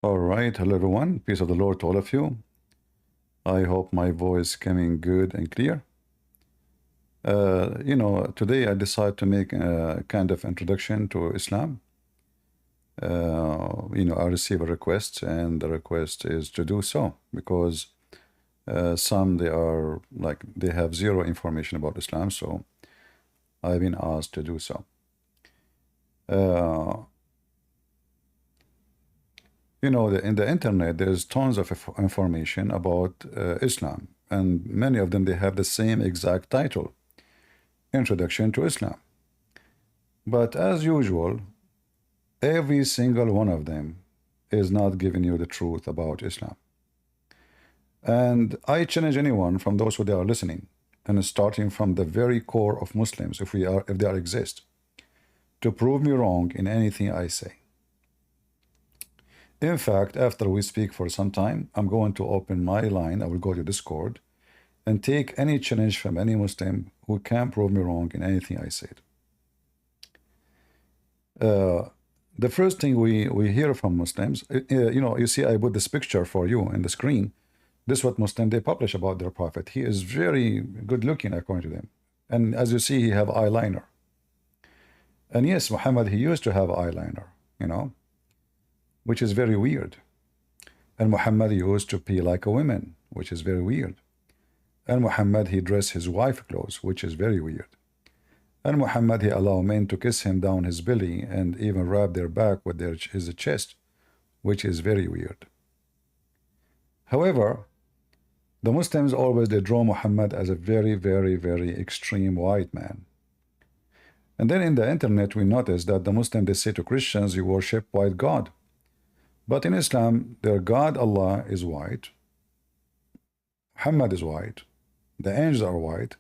All right, hello everyone. Peace of the Lord to all of you. I hope my voice coming good and clear. Today I decided to make a kind of introduction to Islam. I receive a request, and the request is to do so because some they are like they have zero information about Islam, so I've been asked to do so. Uh, in the internet, there's tons of information about Islam, and many of them they have the same exact title, Introduction to Islam. But as usual, every single one of them is not giving you the truth about Islam. And I challenge anyone from those who are listening, and starting from the very core of Muslims, if they are exist, to prove me wrong in anything I say. In fact, after we speak for some time, I'm going to open my line. I will go to Discord and take any challenge from any Muslim who can prove me wrong in anything I said. The first thing we hear from Muslims, you see, I put this picture for you in the screen. This is what Muslim they publish about their prophet. He is very good looking according to them. And as you see, he have eyeliner. And yes, Muhammad, he used to have eyeliner, which is very weird. And Muhammad used to be like a woman, which is very weird. And Muhammad, he dressed his wife clothes, which is very weird. And Muhammad, he allowed men to kiss him down his belly and even rub their back with his chest, which is very weird. However, the Muslims always they draw Muhammad as a very, very, very extreme white man. And then in the internet, we notice that the Muslims they say to Christians, you worship white God. But in Islam, their God, Allah, is white. Muhammad is white. The angels are white.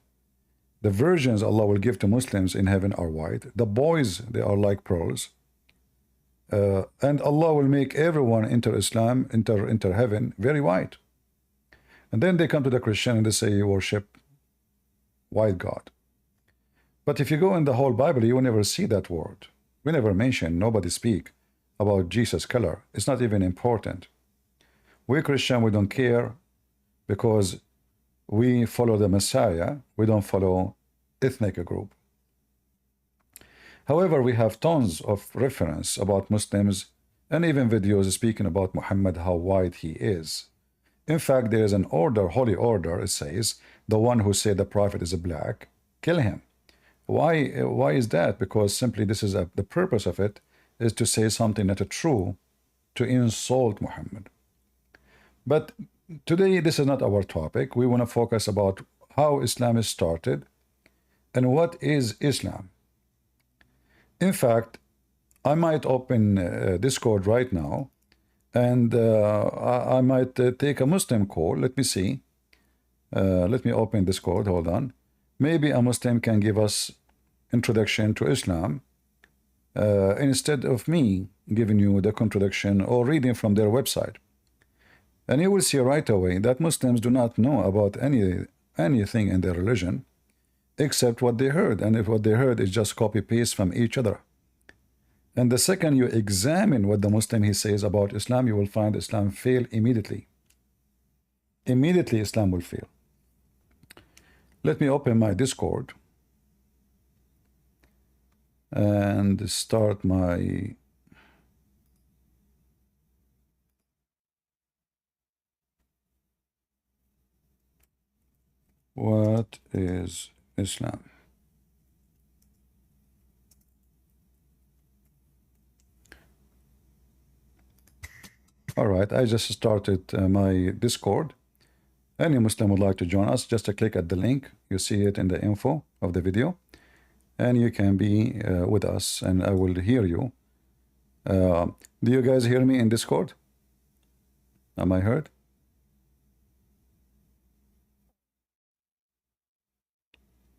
The virgins Allah will give to Muslims in heaven are white. The boys, they are like pearls. And Allah will make everyone enter Islam, enter heaven, very white. And then they come to the Christian and they say, you worship white God. But if you go in the whole Bible, you will never see that word. We never mention, nobody speak about Jesus' color. It's not even important. We Christian, we don't care because we follow the Messiah. We don't follow ethnic group. However, we have tons of reference about Muslims and even videos speaking about Muhammad, how white he is. In fact, there is an order, holy order, it says, the one who said the prophet is a black, kill him. Why is that? Because simply this is the purpose of it is to say something not true, to insult Muhammad. But today, this is not our topic. We want to focus about how Islam is started and what is Islam. In fact, I might open Discord right now, and I might take a Muslim call. Let me see. Let me open Discord. Hold on. Maybe a Muslim can give us introduction to Islam instead of me giving you the contradiction or reading from their website. And you will see right away that Muslims do not know about anything in their religion except what they heard. And if what they heard is just copy-paste from each other. And the second you examine what the Muslim he says about Islam, you will find Islam fail immediately. Immediately Islam will fail. Let me open my Discord and start my what is Islam? All right, I just started my Discord. Any Muslim would like to join us, just to click at the link. You see it in the info of the video. And you can be with us, and I will hear you. Do you guys hear me in Discord? Am I heard?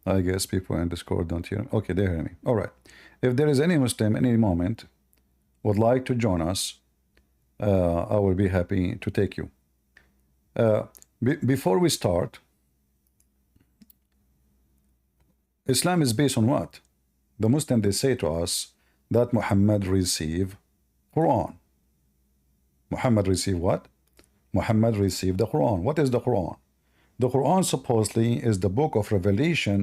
I guess people in Discord don't hear me. Okay, they hear me. All right. If there is any Muslim, any moment, would like to join us, I will be happy to take you. Before we start, Islam is based on what? The Muslim, they say to us that Muhammad received Quran. Muhammad received what? Muhammad received the Quran. What is the Quran? The Quran supposedly is the book of revelation,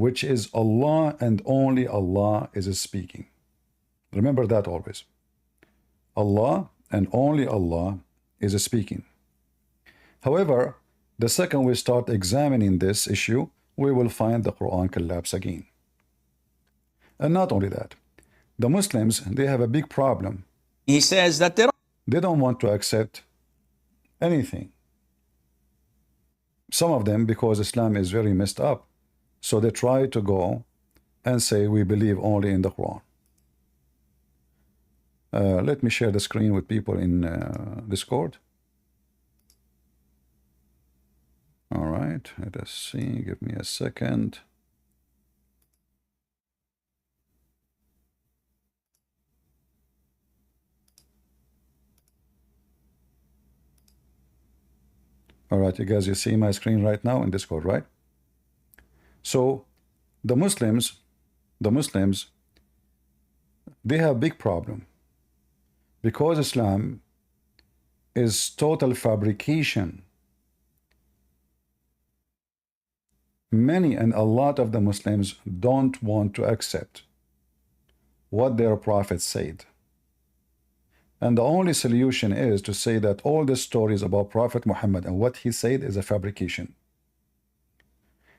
which is Allah and only Allah is speaking. Remember that always. Allah and only Allah is speaking. However, the second we start examining this issue, we will find the Quran collapse again. And not only that, the Muslims, they have a big problem. He says that they don't want to accept anything. Some of them, because Islam is very messed up, so they try to go and say we believe only in the Quran. Let me share the screen with people in Discord. All right, let us see. Give me a second. All right, you guys, you see my screen right now in Discord, right? So the Muslims, they have a big problem because Islam is total fabrication. Many and a lot of the Muslims don't want to accept what their prophet said. And the only solution is to say that all the stories about Prophet Muhammad and what he said is a fabrication.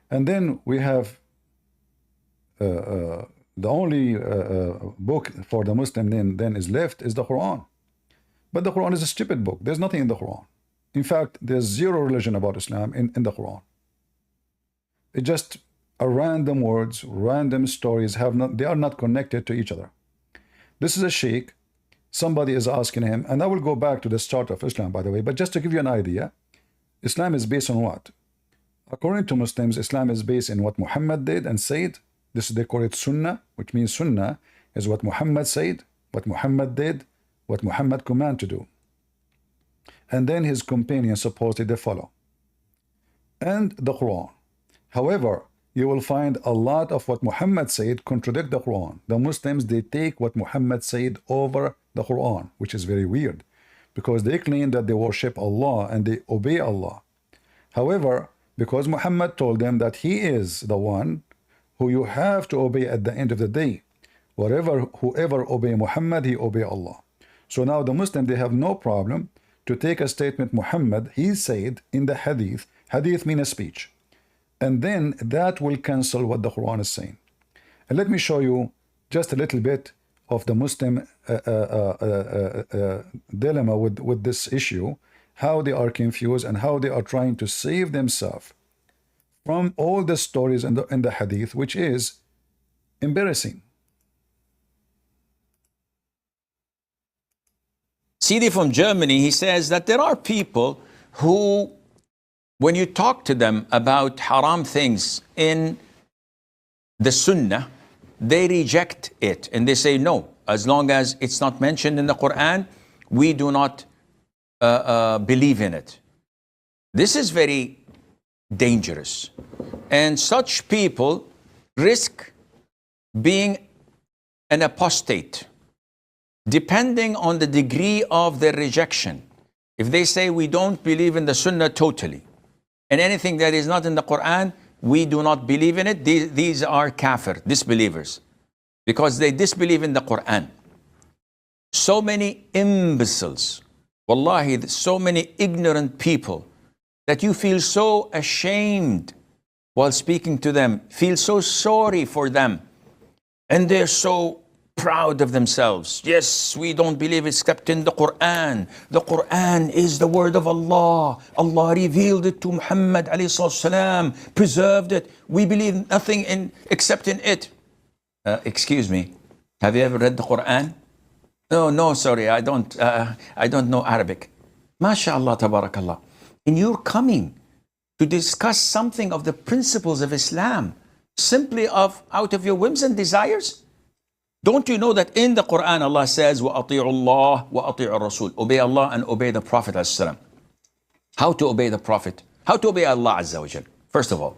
And then we have the only book for the Muslim then is left is the Quran. But the Quran is a stupid book. There's nothing in the Quran. In fact, there's zero religion about Islam in the Quran. It's just a random words, random stories, they are not connected to each other. This is a sheikh. Somebody is asking him, and I will go back to the start of Islam, by the way, but just to give you an idea, Islam is based on what? According to Muslims, Islam is based in what Muhammad did and said. This they call it Sunnah, which means Sunnah is what Muhammad said, what Muhammad did, what Muhammad commanded to do. And then his companions supposedly they follow. And the Quran. However, you will find a lot of what Muhammad said contradict the Quran. The Muslims, they take what Muhammad said over the Quran, which is very weird because they claim that they worship Allah and they obey Allah. However, because Muhammad told them that he is the one who you have to obey at the end of the day, whoever obey Muhammad, he obey Allah. So now the Muslim, they have no problem to take a statement Muhammad, he said in the hadith means a speech. And then that will cancel what the Quran is saying. And let me show you just a little bit of the Muslim dilemma with this issue, how they are confused and how they are trying to save themselves from all the stories in the hadith, which is embarrassing. CD from Germany, he says that there are people who, when you talk to them about haram things in the Sunnah, they reject it and they say no, as long as it's not mentioned in the Quran, we do not believe in it. This is very dangerous, and such people risk being an apostate depending on the degree of their rejection. If they say we don't believe in the Sunnah totally, and anything that is not in the Quran, we do not believe in it, these are kafir, disbelievers, because they disbelieve in the Quran. So many imbeciles, wallahi, so many ignorant people that you feel so ashamed while speaking to them, feel so sorry for them, and they're so proud of themselves. Yes, we don't believe except in the Quran. The Quran is the word of Allah. Allah revealed it to Muhammad alayhi salam, preserved it. We believe nothing except in it. Excuse me, have you ever read the Quran? No, sorry, I don't know Arabic. MashaAllah, tabarakallah. And you're coming to discuss something of the principles of Islam simply out of your whims and desires? Don't you know that in the Quran Allah says, وَأَطِيعُ اللَّهِ وَأَطِيعُ الرَّسُولِ, obey Allah and obey the Prophet ﷺ. How to obey the Prophet? How to obey Allah Azza wa Jal? First of all.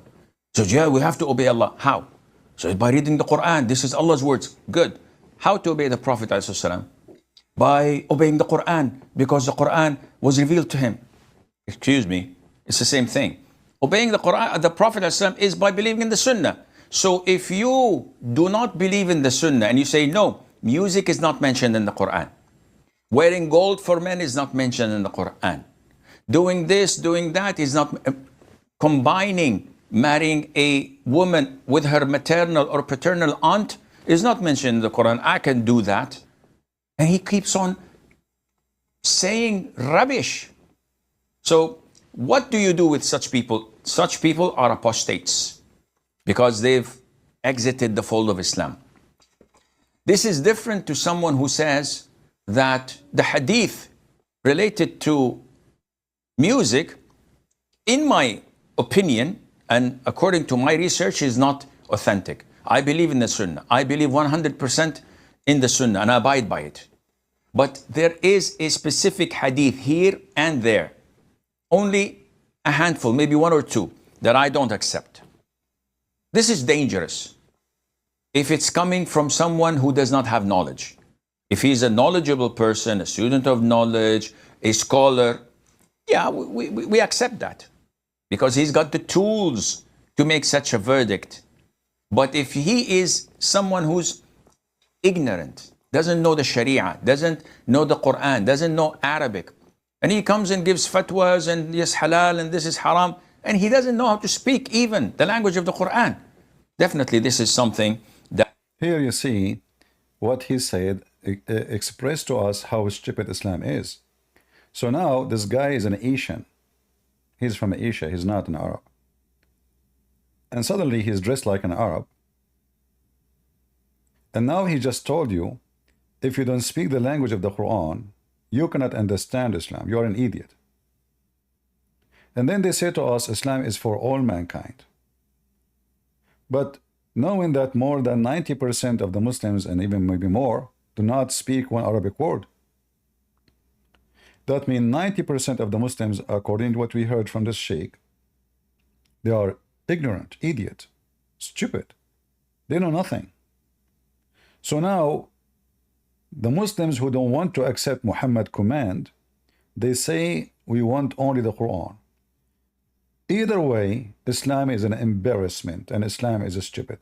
So yeah, we have to obey Allah. How? So by reading the Quran, this is Allah's words. Good. How to obey the Prophet ﷺ? by obeying the Quran because the Quran was revealed to him. Excuse me, it's the same thing. Obeying the Quran, the Prophet ﷺ, is by believing in the Sunnah. So if you do not believe in the Sunnah and you say, no, music is not mentioned in the Quran, wearing gold for men is not mentioned in the Quran, doing this, doing that is not, combining, marrying a woman with her maternal or paternal aunt is not mentioned in the Quran. I can do that. And he keeps on saying rubbish. So what do you do with such people? Such people are apostates because they've exited the fold of Islam. This is different to someone who says that the hadith related to music, in my opinion, and according to my research, is not authentic. I believe in the Sunnah. I believe 100% in the Sunnah and I abide by it. But there is a specific hadith here and there, only a handful, maybe one or two, that I don't accept. This is dangerous if it's coming from someone who does not have knowledge. If he's a knowledgeable person, a student of knowledge, a scholar, yeah, we accept that because he's got the tools to make such a verdict. But if he is someone who's ignorant, doesn't know the Sharia, doesn't know the Quran, doesn't know Arabic, and he comes and gives fatwas and yes halal and this is haram, and he doesn't know how to speak even the language of the Quran, definitely this is something that... Here you see what he said expressed to us how stupid Islam is. So now this guy is an Asian. He's from Asia, he's not an Arab. And suddenly he's dressed like an Arab. And now he just told you, if you don't speak the language of the Quran, you cannot understand Islam. You are an idiot. And then they say to us, Islam is for all mankind. But knowing that more than 90% of the Muslims, and even maybe more, do not speak one Arabic word. That means 90% of the Muslims, according to what we heard from this sheikh, they are ignorant, idiot, stupid. They know nothing. So now, the Muslims who don't want to accept Muhammad's command, they say, we want only the Quran. Either way, Islam is an embarrassment and Islam is stupid.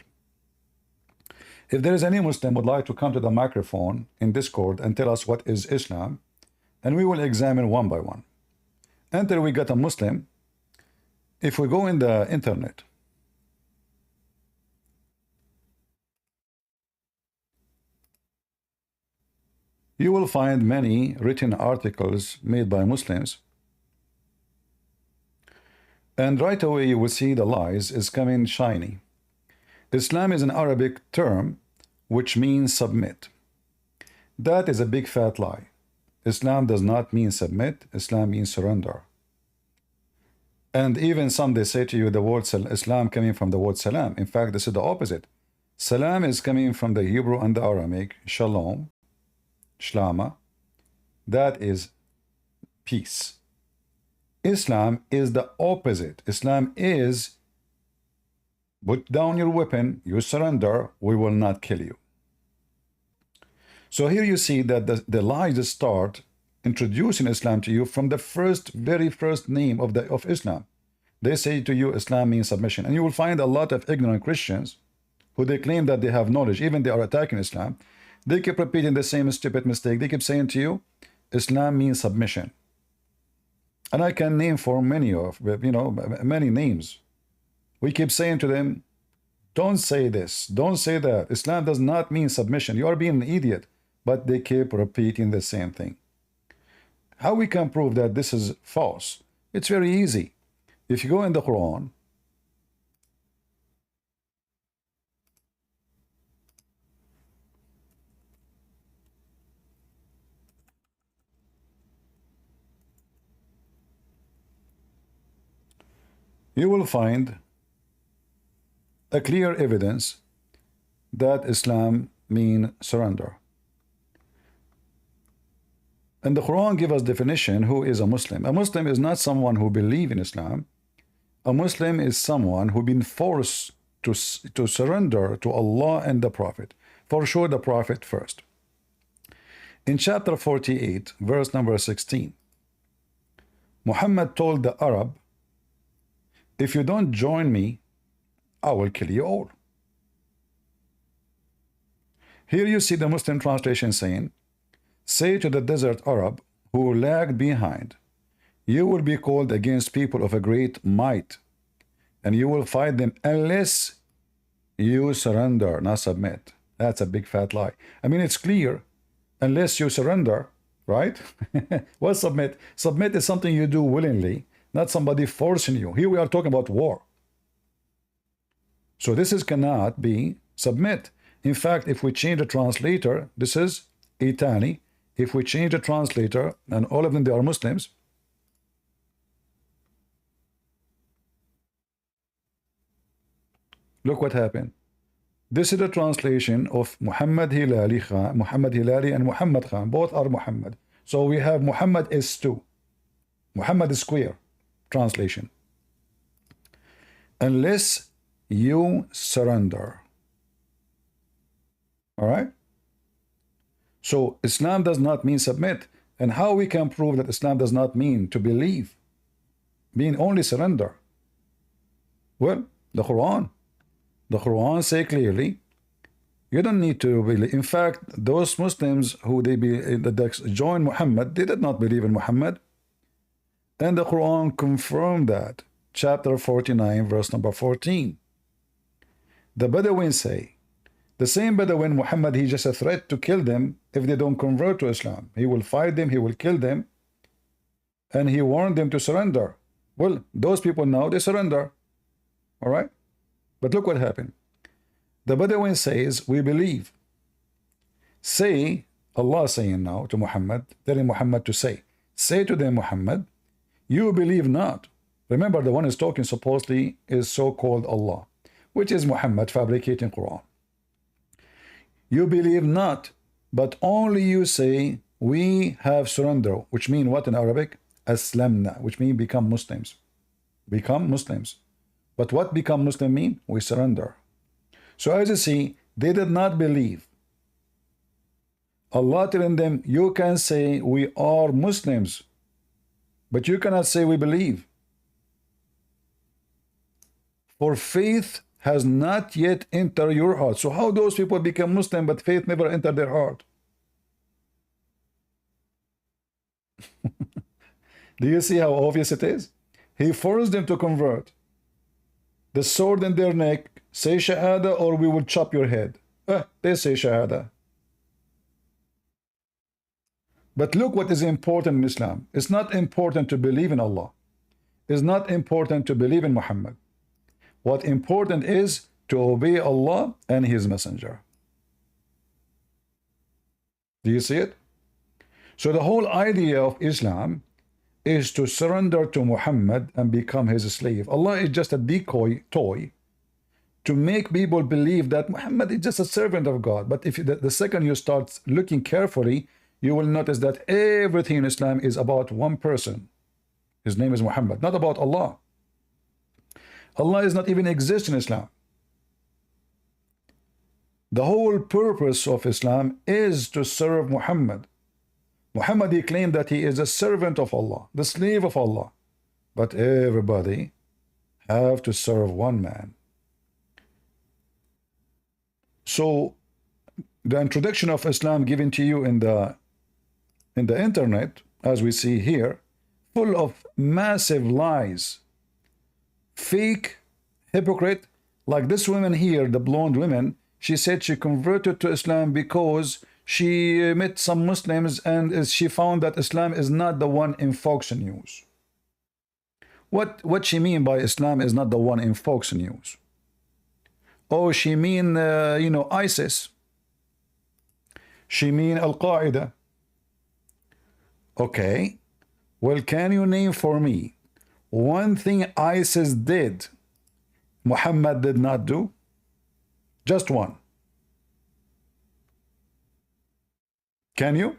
If there is any Muslim who would like to come to the microphone in Discord and tell us what is Islam, and we will examine one by one. Until we get a Muslim, if we go in the internet, you will find many written articles made by Muslims, and right away you will see the lies is coming shiny. Islam is an Arabic term which means submit. That is a big fat lie. Islam does not mean submit, Islam means surrender. And even some, they say to you the word Islam coming from the word salam. In fact, this is the opposite. Salam is coming from the Hebrew and the Aramaic, shalom, shlama, that is peace. Islam is the opposite. Islam is put down your weapon, you surrender, we will not kill you. So here you see that the lies start introducing Islam to you from the very first name of Islam. They say to you Islam means submission, and you will find a lot of ignorant Christians who they claim that they have knowledge, even they are attacking Islam. They keep repeating the same stupid mistake. They keep saying to you, Islam means submission. And I can name for many names. We keep saying to them, don't say this, don't say that. Islam does not mean submission. You are being an idiot. But they keep repeating the same thing. How we can prove that this is false? It's very easy. If you go in the Quran, you will find a clear evidence that Islam means surrender. And the Quran gives us definition who is a Muslim. A Muslim is not someone who believes in Islam. A Muslim is someone who been forced to surrender to Allah and the Prophet. For sure, the Prophet first. In chapter 48, verse number 16, Muhammad told the Arab, if you don't join me, I will kill you all. Here you see the Muslim translation saying, say to the desert Arab who lagged behind, you will be called against people of a great might, and you will fight them unless you surrender, not submit. That's a big fat lie. I mean, it's clear. Unless you surrender, right? Well, submit. Submit is something you do willingly, not somebody forcing you. Here we are talking about war. So this is cannot be submit. In fact, if we change the translator, this is Itani. If we change the translator, and all of them, they are Muslims. Look what happened. This is the translation of Muhammad Hilali Khan, Muhammad Hilali and Muhammad Khan. Both are Muhammad. So we have Muhammad S2. Muhammad is square translation. Unless you surrender. All right? So Islam does not mean submit. And how we can prove that Islam does not mean to believe, mean only surrender? Well, the Quran. The Quran say clearly, you don't need to believe. In fact, those Muslims who that joined Muhammad, they did not believe in Muhammad. And the Quran confirmed that. Chapter 49, verse number 14. The Bedouins say, the same Bedouin Muhammad, he just a threat to kill them if they don't convert to Islam. He will fight them, he will kill them, and he warned them to surrender. Well, those people now, they surrender. All right? But look what happened. The Bedouin says, we believe. Say, Allah saying now to Muhammad, telling Muhammad to say to them, Muhammad, you believe not. Remember, the one is talking supposedly is so-called Allah, which is Muhammad fabricating Quran. You believe not, but only you say, we have surrendered, which mean what in Arabic? Aslamna, which mean become Muslims. Become Muslims. But what become Muslim mean? We surrender. So as you see, they did not believe. Allah telling them, you can say we are Muslims, but you cannot say we believe. For faith has not yet entered your heart. So how those people become Muslim, but faith never entered their heart? Do you see how obvious it is? He forced them to convert. The sword in their neck, say Shahada or we will chop your head. They say Shahada. But look what is important in Islam. It's not important to believe in Allah. It's not important to believe in Muhammad. What important is to obey Allah and His Messenger. Do you see it? So the whole idea of Islam is to surrender to Muhammad and become his slave. Allah is just a decoy toy to make people believe that Muhammad is just a servant of God. But if the second you start looking carefully, you will notice that everything in Islam is about one person. His name is Muhammad, not about Allah. Allah is not even exist in Islam. The whole purpose of Islam is to serve Muhammad. Muhammad, he claimed that he is a servant of Allah, the slave of Allah. But everybody have to serve one man. So the introduction of Islam given to you in the internet, as we see here, full of massive lies, fake, hypocrite, like this woman here, the blonde woman, she said she converted to Islam because she met some Muslims and she found that Islam is not the one in Fox News. What she mean by Islam is not the one in Fox News? Oh, she mean, ISIS. She mean Al-Qaeda. Okay. Well, can you name for me one thing ISIS did Muhammad did not do? Just one. Can you?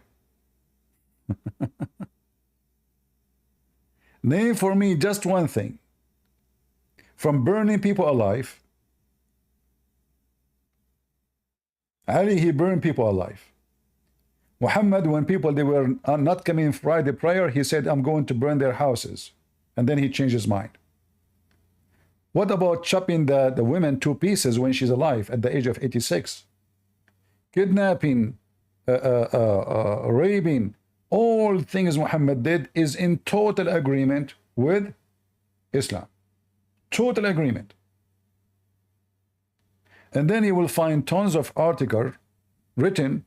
Name for me just one thing. From burning people alive. Ali, he burned people alive. Muhammad, when people they were not coming Friday prayer, he said, I'm going to burn their houses. And then he changed his mind. What about chopping the women to pieces when she's alive at the age of 86? Kidnapping, raping, all things Muhammad did is in total agreement with Islam. Total agreement. And then you will find tons of articles written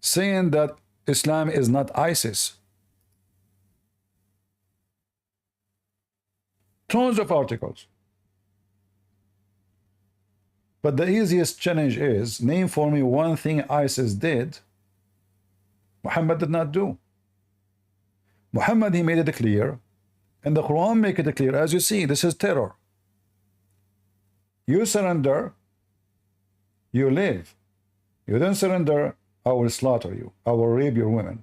saying that Islam is not ISIS. Tons of articles. But the easiest challenge is, name for me one thing ISIS did Muhammad did not do. Muhammad, he made it clear, and the Quran make it clear. As you see, this is terror. You surrender, you live. You don't surrender, I will slaughter you. I will rape your women.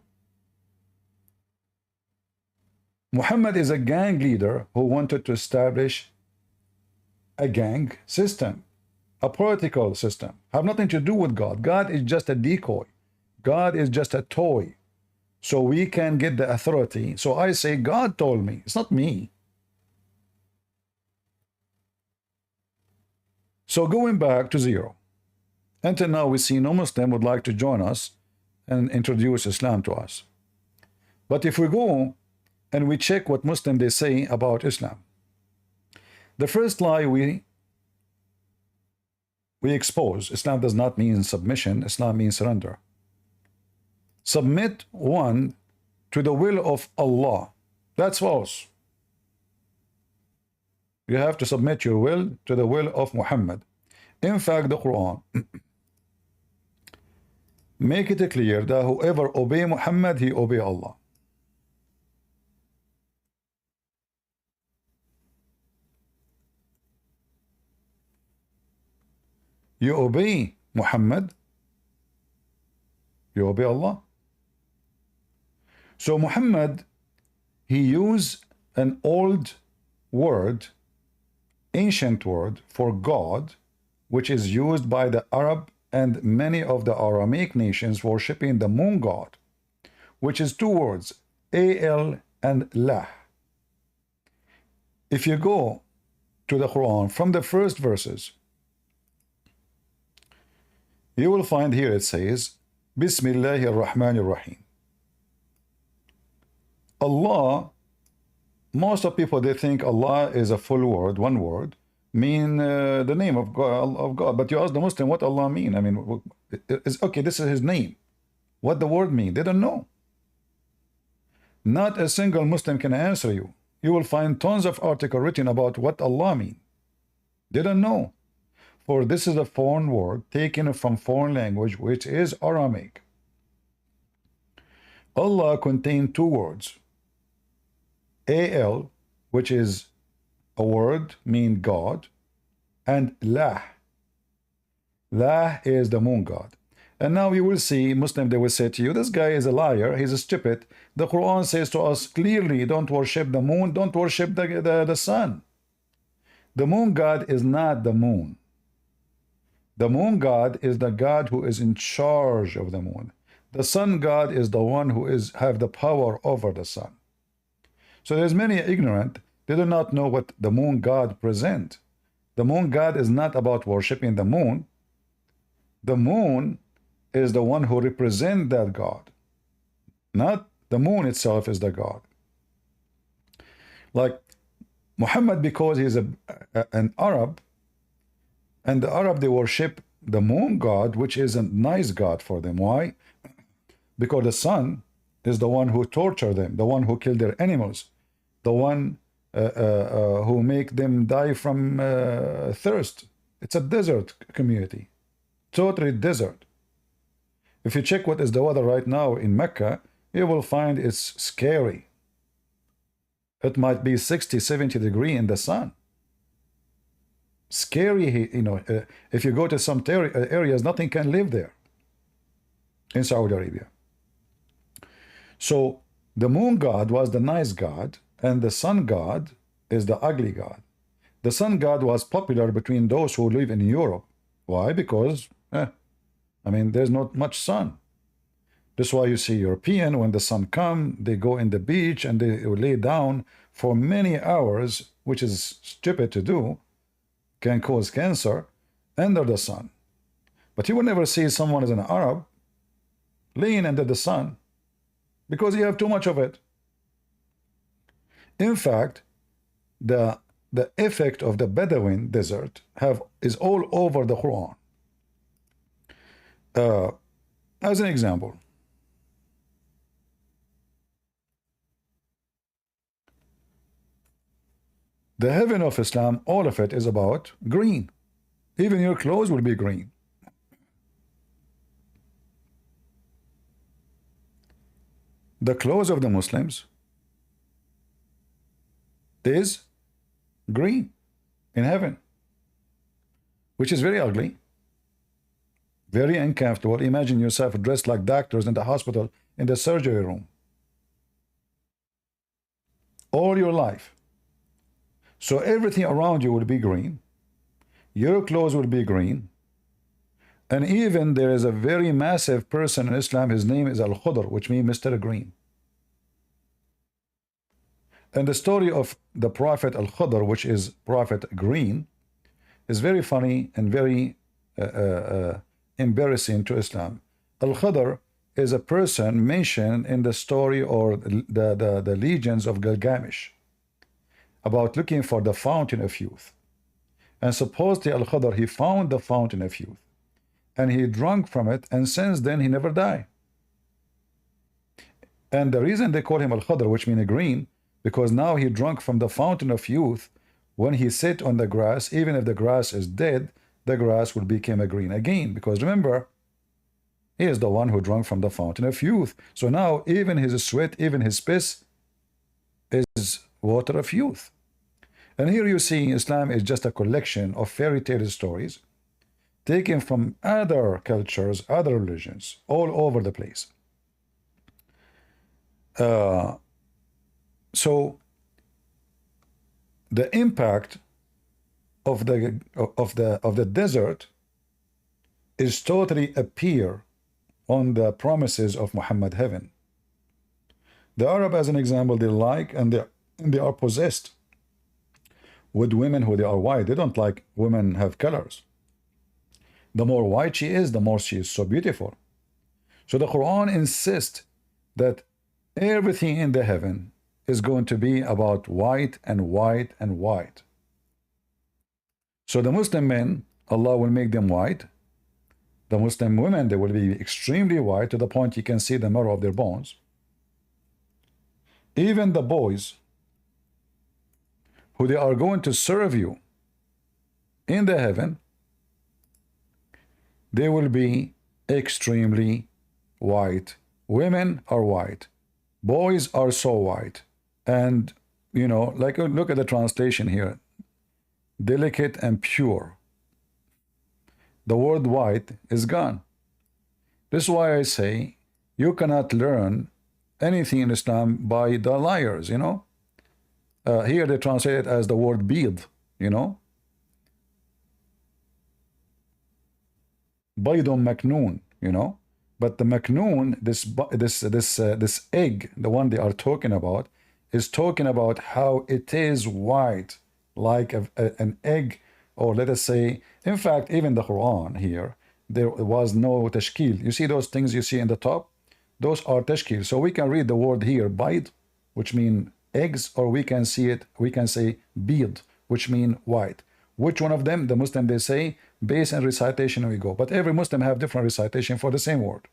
Muhammad is a gang leader who wanted to establish a gang system, a political system. Have nothing to do with God. God is just a decoy. God is just a toy. So we can get the authority. So I say, God told me. It's not me. So going back to zero. Until now, we see no Muslim would like to join us and introduce Islam to us. But if we go and we check what Muslim they say about Islam, the first lie we expose, Islam does not mean submission, Islam means surrender. Submit one to the will of Allah. That's false. You have to submit your will to the will of Muhammad. In fact, the Quran make it clear that whoever obey Muhammad, he obey Allah. You obey Muhammad, you obey Allah. So Muhammad, he used an old word, ancient word for God, which is used by the Arab and many of the Aramaic nations worshipping the moon god, which is two words, Al and Lah. If you go to the Quran from the first verses, you will find here it says, Bismillahir Rahmanir Rahim. Allah, most of people, they think Allah is a full word, one word, mean the name of God. But you ask the Muslim what Allah mean. I mean, okay, this is his name. What the word mean? They don't know. Not a single Muslim can answer you. You will find tons of articles written about what Allah mean. They don't know. For this is a foreign word taken from foreign language, which is Aramaic. Allah contained two words. Al, which is a word, mean God, and Lah. Lah is the moon god. And now you will see, Muslim, they will say to you, this guy is a liar, he's a stupid. The Quran says to us clearly, don't worship the moon, don't worship the sun. The moon god is not the moon. The moon god is the god who is in charge of the moon. The sun god is the one who have the power over the sun. So there's many ignorant, they do not know what the moon god present. The moon god is not about worshiping the moon. The moon is the one who represent that god. Not the moon itself is the god. Like Muhammad, because he's an Arab, and the Arab, they worship the moon god, which is a nice god for them. Why? Because the sun is the one who torture them, the one who kill their animals, the one who make them die from thirst. It's a desert community, totally desert. If you check what is the weather right now in Mecca, you will find it's scary. It might be 60, 70 degrees in the sun. Scary, you know, if you go to some areas, nothing can live there in Saudi Arabia. So the moon god was the nice god, and the sun god is the ugly god. The sun god was popular between those who live in Europe. Why? Because, I mean, there's not much sun. That's why you see European, when the sun come, they go in the beach and they lay down for many hours, which is stupid to do, can cause cancer under the sun. But you will never see someone as an Arab laying under the sun because you have too much of it. In fact, the effect of the Bedouin desert is all over the Quran. As an example, the heaven of Islam, all of it is about green. Even your clothes will be green. The clothes of the Muslims is green in heaven, which is very ugly, very uncomfortable. Imagine yourself dressed like doctors in the hospital, in the surgery room, all your life. So everything around you will be green, your clothes will be green, and even there is a very massive person in Islam, his name is Al-Khudr, which means Mr. Green. And the story of the Prophet Al-Khudr, which is Prophet Green, is very funny and very embarrassing to Islam. Al-Khudr is a person mentioned in the story or the legends of Gilgamesh about looking for the fountain of youth. And supposedly Al-Khudr, he found the fountain of youth and he drank from it, and since then he never died. And the reason they call him Al-Khudr, which means green, because now he drank from the fountain of youth. When he sit on the grass, even if the grass is dead, the grass will become a green again, because remember, he is the one who drank from the fountain of youth. So now even his sweat, even his piss is water of youth. And here you see Islam is just a collection of fairy tale stories taken from other cultures, other religions, all over the place. So the impact of the desert is totally appear on the promises of Muhammad heaven. The Arab, as an example, they like and they are possessed with women who they are white. They don't like women have colors. The more white she is, the more she is so beautiful. So the Quran insists that everything in the heaven is going to be about white and white and white. So the Muslim men, Allah will make them white. The Muslim women, they will be extremely white to the point you can see the marrow of their bones. Even the boys who they are going to serve you in the heaven, they will be extremely white. Women are white. Boys are so white. And, you know, like look at the translation here. Delicate and pure. The word white is gone. This is why I say you cannot learn anything in Islam by the liars, you know. Here they translate it as the word bead, you know. Baydun maknoon, you know. But the maknoon, this egg, the one they are talking about, is talking about how it is white, like an egg, or let us say, in fact, even the Quran here, there was no tashkil. You see those things you see in the top? Those are tashkil. So we can read the word here, bayd, which mean eggs, or we can see it, we can say bead, which mean white. Which one of them? The Muslim, they say, based on recitation we go. But every Muslim have different recitation for the same word.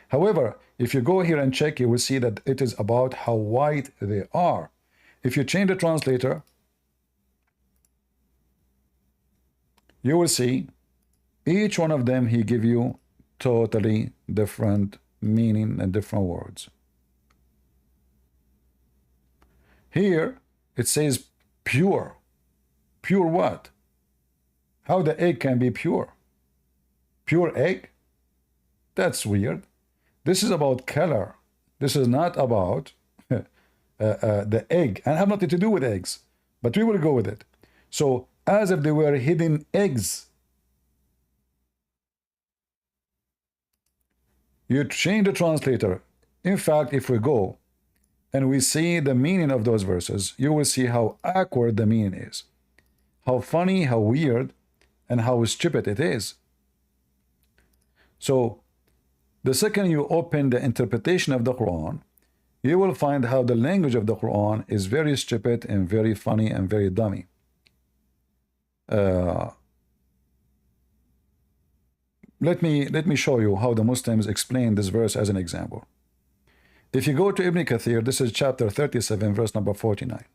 However, if you go here and check, you will see that it is about how white they are. If you change the translator, you will see each one of them, he give you totally different meaning and different words. Here, it says pure. Pure what? How the egg can be pure? Pure egg? That's weird. This is about color. This is not about the egg. And have nothing to do with eggs. But we will go with it. So, as if they were hidden eggs. You change the translator. In fact, if we go and we see the meaning of those verses, you will see how awkward the meaning is, how funny, how weird, and how stupid it is. So the second you open the interpretation of the Quran, you will find how the language of the Quran is very stupid and very funny and very dummy. Let me show you how the Muslims explain this verse as an example. If you go to Ibn Kathir, this is chapter 37, verse number 49.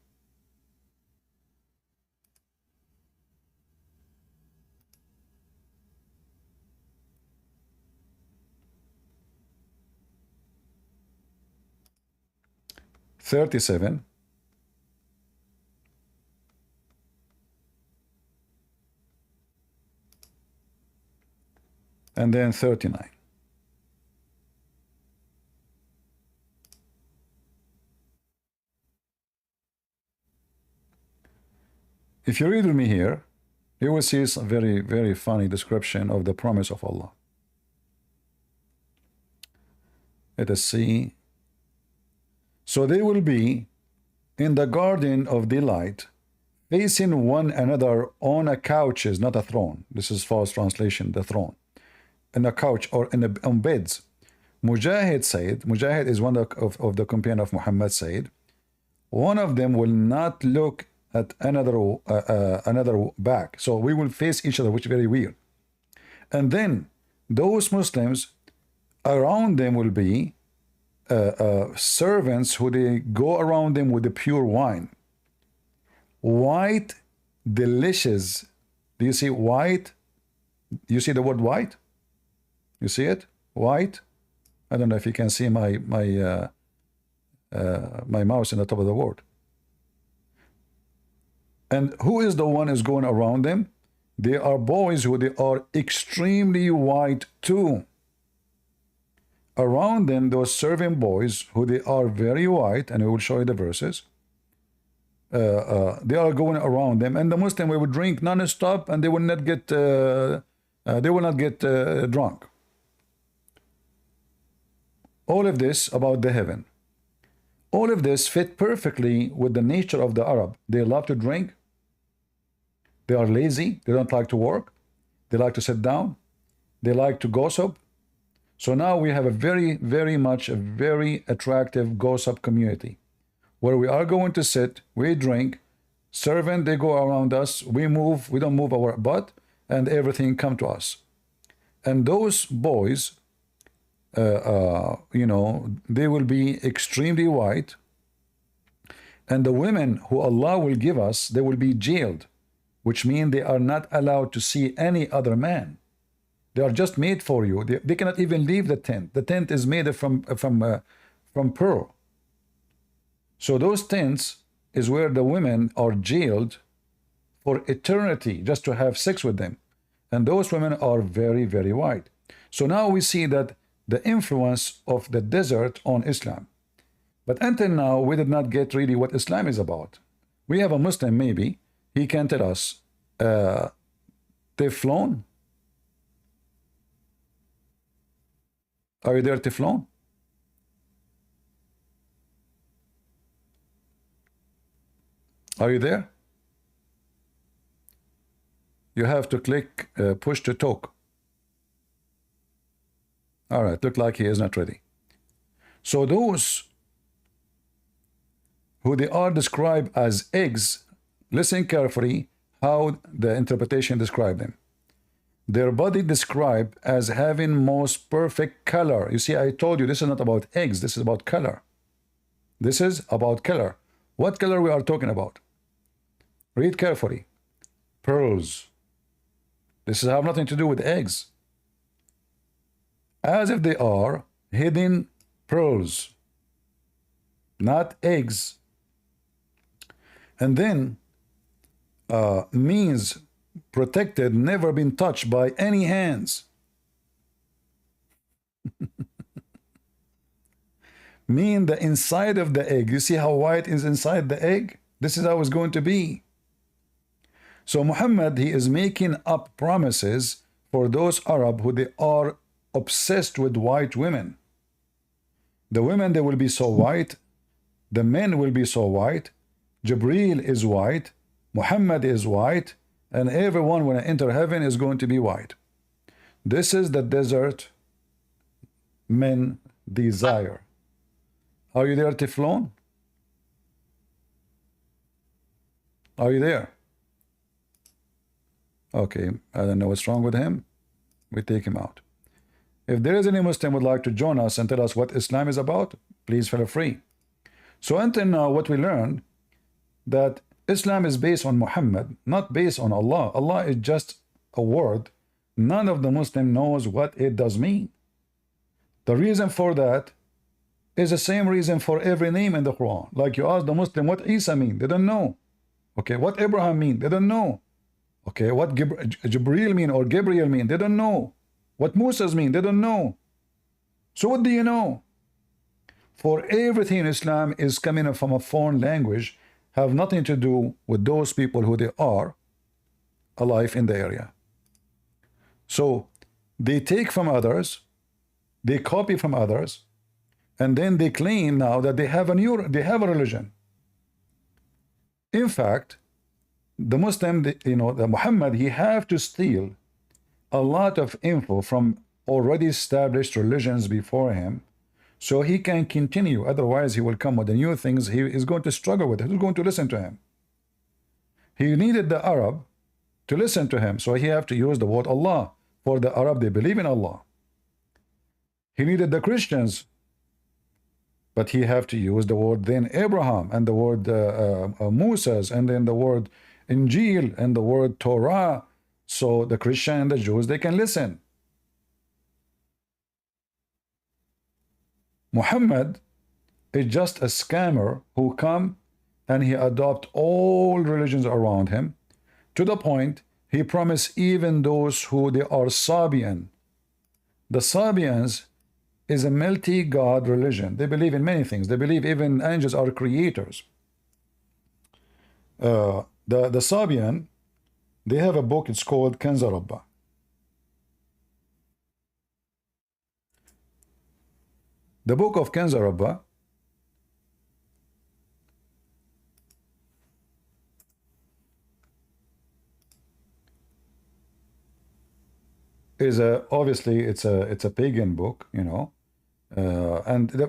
And then 39. If you read with me here, you will see some very, very funny description of the promise of Allah. Let us see. So they will be in the garden of delight, facing one another on a couches, not a throne. This is false translation, the throne. In a couch or on beds. Mujahid said, Mujahid is one of the companion of Muhammad, said, one of them will not look at another back. So we will face each other, which is very weird. And then those Muslims around them will be servants who they go around them with the pure wine. White, delicious. Do you see white? You see the word white? You see it? White. I don't know if you can see my mouse in the top of the word. And who is the one who's going around them? They are boys who they are extremely white too. Around them, those serving boys who they are very white, and I will show you the verses. They are going around them, and the Muslim will drink non-stop, and they will not get drunk. All of this about the heaven. All of this fit perfectly with the nature of the Arab. They love to drink. They are lazy. They don't like to work. They like to sit down. They like to gossip. So now we have a very attractive gossip community where we are going to sit, we drink, servant, they go around us, we move, we don't move our butt, and everything come to us. And those boys, you know, they will be extremely white, and the women who Allah will give us, they will be jailed, which means they are not allowed to see any other man. They are just made for you. They cannot even leave the tent. The tent is made from pearl. So those tents is where the women are jailed for eternity just to have sex with them. And those women are very white. So now we see that the influence of the desert on Islam. But until now, we did not get really what Islam is about. We have a Muslim, maybe, he can tell us, Teflon? Are you there, Teflon? Are you there? You have to click push to talk. All right, look like he is not ready. So those who they are described as eggs, listen carefully how the interpretation described them. Their body described as having most perfect color. You see, I told you this is not about eggs, this is about color. This is about color. What color we are talking about? Read carefully. Pearls. This has nothing to do with eggs. As if they are hidden pearls, not eggs. And then means protected, never been touched by any hands. Mean the inside of the egg. You see how white is inside the egg? This is how it's going to be. So Muhammad, he is making up promises for those Arab who they are obsessed with white women. The women, they will be so white. The men will be so white. Jibreel is white. Muhammad is white. And everyone, when I enter heaven, is going to be white. This is the desert men desire. Are you there, Teflon? Are you there? Okay, I don't know what's wrong with him. We take him out. If there is any Muslim would like to join us and tell us what Islam is about, please feel free. So until now, what we learned, that Islam is based on Muhammad, not based on Allah. Allah is just a word. None of the Muslim knows what it does mean. The reason for that is the same reason for every name in the Quran. Like you ask the Muslim what Isa mean, they don't know. Okay, what Abraham mean, they don't know. Okay, what Jibreel mean or Gabriel mean, they don't know. What Moses mean, they don't know. So what do you know? For everything in Islam is coming from a foreign language, have nothing to do with those people who they are alive in the area. So they take from others, they copy from others, and then they claim now that they have a religion. In fact, the Muslim, the Muhammad, he have to steal a lot of info from already established religions before him, so he can continue. Otherwise, he will come with the new things. He is going to struggle with it. Who's going to listen to him? He needed the Arab to listen to him, so he have to use the word Allah. For the Arab, they believe in Allah. He needed the Christians, but he have to use the word then Abraham, and the word Moses, and then the word Injil, and the word Torah, so the Christian and the Jews, they can listen. Muhammad is just a scammer who come and he adopt all religions around him, to the point he promised even those who they are Sabian. The Sabians is a multi-god religion. They believe in many things. They believe even angels are creators. The Sabian, they have a book, it's called Kanza Rabba. The book of Kanza Rabba is obviously it's a pagan book, and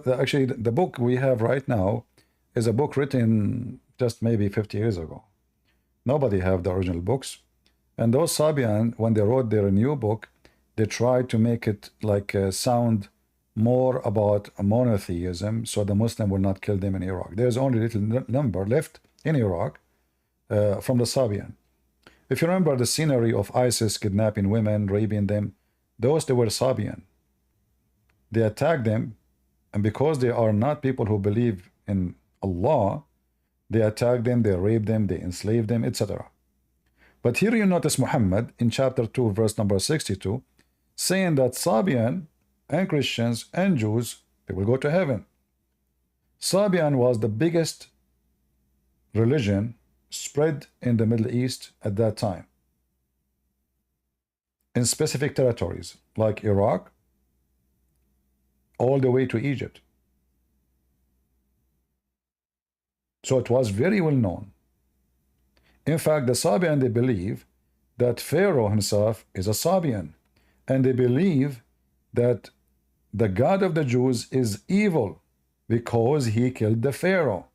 actually the book we have right now is a book written just maybe 50 years ago. Nobody have the original books, and those Sabian, when they wrote their new book, they tried to make it like sound more about monotheism, so the Muslim will not kill them in Iraq. There's only a little number left in Iraq from the Sabian. If you remember the scenery of ISIS kidnapping women, raping them, they were Sabian. They attacked them, and because they are not people who believe in Allah, they attack them, they rape them, they enslave them, etc. But here you notice Muhammad in chapter 2, verse number 62, saying that Sabian and Christians and Jews, they will go to heaven. Sabian was the biggest religion spread in the Middle East at that time, in specific territories like Iraq, all the way to Egypt. So it was very well known. In fact, the Sabian, they believe that Pharaoh himself is a Sabian, and they believe that the God of the Jews is evil because he killed the Pharaoh.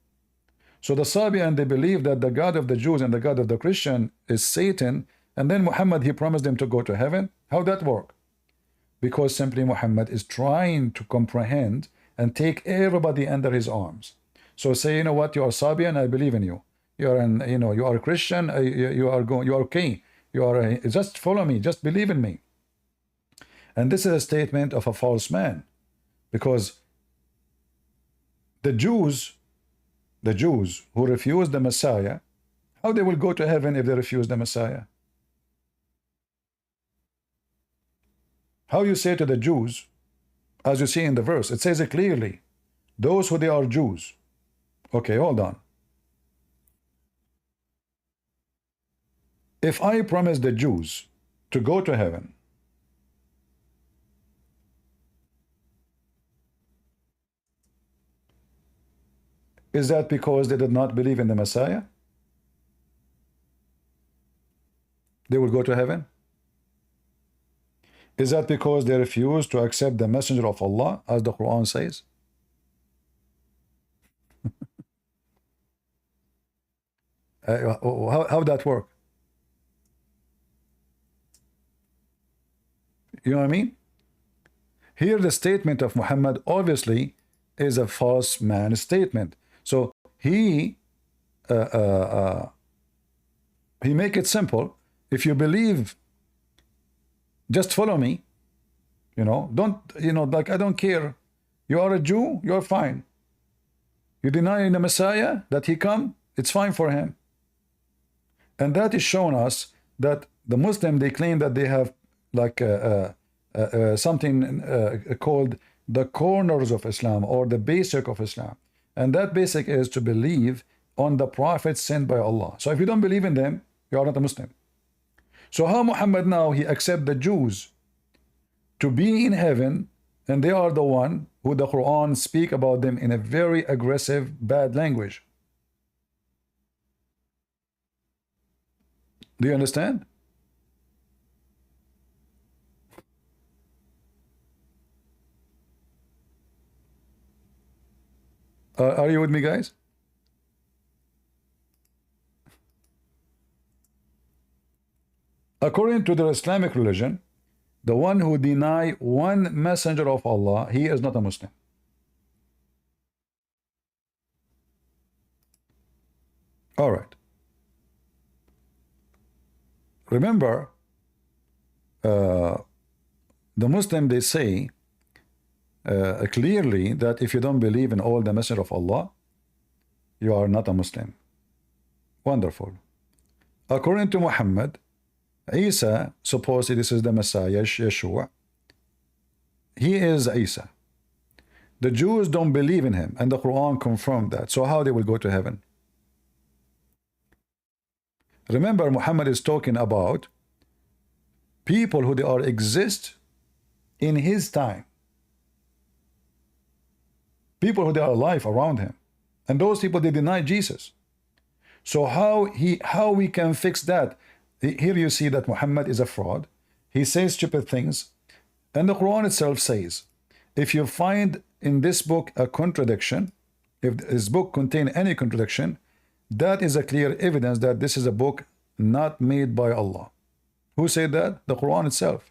So the Sabian, they believe that the God of the Jews and the God of the Christian is Satan, and then Muhammad, he promised them to go to heaven. How that work? Because simply Muhammad is trying to comprehend and take everybody under his arms. So say, you know what, you are Sabian, I believe in you. You are you are a Christian, you are okay. You are just follow me, just believe in me. And this is a statement of a false man, because the Jews who refuse the Messiah, how they will go to heaven if they refuse the Messiah? How you say to the Jews, as you see in the verse, it says it clearly, those who they are Jews. Okay, hold on. If I promise the Jews to go to heaven, Is that because they did not believe in the Messiah? They will go to heaven? Is that because they refuse to accept the messenger of Allah, as the Quran says? How that work? You know what I mean? Here the statement of Muhammad obviously is a false man statement. So he make it simple. If you believe, just follow me. You know, don't, you know, like, I don't care. You are a Jew, you're fine. You deny the Messiah, that he come, it's fine for him. And that is showing us that the Muslim, they claim that they have like something called the corners of Islam, or the basic of Islam. And that basic is to believe on the prophets sent by Allah. So if you don't believe in them, you are not a Muslim. So how Muhammad now, he accept the Jews to be in heaven, and they are the one who the Quran speak about them in a very aggressive, bad language. Do you understand? Are you with me, guys? According to the Islamic religion, the one who deny one messenger of Allah, he is not a Muslim. All right. Remember, the Muslim, they say clearly that if you don't believe in all the messenger of Allah, you are not a Muslim. Wonderful. According to Muhammad, Isa, supposedly this is the Messiah, Yeshua, he is Isa. The Jews don't believe in him, and the Quran confirmed that. So how they will go to heaven? Remember, Muhammad is talking about people who they are exist in his time. People who they are alive around him. And those people, they deny Jesus. So how we can fix that? Here you see that Muhammad is a fraud. He says stupid things. And the Quran itself says, if you find in this book a contradiction, if this book contains any contradiction, that is a clear evidence that this is a book not made by Allah. Who said that? The Quran itself.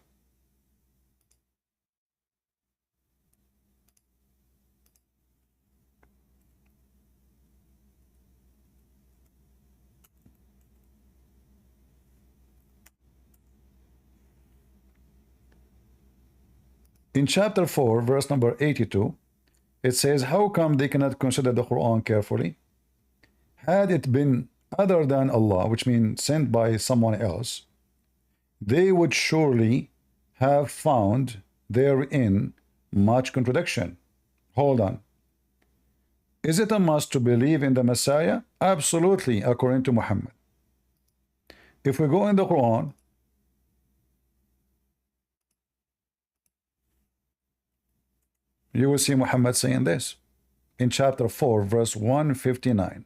In chapter 4, verse number 82, it says, how come they cannot consider the Quran carefully? Had it been other than Allah, which means sent by someone else, they would surely have found therein much contradiction. Hold on. Is it a must to believe in the Messiah? Absolutely, according to Muhammad. If we go in the Quran, you will see Muhammad saying this in chapter 4, verse 159.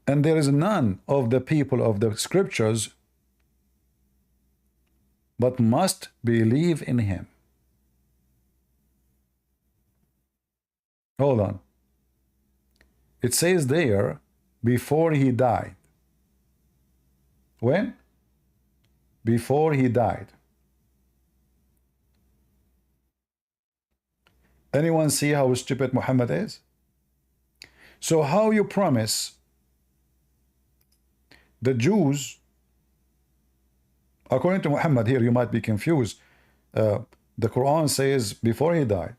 And there is none of the people of the scriptures but must believe in him. Hold on. It says there, before he died. When? Before he died. Anyone see how stupid Muhammad is? So how you promise the Jews, according to Muhammad here, you might be confused. The Quran says before he died.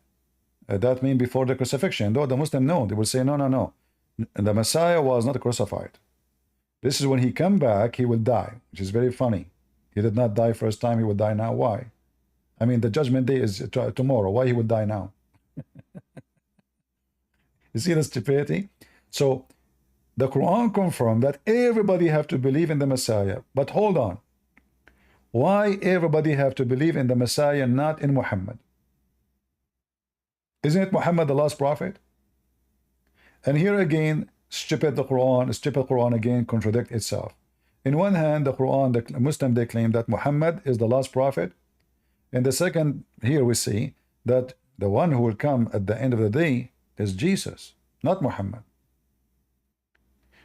That means before the crucifixion. Though the Muslim know, they will say no, no, no. The Messiah was not crucified. This is when he come back, he will die, which is very funny. He did not die first time, he will die now. Why? I mean, the judgment day is tomorrow. Why he would die now? You see the stupidity? So the Quran confirmed that everybody have to believe in the Messiah. But hold on. Why everybody have to believe in the Messiah, not in Muhammad? Isn't it Muhammad the last prophet? And here again, stupid Quran again contradict itself. In one hand, the Quran, the Muslim, they claim that Muhammad is the last prophet. In the second, here we see that the one who will come at the end of the day is Jesus, not Muhammad.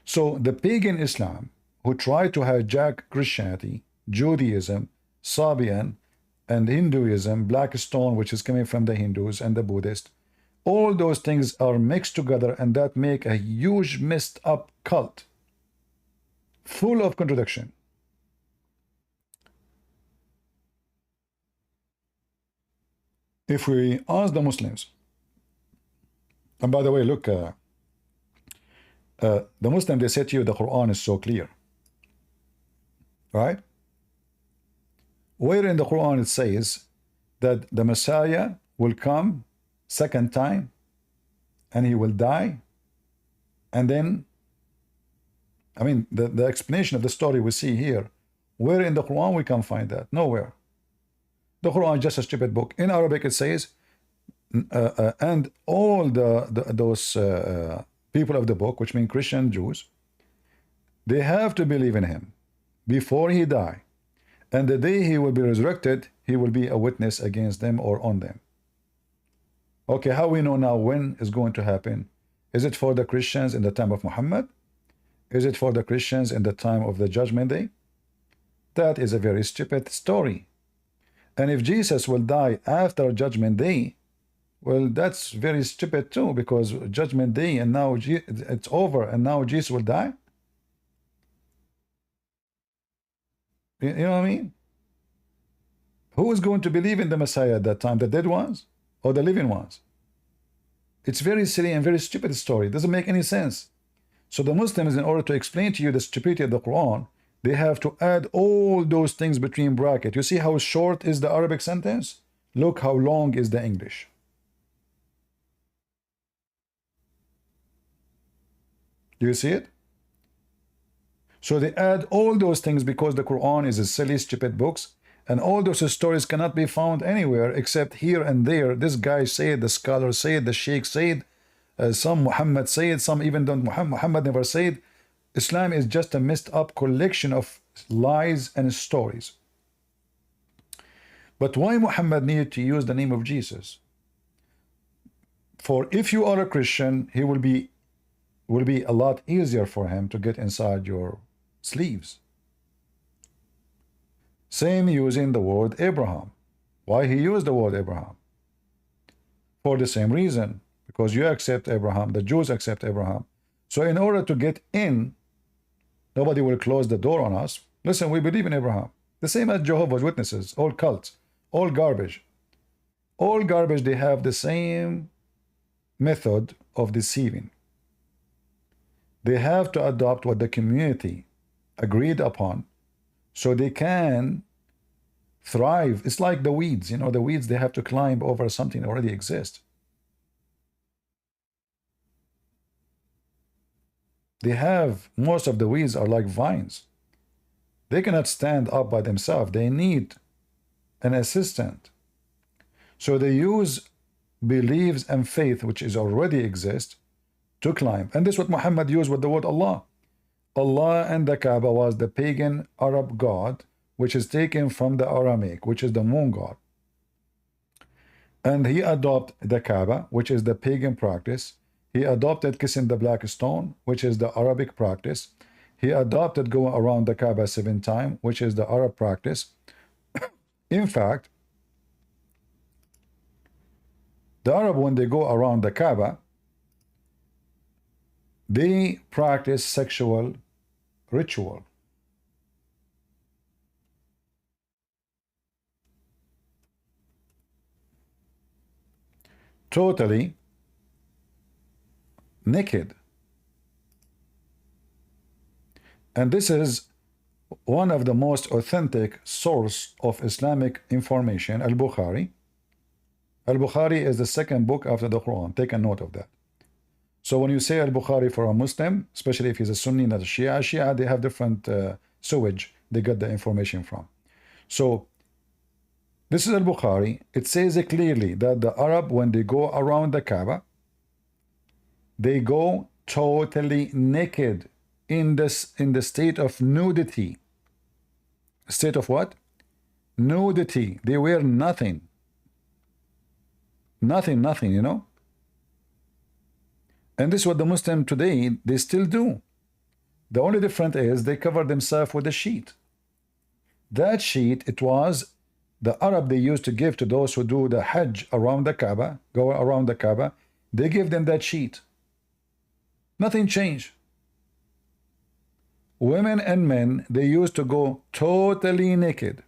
So the pagan Islam, who tried to hijack Christianity, Judaism, Sabian, and Hinduism, Black Stone, which is coming from the Hindus and the Buddhists, all those things are mixed together, and that make a huge messed up cult full of contradiction. If we ask the Muslims, and by the way, look, the Muslim, they say to you the Quran is so clear, right? Where in the Quran it says that the Messiah will come second time and he will die, and then, I mean, the explanation of the story we see here, where in the Quran we can find that? Nowhere. The Quran is just a stupid book. In Arabic it says, and all those people of the book, which mean Christian Jews, they have to believe in him before he die, and the day he will be resurrected, he will be a witness against them or on them. Okay, how we know now when is going to happen? Is it for the Christians in the time of Muhammad? Is it for the Christians in the time of the judgment day? That is a very stupid story. And if Jesus will die after judgment day, well, that's very stupid too, because judgment day and now it's over and now Jesus will die. You know what I mean? Who is going to believe in the Messiah at that time? The dead ones or the living ones? It's very silly and very stupid story. It doesn't make any sense. So the Muslims, in order to explain to you the stupidity of the Quran, they have to add all those things between brackets. You see how short is the Arabic sentence? Look how long is the English. Do you see it? So they add all those things because the Quran is a silly, stupid books, and all those stories cannot be found anywhere except here and there. This guy said, the scholar said, the sheikh said, some Muhammad said, some even don't. Muhammad never said. Islam is just a messed up collection of lies and stories. But why Muhammad needed to use the name of Jesus? For if you are a Christian, he will be a lot easier for him to get inside your sleeves. Same using the word Abraham. Why he used the word Abraham? For the same reason, because you accept Abraham, the Jews accept Abraham. So in order to get in, nobody will close the door on us. Listen, we believe in Abraham. The same as Jehovah's Witnesses, all cults, all garbage. All garbage, they have the same method of deceiving. They have to adopt what the community agreed upon so they can thrive. It's like the weeds, you know, the weeds, they have to climb over something that already exists. They have, most of the weeds are like vines. They cannot stand up by themselves. They need an assistant. So they use beliefs and faith, which is already exist, to climb. And this is what Muhammad used with the word Allah. Allah and the Kaaba was the pagan Arab god, which is taken from the Aramaic, which is the moon god. And he adopted the Kaaba, which is the pagan practice. He adopted kissing the black stone, which is the Arabic practice. He adopted going around the Kaaba 7 times, which is the Arab practice. In fact, the Arab, when they go around the Kaaba, they practice sexual ritual. Totally naked. And this is one of the most authentic source of Islamic information, Al-Bukhari. Al-Bukhari is the second book after the Quran. Take a note of that. So when you say Al-Bukhari for a Muslim, especially if he's a Sunni, not a Shia, they have different sewage they get the information from. So this is Al-Bukhari. It says clearly that the Arab, when they go around the Kaaba, they go totally naked in the state of nudity. State of what? Nudity. They wear nothing. Nothing, you know. And this is what the Muslim today, they still do. The only difference is they cover themselves with a sheet. That sheet, it was the Arab they used to give to those who do the Hajj around the Kaaba, go around the Kaaba. They give them that sheet. Nothing changed. Women and men, they used to go totally naked.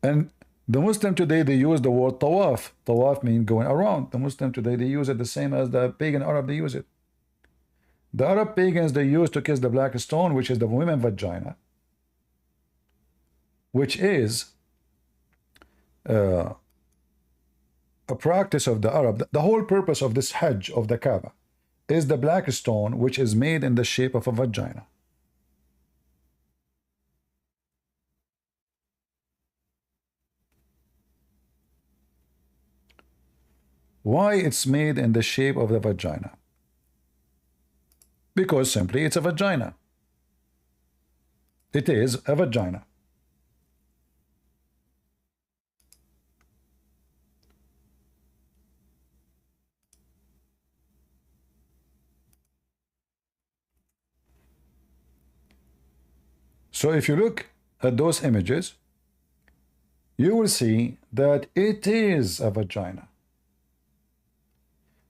And the Muslim today, they use the word tawaf. Tawaf means going around. The Muslim today, they use it the same as the pagan Arab, they use it. The Arab pagans, they used to kiss the black stone, which is the women vagina, which is a practice of the Arab. The whole purpose of this Hajj of the Kaaba is the black stone, which is made in the shape of a vagina. Why it's made in the shape of the vagina? Because simply it's a vagina. It is a vagina. So if you look at those images, you will see that it is a vagina.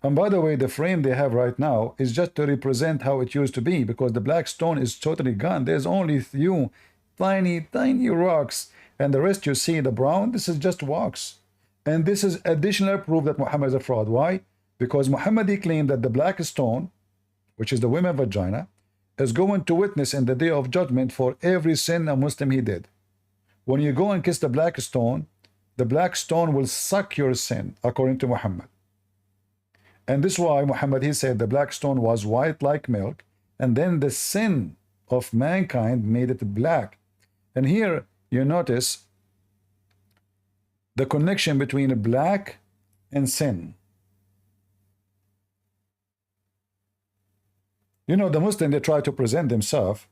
And by the way, the frame they have right now is just to represent how it used to be, because the black stone is totally gone. There's only few tiny rocks, and the rest you see, the brown, this is just wax. And this is additional proof that Muhammad is a fraud. Why? Because Muhammad, he claimed that the black stone, which is the women vagina, is going to witness in the day of judgment for every sin a Muslim he did. When you go and kiss the black stone will suck your sin, according to Muhammad. And this is why Muhammad, he said the black stone was white like milk, and then the sin of mankind made it black. And here you notice the connection between black and sin. You know, the Muslim, they try to present themselves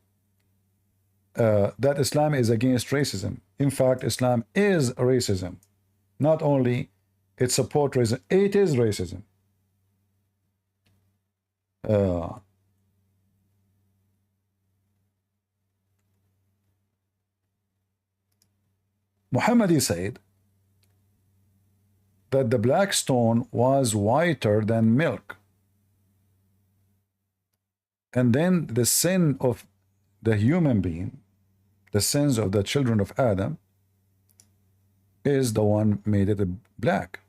that Islam is against racism. In fact, Islam is racism. Not only it supports racism, it is racism. Muhammad, he said that the black stone was whiter than milk. And then the sin of the human being, the sins of the children of Adam, is the one made it black.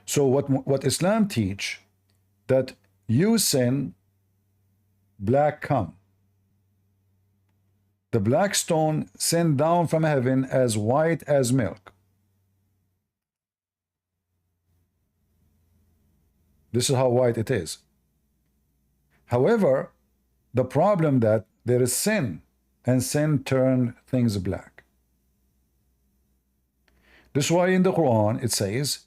So what Islam teach, that you sin, black come. The black stone sent down from heaven as white as milk. This is how white it is. However, the problem that there is sin, and sin turn things black. This is why in the Quran it says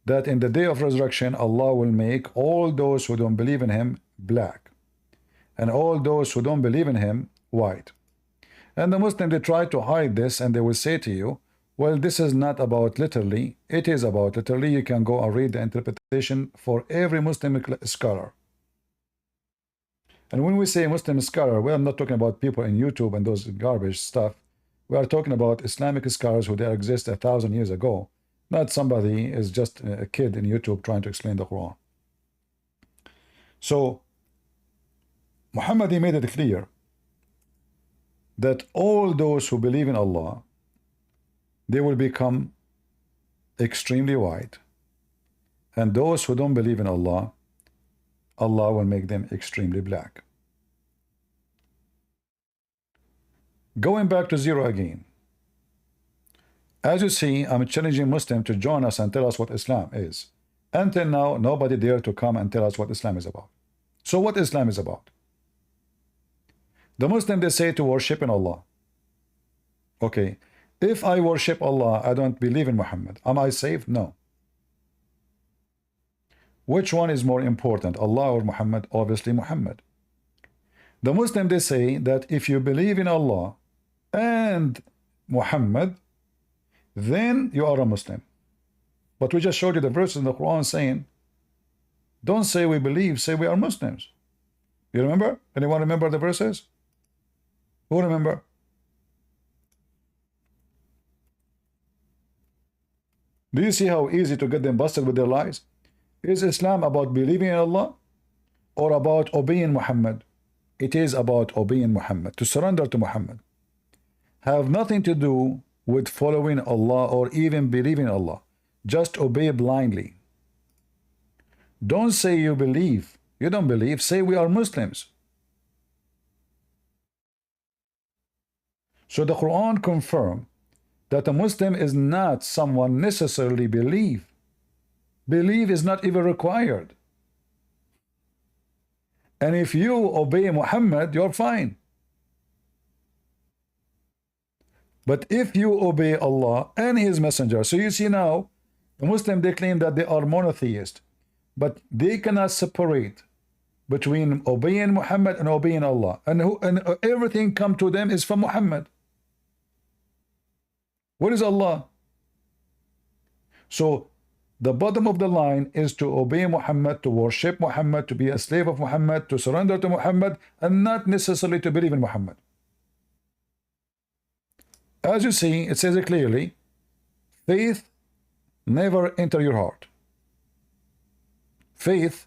that in the day of resurrection, Allah will make all those who don't believe in Him black, and all those who don't believe in Him white. And the Muslim, they try to hide this, and they will say to you, well, this is not about literally. It is about literally. You can go and read the interpretation for every Muslim scholar. And when we say Muslim scholar, we are not talking about people in YouTube and those garbage stuff. We are talking about Islamic scholars who did exist 1,000 years ago. Not somebody is just a kid in YouTube trying to explain the Quran. So Muhammad, he made it clear that all those who believe in Allah, they will become extremely white, and those who don't believe in Allah, Allah will make them extremely black. Going back to zero again. As you see, I'm challenging Muslims to join us and tell us what Islam is. Until now, nobody dared to come and tell us what Islam is about. So what Islam is about? The Muslims, they say to worship in Allah. Okay. If I worship Allah, I don't believe in Muhammad. Am I saved? No. Which one is more important, Allah or Muhammad? Obviously Muhammad. The Muslim, they say that if you believe in Allah and Muhammad, then you are a Muslim. But we just showed you the verses in the Quran saying, don't say we believe, say we are Muslims. You remember? Anyone remember the verses? Who remember? Do you see how easy to get them busted with their lies? Is Islam about believing in Allah or about obeying Muhammad? It is about obeying Muhammad, to surrender to Muhammad. Have nothing to do with following Allah or even believing Allah. Just obey blindly. Don't say you believe. You don't believe. Say we are Muslims. So the Quran confirms that a Muslim is not someone necessarily believe. Believe is not even required. And if you obey Muhammad, you're fine. But if you obey Allah and His Messenger, so you see now, the Muslim, they claim that they are monotheist, but they cannot separate between obeying Muhammad and obeying Allah. And everything come to them is from Muhammad. What is Allah? So the bottom of the line is to obey Muhammad, to worship Muhammad, to be a slave of Muhammad, to surrender to Muhammad, and not necessarily to believe in Muhammad. As you see, it says it clearly, faith never enter your heart. Faith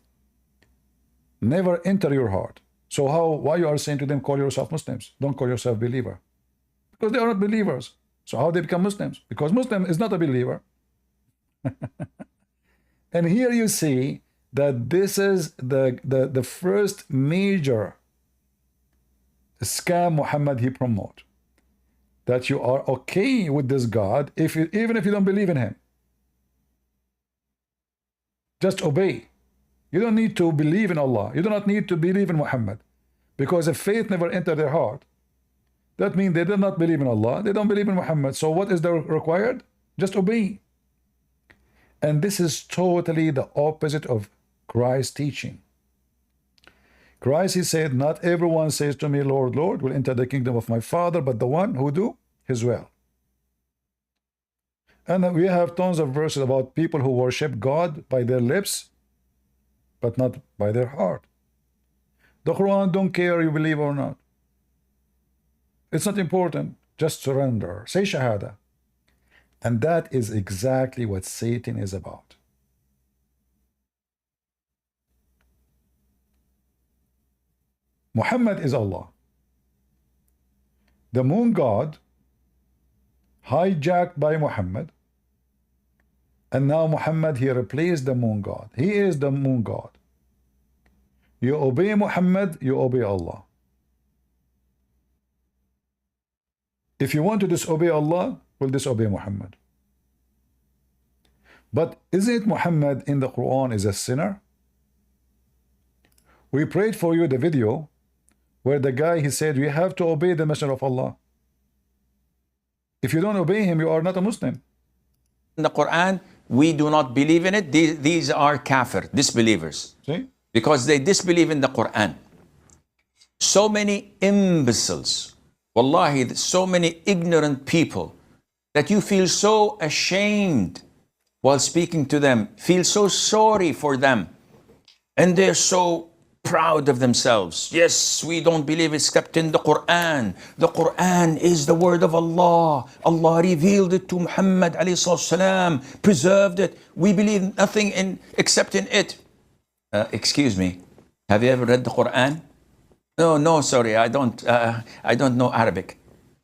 never enter your heart. So why you are saying to them, call yourself Muslims? Don't call yourself believer. Because they are not believers. So how they become Muslims? Because Muslim is not a believer. And here you see that this is the first major scam Muhammad he promote. That you are okay with this God even if you don't believe in him. Just obey. You don't need to believe in Allah. You do not need to believe in Muhammad. Because if faith never entered their heart, that means they do not believe in Allah. They don't believe in Muhammad. So what is the required? Just obey. And this is totally the opposite of Christ's teaching. Christ, he said, not everyone says to me, Lord, Lord, will enter the kingdom of my Father, but the one who do his will. And we have tons of verses about people who worship God by their lips, but not by their heart. The Quran don't care you believe or not. It's not important. Just surrender. Say Shahada. And that is exactly what Satan is about. Muhammad is Allah. The moon god hijacked by Muhammad, and now Muhammad, he replaced the moon god. He is the moon god. You obey Muhammad, you obey Allah. If you want to disobey Allah, will disobey Muhammad. But isn't Muhammad in the Quran is a sinner? We prayed for you the video where the guy, he said, you have to obey the Messenger of Allah. If you don't obey him, you are not a Muslim. In the Quran, we do not believe in it. These are kafir, disbelievers. See? Because they disbelieve in the Quran. So many imbeciles, wallahi, so many ignorant people that you feel so ashamed while speaking to them, feel so sorry for them. And they're so proud of themselves. Yes, we don't believe except in the Quran. The Quran is the word of Allah. Allah revealed it to Muhammad alayhi salam, preserved it. We believe nothing except in it. Excuse me, have you ever read the Quran? No, sorry, I don't know Arabic.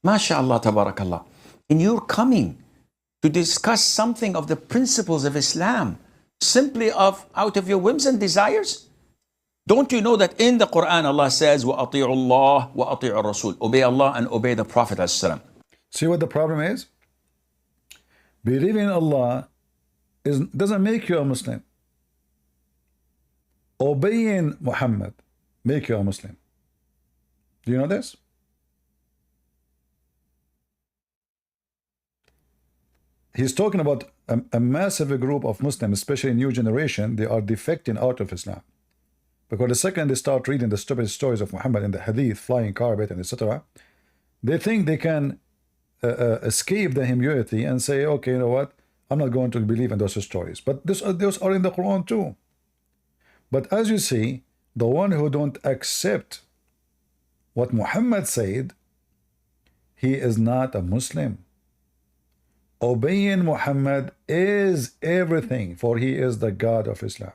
MashaAllah, tabarakallah. And you're coming to discuss something of the principles of Islam simply out of your whims and desires? Don't you know that in the Quran Allah says, وَأَطِيعُ اللَّهِ وَأَطِيعُ الرَّسُولِ, obey Allah and obey the Prophet ﷺ. See what the problem is? Believing in Allah doesn't make you a Muslim. Obeying Muhammad make you a Muslim. Do you know this? He's talking about a massive group of Muslims, especially new generation. They are defecting out of Islam. Because the second they start reading the stupid stories of Muhammad in the Hadith, flying carpet, and etc., they think they can escape the humility and say, okay, you know what? I'm not going to believe in those stories. But those are in the Quran too. But as you see, the one who don't accept what Muhammad said, he is not a Muslim. Obeying Muhammad is everything, for he is the God of Islam.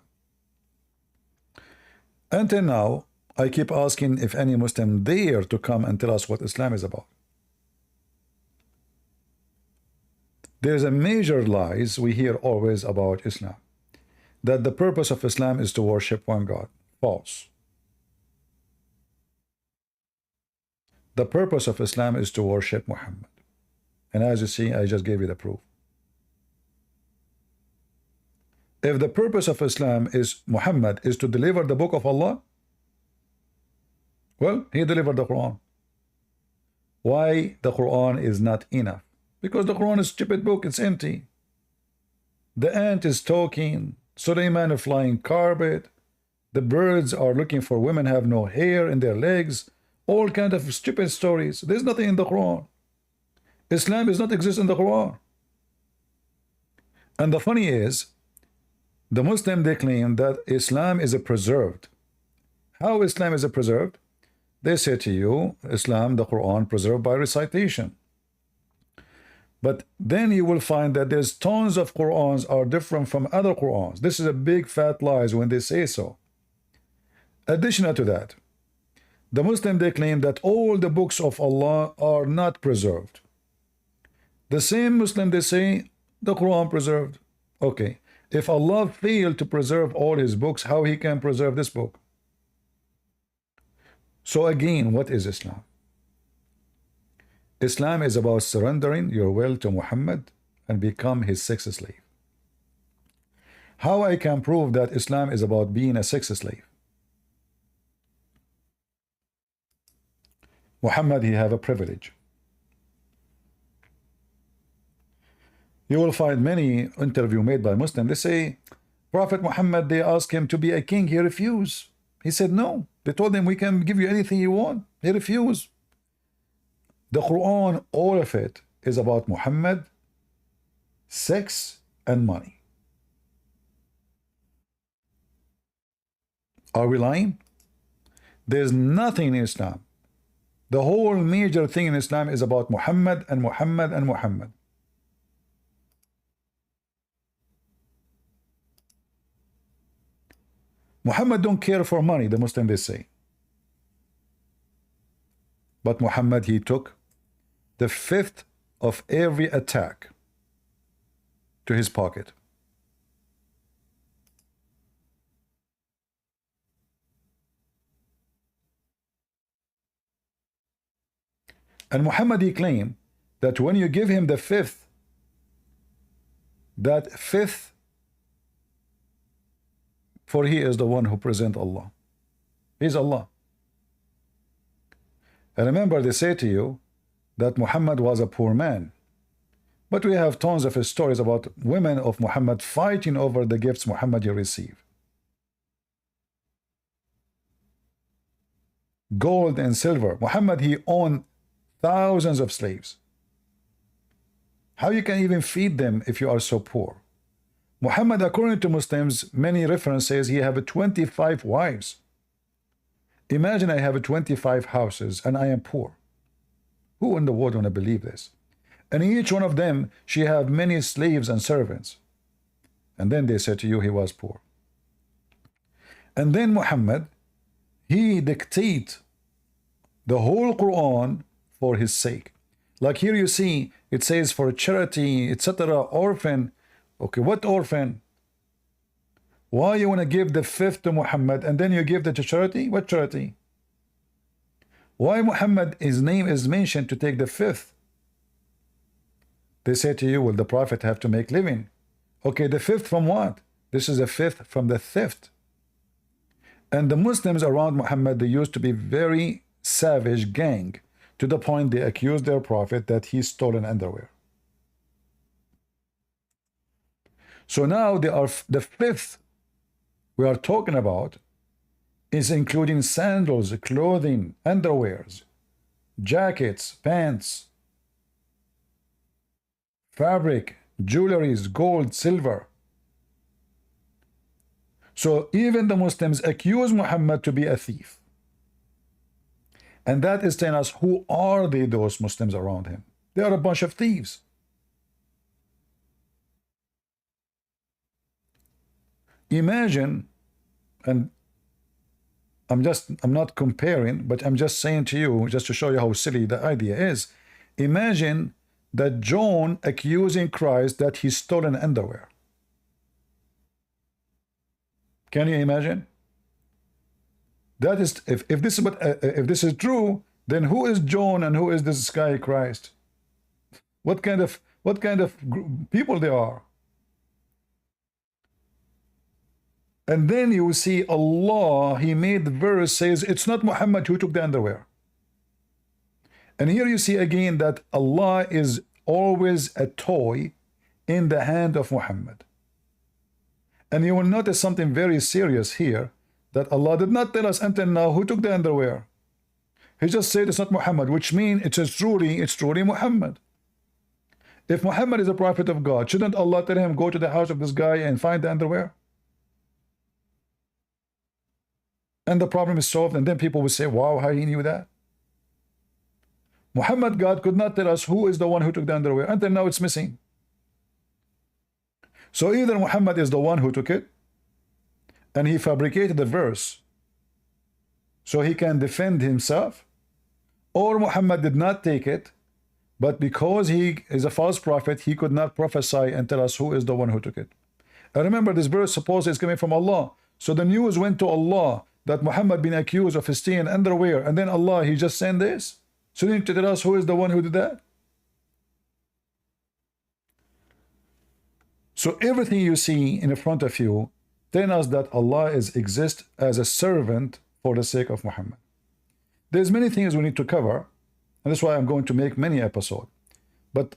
Until now, I keep asking if any Muslim dare to come and tell us what Islam is about. There's a major lies we hear always about Islam, that the purpose of Islam is to worship one God. False. The purpose of Islam is to worship Muhammad. And as you see, I just gave you the proof. If the purpose of Islam is Muhammad is to deliver the book of Allah, well, he delivered the Quran. Why the Quran is not enough? Because the Quran is a stupid book, it's empty. The ant is talking, Suleiman is flying carpet, the birds are looking for women have no hair in their legs, all kind of stupid stories. There's nothing in the Quran. Islam does not exist in the Quran. And the funny is, the Muslim, they claim that Islam is a preserved. How Islam is a preserved? They say to you, Islam, the Quran, preserved by recitation. But then you will find that there's tons of Qurans are different from other Qurans. This is a big fat lies when they say so. Additional to that, the Muslim, they claim that all the books of Allah are not preserved. The same Muslim, they say the Quran preserved. Okay, if Allah failed to preserve all his books, how he can preserve this book? So again, what is Islam? Islam is about surrendering your will to Muhammad and become his sex slave. How I can prove that Islam is about being a sex slave? Muhammad, he have a privilege. You will find many interview made by Muslims. They say, Prophet Muhammad, they asked him to be a king. He refused. He said no. They told him, we can give you anything you want. He refused. The Quran, all of it, is about Muhammad, sex, and money. Are we lying? There's nothing in Islam. The whole major thing in Islam is about Muhammad and Muhammad and Muhammad. Muhammad don't care for money, the Muslim, they say. But Muhammad, he took the fifth of every attack to his pocket. And Muhammad, he claimed that when you give him the fifth, that fifth, for he is the one who presents Allah. He's Allah. And remember, they say to you that Muhammad was a poor man. But we have tons of stories about women of Muhammad fighting over the gifts Muhammad you receive. Gold and silver. Muhammad, he owned thousands of slaves. How you can even feed them if you are so poor? Muhammad, according to Muslims, many references, he have 25 wives. Imagine I have 25 houses and I am poor. Who in the world want to believe this? And each one of them, she have many slaves and servants. And then they said to you he was poor. And then Muhammad, he dictate the whole Quran for his sake. Like here you see, it says for charity, etc., orphan. Okay, what orphan? Why you want to give the fifth to Muhammad and then you give the to charity? What charity? Why Muhammad, his name is mentioned to take the fifth? They say to you, will the Prophet have to make living? Okay, the fifth from what? This is a fifth from the theft. And the Muslims around Muhammad, they used to be very savage gang, to the point they accused their Prophet that he stole an underwear. So now they are the fifth we are talking about is including sandals, clothing, underwears, jackets, pants, fabric, jewelries, gold, silver. So even the Muslims accuse Muhammad to be a thief. And that is telling us, who are they, those Muslims around him? They are a bunch of thieves. Imagine, and I'm not comparing, but I'm just saying to you, just to show you how silly the idea is. Imagine that John accusing Christ that he stolen underwear. Can you imagine? That is, if this is what if this is true, then who is John and who is this guy Christ? What kind of people they are? And then you see Allah, he made the verse says it's not Muhammad who took the underwear. And here you see again that Allah is always a toy in the hand of Muhammad. And you will notice something very serious here, that Allah did not tell us until now who took the underwear. He just said it's not Muhammad, which means it's truly Muhammad. If Muhammad is a prophet of God, shouldn't Allah tell him go to the house of this guy and find the underwear? And the problem is solved, and then people will say, wow, how he knew that? Muhammad, God could not tell us who is the one who took the underwear. Until now it's missing. So either Muhammad is the one who took it, and he fabricated the verse so he can defend himself, or Muhammad did not take it, but because he is a false prophet, he could not prophesy and tell us who is the one who took it. And remember, this verse supposedly is coming from Allah. So the news went to Allah that Muhammad been accused of stealing underwear, and then Allah, he just sent this. So you need to tell us who is the one who did that. So everything you see in front of you tells us that Allah exists as a servant for the sake of Muhammad. There's many things we need to cover, and that's why I'm going to make many episodes. But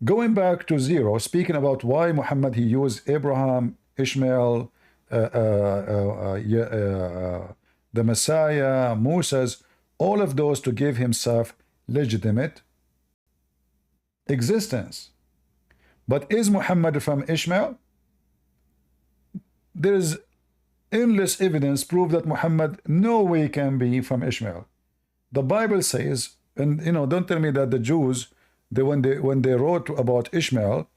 going back to zero, speaking about why Muhammad, he used Abraham, Ishmael, the Messiah, Moses, all of those to give himself legitimate existence. But is Muhammad from Ishmael? There is endless evidence prove that Muhammad no way can be from Ishmael. The Bible says, and you know, don't tell me that the Jews, when they wrote about Ishmael,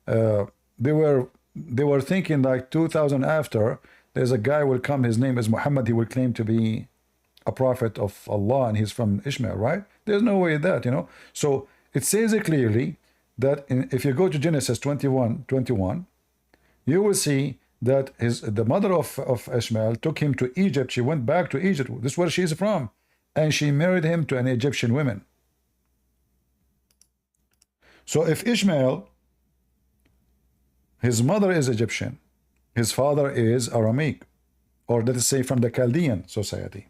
they were thinking like 2000 after, there's a guy will come, his name is Muhammad, he will claim to be a prophet of Allah and he's from Ishmael, right? There's no way that, you know. So it says it clearly that if you go to Genesis 21:21, you will see that the mother of Ishmael took him to Egypt. She went back to Egypt. This is where she's from. And she married him to an Egyptian woman. So if Ishmael, his mother is Egyptian, his father is Aramaic, or let us say from the Chaldean society.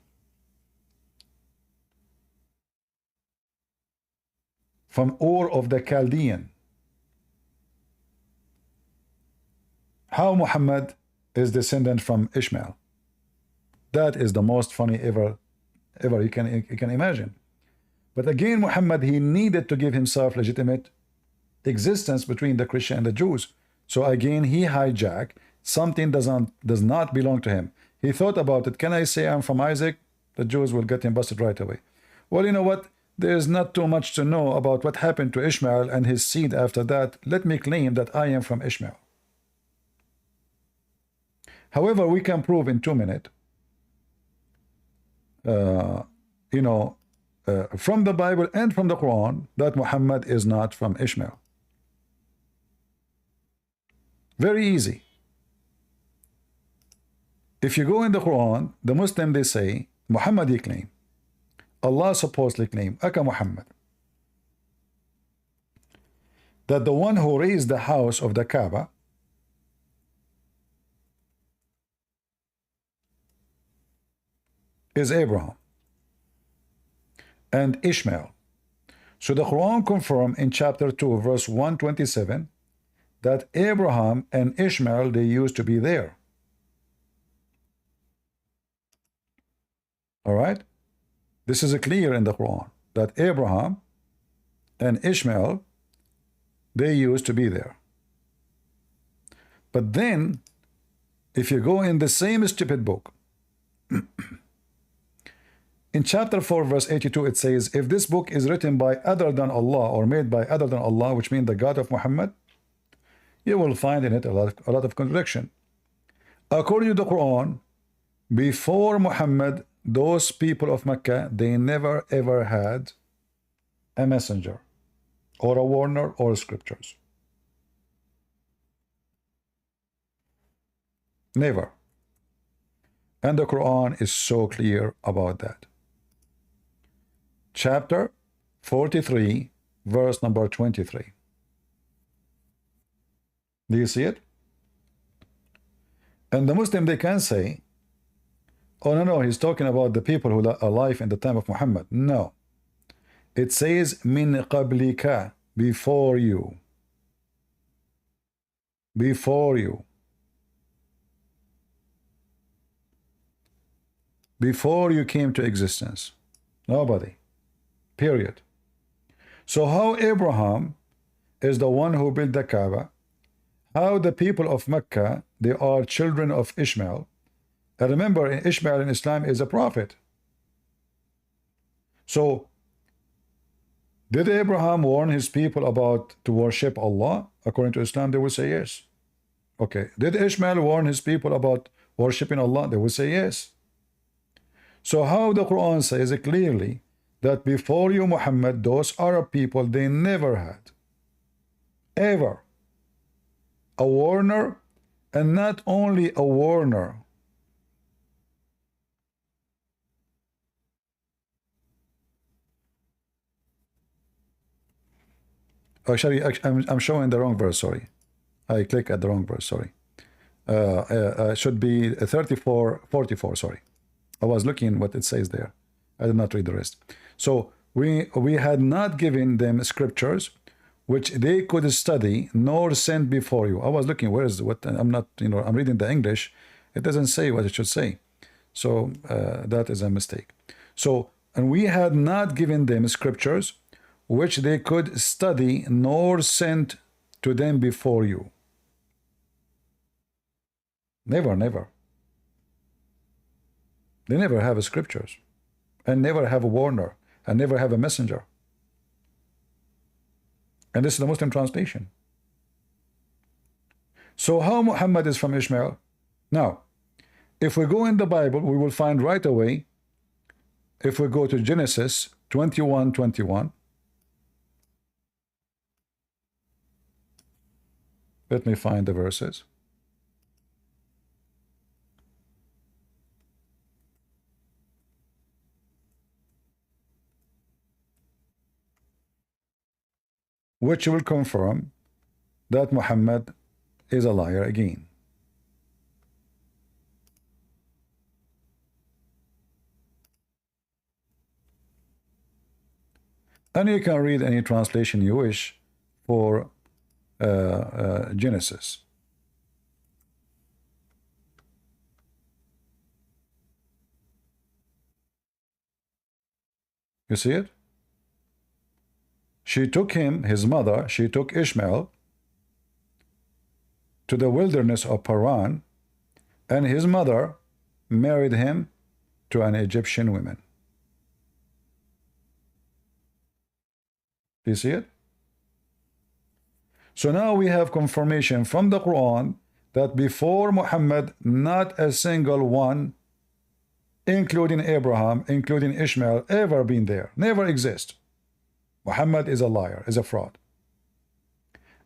From Ur of the Chaldean. How Muhammad is descendant from Ishmael? That is the most funny ever you can imagine. But again, Muhammad, he needed to give himself legitimate existence between the Christian and the Jews. So again, he hijacked something does not belong to him. He thought about it. Can I say I'm from Isaac? The Jews will get him busted right away. Well, you know what? There's not too much to know about what happened to Ishmael and his seed after that. Let me claim that I am from Ishmael. However, we can prove in 2 minutes, from the Bible and from the Quran that Muhammad is not from Ishmael. Very easy. If you go in the Quran, the Muslim, they say, Muhammad he claim. Allah supposedly claim, Aka Muhammad, that the one who raised the house of the Kaaba is Abraham and Ishmael. So the Quran confirm in chapter 2 verse 127 that Abraham and Ishmael, they used to be there. All right? This is clear in the Quran, that Abraham and Ishmael, they used to be there. But then, if you go in the same stupid book, in chapter 4, verse 82, it says, if this book is written by other than Allah or made by other than Allah, which means the God of Muhammad, you will find in it a lot of contradiction. According to the Quran, before Muhammad, those people of Mecca, they never ever had a messenger or a warner or scriptures. Never. And the Quran is so clear about that. Chapter 43, verse number 23. Do you see it? And the Muslim, they can say, oh no, he's talking about the people who are alive in the time of Muhammad. No. It says, min qablika, before you. Before you. Before you came to existence. Nobody. Period. So how Abraham is the one who built the Kaaba, how the people of Mecca, they are children of Ishmael. And remember, Ishmael in Islam is a prophet. So, did Abraham warn his people about to worship Allah? According to Islam, they will say yes. Okay. Did Ishmael warn his people about worshiping Allah? They will say yes. So how the Quran says clearly that before you, Muhammad, those Arab people, they never had ever a warner, and not only a warner. Actually, I'm showing the wrong verse, sorry. I click at the wrong verse, sorry. Should be 44, sorry. I was looking what it says there. I did not read the rest. So we had not given them scriptures which they could study nor send before you. I was looking, where is what? I'm not, I'm reading the English. It doesn't say what it should say. So that is a mistake. So, and we had not given them scriptures which they could study nor sent to them before you. Never, never. They never have scriptures, and never have a warner, and never have a messenger. And this is the Muslim translation. So how Muhammad is from Ishmael? Now, if we go in the Bible, we will find right away, if we go to Genesis 21:21, let me find the verses. Which will confirm that Muhammad is a liar again. And you can read any translation you wish for Genesis. You see it? She took him, his mother, she took Ishmael to the wilderness of Paran, and his mother married him to an Egyptian woman. Do you see it? So now we have confirmation from the Quran that before Muhammad, not a single one, including Abraham, including Ishmael, ever been there. Never exist. Muhammad is a liar, is a fraud.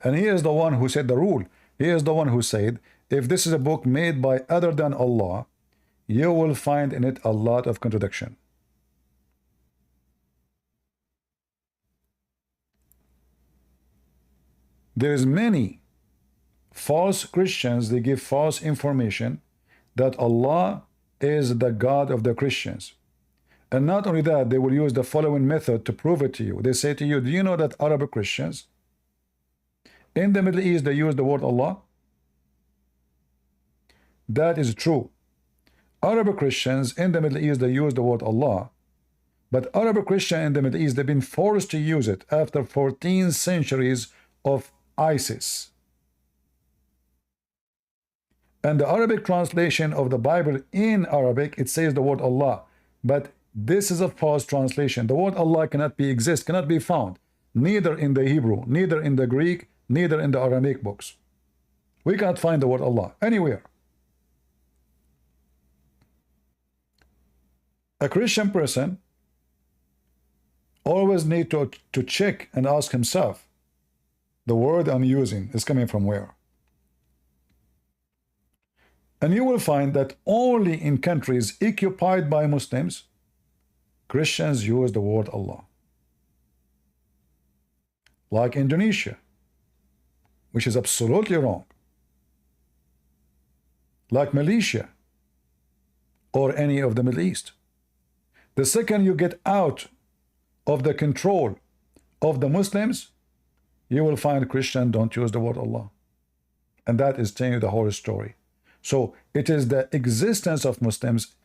And he is the one who said the rule. He is the one who said, if this is a book made by other than Allah, you will find in it a lot of contradiction. There is many false Christians, they give false information that Allah is the God of the Christians. And not only that, they will use the following method to prove it to you. They say to you, do you know that Arab Christians, In the Middle East, they use the word Allah. That is true. Arab Christians in the Middle East, they use the word Allah. But Arab Christian in the Middle East, they've been forced to use it after 14 centuries of ISIS. And the Arabic translation of the Bible in Arabic, it says the word Allah. But this is a false translation. The word Allah cannot be found, neither in the Hebrew, neither in the Greek, neither in the Aramaic books. We can't find the word Allah anywhere. A Christian person always need to check and ask himself, the word I'm using is coming from where? And you will find that only in countries occupied by Muslims, Christians use the word Allah. Like Indonesia, which is absolutely wrong. Like Malaysia, or any of the Middle East. The second you get out of the control of the Muslims, you will find Christians don't use the word Allah. And that is telling you the whole story. So it is the existence of Muslims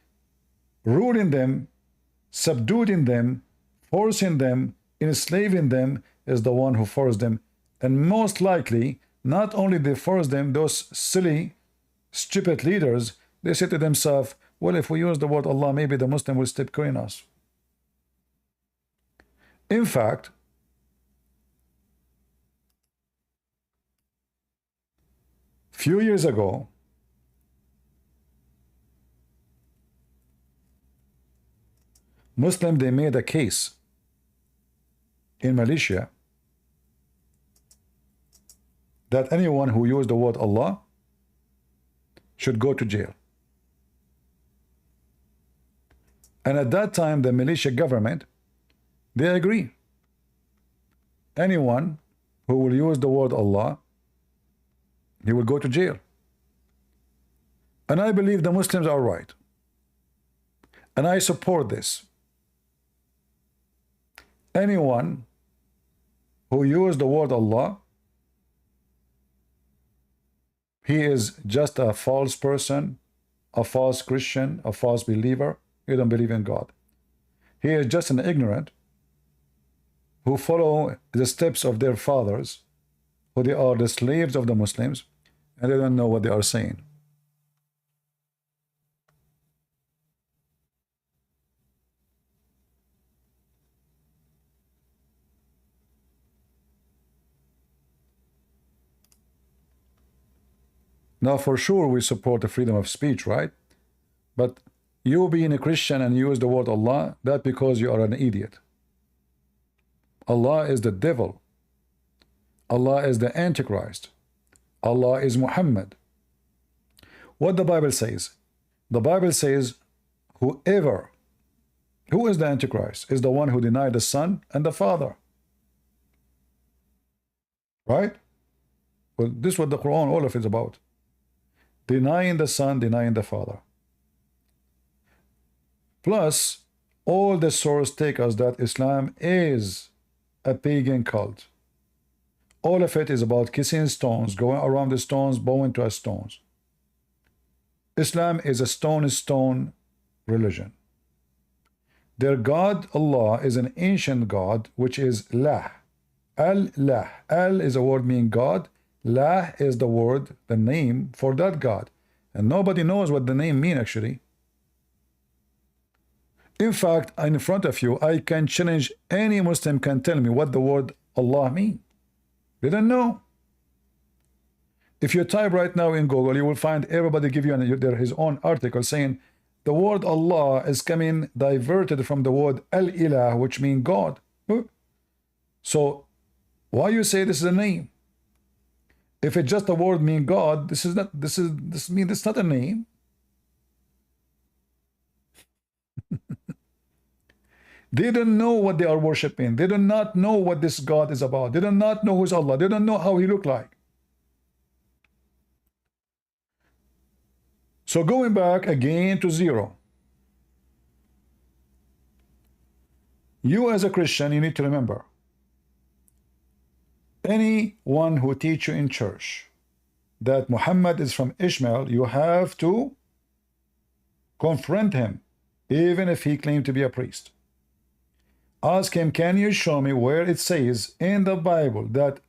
ruling them, subduing them, forcing them, enslaving them is the one who forced them. And most likely, not only they force them, those silly, stupid leaders, they say to themselves, well, if we use the word Allah, maybe the Muslim will stop killing us. In fact, few years ago, Muslim, they made a case in Malaysia that anyone who used the word Allah should go to jail. And at that time, the Malaysia government, they agree. Anyone who will use the word Allah, he will go to jail. And I believe the Muslims are right. And I support this. Anyone who used the word Allah, he is just a false person, a false Christian, a false believer. He don't believe in God. He is just an ignorant who follow the steps of their fathers, who they are the slaves of the Muslims, and they don't know what they are saying. Now, for sure, we support the freedom of speech, right? But you being a Christian and use the word Allah, that's because you are an idiot. Allah is the devil. Allah is the Antichrist. Allah is Muhammad. What the Bible says? The Bible says, who is the Antichrist? Is the one who denied the Son and the Father. Right? Well, this is what the Quran, all of it is about. Denying the Son, denying the Father. Plus, all the sources take us that Islam is a pagan cult. All of it is about kissing stones, going around the stones, bowing to stones. Islam is a stone religion. Their God, Allah, is an ancient God, which is Lah. Al-Lah. Al is a word meaning God. Lah is the word, the name for that God. And nobody knows what the name means actually. In fact, in front of you, I can challenge any Muslim can tell me what the word Allah means. They don't know. If you type right now in Google, you will find everybody give you his own article saying the word Allah is coming diverted from the word Al-Ilah, which means God. So why you say this is a name? If it's just a word mean God, this not a name. They don't know what they are worshiping. They do not know what this God is about. They do not know who's Allah. They don't know how he look like. So going back again to zero. You as a Christian, you need to remember, Anyone who teach you in church that Muhammad is from Ishmael, you have to confront him, even if he claimed to be a priest. Ask him, can you show me where it says in the Bible that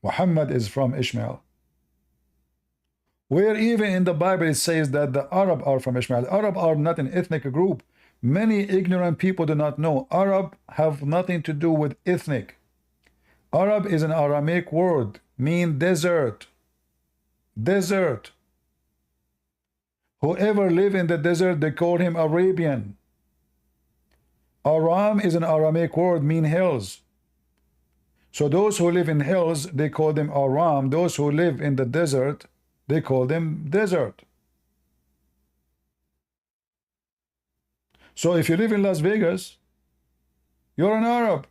Muhammad is from Ishmael? Where even in the Bible it says that the Arab are from Ishmael. The Arab are not an ethnic group. Many ignorant people do not know. Arab have nothing to do with ethnic. Arab is an Aramaic word, mean desert. Desert. Whoever live in the desert, they call him Arabian. Aram is an Aramaic word, mean hills. So those who live in hills, they call them Aram. Those who live in the desert, they call them desert. So if you live in Las Vegas, you're an Arab.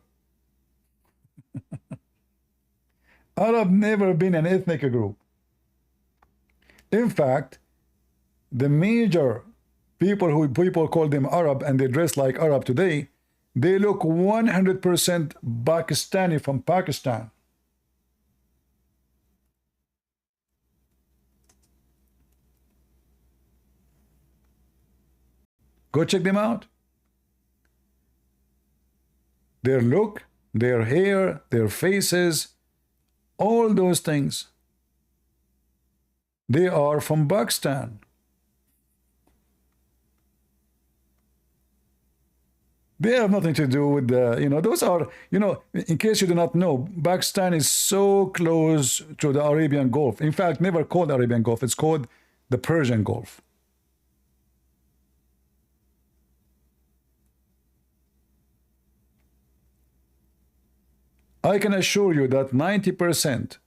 Arab never been an ethnic group. In fact, the major people call them Arab and they dress like Arab today, they look 100% Pakistani from Pakistan. Go check them out. Their look, their hair, their faces, all those things. They are from Pakistan. They have nothing to do with the, those are, in case you do not know, Pakistan is so close to the Arabian Gulf. In fact, never called Arabian Gulf. It's called the Persian Gulf. I can assure you that 90%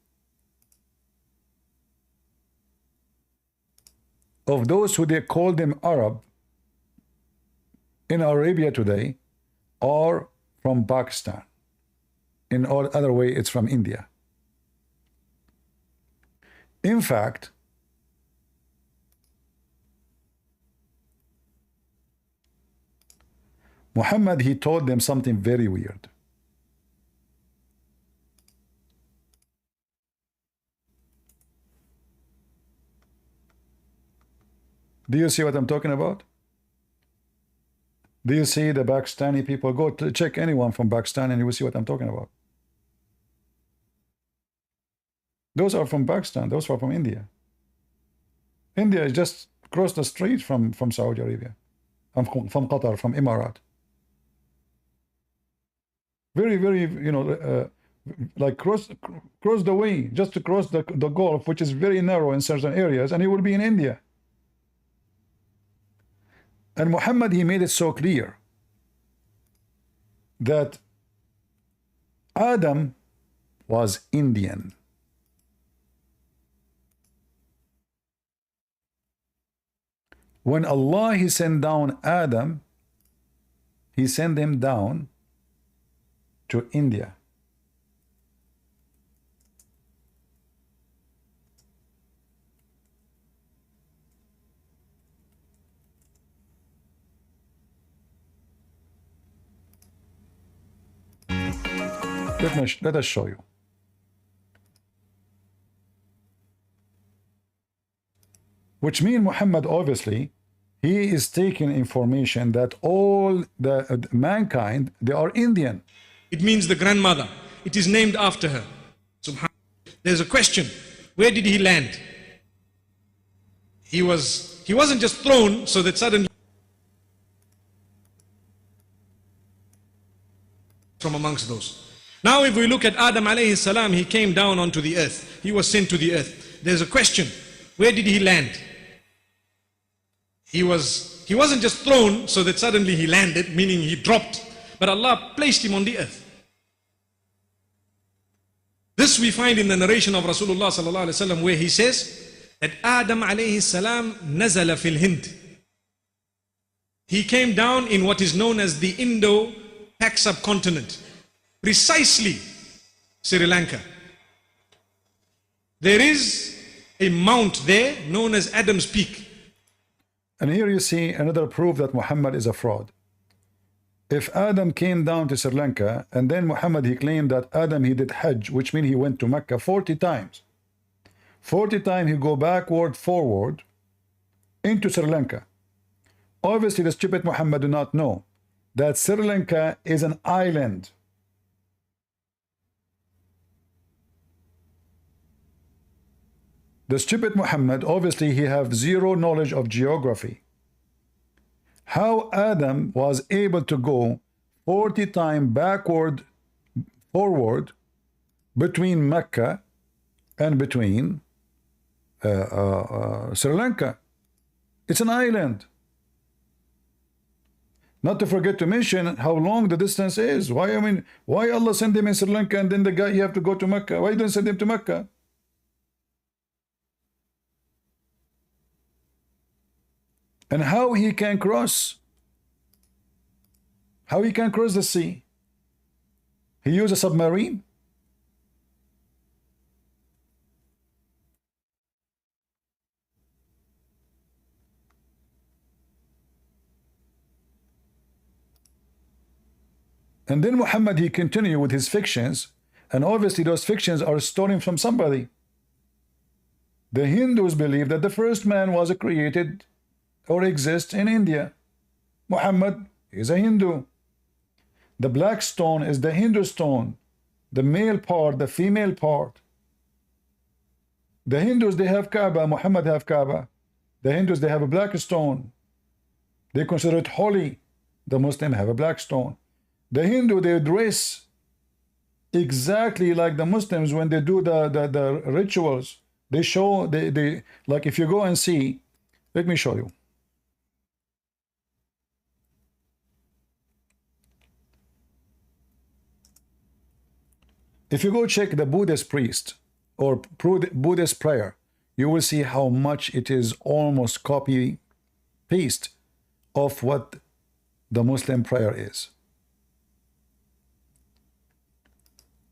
of those who they call them Arab in Arabia today are from Pakistan. In all other way, it's from India. In fact, Muhammad, he told them something very weird. Do you see what I'm talking about? Do you see the Pakistani people? Go to check anyone from Pakistan and you will see what I'm talking about. Those are from Pakistan. Those are from India. India is just across the street from Saudi Arabia, from Qatar, from Emirat. Very, very, like cross the way, just to cross the Gulf, which is very narrow in certain areas, and he will be in India. And Muhammad, he made it so clear that Adam was Indian. When Allah, he sent down Adam, he sent him down to India. Let us show you. Which means Muhammad, obviously, he is taking information that all the mankind, they are Indian. It means the grandmother. It is named after her. SubhanAllah. There's a question. Where did he land? He wasn't just thrown so that suddenly from amongst those. Now if we look at Adam alayhi salam, he came down onto the earth. He was sent to the earth. There's a question. Where did he land? He wasn't just thrown so that suddenly he landed, meaning he dropped, but Allah placed him on the earth. This we find in the narration of Rasulullah sallallahu alaihi wasallam, where he says that Adam alayhi salam nazala fil Hind. He came down in what is known as the Indo-Pak subcontinent, precisely Sri Lanka. There is a mount there known as Adam's Peak. And here you see another proof that Muhammad is a fraud. If Adam came down to Sri Lanka and then Muhammad he claimed that Adam he did Hajj, which means he went to Mecca 40 times. 40 times he go backward, forward into Sri Lanka. Obviously the stupid Muhammad do not know that Sri Lanka is an island. The stupid Muhammad, obviously he have zero knowledge of geography. How Adam was able to go 40 times backward, forward, between Mecca and between Sri Lanka. It's an island. Not to forget to mention how long the distance is. Why Allah send him in Sri Lanka and then the guy he have to go to Mecca? Why don't send him to Mecca? And how he can cross? How he can cross the sea? He used a submarine? And then Muhammad he continued with his fictions, and obviously those fictions are stolen from somebody. The Hindus believe that the first man was created or exists in India. Muhammad is a Hindu. The black stone is the Hindu stone, the male part, the female part. The Hindus they have Kaaba, Muhammad have Kaaba. The Hindus they have a black stone. They consider it holy. The Muslim have a black stone. The Hindu they dress exactly like the Muslims when they do the rituals. They show they like if you go and see, let me show you. If you go check the Buddhist priest or Buddhist prayer, you will see how much it is almost copy paste of what the Muslim prayer is.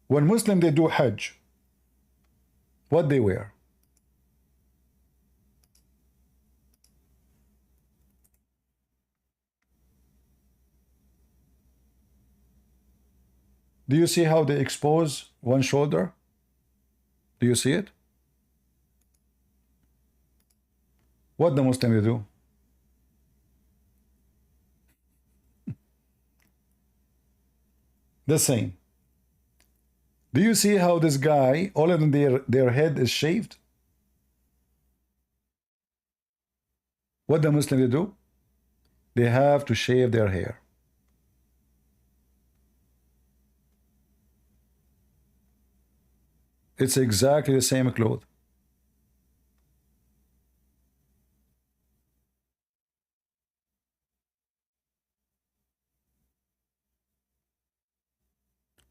When Muslim they do Hajj, what they wear? Do you see how they expose one shoulder? Do you see it? What the Muslim they do? The same. Do you see how this guy, all of them, their head is shaved? What the Muslim they do? They have to shave their hair. It's exactly the same cloth.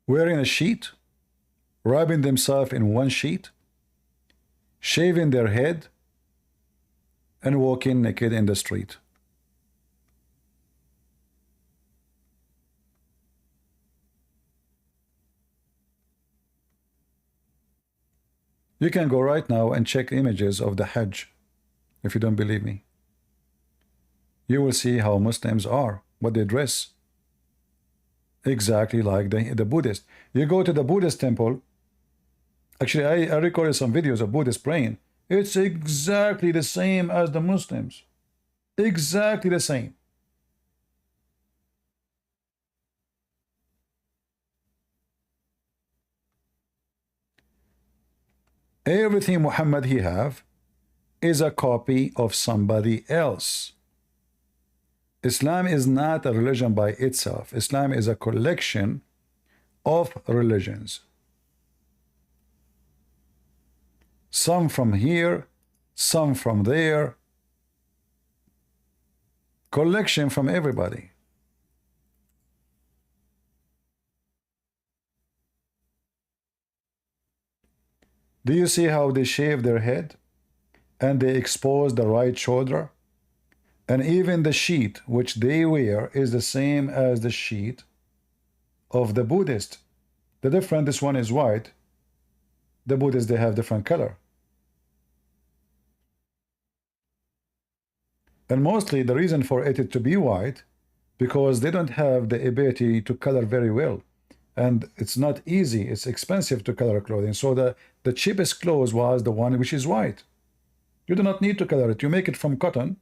Wearing a sheet, wrapping themselves in one sheet, shaving their head, and walking naked in the street. You can go right now and check images of the Hajj if you don't believe me. You will see how Muslims are, what they dress. Exactly like the Buddhist. You go to the Buddhist temple. Actually, I recorded some videos of Buddhists praying. It's exactly the same as the Muslims. Exactly the same. Everything Muhammad he have is a copy of somebody else. Islam is not a religion by itself. Islam is a collection of religions. Some from here, some from there. Collection from everybody. Do you see how they shave their head and they expose the right shoulder? And even the sheet which they wear is the same as the sheet of the Buddhist. The difference, this one is white. The Buddhists, they have different color. And mostly the reason for it to be white because they don't have the ability to color very well. And it's not easy, it's expensive to color clothing. So the cheapest clothes was the one which is white. You do not need to color it. You make it from cotton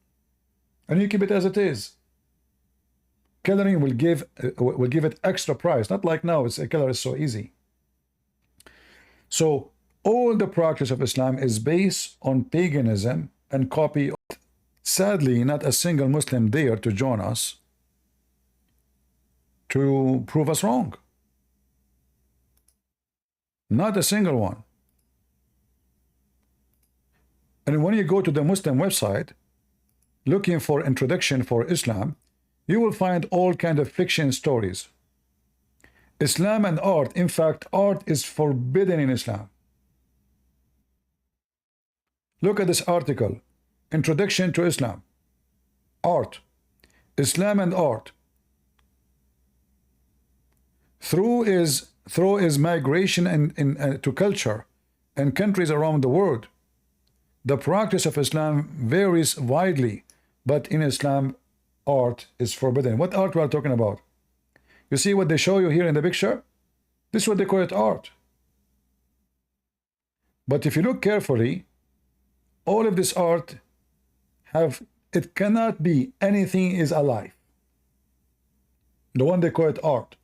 and you keep it as it is. Coloring will give it extra price. Not like now, it's a color is so easy. So all the practice of Islam is based on paganism and copy. Sadly, not a single Muslim dare to join us to prove us wrong. Not a single one. And when you go to the Muslim website looking for introduction for Islam, you will find all kind of fiction stories. Islam and art. In fact, art is forbidden in Islam. Look at this article. Introduction to Islam. Art. Islam and art. Through is migration to culture and countries around the world. The practice of Islam varies widely, but in Islam, art is forbidden. What art we are talking about? You see what they show you here in the picture? This is what they call it art. But if you look carefully, all of this art it cannot be anything is alive. The one they call it art.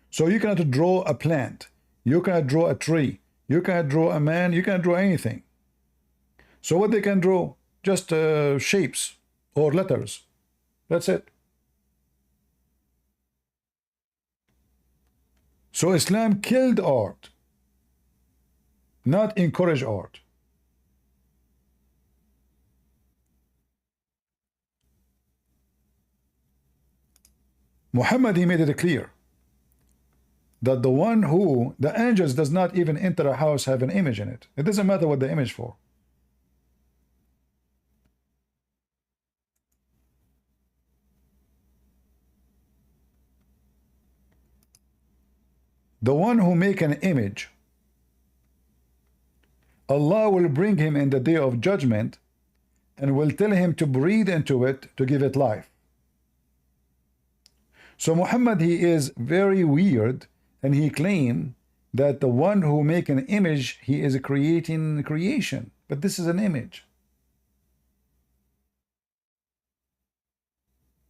So you cannot draw a plant, you cannot draw a tree, you cannot draw a man, you cannot draw anything. So what they can draw? Just shapes or letters. That's it. So Islam killed art, not encouraged art. Muhammad, he made it clear that the angels does not even enter a house have an image in it. It doesn't matter what the image for. The one who make an image, Allah will bring him in the day of judgment and will tell him to breathe into it to give it life. So Muhammad, he is very weird, and he claimed that the one who make an image, he is creating creation. But this is an image.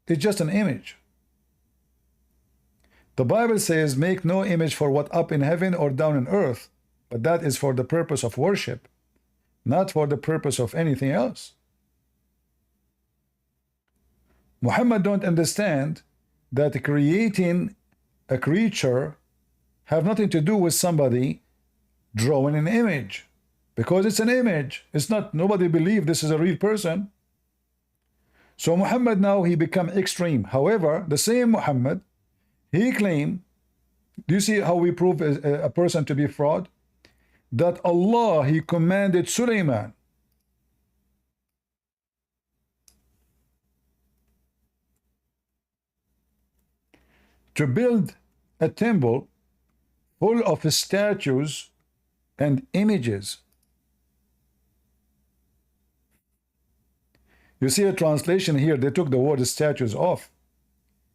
It's just an image. The Bible says, make no image for what up in heaven or down in earth, but that is for the purpose of worship, not for the purpose of anything else. Muhammad don't understand that creating a creature have nothing to do with somebody drawing an image, because it's an image. It's not, nobody believe this is a real person. So Muhammad now he become extreme. However, the same Muhammad, he claimed, do you see how we prove a person to be fraud? That Allah, he commanded Sulaiman to build a temple full of statues and images. You see a translation here, they took the word statues off.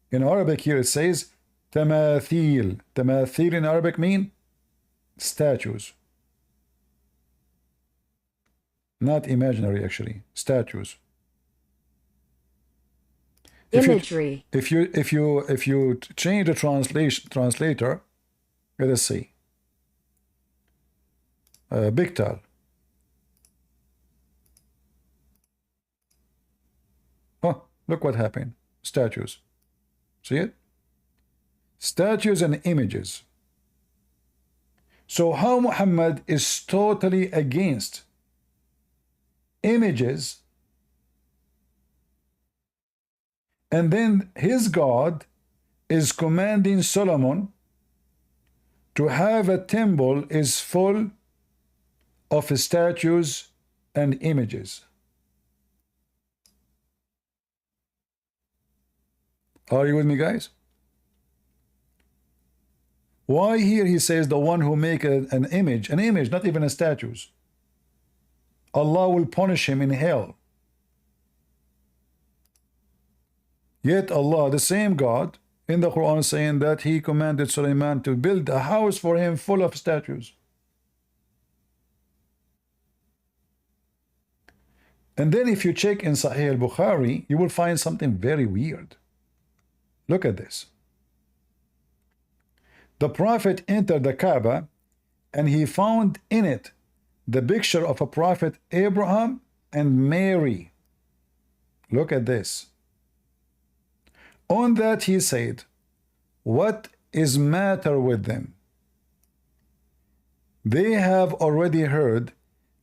In Arabic here it says tamathil. Tamathil in Arabic mean statues. Not imaginary, actually, statues. Imagery. If you change the translator, let us see. Bigtal. Oh, look what happened. Statues. See it? Statues and images. So how Muhammad is totally against images, and then his God is commanding Solomon to have a temple is full of statues and images. Are you with me, guys? Why here he says the one who make an image, not even a statues, Allah will punish him in hell. Yet Allah, the same God, in the Quran saying that He commanded Sulaiman to build a house for him full of statues. And then if you check in Sahih al-Bukhari, you will find something very weird. Look at this. The Prophet entered the Kaaba and he found in it the picture of a Prophet Abraham and Mary. Look at this. On that he said, "What is matter with them? They have already heard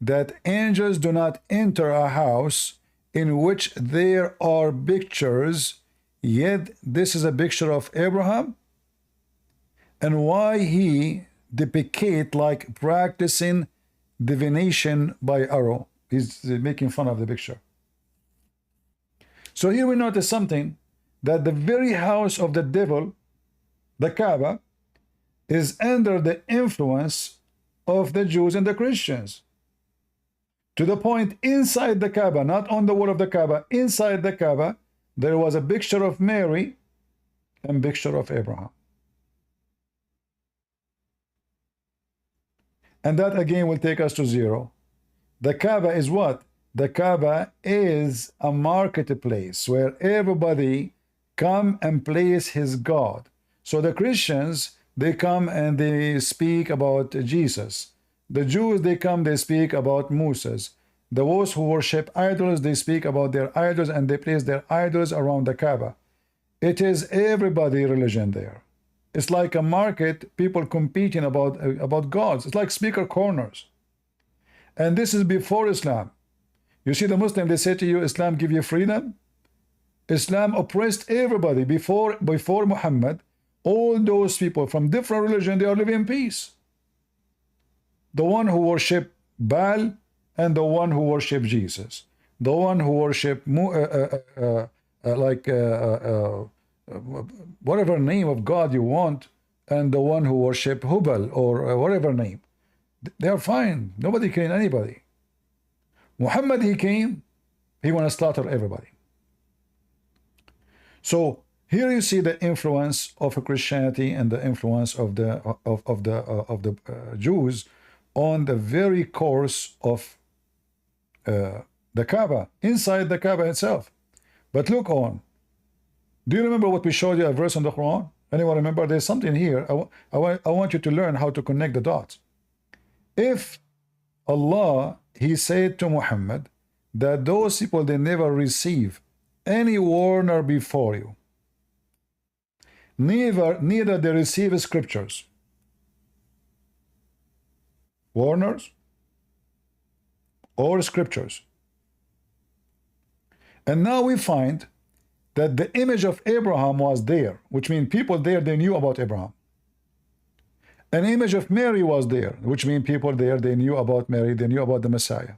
that angels do not enter a house in which there are pictures, yet this is a picture of Abraham, and why he depict like practicing divination by arrow." He's making fun of the picture. So here we notice something, that the very house of the devil, the Kaaba, is under the influence of the Jews and the Christians. To the point inside the Kaaba, not on the wall of the Kaaba, inside the Kaaba, there was a picture of Mary and picture of Abraham. And that again will take us to zero. The Kaaba is what? The Kaaba is a marketplace where everybody come and place his God. So the Christians, they come and they speak about Jesus. The Jews, they come, they speak about Moses. Those who worship idols, they speak about their idols and they place their idols around the Kaaba. It is everybody religion there. It's like a market, people competing about gods. It's like speaker corners. And this is before Islam. You see the Muslim, they say to you, Islam give you freedom. Islam oppressed everybody before Muhammad. All those people from different religion, they are living in peace. The one who worship Baal and the one who worship Jesus. The one who worship whatever name of God you want, and the one who worship Hubal or whatever name. They are fine. Nobody killing anybody. Muhammad, he came, he want to slaughter everybody. So here you see the influence of Christianity and the influence of the Jews on the very course of the Kaaba, inside the Kaaba itself. But look on. Do you remember what we showed you, a verse in the Quran? Anyone remember? There's something here. I want you to learn how to connect the dots. If Allah, he said to Muhammad that those people, they never receive any warner before you, neither they receive scriptures. Warners or scriptures. And now we find that the image of Abraham was there, which means people there, they knew about Abraham. An image of Mary was there, which means people there, they knew about Mary, they knew about the Messiah.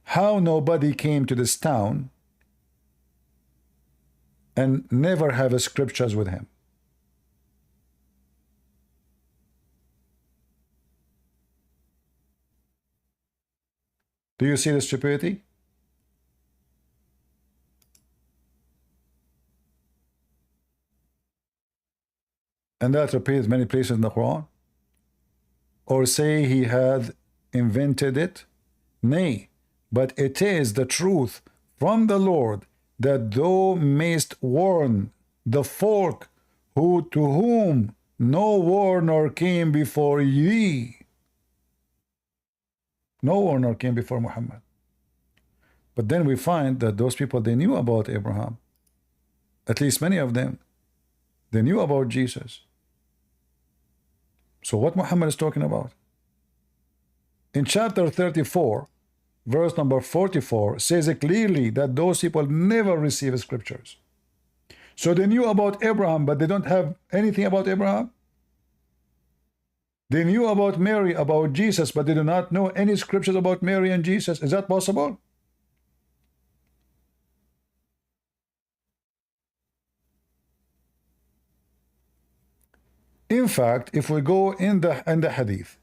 How nobody came to this town and never have scriptures with him? Do you see the stupidity? And that appears many places in the Quran. Or say he had invented it? Nay, but it is the truth from the Lord, that thou mayst warn the folk to whom no warner came before thee. No warner came before Muhammad. But then we find that those people, they knew about Abraham. At least many of them. They knew about Jesus. So what Muhammad is talking about? In chapter 34, verse number 44, says it clearly that those people never receive scriptures. So they knew about Abraham, but they don't have anything about Abraham. They knew about Mary, about Jesus, but they do not know any scriptures about Mary and Jesus. Is that possible? In fact, if we go in the hadith,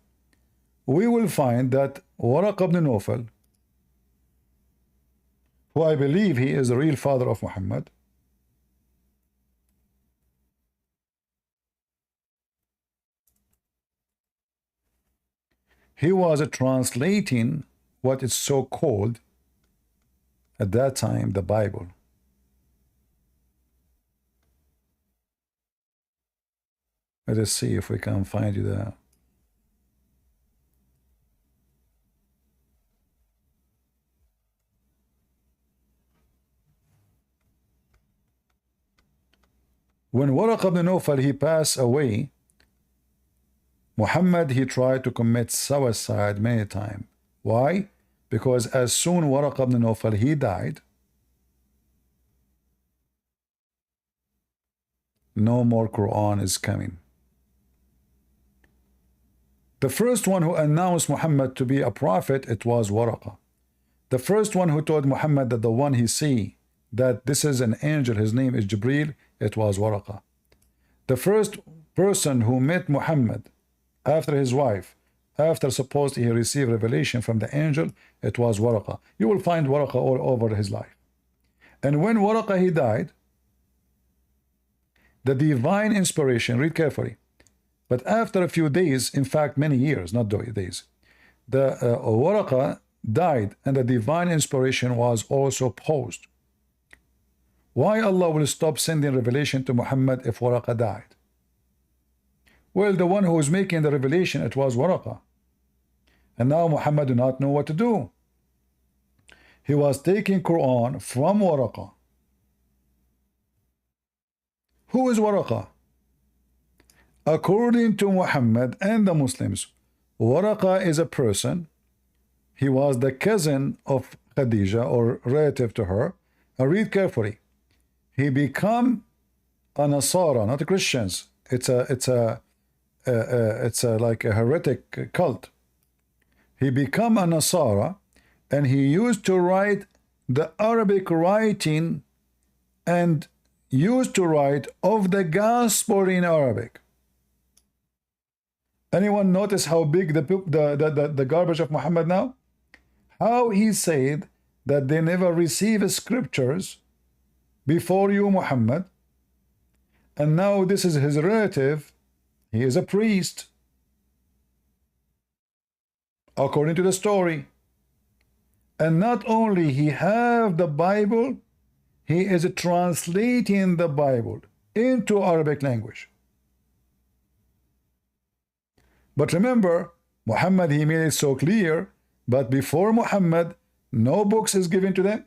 we will find that Waraq ibn Nawfal, who I believe he is the real father of Muhammad. He was translating what is so called at that time the Bible. Let us see if we can find you there. When Waraq ibn Nawfal he passed away, Muhammad he tried to commit suicide many times. Why? Because as soon Waraq ibn Nawfal he died, no more Quran is coming. The first one who announced Muhammad to be a prophet, it was Waraqah. The first one who told Muhammad that the one he see, that this is an angel, his name is Jibreel, it was Waraqah. The first person who met Muhammad after his wife, after supposedly he received revelation from the angel, it was Waraqah. You will find Waraqah all over his life. And when Waraqah he died, the divine inspiration, read carefully, but after a few days, in fact many years, not days, the Waraqah died and the divine inspiration was also paused. Why Allah will stop sending revelation to Muhammad if Waraqah died? Well, the one who was making the revelation, it was Waraqah. And now Muhammad do not know what to do. He was taking Quran from Waraqah. Who is Waraqah? According to Muhammad and the Muslims, Waraqah is a person. He was the cousin of Khadija or relative to her. Now read carefully. He become a Nasara, not a Christians. It's a like a heretic cult. He become a Nasara, and he used to write the Arabic writing and used to write of the gospel in Arabic. Anyone notice how big the garbage of Muhammad now? How he said that they never receive scriptures before you, Muhammad, and now this is his relative. He is a priest, according to the story. And not only he have the Bible, he is translating the Bible into Arabic language. But remember, Muhammad, he made it so clear, but before Muhammad, no books is given to them.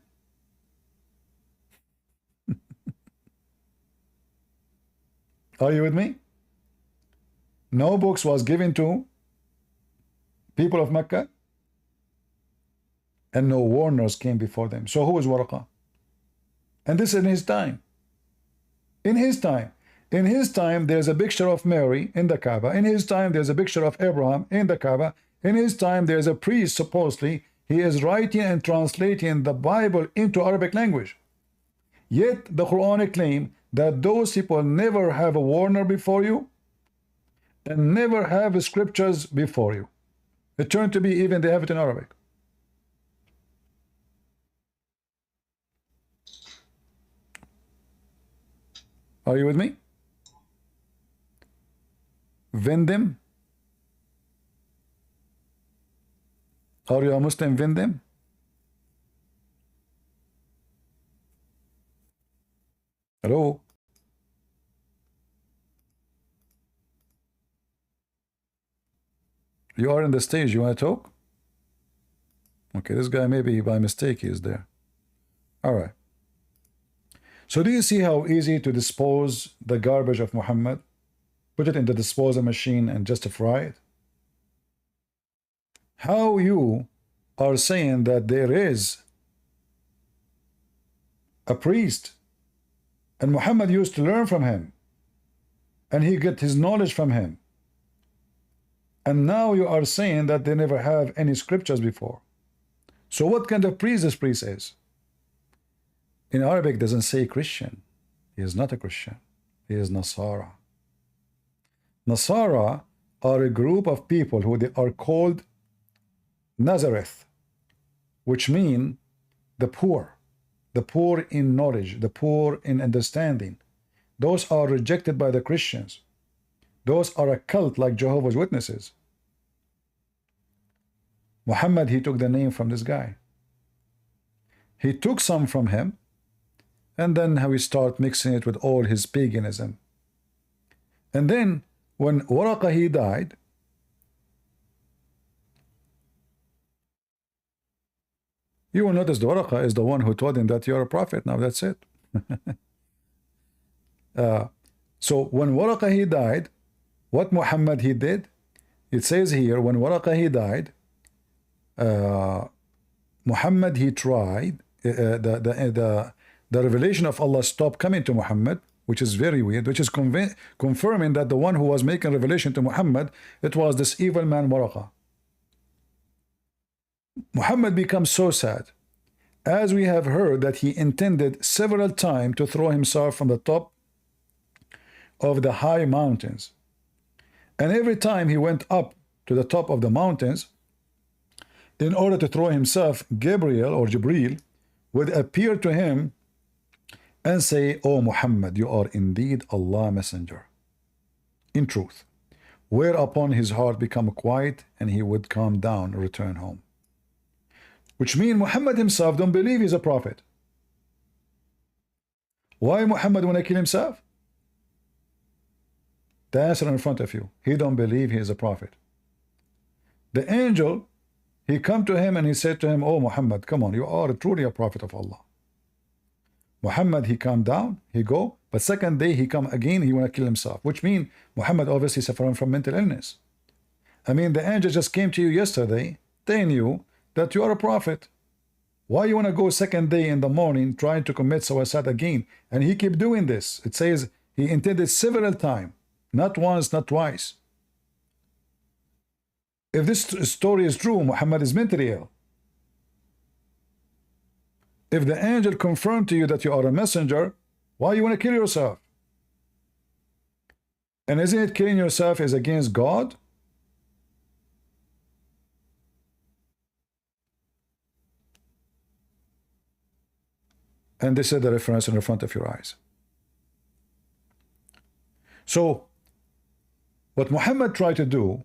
Are you with me? No books was given to people of Mecca, and no warners came before them. So who is Waraqah? And this is in his time. In his time. In his time, there's a picture of Mary in the Kaaba. In his time, there's a picture of Abraham in the Kaaba. In his time, there's a priest, supposedly. He is writing and translating the Bible into Arabic language. Yet, the Quran claims that those people never have a warner before you and never have scriptures before you. It turned to be even they have it in Arabic. Are you with me? Vendem? Are you a Muslim? Vendem? Hello? You are in the stage. You want to talk? Okay, this guy maybe by mistake he is there. All right. So do you see how easy to dispose the garbage of Muhammad? Put it in the disposal machine and just fry it? How you are saying that there is a priest and Muhammad used to learn from him and he get his knowledge from him, and now you are saying that they never have any scriptures before. So what kind of priest this priest is? In Arabic doesn't say Christian. He is not a Christian. He is Nasara. Nasara are a group of people who they are called Nazareth, which mean the poor. the poor in knowledge, the poor in understanding. Those are rejected by the Christians. Those are a cult like Jehovah's Witnesses. Muhammad, he took the name from this guy. He took some from him, and then how he start mixing it with all his paganism. And then when Waraqah he died, you will notice the Waraqah is the one who told him that you're a prophet. Now that's it. So when Waraqah he died, what Muhammad he did? It says here, when Waraqah he died, Muhammad he tried, the revelation of Allah stopped coming to Muhammad, which is very weird, which is confirming that the one who was making revelation to Muhammad, it was this evil man Waraqah. Muhammad becomes so sad, as we have heard that he intended several times to throw himself from the top of the high mountains. And every time he went up to the top of the mountains, in order to throw himself, Gabriel or Jibreel would appear to him and say, "Oh Muhammad, you are indeed Allah messenger, in truth." Whereupon his heart become quiet and he would calm down and return home. Which means Muhammad himself don't believe he's a prophet. Why Muhammad want to kill himself? The answer in front of you. He don't believe he is a prophet. The angel, he come to him and he said to him, "Oh Muhammad, come on, you are truly a prophet of Allah." Muhammad, he calmed down, he go, but second day he come again, he want to kill himself, which means Muhammad obviously suffering from mental illness. I mean, the angel just came to you yesterday, telling you that you are a prophet. Why you want to go second day in the morning trying to commit suicide again? And he keep doing this. It says he intended several times, not once, not twice. If this story is true, Muhammad is mentally ill. If the angel confirmed to you that you are a messenger, why you want to kill yourself? And isn't it killing yourself is against God? And this is the reference in the front of your eyes. So, what Muhammad tried to do,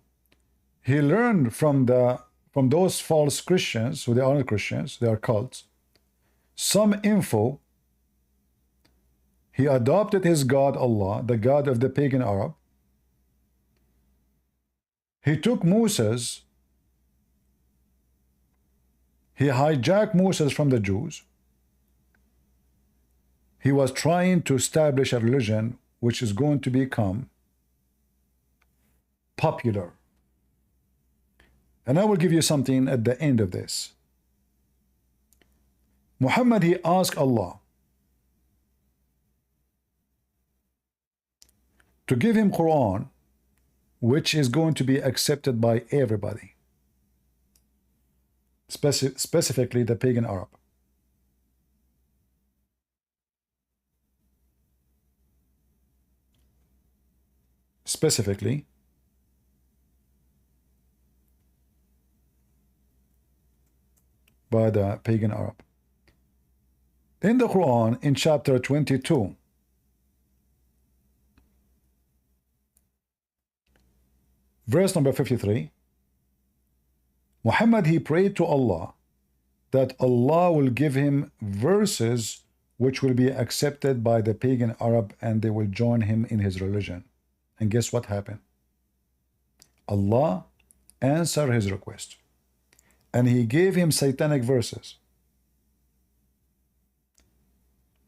he learned from those false Christians, who they are not Christians, they are cults, some info. He adopted his God Allah, the God of the pagan Arab. He took Moses, he hijacked Moses from the Jews. He was trying to establish a religion which is going to become popular. And I will give you something at the end of this. Muhammad, he asked Allah to give him Quran, which is going to be accepted by everybody, specifically the pagan Arab. Specifically by the pagan Arab. In the Quran, in chapter 22, verse number 53, Muhammad, he prayed to Allah that Allah will give him verses which will be accepted by the pagan Arab and they will join him in his religion. And guess what happened? Allah answered his request. And he gave him satanic verses.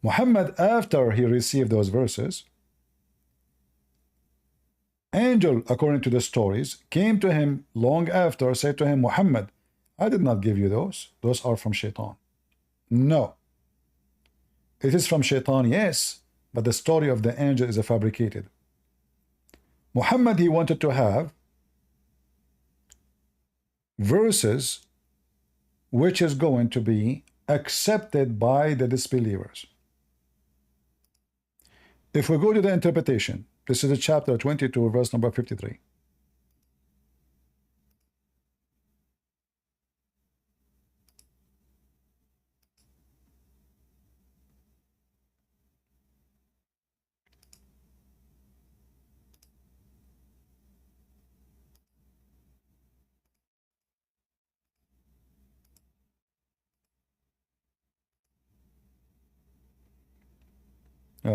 Muhammad, after he received those verses, angel, according to the stories, came to him long after, said to him, "Muhammad, I did not give you those. Those are from Shaitan." No. It is from Shaitan, yes, but the story of the angel is fabricated. Muhammad, he wanted to have verses which is going to be accepted by the disbelievers. If we go to the interpretation, this is the chapter 22, verse number 53.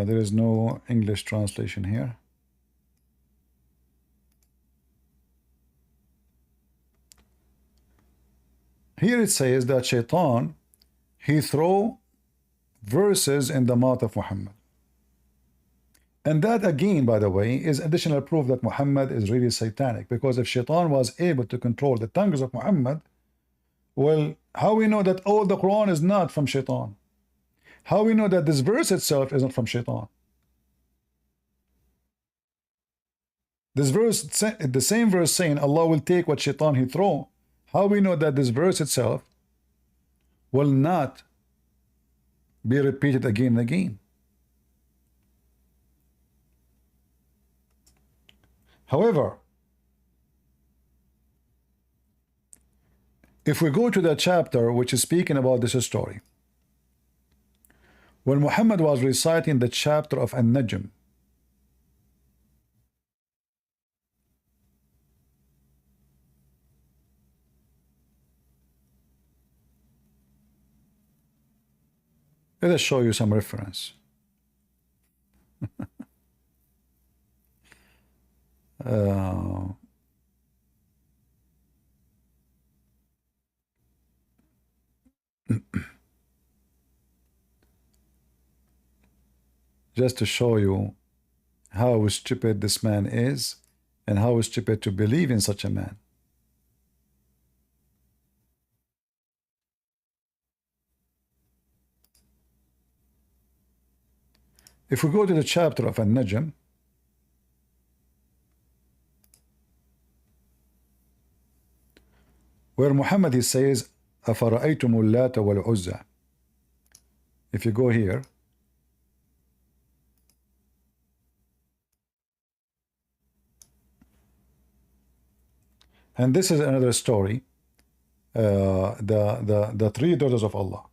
There is no English translation here. Here it says that Shaitan, he throw verses in the mouth of Muhammad. And that again, by the way, is additional proof that Muhammad is really satanic. Because if Shaitan was able to control the tongues of Muhammad, well, how we know that all the Quran is not from Shaitan? How we know that this verse itself isn't from Shaitan? This verse, the same verse saying Allah will take what Shaitan he throw. How we know that this verse itself will not be repeated again and again? However, if we go to the chapter which is speaking about this story, when Muhammad was reciting the chapter of An-Najm, let us show you some reference. Just to show you how stupid this man is and how stupid to believe in such a man. If we go to the chapter of An-Najm, where Muhammad he says, أَفَرَأَيْتُمُ اللَّاتَ وَالْعُزَّى. If you go here, and this is another story, the three daughters of Allah.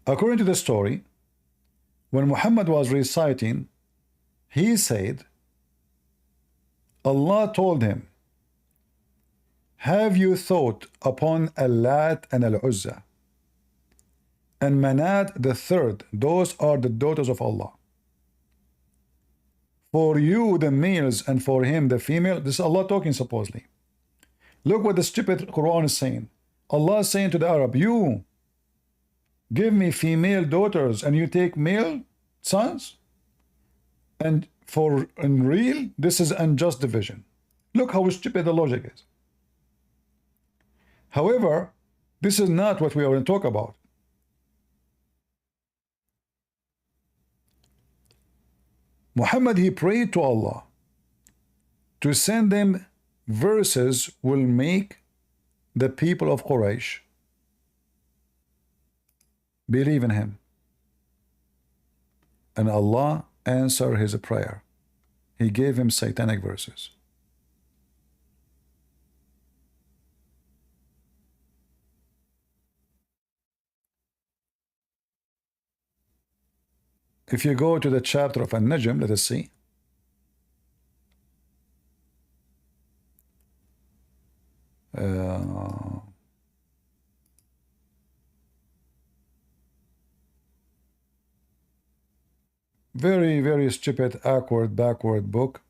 According to the story, when Muhammad was reciting, he said, Allah told him, have you thought upon Al-Lat and Al-Uzza and Manat the third? Those are the daughters of Allah. For you the males and for him the female. This is Allah talking supposedly. Look what the stupid Quran is saying. Allah is saying to the Arab, you give me female daughters and you take male sons? And for in real, this is unjust division. Look how stupid the logic is. However, this is not what we are going to talk about. Muhammad, he prayed to Allah to send them verses will make the people of Quraysh believe in him. And Allah answered his prayer. He gave him satanic verses. If you go to the chapter of An-Najm, let us see. Very, very stupid, awkward, backward book.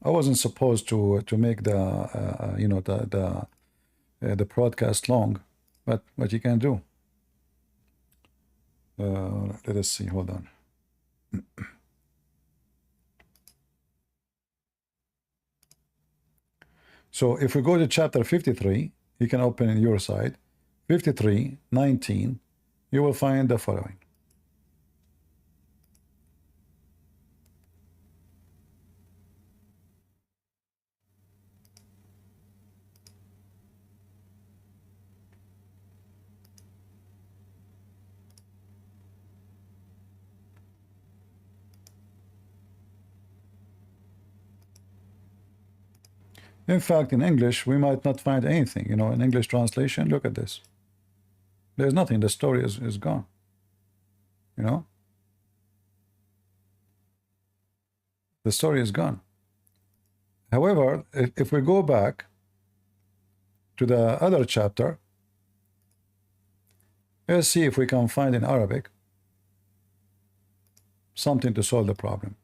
I wasn't supposed to make the you know, the broadcast long, but what you can do. Let us see. Hold on. So if we go to chapter 53, you can open in your side, 53:19. You will find the following. In fact, in English, we might not find anything. You know, in English translation, look at this. There's nothing. The story is gone. You know? The story is gone. However, if we go back to the other chapter, let's see if we can find in Arabic something to solve the problem.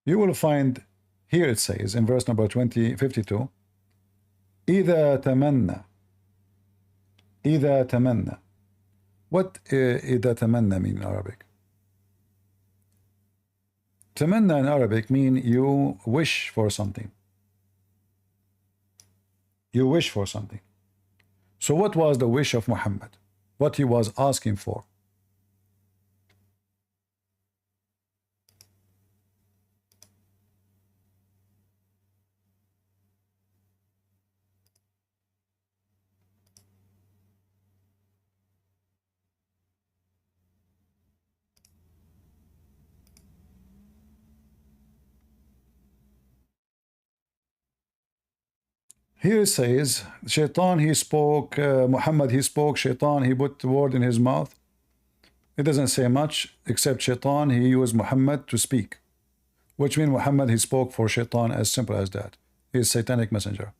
You will find here it says in verse number 52, إذا تمنى. إذا تمنى. What إذا تمنى mean in Arabic? تمنى in Arabic mean you wish for something. You wish for something. So what was the wish of Muhammad? What he was asking for? Here it says, Shaitan, he spoke, Muhammad, he spoke, Shaitan, he put the word in his mouth. It doesn't say much, except Shaitan, he used Muhammad to speak. Which means Muhammad, he spoke for Shaitan, as simple as that. He is satanic messenger.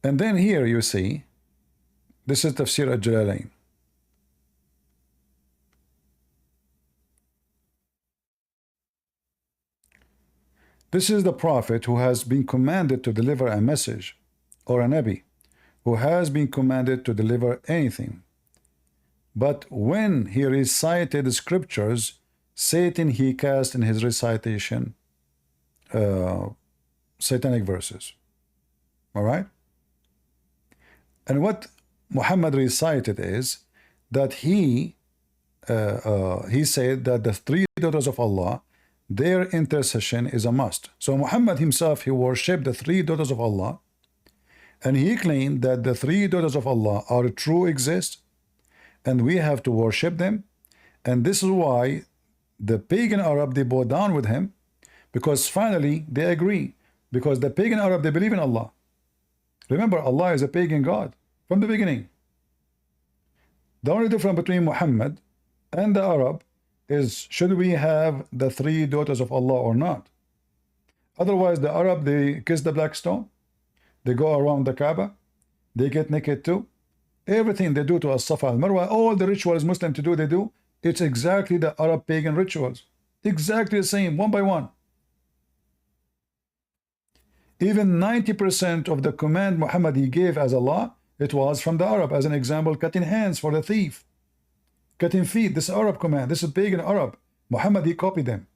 And then here you see, this is Tafsir al-Jalalain. This is the prophet who has been commanded to deliver a message, or a Nabi, who has been commanded to deliver anything. But when he recited the scriptures, Satan he cast in his recitation satanic verses. All right? And what Muhammad recited is that he said that the three daughters of Allah, their intercession is a must. So Muhammad himself, he worshipped the three daughters of Allah, and he claimed that the three daughters of Allah are true exist, and we have to worship them. And this is why the pagan Arab, they bow down with him, because finally they agree, because the pagan Arab, they believe in Allah. Remember, Allah is a pagan God from the beginning. The only difference between Muhammad and the Arab is, should we have the three daughters of Allah or not? Otherwise, the Arab, they kiss the black stone, they go around the Kaaba, they get naked too. Everything they do to As-Safa al-Marwa, all the rituals Muslim to do, they do. It's exactly the Arab pagan rituals. Exactly the same, one by one. Even 90% of the command Muhammad he gave as Allah, it was from the Arab. As an example, cutting hands for the thief, cutting feet, this Arab command, this is pagan Arab. Muhammad, he copied them.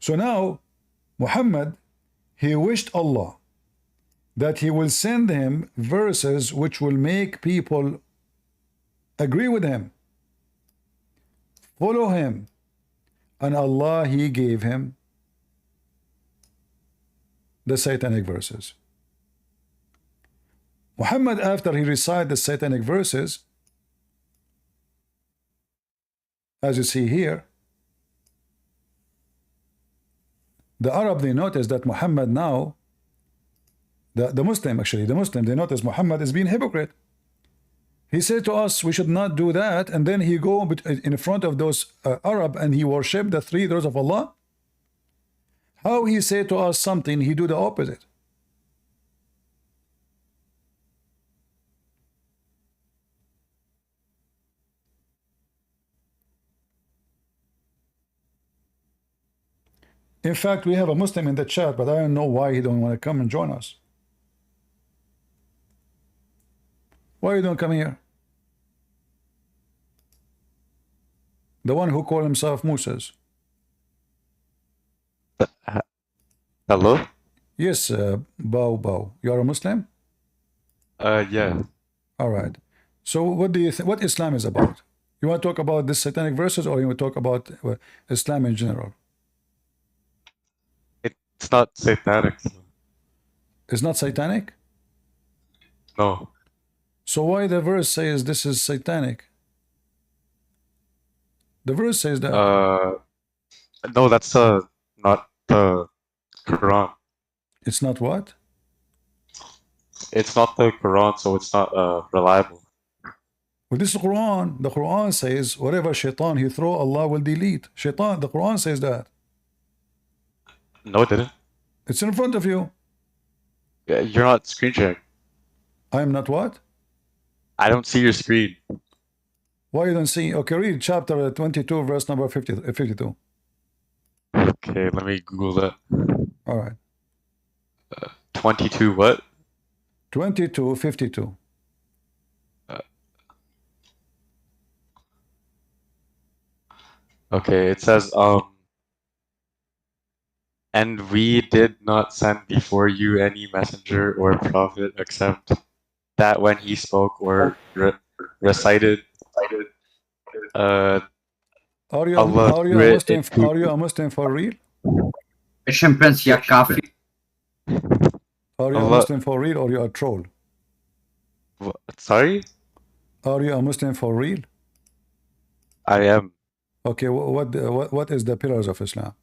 So now, Muhammad, he wished Allah that he will send him verses which will make people agree with him, follow him. And Allah, he gave him the satanic verses. Muhammad, after he recited the satanic verses, as you see here, the Arab, they notice that Muhammad now, the Muslim, they notice Muhammad is being hypocrite. He said to us, we should not do that, and then he go in front of those Arab and he worship the three daughters of Allah. How he say to us something, he do the opposite. In fact, we have a Muslim in the chat, but I don't know why he don't want to come and join us. Why you don't come here? The one who called himself Moses. Hello? Yes, Bao. You are a Muslim? Yeah. All right. So what do you think? What Islam is about? You want to talk about this satanic verses, or you want to talk about Islam in general? It's not satanic. It's not satanic? No. So why the verse says this is satanic? The verse says that. No, that's not the Quran. It's not what? It's not the Quran, so it's not reliable. Well, this is Quran. The Quran says whatever shaitan he throw, Allah will delete. Shaitan, the Quran says that. No, it didn't. It's in front of you. Yeah, you're not screen sharing. I am not what? I don't see your screen. Why you don't see? Okay, read chapter 22, verse number 52. Okay, let me Google that. All right. 22 what? 22:52. Okay, it says, and we did not send before you any messenger or prophet except that when he spoke or recited, Are you Allah are you threw a it Muslim? into. Are you a Muslim for real? Eşim prens ya kafir. Are you a Allah, Muslim for real or you are a troll? sorry? Are you a Muslim for real? I am. Okay, what is the pillars of Islam?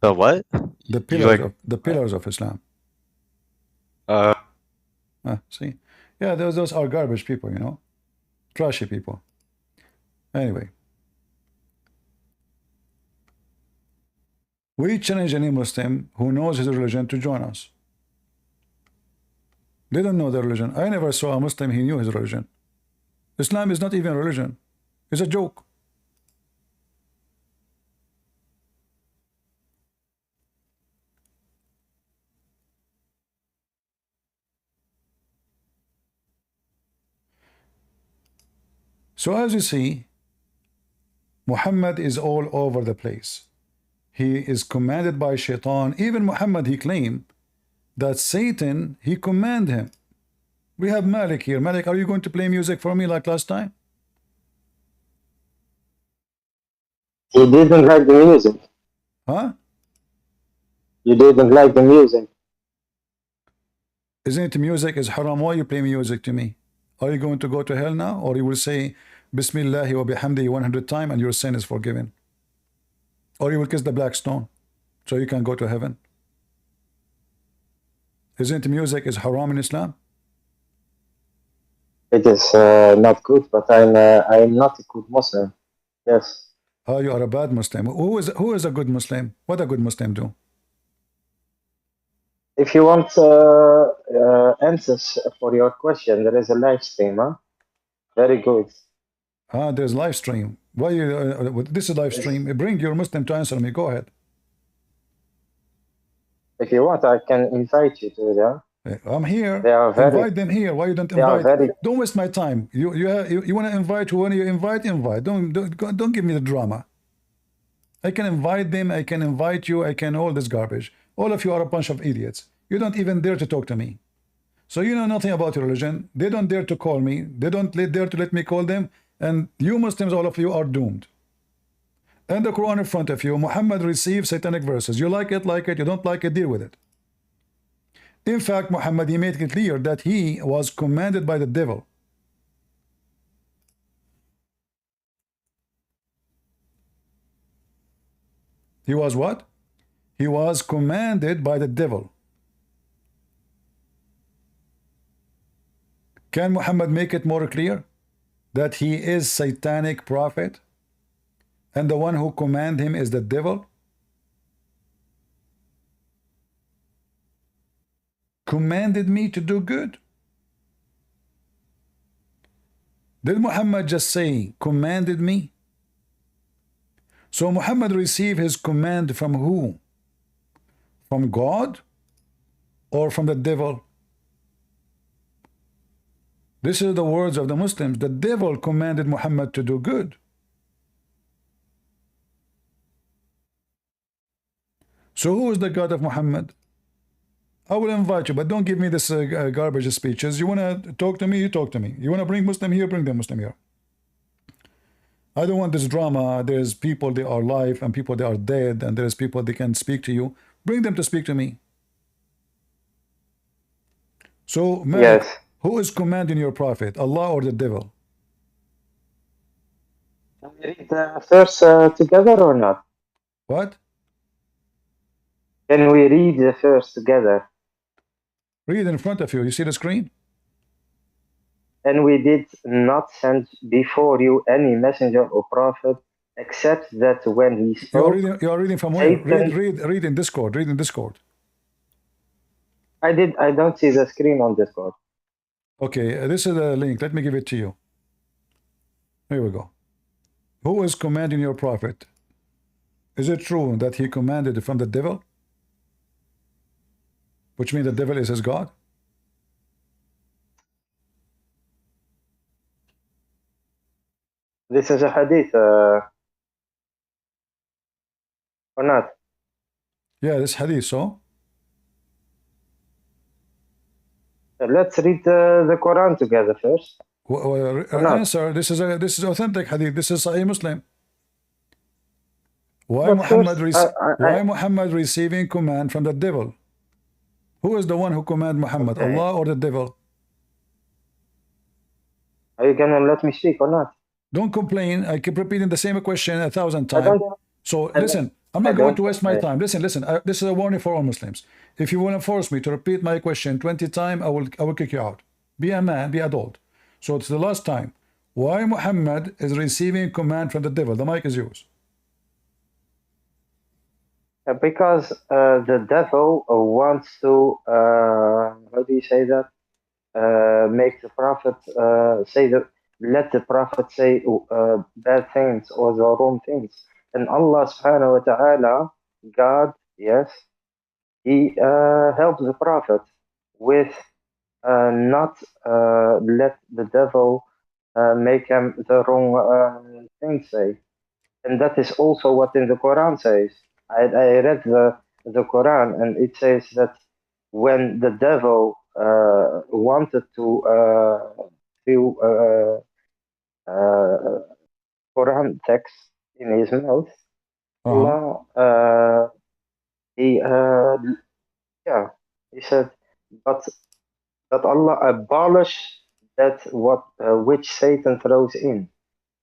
The what? The You pillars like, of the pillars of Islam. uh, See, yeah, those are garbage people, you know, trashy people. Anyway, we challenge any Muslim who knows his religion to join us. They don't know their religion. I never saw a Muslim he knew his religion. Islam is not even a religion. It's a joke. So as you see, Muhammad is all over the place. He is commanded by shaitan. Even Muhammad, he claimed that Satan, he command him. We have Malik here. Malik, are you going to play music for me like last time? You didn't like the music. Huh? You didn't like the music. Isn't it music is haram? Why you play music to me? Are you going to go to hell now? Or you will say Bismillah wa bihamdihi 100 times and your sin is forgiven? Or you will kiss the black stone so you can go to heaven? Isn't music is haram in Islam? It is not good, but I'm not a good Muslim. Yes. Oh, you are a bad Muslim. Who is a good Muslim? What a good Muslim do? If you want answers for your question, there is a live stream. Huh? Very good. Ah, there's live stream. Why you? This is live stream. Bring your Muslim to answer me. Go ahead. If you want, I can invite you to them. I'm here. They are very. Invite them here. Why you don't They are invite? very. Don't waste my time. You want to invite who you invite? Invite. Don't give me the drama. I can invite them. I can invite you. I can all this garbage. All of you are a bunch of idiots. You don't even dare to talk to me. So you know nothing about your religion. They don't dare to call me. They don't dare to let me call them. And you Muslims, all of you are doomed. And the Quran in front of you, Muhammad received satanic verses. You like it, like it. You don't like it, deal with it. In fact, Muhammad, he made it clear that he was commanded by the devil. He was what? He was commanded by the devil. Can Muhammad make it more clear that he is satanic prophet and the one who command him is the devil? Commanded me to do good. Did Muhammad just say commanded me? So Muhammad received his command from who? From God or from the devil? This is the words of the Muslims. The devil commanded Muhammad to do good. So who is the God of Muhammad? I will invite you, but don't give me this garbage speeches. You want to talk to me, you talk to me. You want to bring Muslim here, bring the Muslim here. I don't want this drama. There's people, they are alive, and people, they are dead, and there's people, they can speak to you. Bring them to speak to me. So, Malik, Yes. Who is commanding your prophet, Allah or the devil? Can we read the verse together or not? What? Can we read the verse together? Read in front of you. You see the screen? And we did not send before you any messenger or prophet, except that when he spoke, You are reading from where? Satan. Read in Discord. Read in Discord. I don't see the screen on Discord. Okay, this is a link. Let me give it to you. Here we go. Who is commanding your prophet? Is it true that he commanded from the devil? Which means the devil is his God? This is a hadith, or not? Yeah, this hadith, so? Let's read the Quran together first. Not? Answer, this is authentic hadith. This is Sahih Muslim. Why But Muhammad, first, why Muhammad receiving command from the devil? Who is the one who command Muhammad, Okay. Allah or the devil? Are you gonna let me speak or not? Don't complain. I keep repeating the same question 1,000 I times. don't. So I listen, I'm I not going don't to waste my complain. time. Listen, this is a warning for all Muslims. If you want to force me to repeat my question 20 times, I will kick you out. Be a man, be adult. So it's the last time. Why Muhammad is receiving command from the devil? The mic is yours. Because the devil wants to, how do you say that? Make the prophet let the prophet say bad things or the wrong things. And Allah subhanahu wa ta'ala, God, yes, He helps the prophet with not let the devil make him the wrong thing say. And that is also what in the Quran says. I read the Quran, and it says that when the devil wanted to fill Quran text in his mouth, Allah he yeah, he said, but Allah abolish that what which Satan throws in.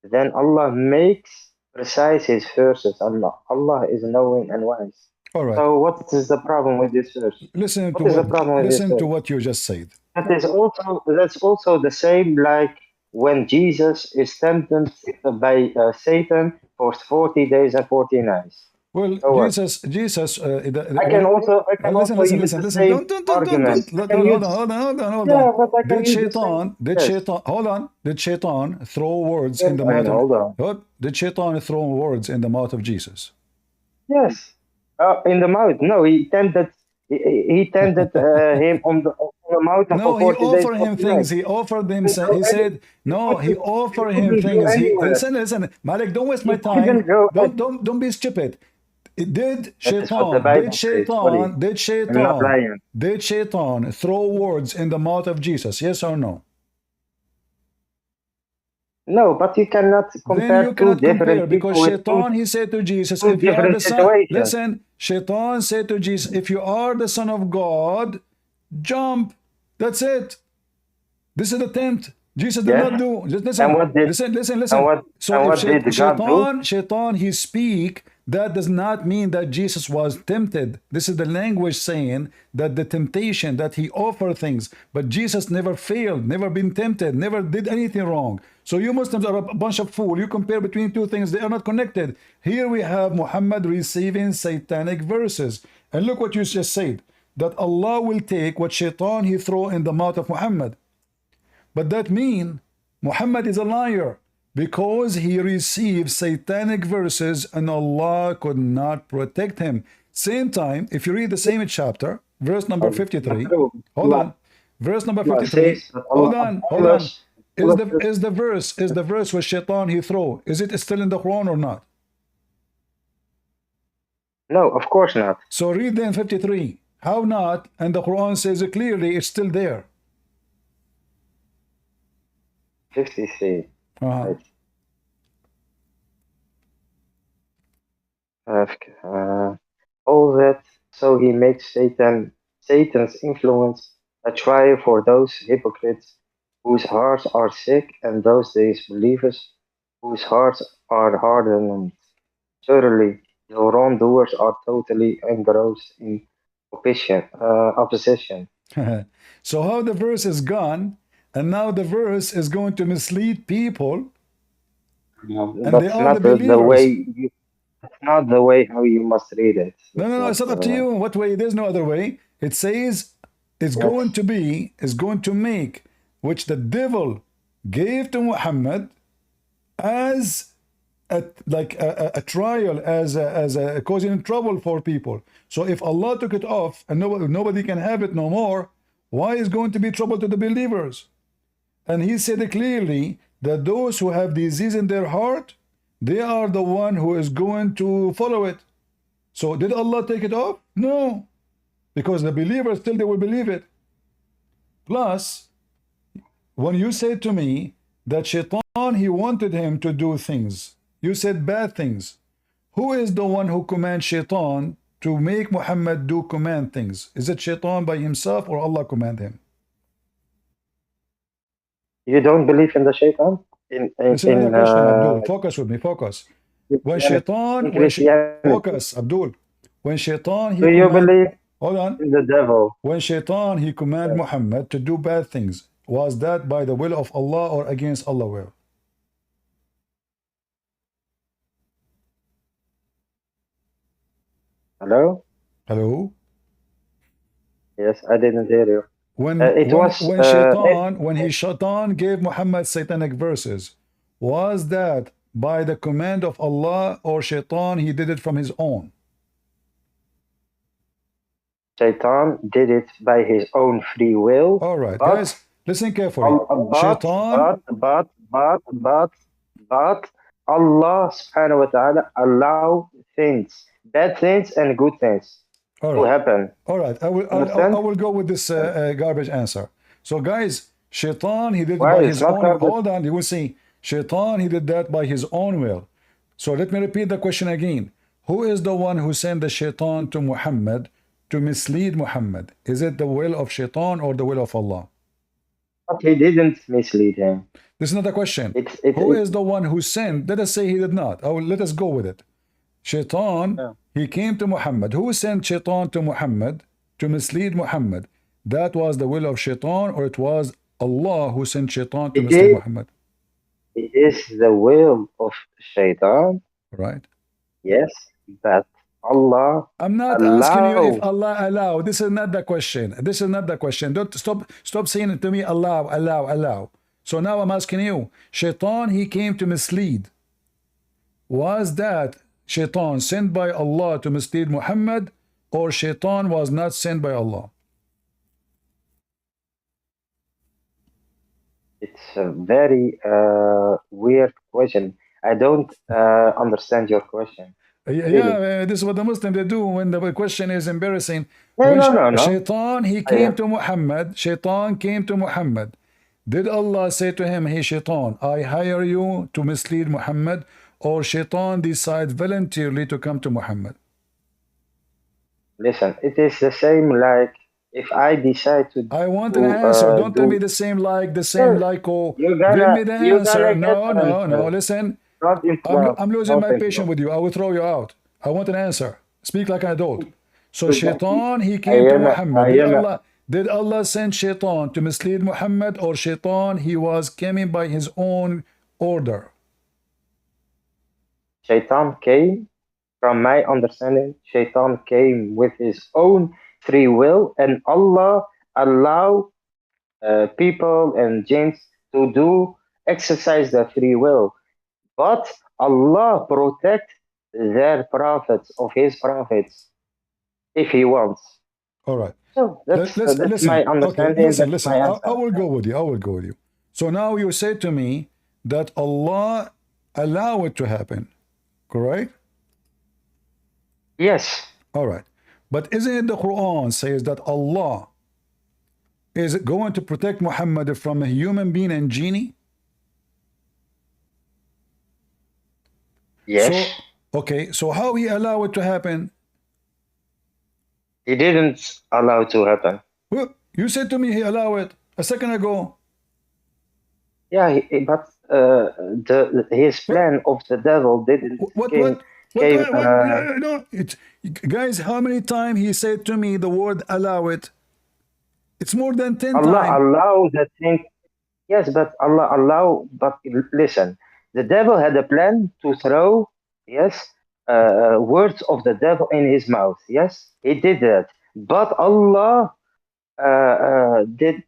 Then Allah makes precise his verses. Allah is knowing and wise. All right. So what is the problem with this verse? Listen to What is the problem with this listen to verse? what you just said. That's also the same like when Jesus is tempted by Satan for 40 days and 40 nights. Well, So what? Jesus. I can also Listen, use the listen. same argument. I can use, Hold yeah, on. but I can use the same. Yes. Hold on. Did Shaitan throw words Yes, in the I mouth know. of? Hold on. What? Did Shaitan throw words in the mouth of Jesus? Yes. In the mouth. No, he tended. He tended him on the mountain No, for he 40 days, offered him 40 things. nights. He offered him. Go He said, no. He he offered him couldn't go things. anywhere. Listen, Malik. Don't waste He my time. couldn't go. Don't be stupid. Did That is what the Shaitan, Bible says. Sorry, I'm not lying. did Shaitan throw words in the mouth of Jesus? Yes or no? No, but you cannot Then you compare two cannot compare different because people with Shaitan, he said to Jesus, two if you are the different son, situations. listen, Shaitan said to Jesus, if you are the son of God, jump. That's it. This is the attempt. Jesus did not Yes. do. Just And listen. So if what did God do? Shaitan, he speak, that does not mean that Jesus was tempted. This is the language saying that the temptation, that he offered things, but Jesus never failed, never been tempted, never did anything wrong. So you Muslims are a bunch of fools. You compare between two things, they are not connected. Here we have Muhammad receiving satanic verses. And look what you just said, that Allah will take what Shaitan he throw in the mouth of Muhammad. But that means Muhammad is a liar because he received satanic verses and Allah could not protect him. Same time, if you read the same chapter, verse number 53, hold on, verse number 53, hold on. Is the verse with Shaitan he throw, is it still in the Quran or not? No, of course not. So read then 53. How not? And the Quran says it clearly, it's still there. 53. Uh-huh. All that, so he makes Satan's influence a trial for those hypocrites whose hearts are sick and those disbelievers whose hearts are hardened. Surely the wrongdoers are totally engrossed in opposition. So how the verse is gone, and now the verse is going to mislead people, and they That's are the not the way believers. you, that's not the way how you must read it. No, It's no, no, not it's not up to you. What way? There's no other way. It says it's yes. going to be, is going to make, which the devil gave to Muhammad as a trial, as a causing trouble for people. So if Allah took it off and nobody can have it no more, why is going to be trouble to the believers? And he said clearly that those who have disease in their heart, they are the one who is going to follow it. So did Allah take it off? No, because the believers still they will believe it. Plus, when you said to me that Shaitan, he wanted him to do things, you said bad things. Who is the one who commands Shaitan to make Muhammad do command things? Is it Shaitan by himself or Allah command him? You don't believe in the shaitan? This is not a question, Abdul. Focus with me, focus. When In Shaitan, Christianity, focus, Abdul. When Shaitan, do he you command, believe hold on. in the devil? When Shaitan, he command Muhammad to do bad things, was that by the will of Allah or against Allah's will? Hello? Hello? Yes, I didn't hear you. When It was Shaitan gave Muhammad satanic verses, was that by the command of Allah or Shaitan he did it from his own? Shaitan did it by his own free will. All right, but, guys, listen carefully. Shaitan, but Allah subhanahu wa ta'ala allow things, bad things and good things all to right, happen. all right. I Understand? will go with this garbage answer. So, guys, Shaitan he did it Why? by It's his not own. garbage. Hold on, you will see. Shaitan he did that by his own will. So let me repeat the question again. Who is the one who sent the Shaitan to Muhammad to mislead Muhammad? Is it the will of Shaitan or the will of Allah? But he didn't mislead him. This is not a question. It, Who is the one who sent? Let us say he did not. Let us go with it. Shaitan, Yeah. he came to Muhammad. Who sent Shaitan to Muhammad to mislead Muhammad? That was the will of Shaitan, or it was Allah who sent Shaitan to It mislead is, Muhammad? it is the will of Shaitan, Right? yes, but Allah I'm not asking you if allow. Allah allow. This is not the question. This is not the question. Don't stop saying it to me. Allow. So now I'm asking you. Shaitan, he came to mislead. Was that Shaitan sent by Allah to mislead Muhammad, or Shaitan was not sent by Allah? It's a very weird question. I don't understand your question. Yeah, this is what the Muslims they do when the question is embarrassing. No, When no. Shaitan, he I came have, to Muhammad. Shaitan came to Muhammad. Did Allah say to him, hey Shaitan, I hire you to mislead Muhammad, or Shaitan decide voluntarily to come to Muhammad? listen, it is the same like if I decide I want an answer. Don't tell me the same like, oh, give me the you're answer. gonna get No, answer. listen. Don't interrupt. I'm losing Don't my patience interrupt. with you. I will throw you out. I want an answer. Speak like an adult. So So that Shaitan, he I came to am, Muhammad. I am, Did Allah send Shaitan to mislead Muhammad, or Shaitan, he was coming by his own order? Shaitan came, from my understanding, Shaitan came with his own free will, and Allah allow people and jinns to do exercise the free will. But Allah protect their prophets of his prophets if he wants. All right. So that's my Listen. Okay, understanding. That's listen. my I answer. will go with you. I will go with you. So now you say to me that Allah allow it to happen, correct? Yes, All right. But isn't it the Quran says that Allah is going to protect Muhammad from a human being and genie? yes. So, okay, so how he allow it to happen? He didn't allow it to happen. Well, You said to me he allow it a second ago. Yeah, but his plan of the devil didn't What came what came. no, it, guys, how many times he said to me the word allow it? It's more than 10 Allah times. allow the thing. Yes, but Allah allow. But listen, the devil had a plan to throw, yes, words of the devil in his mouth. Yes, he did that. But Allah did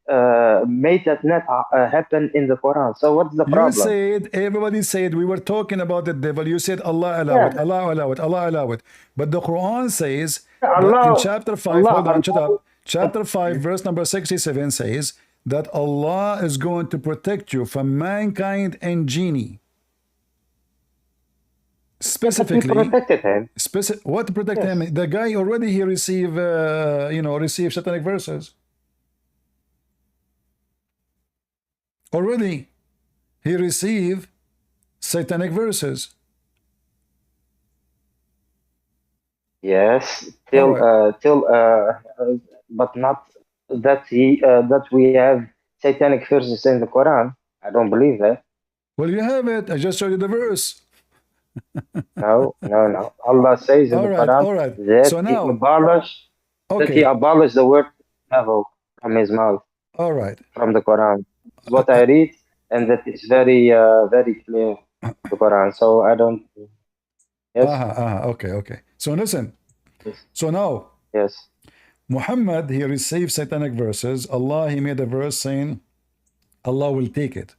made that not happen in the Quran. So what's the You problem? said, everybody said, we were talking about the devil. You said Allah allow Yeah, it, Allah allow it, Allah allow it. But the Quran says that in Allah, chapter 5, Allah hold on, shut allow. up. Chapter 5, verse number 67 says that Allah is going to protect you from mankind and genie. But he Specifically, protected him. what to protect Yes. him? The guy already he receive, receive satanic verses. Already he receive satanic verses. Yes, All right. but not that we have satanic verses in the Quran. I don't believe that. Well, you have it. I just showed you the verse. No, no, no. Allah says in All the right, Quran all right. that So he now, abolished okay, the word devil from his mouth, all right. from the Quran. It's what I read, and that is very clear, the Quran. So I don't. Yes, Okay, okay. So listen. yes, So now, yes, Muhammad, he received satanic verses. Allah, he made a verse saying, Allah will take it.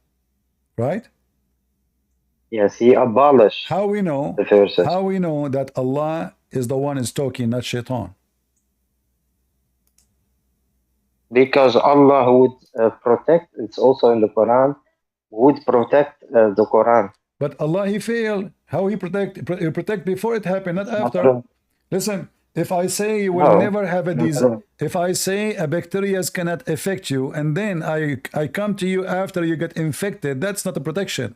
Right? yes. He abolished How we know? the verses. How we know that Allah is the one is talking, not shaitan? Because Allah would protect, it's also in the Quran, would protect the Quran. But Allah, he failed. How he protect? He protect before it happened, not Not after. true. Listen, if I say you will No, never have a not disease, true. if I say a bacteria cannot affect you, and then I come to you after you get infected, that's not a protection.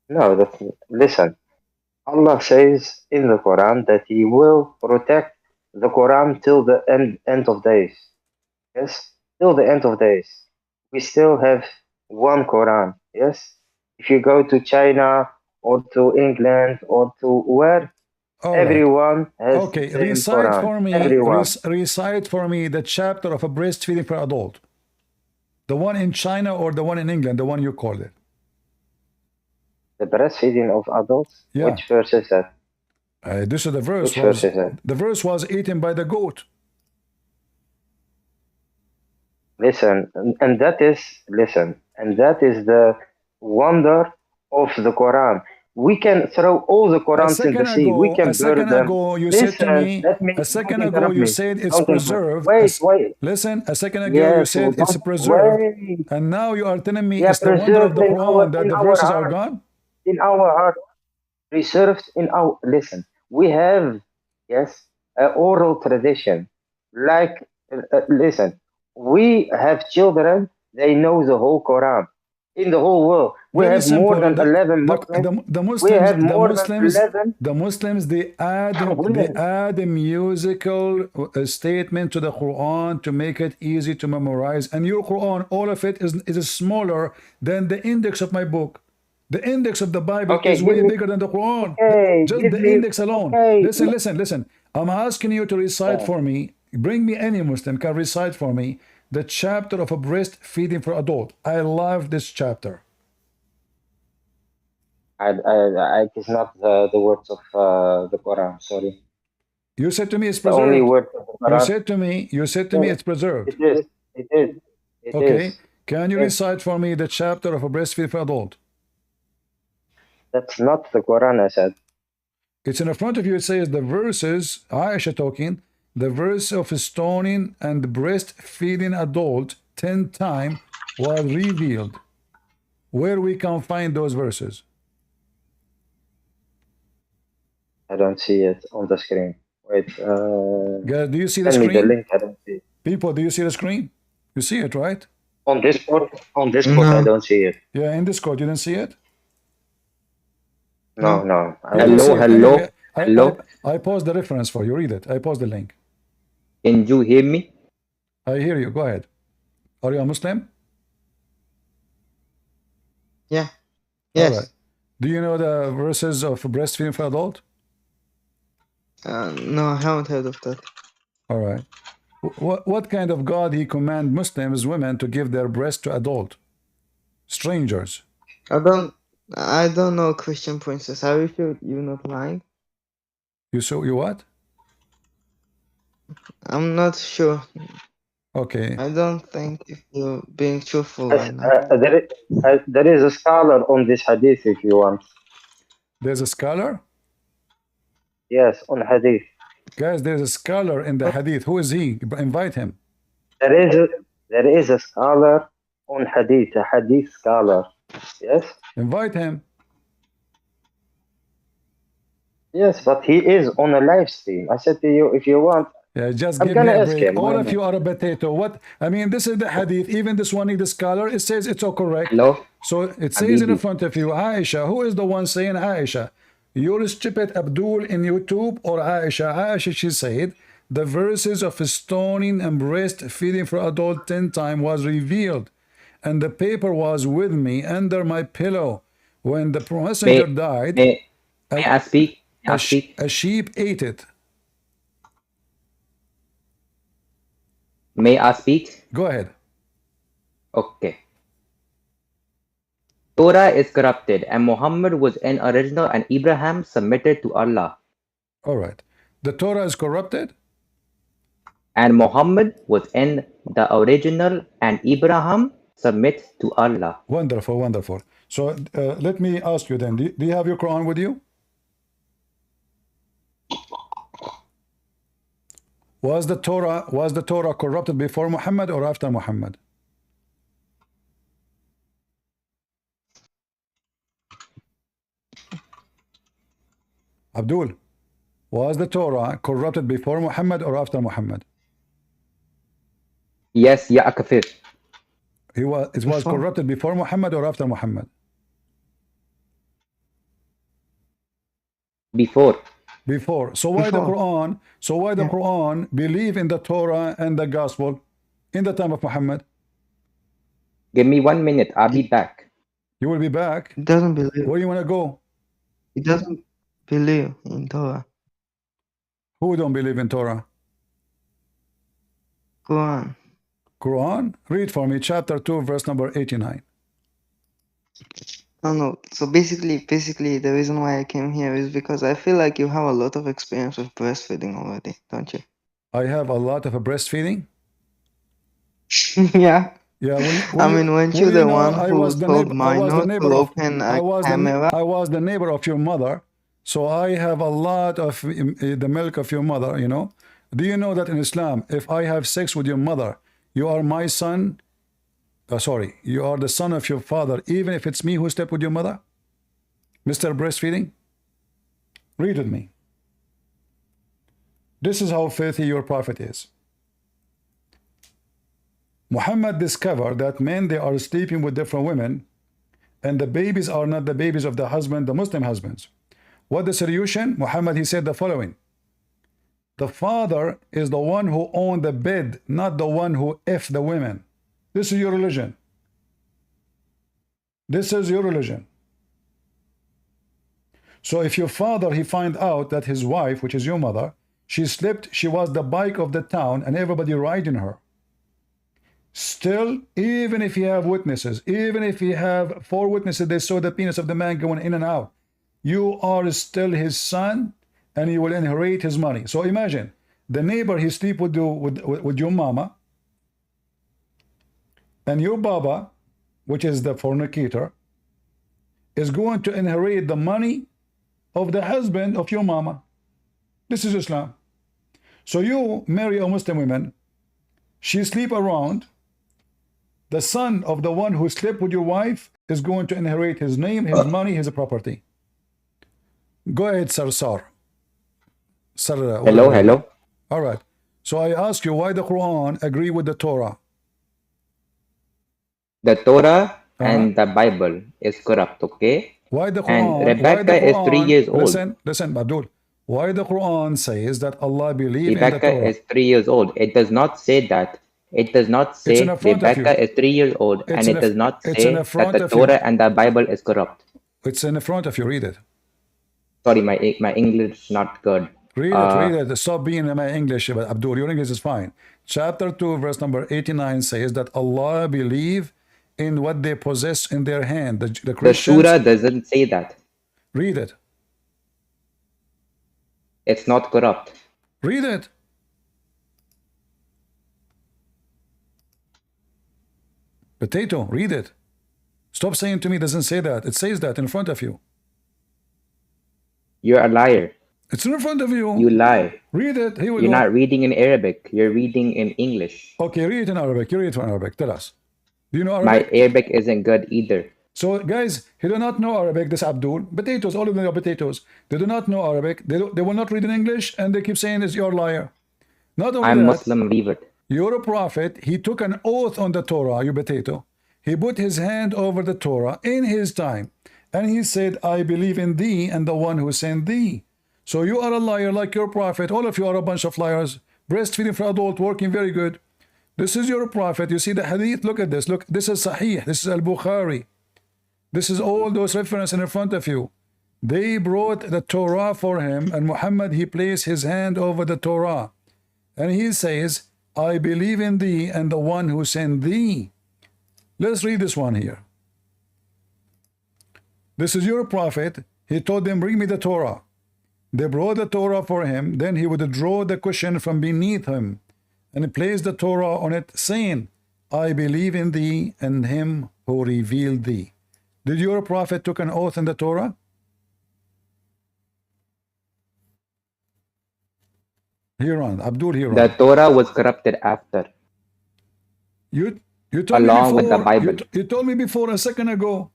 No, that's, listen, Allah says in the Quran that He will protect the Quran till the end of days. Yes, till the end of days. We still have one Quran. Yes, if you go to China or to England or to where, All right. everyone has the Okay. same Quran. Everyone. Recite for me the chapter of a breastfeeding for adult. The one in China or the one in England, the one you called it. The breastfeeding of adults? Yeah. Which verse is that? This is the verse Which verse is that? the verse was eaten by the goat. Listen, and that is, listen, and that is the wonder of the Quran. We can throw all the Qurans in the sea. We A can burn second them. ago, you said to Listen, me, let me, a don't second ago, interrupt you me. said it's Don't interrupt. preserved. Wait. Listen, a second ago, you Yes, said it's don't, preserved. wait. And now you are telling me Yeah, it's the wonder of preserved the Quran that in the our verses are heart. gone? In our heart. Preserved in our, listen, we have, yes, an oral tradition. Like, listen, we have children, they know the whole Quran. In the whole world, we Very have more simple. than 11 Muslims. The We Muslims, have more than 11. the Muslims, they Women. add a musical statement to the Quran to make it easy to memorize. And your Quran, all of it is smaller than the index of my book. The index of the Bible Okay, is give way me, bigger than the Quran. okay, Just give the me, index alone. okay. Listen. I'm asking you to recite Yeah. for me. Bring me any Muslim can recite for me the chapter of a breastfeeding for adult. I love this chapter. It is not the words of the Quran, sorry. You said to me it's The only preserved. word of the Quran. You said to me Yeah, it's preserved. it is, it is, it Okay. is. Can you Yes. recite for me the chapter of a breastfeed for adult? That's not the Quran, I said. It's in the front of you. It says the verses, Aisha talking, the verse of stoning and breastfeeding adult 10 times was revealed. Where we can find those verses? I don't see it on the screen. Wait, Guys, do you see the send me the screen? link. I don't see it. People, do you see the screen? You see it, right? On Discord, I don't see it. Yeah, in Discord, you didn't see it? No, no. You didn't see it. Hello. I paused the reference for you. Read it. I paused the link. Can you hear me? I hear you. Go ahead. Are you a Muslim? Yeah. All Yes. right. Do you know the verses of breastfeeding for adult? No, I haven't heard of that. All right. What kind of God he command Muslims women to give their breast to adult strangers? I don't know, Christian princess. Are you sure you're not lying? You what? I'm not sure. Okay. I don't think if you're being truthful Yes, right now. there is a scholar on this hadith if you want. There's a scholar? Yes, on hadith. Guys, there's a scholar in the hadith. Who is he? Invite him. There is a scholar on hadith, a hadith scholar. Yes? Invite him. Yes, but he is on a live stream. I said to you, if you want, Yeah, just I'm give me gonna a ask break. him. All Why of not? you are a potato. What? I mean, this is the hadith. Even this one, the scholar, it says it's all correct. Hello? So it says in Habibi. front of you, Aisha. Who is the one saying Aisha? You're stupid Abdul in YouTube or Aisha? Aisha, she said, the verses of stoning and breastfeeding for adult 10 times was revealed. And the paper was with me under my pillow. When the messenger died, May I speak? May I speak? a sheep ate it. May I speak? Go ahead. Okay. Torah is corrupted, and Muhammad was unoriginal, and Abraham submitted to Allah. All right. The Torah is corrupted? And Muhammad was in the original, and Abraham submit to Allah. Wonderful, wonderful. So let me ask you then, do you have your Quran with you? Was the Torah corrupted before Muhammad or after Muhammad? Abdul, was the Torah corrupted before Muhammad or after Muhammad? Yes, Ya Kafir. It was corrupted before Muhammad or after Muhammad? Before. Before. So why the Quran? So why the Quran believe in the Torah and the Gospel in the time of Muhammad? Give me 1 minute. I'll be back. You will be back. It doesn't believe. Where you want to go? It doesn't believe in Torah. Who don't believe in Torah? Quran. Quran? Read for me chapter 2 verse number 89. I don't know. So basically, the reason why I came here is because I feel like you have a lot of experience with breastfeeding already, don't you? I have a lot of breastfeeding. Yeah. Yeah, I mean, weren't you the one who told Minor to open a camera? I was the neighbor of your mother, so I have a lot of the milk of your mother, you know. Do you know that in Islam, if I have sex with your mother, you are my son, you are the son of your father, even if it's me who slept with your mother? Mr. Breastfeeding? Read with me. This is how filthy your prophet is. Muhammad discovered that men, they are sleeping with different women, and the babies are not the babies of the husband, the Muslim husbands. What the solution? Muhammad, he said the following: the father is the one who owned the bed, not the one who F the women. This is your religion. This is your religion. So if your father, he find out that his wife, which is your mother, she slept, she was the bike of the town, and everybody riding her. Still, even if you have witnesses, even if you have 4 witnesses, they saw the penis of the man going in and out, you are still his son, and you will inherit his money. So imagine, the neighbor, he sleep with your mama, and your baba, which is the fornicator, is going to inherit the money of the husband of your mama. This is Islam. So you marry a Muslim woman, she sleep around, the son of the one who slept with your wife is going to inherit his name, his money, his property. Go ahead, Sir. Hello. All right. So I ask you, why the Quran agree with the Torah? The Torah and the Bible is corrupt, okay? Why the Quran? And Rebecca is 3 years old. Listen, Abdul. Why the Quran says that Allah believe in the Rebecca Torah? is 3 years old. It does not say that. It does not It's in say the front of you. Rebecca is 3 years old, It's and in it does the, not it's in the say that front the of you. Torah and the Bible is corrupt. It's in the front of you. Read it. Sorry, my English is not good. Read it, read it. Stop being in my English, Abdul. Your English is fine. Chapter 2, verse number 89 says that Allah believe in what they possess in their hand. The The Christians. Surah doesn't say that. Read it. It's not corrupt. Read it. Potato, read it. Stop saying to me, doesn't say that. It says that in front of you. You're a liar. It's in front of you. You lie. Read it. Here we You're go. not reading in Arabic. You're reading in English. Okay, read it in Arabic. You read it in Arabic. Tell us. Do you know My Arabic? Arabic isn't good either. So, guys, who do not know Arabic, this Abdul, potatoes, all of them are potatoes. They do not know Arabic. They will not read in English, and they keep saying, you're a liar. Not only I'm that, Muslim, leave it. you're a prophet. He took an oath on the Torah, you potato. He put his hand over the Torah in his time, and he said, I believe in thee and the one who sent thee. So you are a liar like your prophet. All of you are a bunch of liars. Breastfeeding for adult, working very good. This is your prophet. You see the hadith? Look at this. Look, this is Sahih. This is Al-Bukhari. This is all those references in front of you. They brought the Torah for him, and Muhammad, he placed his hand over the Torah. And he says, I believe in thee and the one who sent thee. Let's read this one here. This is your prophet. He told them, bring me the Torah. They brought the Torah for him. Then he would draw the cushion from beneath him and place the Torah on it, saying, I believe in thee and him who revealed thee. Did your prophet took an oath in the Torah? Here on, Abdul, here on. The Torah was corrupted after. You told Along me with the before, Bible. you told me before a second ago.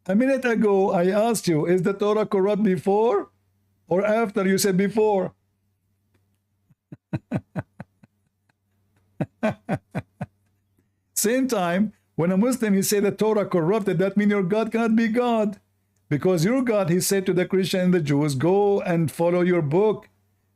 A minute ago, I asked you, is the Torah corrupt before or after? You said before. Same time, when a Muslim, he said the Torah corrupted, that means your God cannot be God. Because your God, he said to the Christian and the Jews, go and follow your book.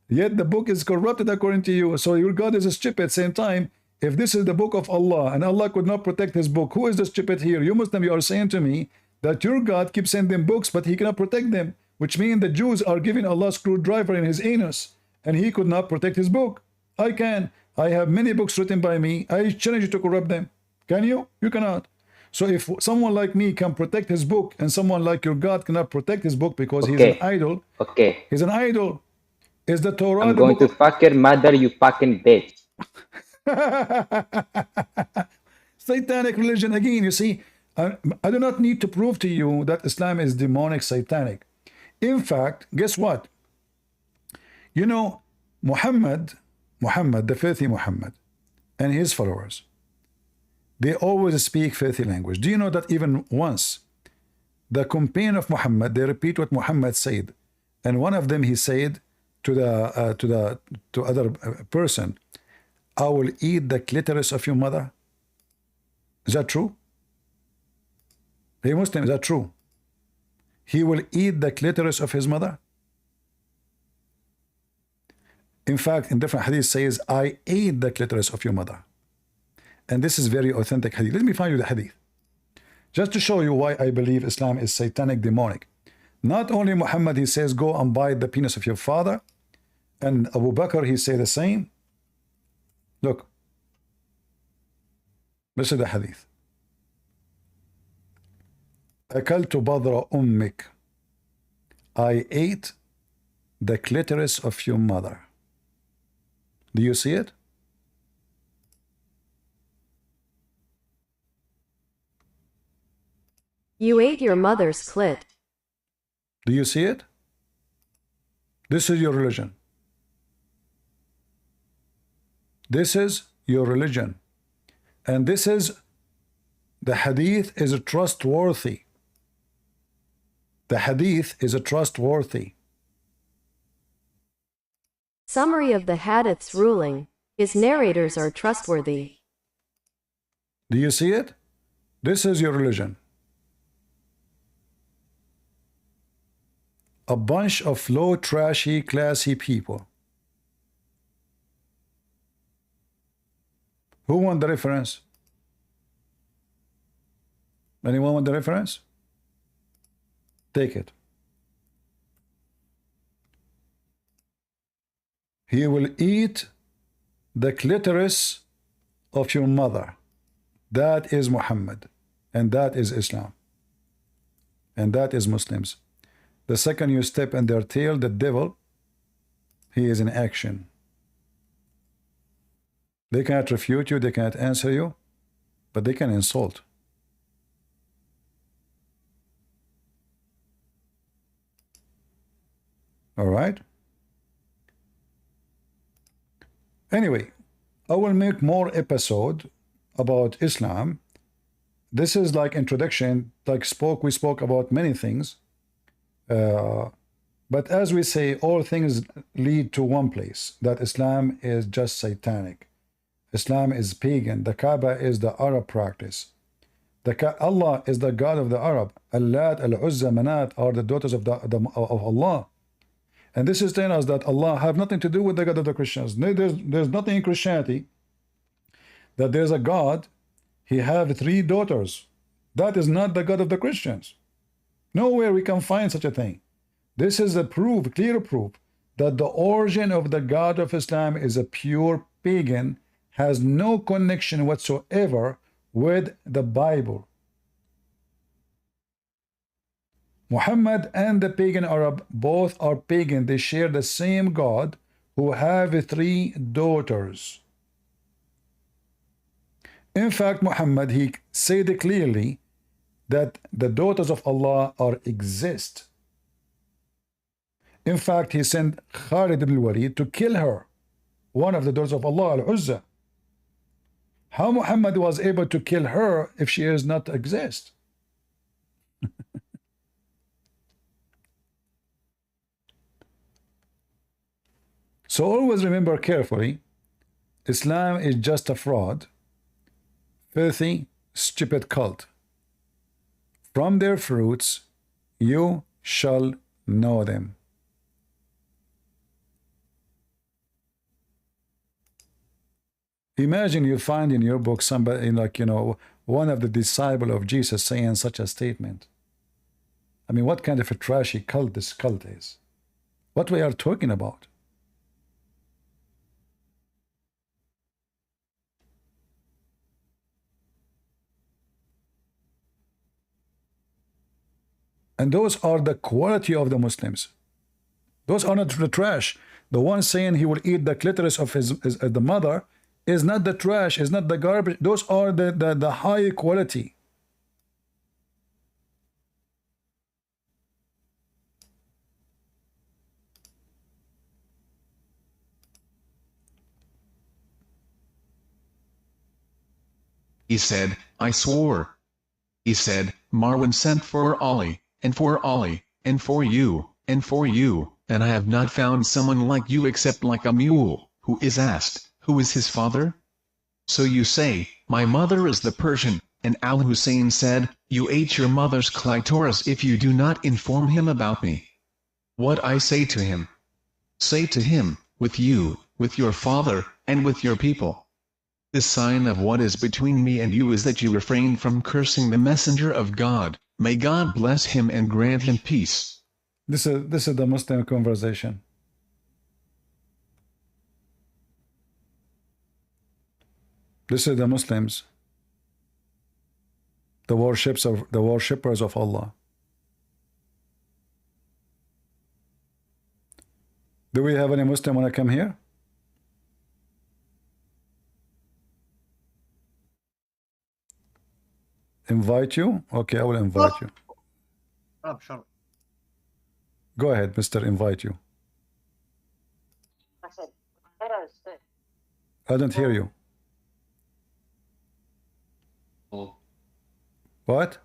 Yet the book is corrupted according to you. So your God is stupid. Same time, if this is the book of Allah and Allah could not protect his book, who is the stupid here? You Muslim, you are saying to me that your God keeps sending books, but he cannot protect them, which means the Jews are giving Allah a screwdriver in his anus, and he could not protect his book. I can. I have many books written by me. I challenge you to corrupt them. Can you? You cannot. So if someone like me can protect his book and someone like your God cannot protect his book because he's an idol, he's an idol. Is the Torah I'm the going book to fuck your mother, you fucking bitch. Satanic religion again, you see. I do not need to prove to you that Islam is demonic, satanic. In fact, guess what? You know, Muhammad, the filthy Muhammad, and his followers, they always speak filthy language. Do you know that even once, the companion of Muhammad, they repeat what Muhammad said, and one of them he said to other person, I will eat the clitoris of your mother. Is that true? Hey Muslim, is that true? He will eat the clitoris of his mother. In fact, in different hadith says, I ate the clitoris of your mother. And this is very authentic hadith. Let me find you the hadith. Just to show you why I believe Islam is satanic, demonic. Not only Muhammad, he says, go and bite the penis of your father. And Abu Bakr, he say the same. Look. This is the hadith. أكلت بضر أمك. I ate the clitoris of your mother. Do you see it? You ate your mother's clit. Do you see it? This is your religion. This is your religion. And this is, the hadith is trustworthy. The hadith is trustworthy. Summary of the hadith's ruling. His narrators are trustworthy. Do you see it? This is your religion. A bunch of low, trashy, classy people. Who want the reference? Anyone want the reference? Take it. He will eat the clitoris of your mother. That is Muhammad. And that is Islam. And that is Muslims. The second you step in their tail, the devil, he is in action. They cannot refute you, they cannot answer you, but they can insult. All right? Anyway, I will make more episode about Islam. This is like introduction, like we spoke about many things. But as we say, all things lead to one place, that Islam is just satanic. Islam is pagan. The Kaaba is the Arab practice. Allah is the God of the Arab. Allat, Al-Uzza, Manat are the daughters of Allah. And this is telling us that Allah have nothing to do with the God of the Christians. There's nothing in Christianity that there's a God, he have 3 daughters. That is not the God of the Christians. Nowhere we can find such a thing. This is a proof, clear proof, that the origin of the God of Islam is a pure pagan, has no connection whatsoever with the Bible. Muhammad and the pagan Arab both are pagan. They share the same God who have 3 daughters. In fact, Muhammad, he said clearly that the daughters of Allah exist. In fact, he sent Khalid ibn Walid to kill her, one of the daughters of Allah, Al-Uzza. How Muhammad was able to kill her if she does not exist? So always remember carefully, Islam is just a fraud, filthy, stupid cult. From their fruits you shall know them. Imagine you find in your book somebody, like, one of the disciples of Jesus saying such a statement. I mean, what kind of a trashy cult this cult is? What we are talking about? And those are the quality of the Muslims. Those are not the trash. The one saying he will eat the clitoris of the mother is not the trash, is not the garbage. Those are the high quality. He said, I swore. He said, Marwan sent for Ali, and for Ali, and for you, and I have not found someone like you except like a mule, who is asked, who is his father? So you say, my mother is the Persian, and Al-Hussein said, you ate your mother's clitoris if you do not inform him about me. What I say to him? Say to him, with you, with your father, and with your people. The sign of what is between me and you is that you refrain from cursing the messenger of God. May God bless him and grant him peace. This is the Muslim conversation. This is the Muslims, the worshippers of Allah. Do we have any Muslim want to come here? Invite you? Okay, I will invite you. Sure. Go ahead, Mr. Invite you. I don't hear you. Oh. What?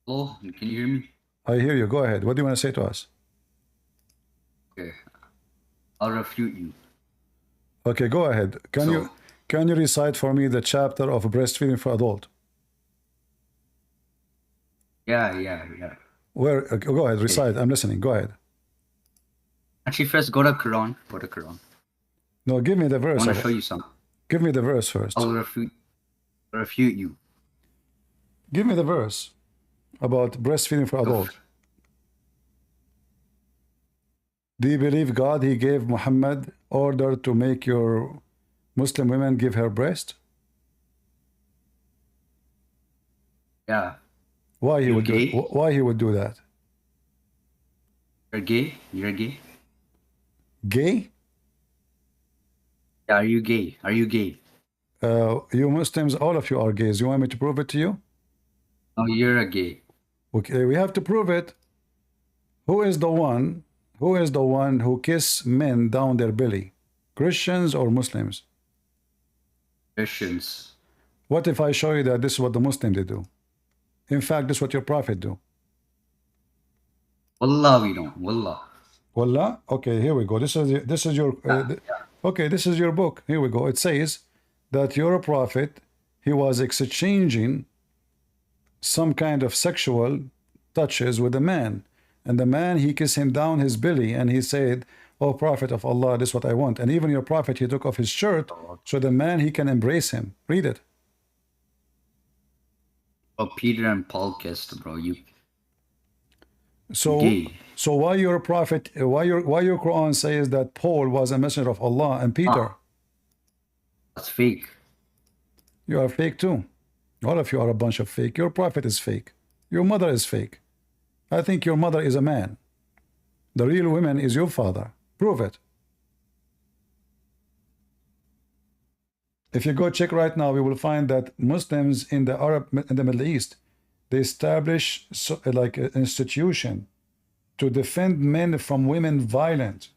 Oh, can you hear me? I hear you. Go ahead. What do you want to say to us? Okay. I'll refute you. Okay, go ahead. Can you recite for me the chapter of breastfeeding for adult? Yeah. Where? Go ahead, recite. I'm listening. Go ahead. Actually, first go to Quran. Go to Quran. No, give me the I verse. want to show you something. Give me the verse first. I'll refute you. Give me the verse about breastfeeding for adults. Do you believe God, he gave Muhammad order to make your Muslim women give her breast? Yeah. Why he You're would do gay? why he would do that? You're gay? You're gay? Gay? Yeah, are you gay? Are you gay? You Muslims, all of you are gays. You want me to prove it to you? No, you're a gay. Okay, we have to prove it. Who is the one who kiss men down their belly? Christians or Muslims? Christians. What if I show you that this is what the Muslims do? In fact, this is what your prophet do. Wallah, we don't. Wallah. Wallah? Okay, here we go. This is your okay, this is your book. Here we go. It says that your prophet, he was exchanging some kind of sexual touches with a man, and the man, he kissed him down his belly, and he said, "Oh, prophet of Allah, this is what I want." And even your prophet, he took off his shirt so the man, he can embrace him. Read it. Oh, Peter and Paul kissed, bro. You So, gay. so why your prophet, why your Quran says that Paul was a messenger of Allah and Peter? That's fake. You are fake too. All of you are a bunch of fake. Your prophet is fake. Your mother is fake. I think your mother is a man. The real woman is your father. Prove it. If you go check right now, we will find that Muslims in the Middle East, they establish like an institution to defend men from women violence.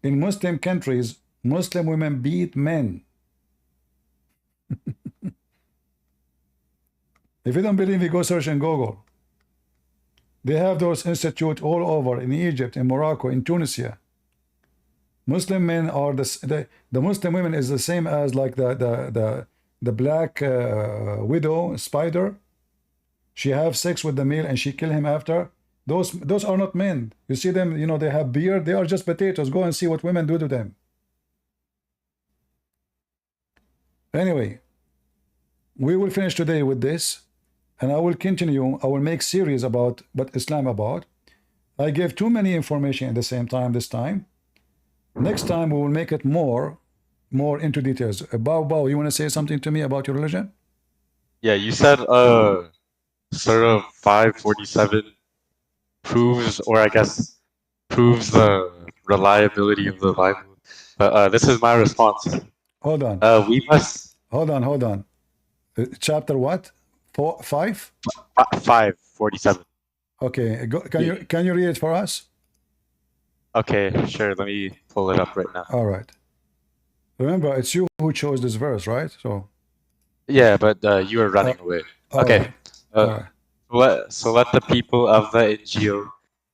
In Muslim countries, Muslim women beat men. If you don't believe me, go search in Google. They have those institutes all over in Egypt, in Morocco, in Tunisia. Muslim men are the Muslim women is the same as like the black widow spider. She have sex with the male and she kill him after. Those are not men. You see them, you know, they have beard. They are just potatoes. Go and see what women do to them. Anyway, we will finish today with this, and I will continue. I will make series about what Islam about. I gave too many information at the same time this time. Next time we will make it more into details. Bao, you want to say something to me about your religion? Yeah, you said Surah 547 proves, or I guess proves the reliability of the Bible. But this is my response. Hold on. We must. Hold on. Chapter what? 5? 547. Okay. Can you read it for us? Okay, sure. Let me pull it up right now. All right. Remember, it's you who chose this verse, right? So. Yeah, but you are running away. Okay. Right. So let the people of the Injil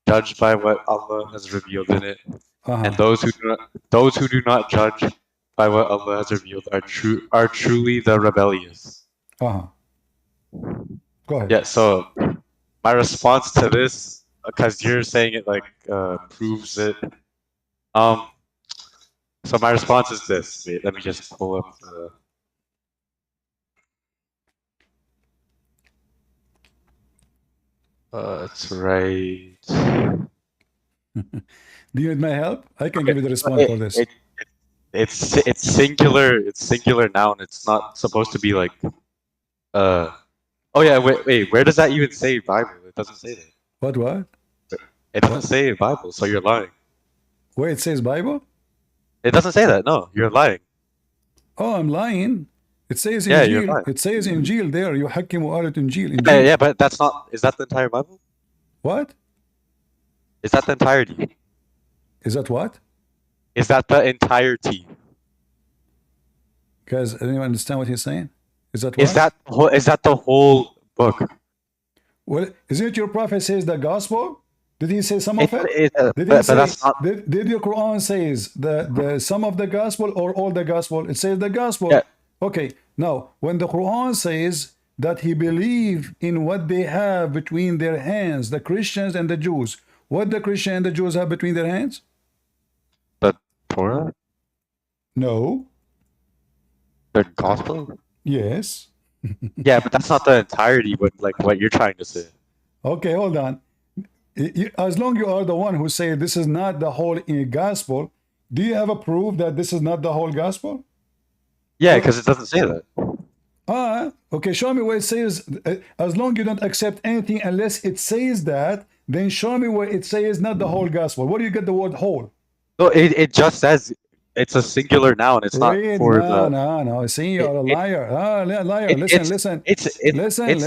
judge by what Allah has revealed in it, and those who do not judge by what Allah has revealed are truly the rebellious. Go ahead. Yeah. So my response to this, because you're saying it like proves it. So my response is this. Wait, let me just pull up the. It's right. Do you need my help? I can give you the response for this. It's singular. It's singular noun. It's not supposed to be like. Oh yeah. Wait. Where does that even say Bible? It doesn't say that. What? It doesn't say Bible, so you're lying. Where it says Bible? It doesn't say that. No, you're lying. Oh, I'm lying. It says Yeah, you're Injil. lying. It says Injil there. يحكم آلة Injil. Yeah, but that's not. Is that the entire Bible? What? Is that the entirety? Is that what? Is that the entirety? Guys, anyone understand what he's saying? Is that what? Is that the whole book? Well, isn't it your prophet says the gospel? Did he say some of it? Did your Quran says the some of the gospel or all the gospel? It says the gospel. Yeah. Okay. Now, when the Quran says that he believe in what they have between their hands, the Christians and the Jews. What the Christians and the Jews have between their hands? The Torah? No. The gospel? Yes. Yeah, but that's not the entirety what what you're trying to say. Okay, hold on. As long you are the one who say this is not the whole gospel, do you have a proof that this is not the whole gospel? Yeah, because it doesn't say that. Okay, show me where it says, as long you don't accept anything unless it says that, then show me where it says not the whole gospel. Where do you get the word whole? No, it just says it's a singular noun. It's not Read, for no. See, you're a liar. Liar. Listen. It's Listen.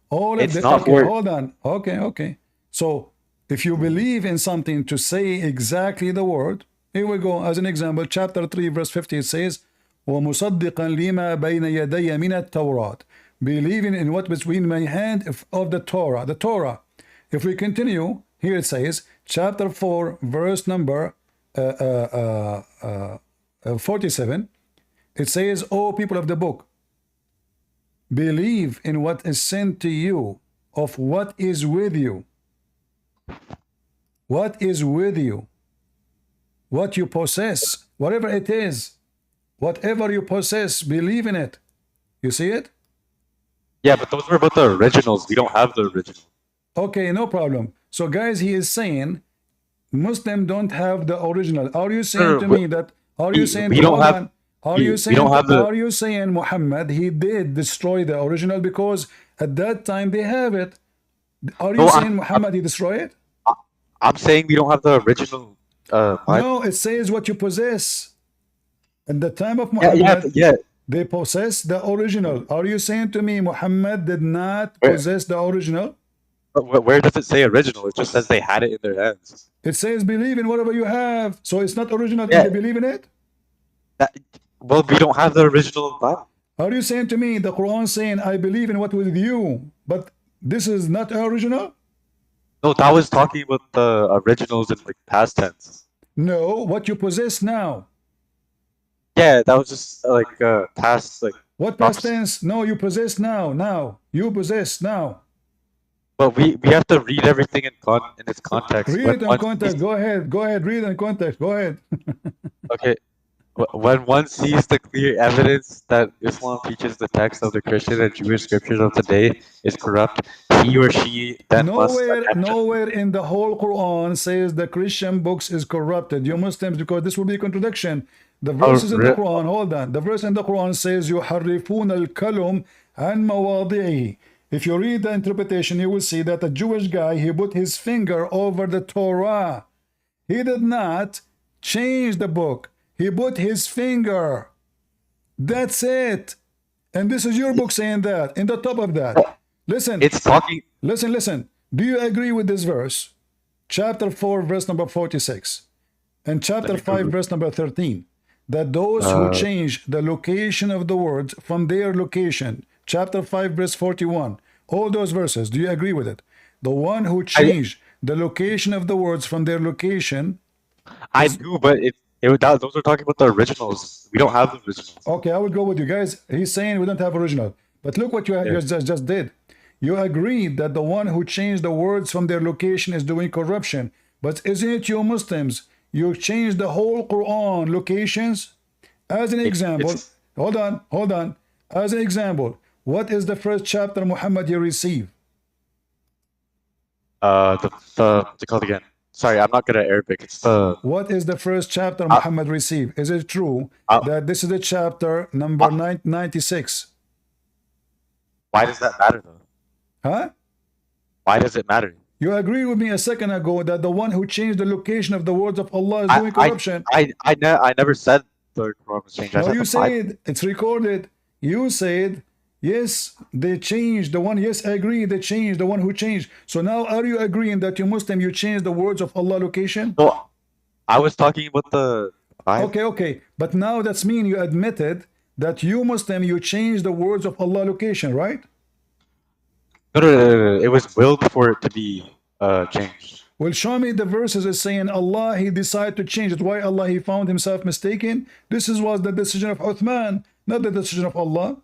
All of it's the, not okay, for. hold on. Okay. So if you believe in something to say exactly the word, here we go. As an example, chapter 3, verse 50, it says, وَمُصَدِّقًا لِمَا بَيْنَ يَدَيَّ مِنَ التَّوْرَاتِ, believing in what between my hand of the Torah. The Torah. If we continue, here it says, chapter 4, verse number 47, it says, O people of the book, believe in what is sent to you of what is with you. What is with you? What you possess, whatever it is, whatever you possess, believe in it. You see it? Yeah, but those were about the originals. We don't have the original. Okay, no problem. So guys, he is saying Muslim don't have the original. Are you saying to me that, are you saying we don't have are you saying Muhammad, he did destroy the original because at that time they have it? Are you saying Muhammad, he destroyed it? I'm saying we don't have the original. No, it says what you possess. At the time of Muhammad, they possess the original. Are you saying to me Muhammad did not possess the original? Where does it say original? It just says they had it in their hands. It says believe in whatever you have. So it's not original and they believe in it? Well, we don't have the original Bible. Are you saying to me the Quran saying I believe in what with you, but this is not original? No, that was talking about the originals in past tense. No, what you possess now. Yeah, that was just past What past tense? No, you possess now. Now you possess now. But we have to read everything in its context. Read it in context. Go ahead. Read in context. Go ahead. Okay. When one sees the clear evidence that Islam teaches the text of the Christian and Jewish scriptures of today is corrupt, he or she then nowhere in the whole Quran says the Christian books is corrupted. You Muslims, because this will be a contradiction. The verses in the Quran, hold on. The verse in the Quran says, يُحَرِّفُونَ الْكَلُمْ عَنْ مَوَاضِعِهِ. If you read the interpretation, you will see that a Jewish guy, he put his finger over the Torah. He did not change the book. He put his finger. That's it. And this is your book saying that. In the top of that. Listen. It's talking. Listen. Do you agree with this verse? Chapter 4, verse number 46. And chapter 5, verse number 13. That those who change the location of the words from their location. Chapter 5, verse 41. All those verses. Do you agree with it? The one who changed the location of the words from their location. I do, but those are talking about the originals. We don't have the originals. Okay, I will go with you guys. He's saying we don't have original. But look what you just did. You agreed that the one who changed the words from their location is doing corruption. But isn't it you Muslims? You changed the whole Quran locations. As an example, hold on. As an example, what is the first chapter Muhammad you receive? What's it called again? Sorry, I'm not good at Arabic. It's the. What is the first chapter Muhammad received? Is it true that this is the chapter number 96? Why does that matter though? Huh? Why does it matter? You agree with me a second ago that the one who changed the location of the words of Allah is doing corruption. I never said the Quran was changed. No, you said it's recorded. You said yes, they changed the one. Yes, I agree. They changed the one who changed. So now, are you agreeing that you Muslim you changed the words of Allah location? No, I was talking about the Bible. Okay. But now that's mean you admitted that you Muslim you changed the words of Allah location, right? No. It was willed for it to be changed. Well, show me the verses is saying Allah, he decided to change it. Why Allah, he found himself mistaken? This was the decision of Uthman. not the decision of Allah.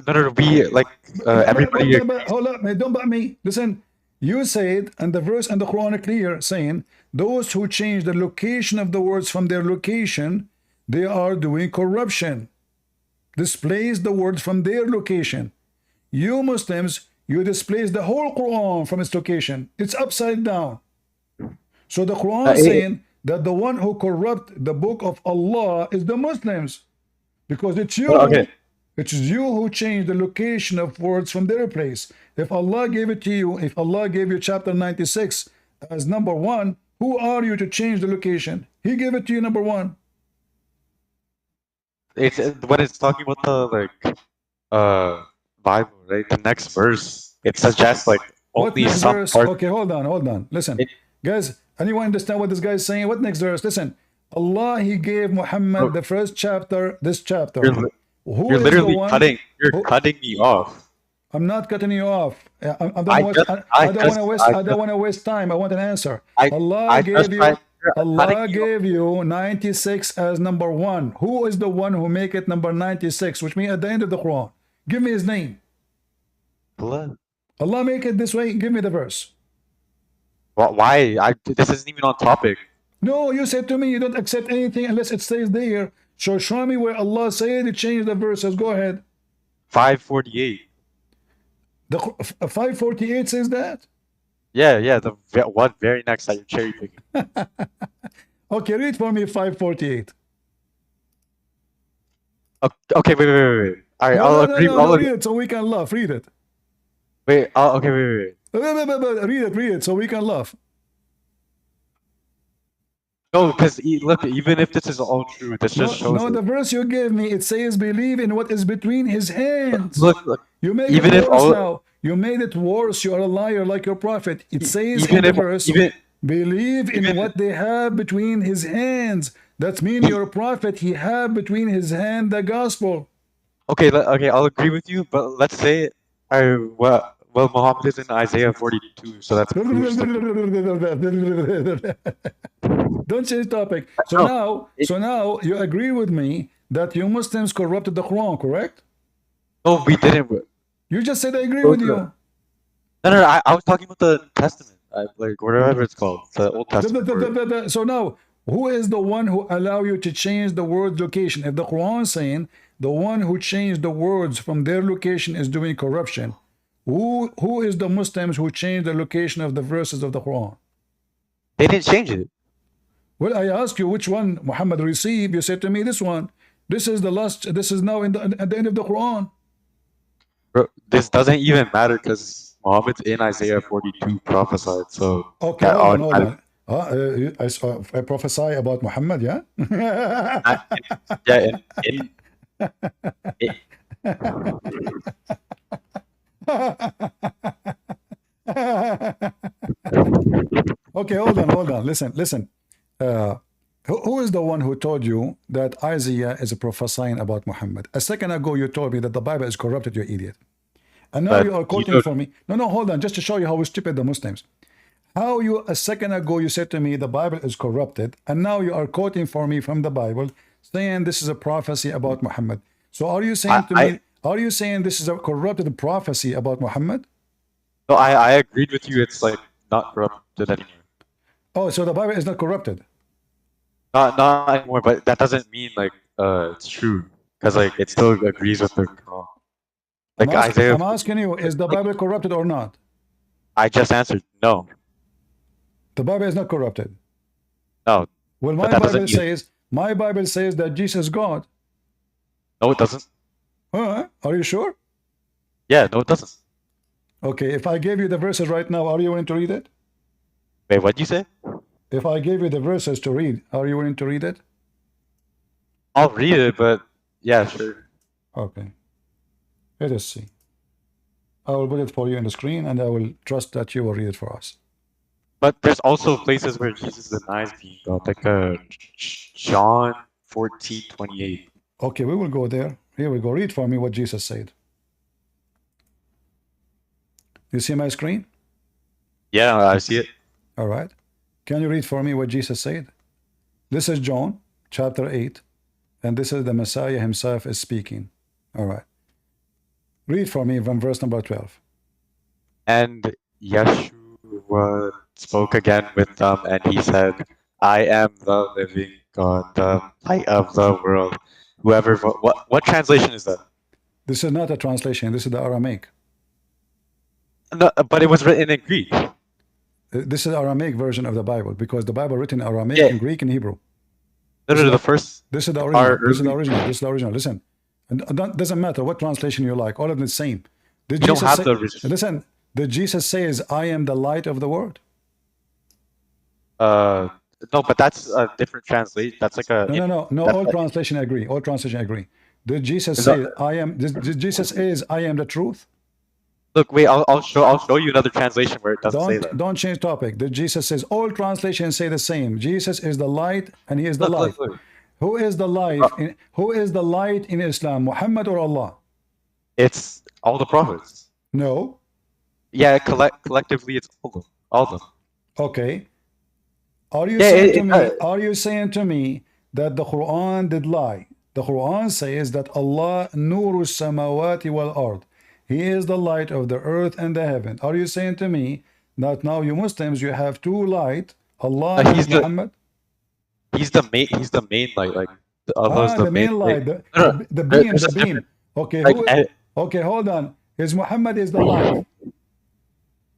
No, we like everybody. Hold up, man, don't bite me. Listen, you said, and the verse and the Quran are clear, saying, those who change the location of the words from their location, they are doing corruption. Displace the words from their location. You Muslims, you displace the whole Quran from its location. It's upside down. So the Quran is saying that the one who corrupt the book of Allah is the Muslims, because it's you. It's you who change the location of words from their place. If Allah gave it to you, if Allah gave you chapter 96 as number 1, who are you to change the location? He gave it to you number 1. It's when it's talking about the Bible, right? The next verse, it suggests like only some verse? part. Okay, hold on. Listen, guys, anyone understand what this guy is saying? What next verse? Listen, Allah, He gave Muhammad the first chapter, this chapter. You're literally cutting me off. I'm not cutting you off. I don't want to waste time. I want an answer. Allah gave you 96 as number 1. Who is the one who make it number 96? Which means at the end of the Quran. Give me his name. Allah make it this way. Give me the verse. Why? This isn't even on topic. No, you said to me you don't accept anything unless it stays there. So show me where Allah said He changed the verses. Go ahead. 548. The 548 says that? Yeah, the one very next that you're cherry picking. Okay, read for me 548. Okay, wait. All right, I'll agree. I'll read it so we can laugh. Read it. Wait, okay, wait. Read it so we can laugh. No, because look, even if this is all true, this just shows. No, the verse you gave me, it says, "Believe in what is between his hands." Look. You made even it worse now. You made it worse. You are a liar, like your prophet. It says in the verse, "Believe in what they have between his hands." That means your prophet, he have between his hand the gospel. Okay, I'll agree with you, but let's say, well, Muhammad is in Isaiah 42, so that's. Don't change topic. So now you agree with me that you Muslims corrupted the Quran, correct? No, we didn't. You just said I agree with you. No, I was talking about the Testament, like whatever it's called, the Old Testament. So now, who is the one who allow you to change the word location? If the Quran is saying the one who changed the words from their location is doing corruption, who is the Muslims who changed the location of the verses of the Quran? They didn't change it. Well, I asked you which one Muhammad received. You said to me this one. This is the last. This is now at the end of the Quran. Bro, this doesn't even matter because Muhammad's in Isaiah 42 prophesied. So okay, hold on. I prophesy about Muhammad, yeah? Okay, hold on. Listen. Who is the one who told you that Isaiah is prophesying about Muhammad? A second ago, you told me that the Bible is corrupted, you idiot. And now you are quoting for me. No, hold on, just to show you how stupid the Muslims. How a second ago you said to me the Bible is corrupted, and now you are quoting for me from the Bible, saying this is a prophecy about Muhammad. So are you saying are you saying this is a corrupted prophecy about Muhammad? No, I agreed with you. It's like not corrupted anymore. Oh, so the Bible is not corrupted? Not anymore, but that doesn't mean like it's true, because like it still agrees with the Quran. Like I'm asking you, is the Bible corrupted or not? I just answered no. The Bible is not corrupted. No. Well, my Bible says that Jesus is God. No, it doesn't. Are you sure? Yeah, no, it doesn't. Okay, if I gave you the verses right now, are you willing to read it? Wait, what did you say? If I gave you the verses to read, are you willing to read it? I'll read it, but yeah, sure. Okay. Let us see. I will put it for you on the screen, and I will trust that you will read it for us. But there's also places where Jesus denies being God, like John 14:28. Okay, we will go there. Here we go. Read for me what Jesus said. You see my screen? Yeah, I see it. All right. Can you read for me what Jesus said? This is John chapter 8, And this is the Messiah himself is speaking. All right. Read for me from verse number 12. And Yeshua spoke again with them, and he said, I am the living God, the light of the world. Whoever, what translation is that? This is not a translation. This is the Aramaic. No, but it was written in Greek. This is the Aramaic version of the Bible, because the Bible written in Aramaic, Yeah. in Greek, and Hebrew. No, the first. This is the original. Our This is the early- original. This is the original. Listen, and it doesn't matter what translation you like. All of them the same. Did You don't Jesus have say, the original. Listen, did Jesus says, "I am the light of the world"? No, but that's a different translation. That's like a. No. that's All a- translation agree. All translation agree. Did Jesus Is say, that- "I am"? Did Jesus is, "I am the truth"? Look, wait. I'll show you another translation where it doesn't say that. Don't change topic. Did Jesus says all translations say the same? Jesus is the light, and He is the light. Look. Who is the light? Who is the light in Islam? Muhammad or Allah? It's all the prophets. No. Yeah, collectively, it's all of them. Okay. Are you Yeah, saying it- to it me? does. Are you saying to me that the Quran did lie? The Quran says that Allah nuru samawati wal ard. He is the light of the earth and the heaven. Are you saying to me that now you Muslims you have two light, Allah He's and the- Muhammad? He's the main light. Like Allah's The main light, the beam, the beam. Okay, okay, hold on. Is Muhammad is the light?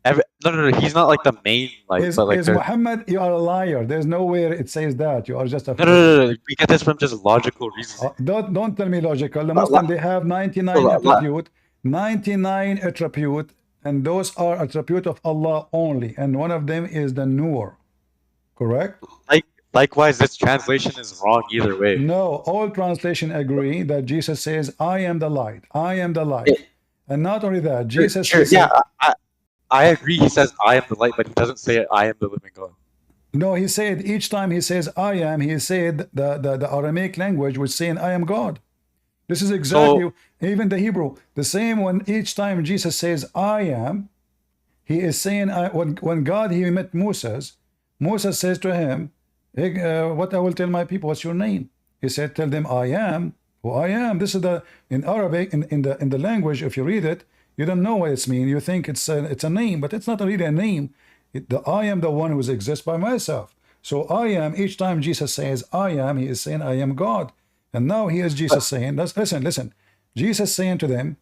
No. He's not like the main light. Is, but like is there's- Muhammad? You are a liar. There's nowhere it says that. You are just a. no. We get this from just logical reasons. Don't tell me logical. The Muslim they have 99 attribute, 99 attribute, and those are attribute of Allah only, and one of them is the Nur. Correct? Likewise, this translation is wrong either way. No, all translation agree that Jesus says, "I am the light. I am the light," and not only that, Jesus says, Yeah, I agree. He says, "I am the light," but he doesn't say, "I am the living God." No, he said each time he says "I am," he said the Aramaic language was saying "I am God." This is exactly even the Hebrew. The same when each time Jesus says "I am," he is saying when God he met Moses says to him, hey, "What I will tell my people? What's your name?" He said, "Tell them I am who I am." This is the in Arabic in the language. If you read it, you don't know what it's mean. You think it's a name, but it's not really a name. I am the one who exists by myself. So I am, each time Jesus says I am, he is saying I am God. And now here is Jesus saying, listen. Jesus saying to them,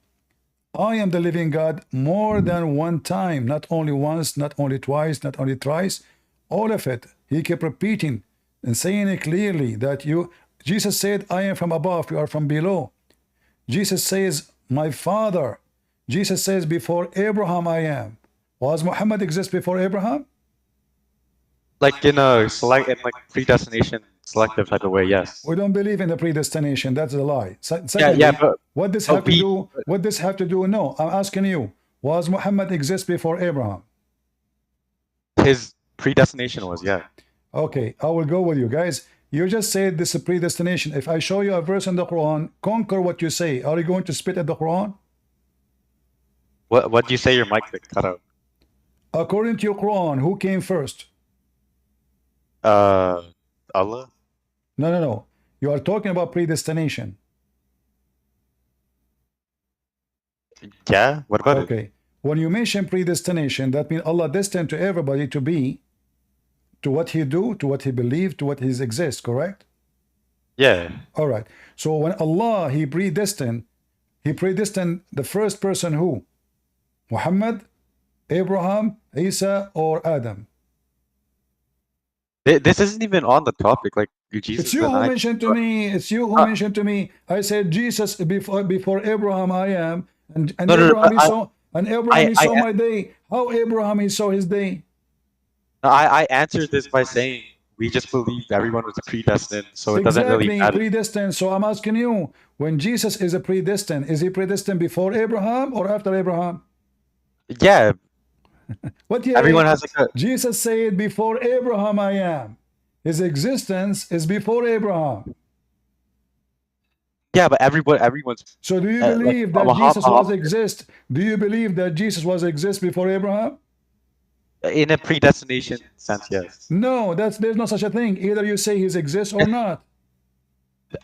I am the living God more than one time, not only once, not only twice, not only thrice, all of it. He kept repeating and saying it clearly that Jesus said, I am from above, you are from below. Jesus says, my Father. Jesus says, before Abraham I am. Was Muhammad exist before Abraham? Like in a predestination selective type of way, yes. We don't believe in the predestination. That's a lie. But what this have to do? What this have to do? No, I'm asking you. Was Muhammad exist before Abraham? His predestination was, yeah. Okay, I will go with you guys. You just said this is predestination. If I show you a verse in the Quran, conquer what you say. Are you going to spit at the Quran? What do you say your mic cut out? According to your Quran, who came first? Allah? No. You are talking about predestination. Yeah, what about it? Okay. When you mention predestination, that means Allah destined to everybody to be to what he do, to what he believe, to what he exists, correct? Yeah. All right. So when Allah, he predestined the first person who? Muhammad, Abraham, Isa, or Adam? This isn't even on the topic. Like Jesus. It's you who mentioned to me. It's you who mentioned to me. I said Jesus before Abraham I am, and Abraham he saw my day. How Abraham he saw his day? I answered this by saying we just believe everyone was predestined, so it doesn't really matter. Predestined. So I'm asking you, when Jesus is a predestined, is he predestined before Abraham or after Abraham? Yeah. What everyone has like a Jesus said before Abraham I am. His existence is before Abraham. Yeah, but everyone's. So do you believe that Jesus was exist? Do you believe that Jesus was exist before Abraham? In a predestination sense, yes. No, there's no such a thing. Either you say he exists or not.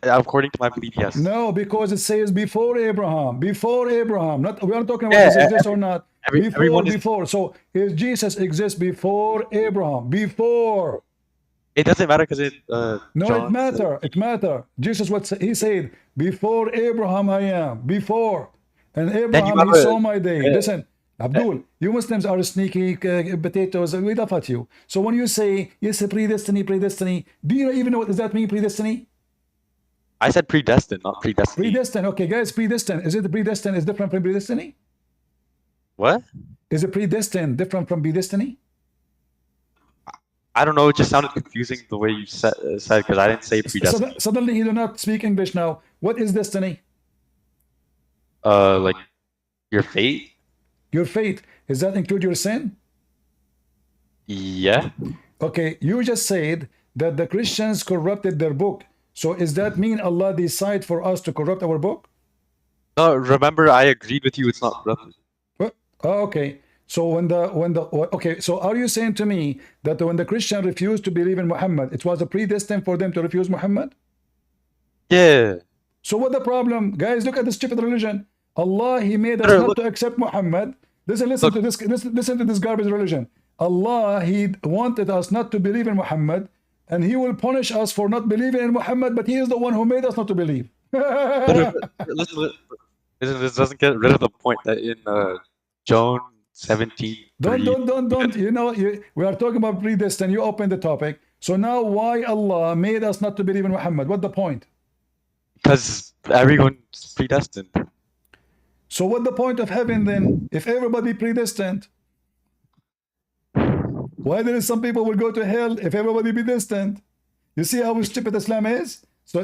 According to my belief, yes. No, because it says before Abraham. Before Abraham. Not we are talking about Yeah, does it exist or not. everyone is. Before. So is Jesus exist before Abraham? Before. It doesn't matter because it. No, it John matter. It matter. Jesus, what he said, before Abraham I am. Before. And Then you Abraham, have he saw my day. uh, Listen, Abdul, you Muslims are sneaky potatoes. We laugh at you. So when you say, yes, predestiny, do you even know what does that mean, predestiny? I said predestined, not predestined. Predestined. Okay, guys, predestined. Is it predestined is different from predestiny? What? Is it predestined different from predestiny? I don't know. It just sounded confusing the way you said because I didn't say predestined. Suddenly you do not speak English now. What is destiny? Like your fate. Your fate. Does that include your sin? Yeah. Okay, you just said that the Christians corrupted their book. So does that mean Allah decide for us to corrupt our book? No, remember I agreed with you. It's not corrupted. What? Oh, okay. So okay. So are you saying to me that when the Christian refused to believe in Muhammad, it was a predestined for them to refuse Muhammad? Yeah. So what the problem, guys? Look at this stupid religion. Allah, He made us not to accept Muhammad. Listen to this. Listen to this garbage religion. Allah, He wanted us not to believe in Muhammad, and He will punish us for not believing in Muhammad. But He is the one who made us not to believe. Listen, this doesn't get rid of the point that in John 17. Don't. You know, we are talking about predestined. You open the topic. So now, why Allah made us not to believe in Muhammad? What the point? Because everyone's predestined. So what the point of heaven then? If everybody predestined, why there is some people will go to hell if everybody predestined? You see how stupid Islam is? So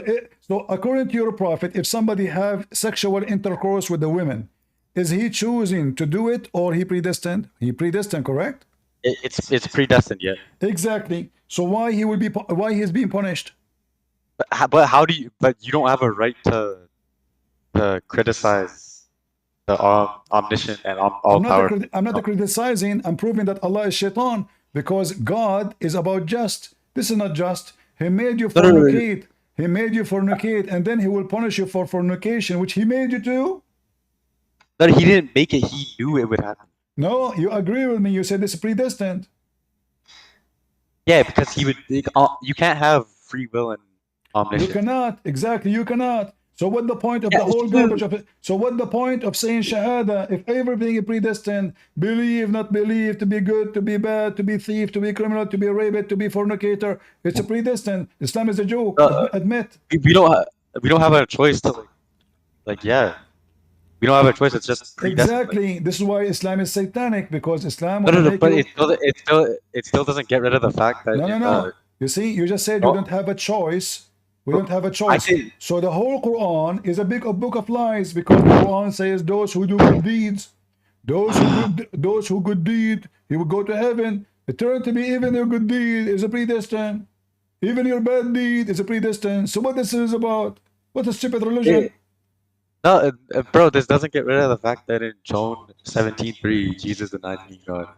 according to your prophet, if somebody have sexual intercourse with the women, is he choosing to do it or he predestined? He predestined, correct? It's predestined, yeah. Exactly. So why he's being punished? But how do you? But you don't have a right to criticize the omniscient and all powerful. I'm not criticizing. I'm proving that Allah is shaitan because God is about just. This is not just. He made you fornicate. He made you fornicate, and then He will punish you for fornication, which He made you do. But He didn't make it. He knew it would happen. No, you agree with me. You said this is predestined. Yeah, because He would. You can't have free will and omniscience. You cannot. Exactly, you cannot. So what the point of the whole garbage of it? So what the point of saying Shahada if everything is predestined? Believe, not believe, to be good, to be bad, to be thief, to be criminal, to be rabid, to be fornicator. It's a predestined. Islam is a joke. Admit. We don't have a choice to yeah. We don't have a choice. It's just predestined. Exactly. This is why Islam is satanic because Islam. No, but it still doesn't get rid of the fact that no. You see, you just said you don't have a choice. We don't have a choice. So the whole Quran is a big book of lies because the Quran says those who do good deeds, those who good deed, he will go to heaven. It turned to be even your good deed is a predestined. Even your bad deed is a predestined. So what this is about? What a stupid religion. No, bro, this doesn't get rid of the fact that in John 17:3, Jesus denied being God.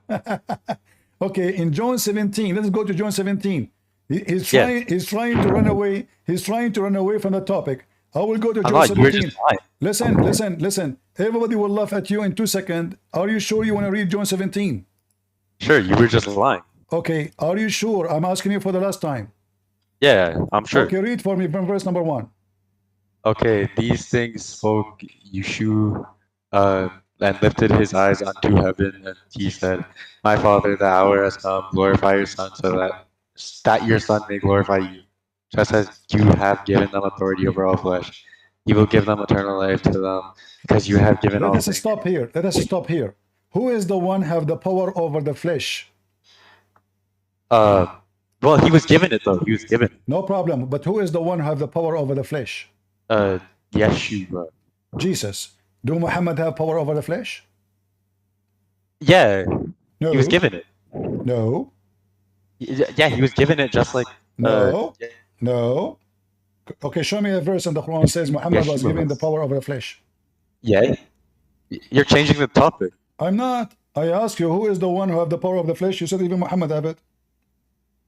Okay, in John 17, let's go to John 17. He's trying to run away. He's trying to run away from the topic. I will go to John 17. Listen. Everybody will laugh at you in 2 seconds. Are you sure you want to read John 17? Sure, you were just lying. Okay, are you sure? I'm asking you for the last time. Yeah, I'm sure. Okay, read for me from verse number 1. Okay, these things spoke Yeshua and lifted his eyes unto heaven, and he said, My Father, the hour has come, glorify your Son, so that your Son may glorify you. Just as you have given them authority over all flesh, He will give them eternal life to them, because you have given all things. Let us stop here. Who is the one have the power over the flesh? Well, He was given it, though. He was given. No problem. But who is the one who have the power over the flesh? Yeshua. Jesus. Do Muhammad have power over the flesh? Yeah. No. He was given it. No. Yeah, he was given it just like... No. Okay, show me a verse in the Quran says Muhammad was given the power over the flesh. Yeah. You're changing the topic. I'm not. I ask you, who is the one who have the power of the flesh? You said even Muhammad have it.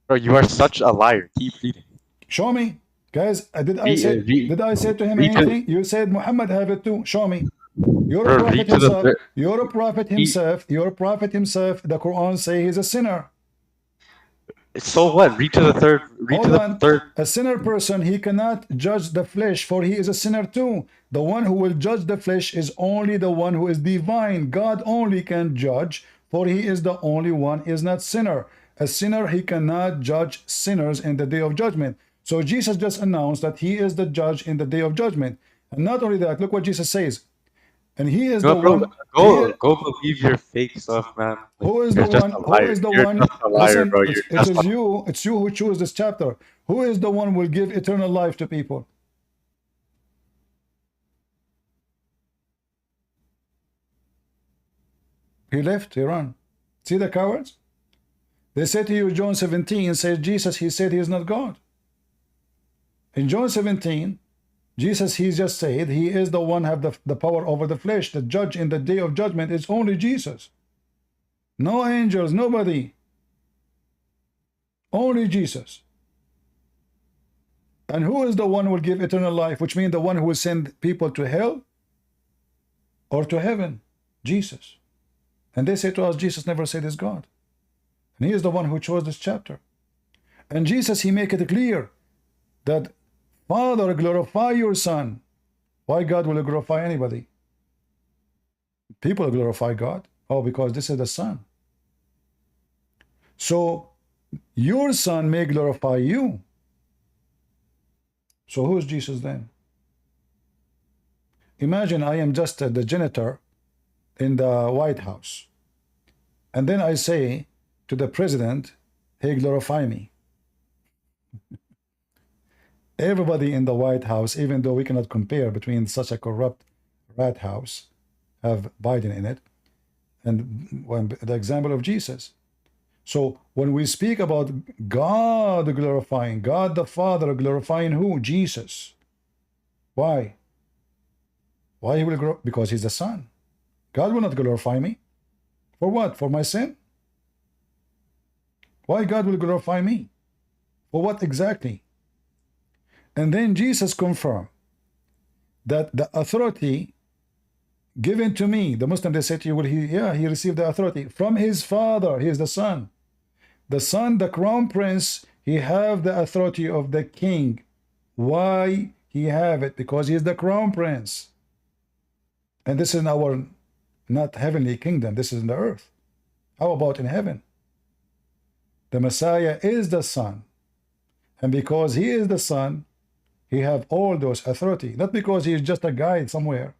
Bro, you are such a liar. Keep reading. Show me. Guys, did I say to him read to, anything? You said Muhammad have it too. Show me. You're a bro, prophet read to the himself. ver- You're a prophet himself. You're a prophet himself. The Quran say he's a sinner. So what? Read to the third. Read to Hold the on. third. A sinner person, he cannot judge the flesh, for he is a sinner too. The one who will judge the flesh is only the one who is divine. God only can judge, for he is the only one, is not sinner. A sinner, he cannot judge sinners in the day of judgment. So Jesus just announced that he is the judge in the day of judgment. And not only that, look what Jesus says. And he is the Bro, one. go believe your fake stuff, man. Like, Who is the you're just one? a Who liar. is the You're one? just a liar, Listen, bro. it You're just is you. It's you who choose this chapter. Who is the one who will give eternal life to people? He left. He ran. See the cowards? They say to you, John 17, says Jesus, he said he is not God. In John 17, Jesus, he just said he is the one have the power over the flesh. The judge in the day of judgment is only Jesus. No angels, nobody. Only Jesus. And who is the one who will give eternal life? Which means the one who will send people to hell or to heaven? Jesus. And they say to us, Jesus never said he's God. And he is the one who chose this chapter. And Jesus, he make it clear that Father, glorify your Son. Why God will glorify anybody? People glorify God. Oh, because this is the Son. So your Son may glorify you. So who is Jesus then? Imagine I am just the janitor in the White House. And then I say to the president, hey, glorify me. Everybody in the White House, even though we cannot compare between such a corrupt rat house, have Biden in it, and the example of Jesus. So when we speak about God glorifying, God the Father glorifying who? Jesus. Why? Why he will glorify? Because he's the Son. God will not glorify me. For what? For my sin? Why God will glorify me? For what exactly? And then Jesus confirmed that the authority given to me, the Muslim, they say to you, well, he received the authority from his Father. He is the Son. The Son, the crown prince, he have the authority of the king. Why he have it? Because he is the crown prince. And this is in our not heavenly kingdom. This is in the earth. How about in heaven? The Messiah is the Son. And because he is the Son, he have all those authority. Not because he is just a guide somewhere.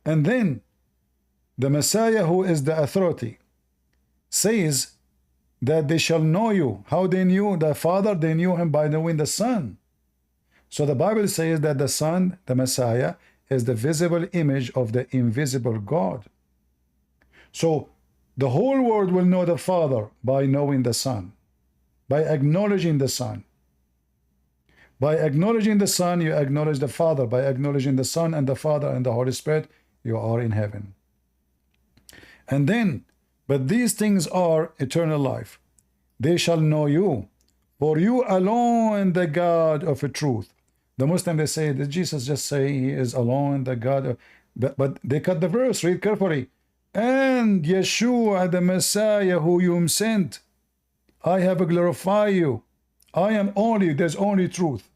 And then the Messiah, who is the authority, says that they shall know you. How they knew the Father? They knew him by knowing the Son. So the Bible says that the Son, the Messiah, is the visible image of the invisible God. So the whole world will know the Father by knowing the Son, by acknowledging the Son. By acknowledging the Son, you acknowledge the Father. By acknowledging the Son and the Father and the Holy Spirit, you are in heaven. And then, but these things are eternal life. They shall know you, for you alone the God of truth. The Muslim, they say, did Jesus just say he is alone the God of, but they cut the verse, read carefully. And Yeshua, the Messiah who you sent, I have glorified you. I am only, there's only truth.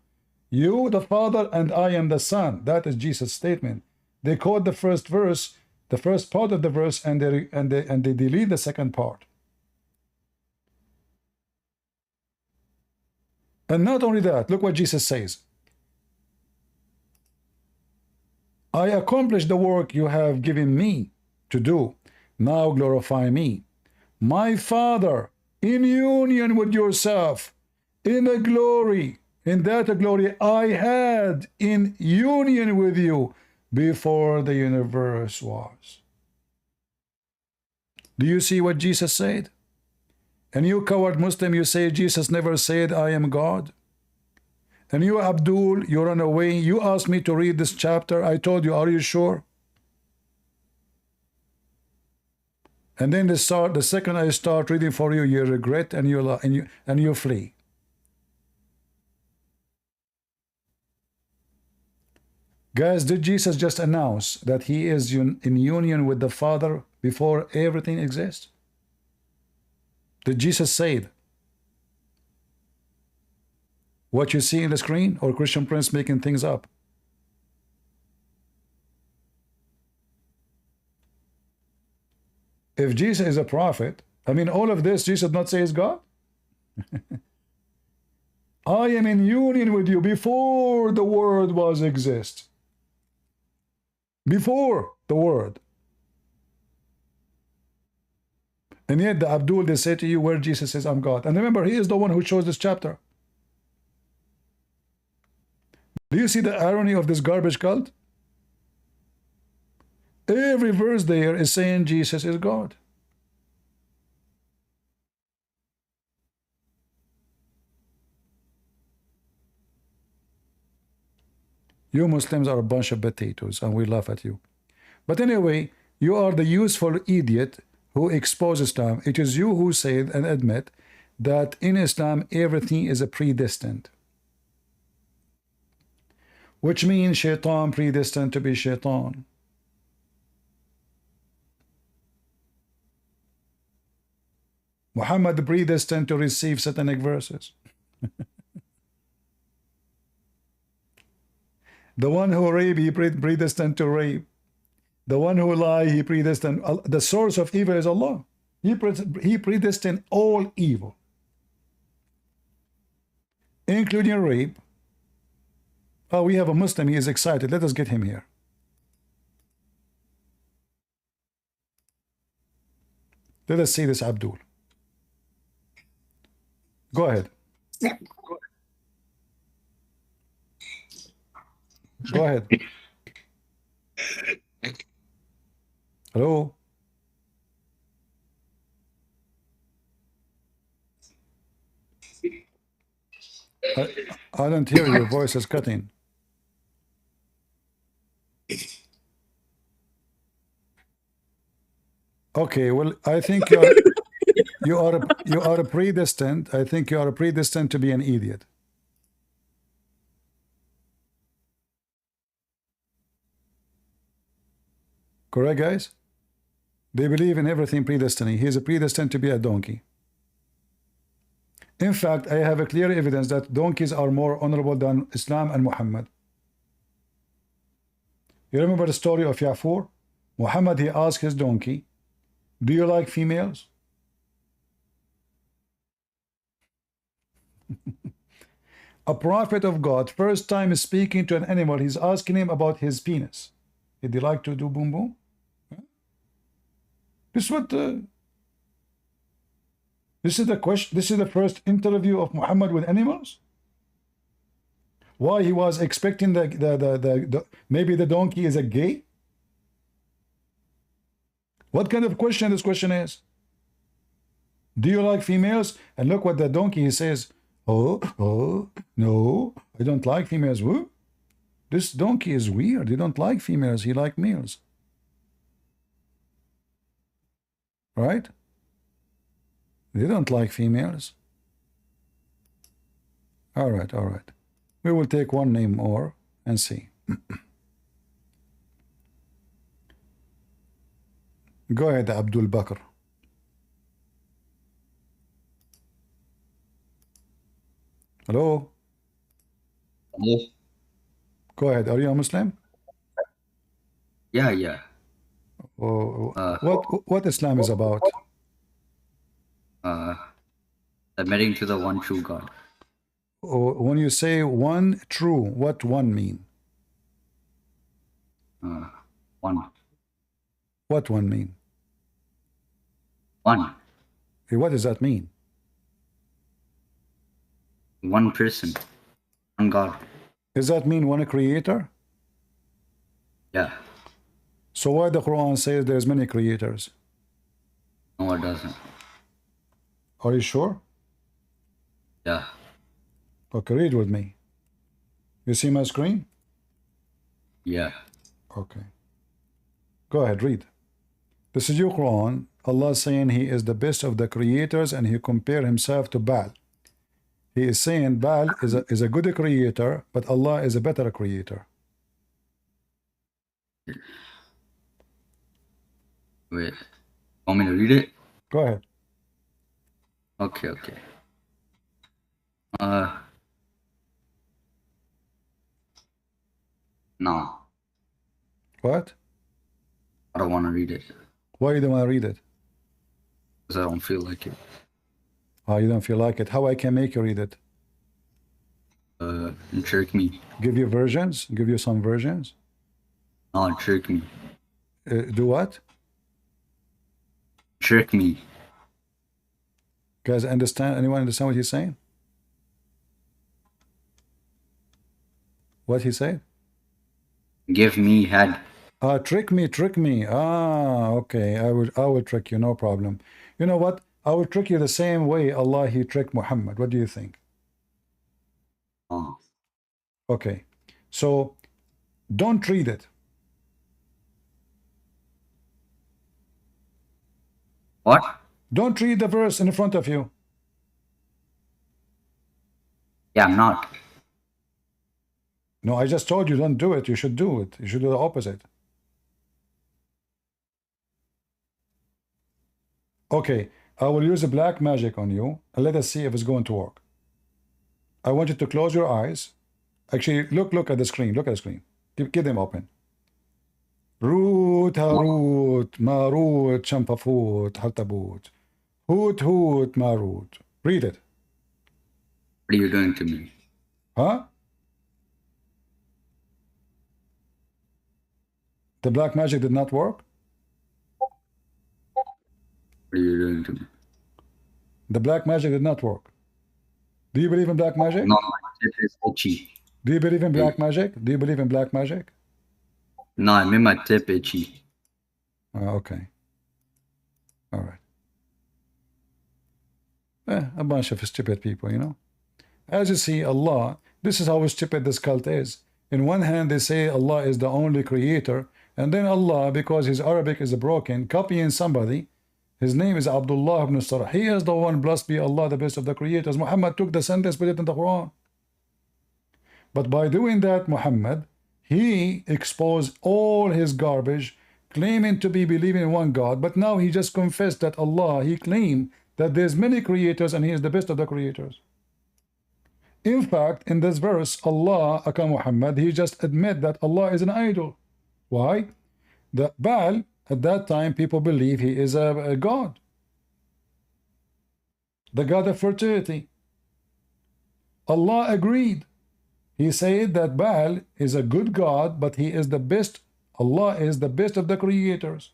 You, the Father, and I am the Son. That is Jesus' statement. They quote the first verse, the first part of the verse, and they delete the second part. And not only that, look what Jesus says. I accomplished the work you have given me to do. Now glorify me. My Father, in union with yourself, in a glory, in that glory I had in union with you before the universe was. Do you see what Jesus said? And you coward Muslim, you say Jesus never said I am God. And you Abdul, you run away. You asked me to read this chapter. I told you, are you sure? And then the second I start reading for you, you regret and you flee. Guys, did Jesus just announce that he is in union with the Father before everything exists? Did Jesus say it? What you see in the screen, or Christian Prince making things up? If Jesus is a prophet, I mean, all of this, Jesus not say is God? I am in union with you before the world was exist. Before the word. And yet the Abdul, they say to you where Jesus says, I'm God. And remember, he is the one who chose this chapter. Do you see the irony of this garbage cult? Every verse there is saying Jesus is God. You Muslims are a bunch of potatoes, and we laugh at you. But anyway, you are the useful idiot who exposed Islam. It is you who said and admit that in Islam everything is a predestined. Which means shaitan predestined to be shaitan. Muhammad predestined to receive satanic verses. The one who rape, he predestined to rape. The one who lie, he predestined. The source of evil is Allah. He predestined all evil, including rape. Oh, we have a Muslim. He is excited. Let us get him here. Let us see this Abdul. Go ahead. Go ahead. Hello? I don't hear your voice is cutting. Okay, well, I think you are a predestined. I think you are a predestined to be an idiot. Correct, guys? They believe in everything predestiny. He is a predestined to be a donkey. In fact, I have a clear evidence that donkeys are more honorable than Islam and Muhammad. You remember the story of Yafur? Muhammad, he asked his donkey, do you like females? A prophet of God, first time speaking to an animal, he's asking him about his penis. Did he like to do boom boom? This is what this is the question. This is the first interview of Muhammad with animals. Why he was expecting maybe the donkey is a gay? What kind of question this question is? Do you like females? And look what the donkey he says. Oh, no, I don't like females. Who? This donkey is weird. He don't like females. He like males. Right? They don't like females. All right, all right. We will take one name more and see. Go ahead, Abdul Bakr. Hello? Hello? Go ahead. Are you a Muslim? Yeah, yeah. Oh, what Islam is about? Admitting to the one true God. Oh, when you say one true, what one mean? One. What one mean? One. Hey, what does that mean? One person. One God. Does that mean one creator? Yeah. So why the Quran says there's many creators? No, it doesn't. Are you sure? Yeah. Okay, read with me. You see my screen? Yeah. Okay. Go ahead, read. This is your Quran. Allah saying he is the best of the creators and he compare himself to Baal. He is saying Baal is a good creator, but Allah is a better creator. Wait. Want me to read it? Go ahead. Okay, okay. No, What? I don't want to read it Why you don't want to read it? because I don't feel like it. Oh, you don't feel like it. How I can make you read it? Trick me. Give you versions? Give you some versions? No, trick me. Do what? Trick me. Guys, understand? Anyone understand what he's saying? What he said? Give me head. Trick me, trick me. Okay. I will trick you, no problem. You know what? I will trick you the same way Allah he tricked Muhammad. What do you think? Oh. Okay. So don't read it. What? Don't read the verse in front of you. Yeah, I'm not. No, I just told you don't do it. You should do it. You should do the opposite. Okay, I will use a black magic on you and let us see if it's going to work. I want you to close your eyes. Actually, look at the screen. Look at the screen. Keep them open. Root, Harut, Marut, Champafut, Hartabut. Hoot, Hoot, Marut. Read it. What are you doing to me? Huh? The black magic did not work? What are you doing to me? The black magic did not work. Do you believe in black magic? No, my tip is itchy. Do you believe in black magic? Do you believe in black magic? No, I made my tip itchy. Okay. All right. A bunch of stupid people, you know. As you see, Allah, this is how stupid this cult is. In one hand, they say Allah is the only creator, and then Allah, because his Arabic is broken, copying somebody. His name is Abdullah ibn Sarah. He is the one, blessed be Allah, the best of the creators. Muhammad took the sentence, put it in the Quran. But by doing that, Muhammad, he exposed all his garbage, claiming to be believing in one God, but now he just confessed that Allah, he claimed that there's many creators and he is the best of the creators. In fact, in this verse, Allah, aka Muhammad, he just admit that Allah is an idol. Why? The Baal, at that time, people believe he is a god. The god of fertility. Allah agreed. He said that Baal is a good god, but he is the best. Allah is the best of the creators.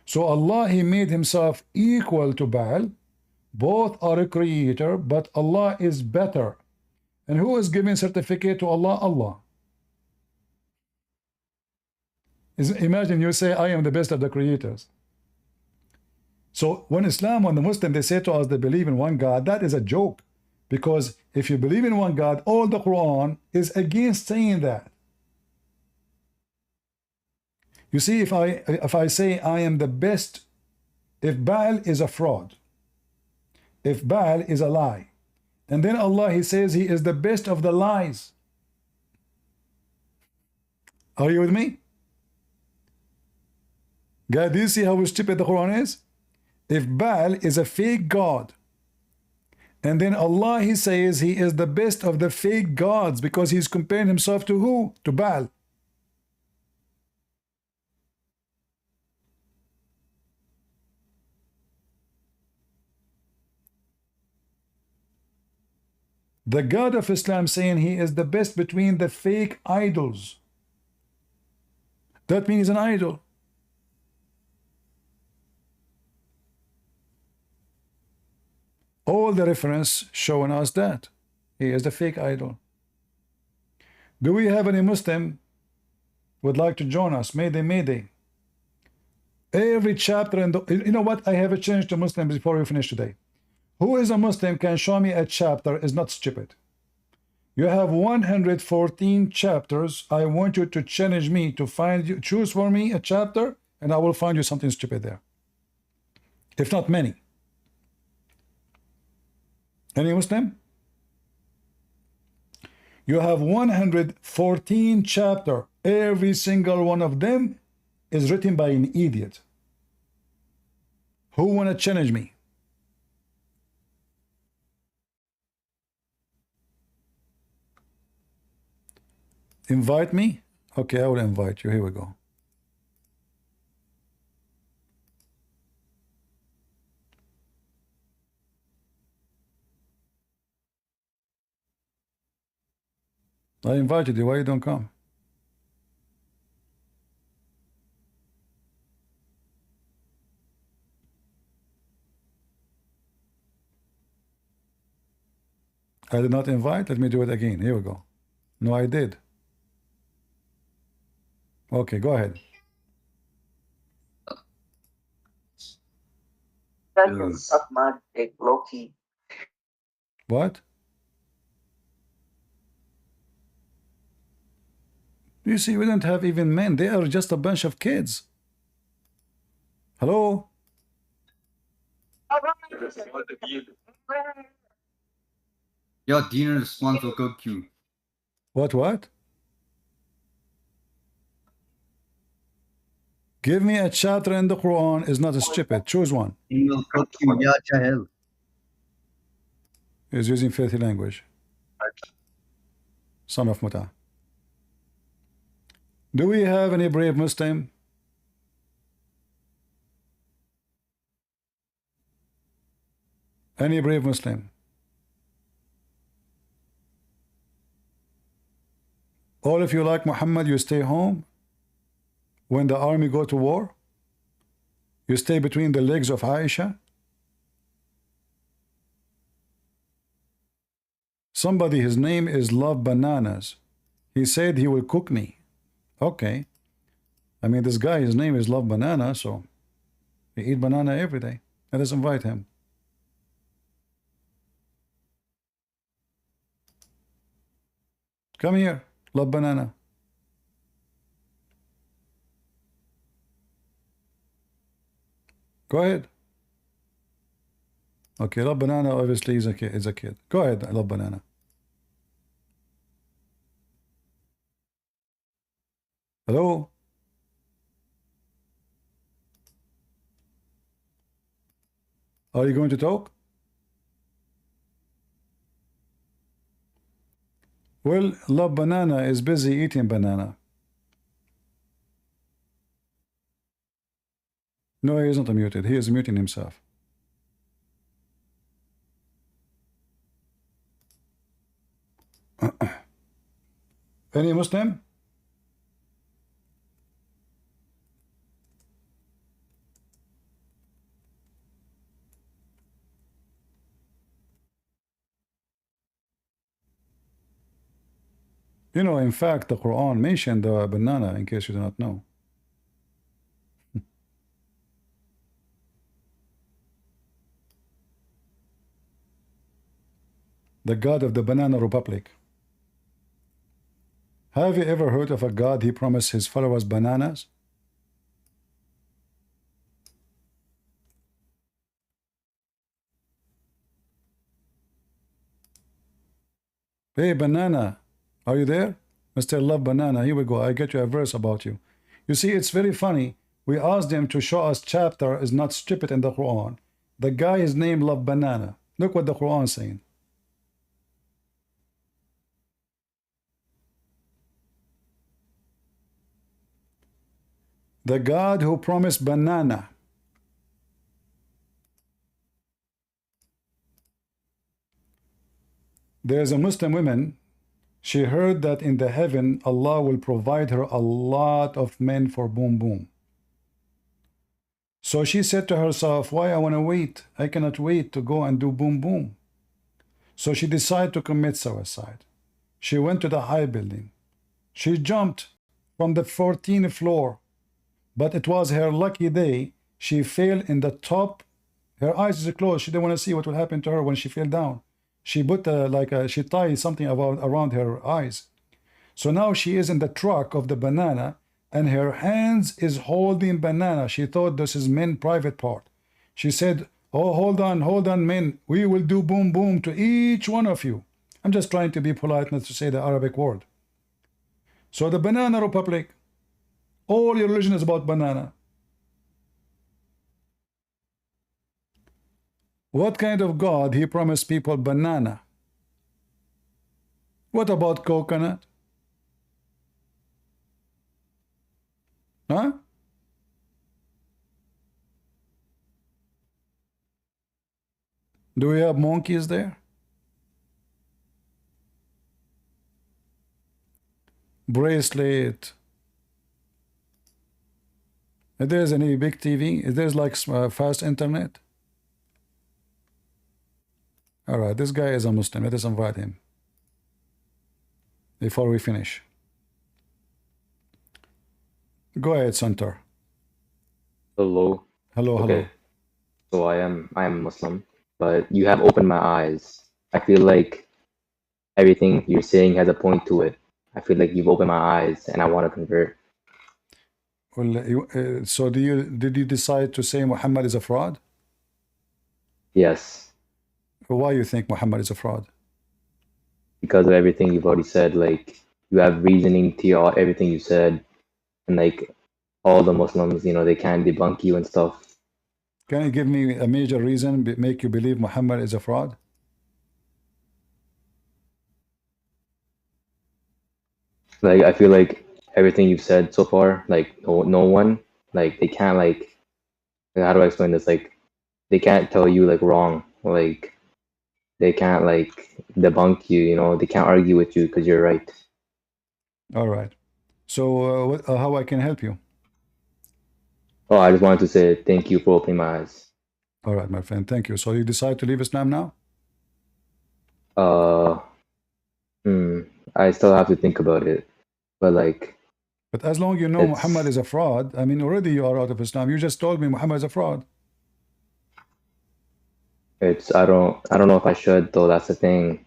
So Allah, he made himself equal to Baal. Both are a creator, but Allah is better. And who is giving certificate to Allah? Allah. Imagine you say, I am the best of the creators. So when Islam, when the Muslim, they say to us they believe in one God, that is a joke. Because if you believe in one God, all the Quran is against saying that. You see, if I say I am the best, if Baal is a fraud, if Baal is a lie, and then Allah, he says he is the best of the lies. Are you with me? God, do you see how stupid the Quran is? If Baal is a fake god, and then Allah, he says he is the best of the fake gods because he's comparing himself to who? To Baal. The God of Islam saying he is the best between the fake idols. That means an idol. All the reference showing us that he is the fake idol. Do we have any Muslim would like to join us? Mayday, mayday. Every chapter in the, you know what? I have a challenge to Muslims before we finish today. Who is a Muslim can show me a chapter is not stupid? You have 114 chapters. I want you to challenge me to find you, choose for me a chapter, and I will find you something stupid there. If not many. Any Muslim? You have 114 chapter. Every single one of them is written by an idiot. Who wanna challenge me? Invite me? Okay, I will invite you. Here we go. I invited you. Why you don't come? I did not invite. Let me do it again. Here we go. No, I did. Okay, go ahead. Suck my dick, low-key. What? You see, we don't have even men. They are just a bunch of kids. Hello? Yo, Dina responds will go cute. What? Give me a chapter in the Quran is not stupid. Choose one. Will go cute, yeah, Jahil. Is using filthy language. Son of Muta. Do we have any brave Muslim? Any brave Muslim? All of you like Muhammad, you stay home when the army go to war? You stay between the legs of Aisha? Somebody, his name is Love Bananas. He said he will cook me. Okay. I mean, this guy, his name is Love Banana, so he eat banana every day. Let us invite him. Come here, Love Banana. Go ahead. Okay, Love Banana obviously is a kid. Go ahead, Love Banana. Hello? Are you going to talk? Well, Love Banana is busy eating banana. No, he is not muted. He is muting himself. Any Muslim? You know, in fact, the Quran mentioned the banana, in case you do not know. The God of the Banana Republic. Have you ever heard of a God he promised his followers bananas? Hey, Banana, are you there? Mr. Love Banana, here we go. I get you a verse about you. You see, it's very funny. We asked him to show us chapter is not stupid in the Quran. The guy is named Love Banana. Look what the Quran is saying. The God who promised banana. There's a Muslim woman. She heard that in the heaven, Allah will provide her a lot of men for boom boom. So she said to herself, why I want to wait? I cannot wait to go and do boom boom. So she decided to commit suicide. She went to the high building. She jumped from the 14th floor. But it was her lucky day. She fell in the top. Her eyes are closed. She didn't want to see what will happen to her when she fell down. She put she tied something around her eyes. So now she is in the truck of the banana, and her hands is holding banana. She thought this is men private part. She said, oh, hold on, men. We will do boom boom to each one of you. I'm just trying to be polite, not to say the Arabic word. So the Banana Republic, all your religion is about banana. What kind of God he promised people banana? What about coconut? Huh? Do we have monkeys there? Bracelet. If there's any big TV, if there's like fast internet. All right, this guy is a Muslim. Let us invite him before we finish. Go ahead, Center. Hello. Hello, hello. Okay. So I am Muslim, but you have opened my eyes. I feel like everything you're saying has a point to it. I feel like you've opened my eyes, and I want to convert. Well, so did you decide to say Muhammad is a fraud? Yes, Why you think Muhammad is a fraud? because of everything you've already said. Like you have reasoning to everything you said, and like all the Muslims, they can't debunk you and stuff. Can you give me a major reason make you believe Muhammad is a fraud? Like I feel like everything you've said so far, like no one, like they can't how do I explain this? Like they can't tell you like wrong. Like they can't like debunk you. They can't argue with you because you're right. All right. So how I can help you? Oh, I just wanted to say thank you for opening my eyes. All right, my friend. Thank you. So you decide to leave Islam now? I still have to think about it, but But as long you know Muhammad is a fraud, I mean, already you are out of Islam. You just told me Muhammad is a fraud. I don't know if I should though. That's the thing.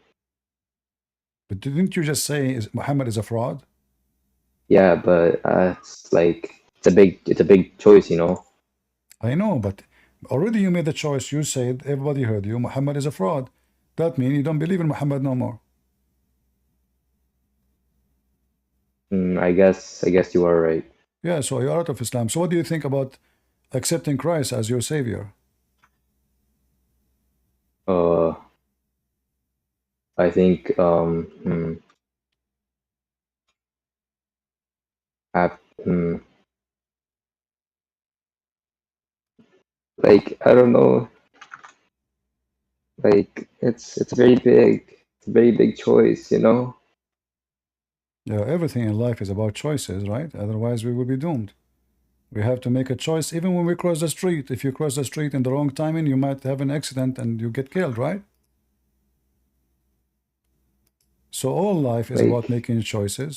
But didn't you just say Muhammad is a fraud? Yeah, but it's a big choice, I know, but already you made the choice. You said, everybody heard you, Muhammad is a fraud. That means you don't believe in Muhammad no more. I guess you are right. Yeah, so you're out of Islam. So what do you think about accepting Christ as your savior? I think I don't know. Like it's very big. It's a very big choice, Yeah, everything in life is about choices, right? Otherwise we will be doomed. We have to make a choice even when we cross the street. If you cross the street in the wrong timing, you might have an accident and you get killed, right? So all life is about making choices.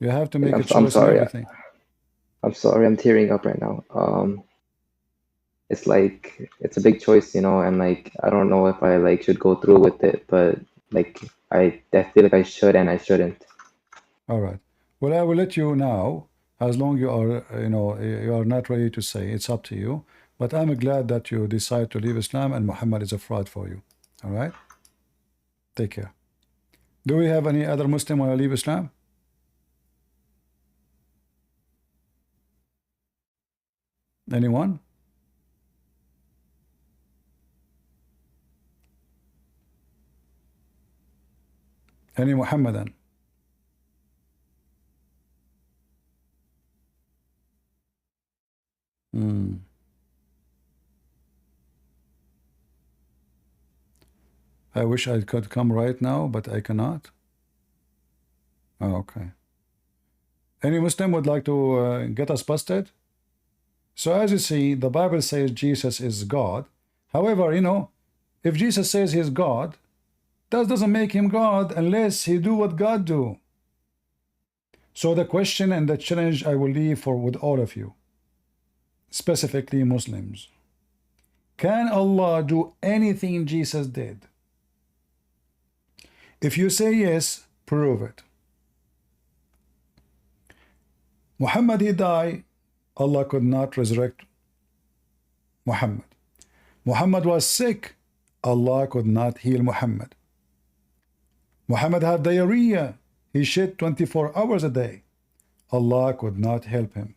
You have to make a choice in everything. I'm sorry, I'm tearing up right now. It's a big choice, and I don't know if I should go through with it, but I feel like I should and I shouldn't. All right. Well, I will let you now, as long you are, you are not ready to say. It's up to you. But I'm glad that you decide to leave Islam and Muhammad is a fraud for you. All right? Take care. Do we have any other Muslim want to leave Islam? Anyone? Any Muhammadan? I wish I could come right now, but I cannot. Oh, okay. Any Muslim would like to get us busted? So as you see, the Bible says Jesus is God. However, if Jesus says he's God, that doesn't make him God unless he do what God do. So the question and the challenge I will leave with all of you, specifically Muslims. Can Allah do anything Jesus did? If you say yes, prove it. Muhammad, he died. Allah could not resurrect Muhammad. Muhammad was sick. Allah could not heal Muhammad. Muhammad had diarrhea. He shit 24 hours a day. Allah could not help him.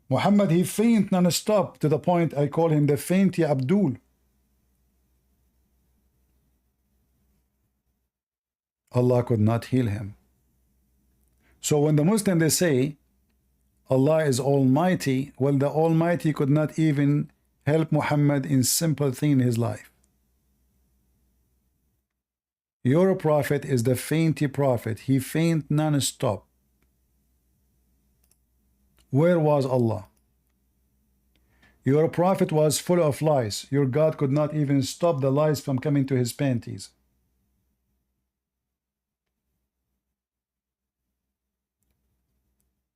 Muhammad, he faint non-stop to the point I call him the fainty Abdul. Allah could not heal him. So when the Muslim they say Allah is Almighty, well, the Almighty could not even help Muhammad in simple thing in his life. Your prophet is the fainty prophet. He faint non-stop. Where was Allah? Your prophet was full of lies. Your God could not even stop the lies from coming to his panties.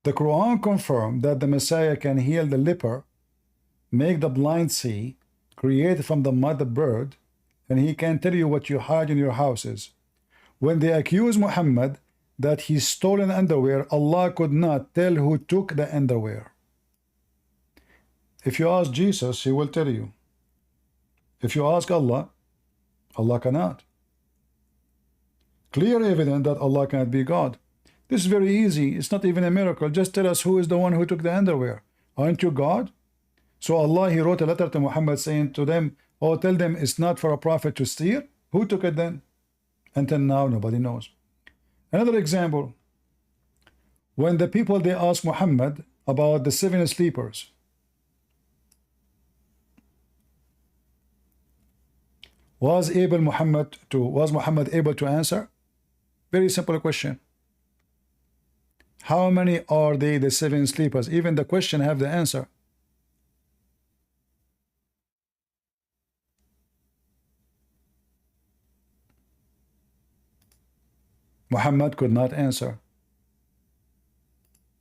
The Quran confirmed that the Messiah can heal the leper, make the blind see, create from the mud a bird, and he can tell you what you hide in your houses. When they accuse Muhammad that he stolen underwear, Allah could not tell who took the underwear. If you ask Jesus, he will tell you. If you ask Allah, Allah cannot. Clear evidence that Allah cannot be God. This is very easy. It's not even a miracle. Just tell us who is the one who took the underwear. Aren't you God? So Allah, he wrote a letter to Muhammad saying to them, oh, tell them it's not for a prophet to steal. Who took it then? Until now, nobody knows. Another example. When the people, they asked Muhammad about the 7 sleepers. Was Muhammad able to answer? Very simple question. How many are they, the 7 sleepers? Even the question have the answer. Muhammad could not answer.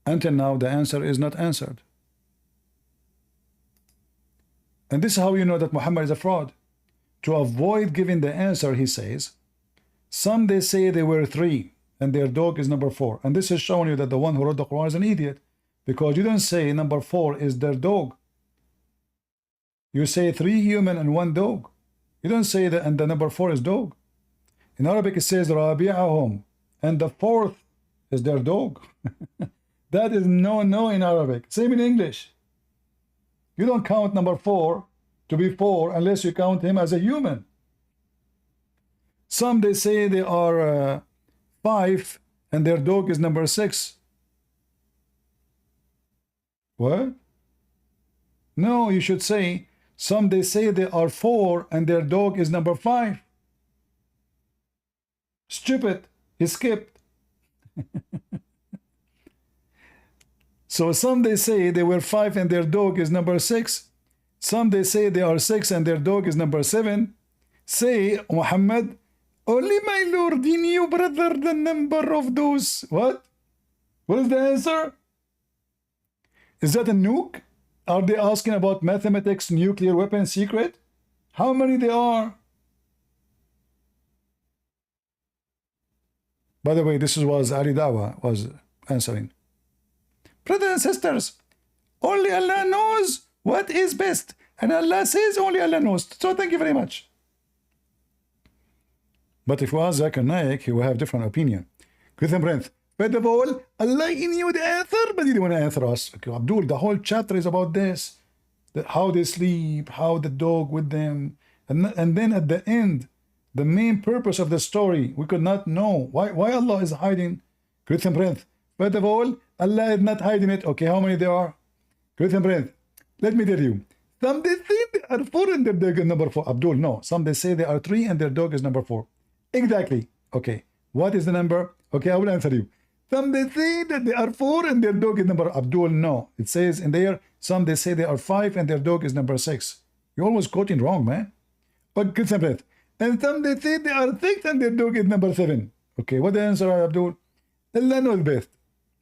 Until now, the answer is not answered. And this is how you know that Muhammad is a fraud. To avoid giving the answer, he says, some they say they were 3 and their dog is number 4. And this is showing you that the one who wrote the Quran is an idiot, because you don't say number 4 is their dog. You say 3 human and 1 dog. You don't say that and the number 4 is dog. In Arabic it says Rabi'ahum, and the 4th is their dog. That is no in Arabic. Same in English. You don't count number 4 to be 4 unless you count him as a human. Some they say they are 5 and their dog is number 6. What? No, you should say some they say they are 4 and their dog is number 5. Stupid. He skipped. So some they say they were 5 and their dog is number 6. Some they say they are 6 and their dog is number 7. Say, Muhammad, only my Lord, he knew, brother, the number of those. What? What is the answer? Is that a nuke? Are they asking about mathematics, nuclear weapon secret? How many they are? By the way, this was Ali Dawa was answering. Brothers and sisters, only Allah knows what is best. And Allah says only Allah knows. So thank you very much. But if we ask Zakir Naik, he will have different opinion. Christian Prince, first of all, Allah knew the answer, but he didn't want to answer us. Okay, Abdul, the whole chapter is about this. How they sleep, how the dog with them. And then at the end, the main purpose of the story, we could not know. Why Allah is hiding? Christian Prince, first of all, Allah is not hiding it. Okay, how many there are? Christian Prince, let me tell you. Some they say they are 4 and their dog is number 4. Abdul, no. Some they say they are 3 and their dog is number 4. Exactly. Okay. What is the number? Okay, I will answer you. Some they say that they are 4 and their dog is number. Abdul, no. It says in there, some they say they are 5 and their dog is number 6. You're almost quoting wrong, man. But good simple. And some they say they are 6 and their dog is number 7. Okay, what the answer, Abdul? Allah knows best.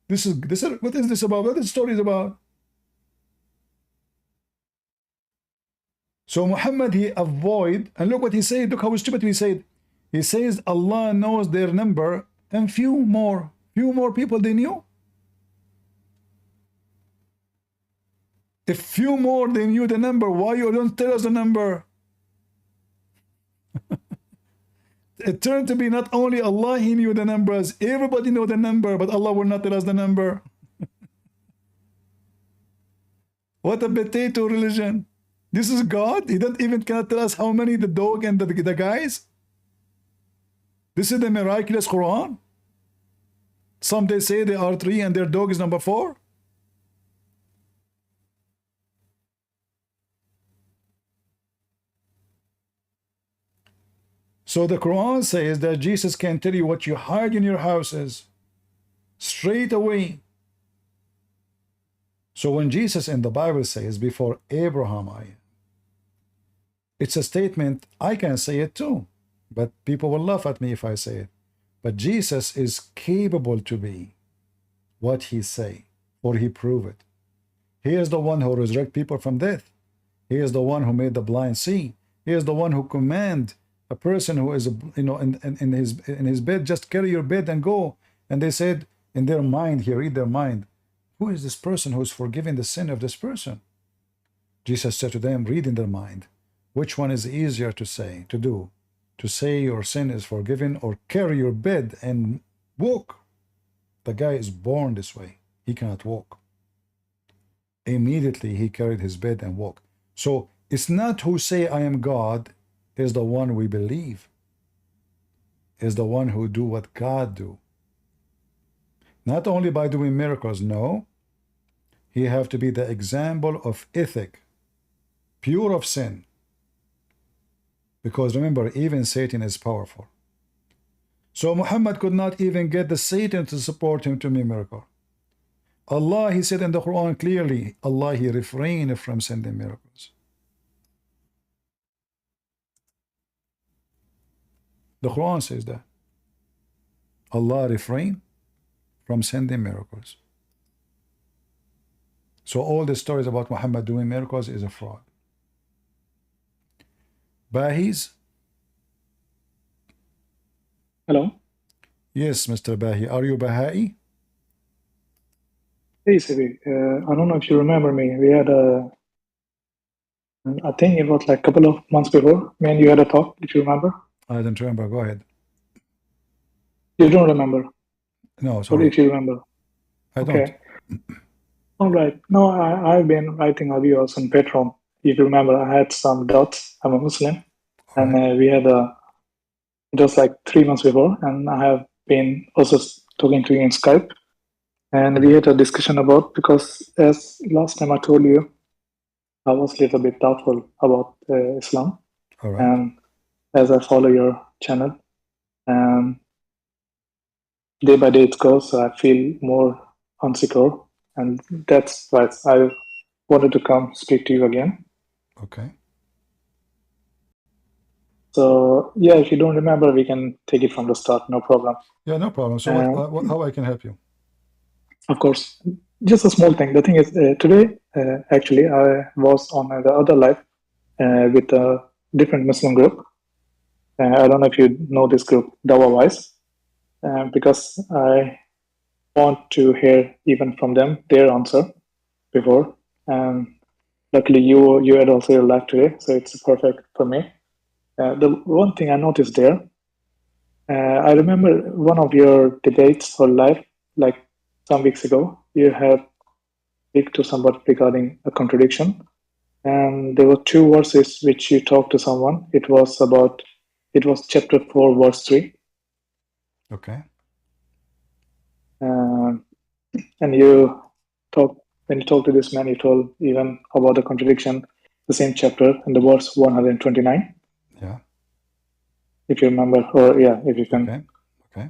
This is what is this about? What this story is about? So Muhammad, he avoid, and look what he said. Look how stupid he said. He says Allah knows their number and few more people they knew. If few more they knew the number, why you don't tell us the number? It turned to be not only Allah, he knew the numbers, everybody knew the number, but Allah will not tell us the number. What a potato religion. This is God. He don't even cannot tell us how many the dog and the guys. This is the miraculous Quran. Some they say they are 3 and their dog is number 4. So the Quran says that Jesus can tell you what you hide in your houses straight away. So when Jesus in the Bible says, before Abraham I am, it's a statement, I can say it too, but people will laugh at me if I say it. But Jesus is capable to be what he say, or he prove it. He is the one who resurrect people from death. He is the one who made the blind see. He is the one who command a person who is, in his bed, just carry your bed and go. And they said in their mind, he read their mind, who is this person who is forgiving the sin of this person? Jesus said to them, read in their mind, which one is easier to say, to do? To say your sin is forgiven, or carry your bed and walk? The guy is born this way. He cannot walk. Immediately he carried his bed and walked. So it's not who say I am God is the one we believe. Is the one who do what God do. Not only by doing miracles, no. He have to be the example of ethic, pure of sin. Because remember, even Satan is powerful. So Muhammad could not even get the Satan to support him to be a miracle. Allah, he said in the Quran clearly, Allah, he refrained from sending miracles. The Quran says that. Allah refrained from sending miracles. So all the stories about Muhammad doing miracles is a fraud. Bahis? Hello? Yes, Mr. Bahi. Are you Baha'i? Hey, Sibi. I don't know if you remember me. We had I think it was like a couple of months before, me and you had a talk, if you remember. I don't remember. Go ahead. You don't remember? No, Or sorry. if you remember? I Okay. All right. No, I've been writing videos on Patreon. If you remember, I had some doubts. I'm a Muslim. And we had it was like 3 months before, and I have been also talking to you in Skype. And we had a discussion about, because as last time I told you, I was a little bit doubtful about Islam. All right. And as I follow your channel, day by day it goes, so I feel more unsecure. And that's why I wanted to come speak to you again. Okay. So, yeah, if you don't remember, we can take it from the start, no problem. Yeah, no problem. So how I can help you? Of course. Just a small thing. The thing is, today, actually, I was on the other live with a different Muslim group. I don't know if you know this group, Dawa Wise, because I want to hear even from them their answer before. Luckily, you had also your live today, so it's perfect for me. The one thing I noticed there, I remember one of your debates or live, like some weeks ago, you had speak to somebody regarding a contradiction, and there were 2 verses which you talked to someone. It was chapter 4, verse 3. Okay. And when you talked to this man, you told even about the contradiction, the same chapter and the verse 129. Yeah. If you remember, or yeah, if you can. Okay. Okay.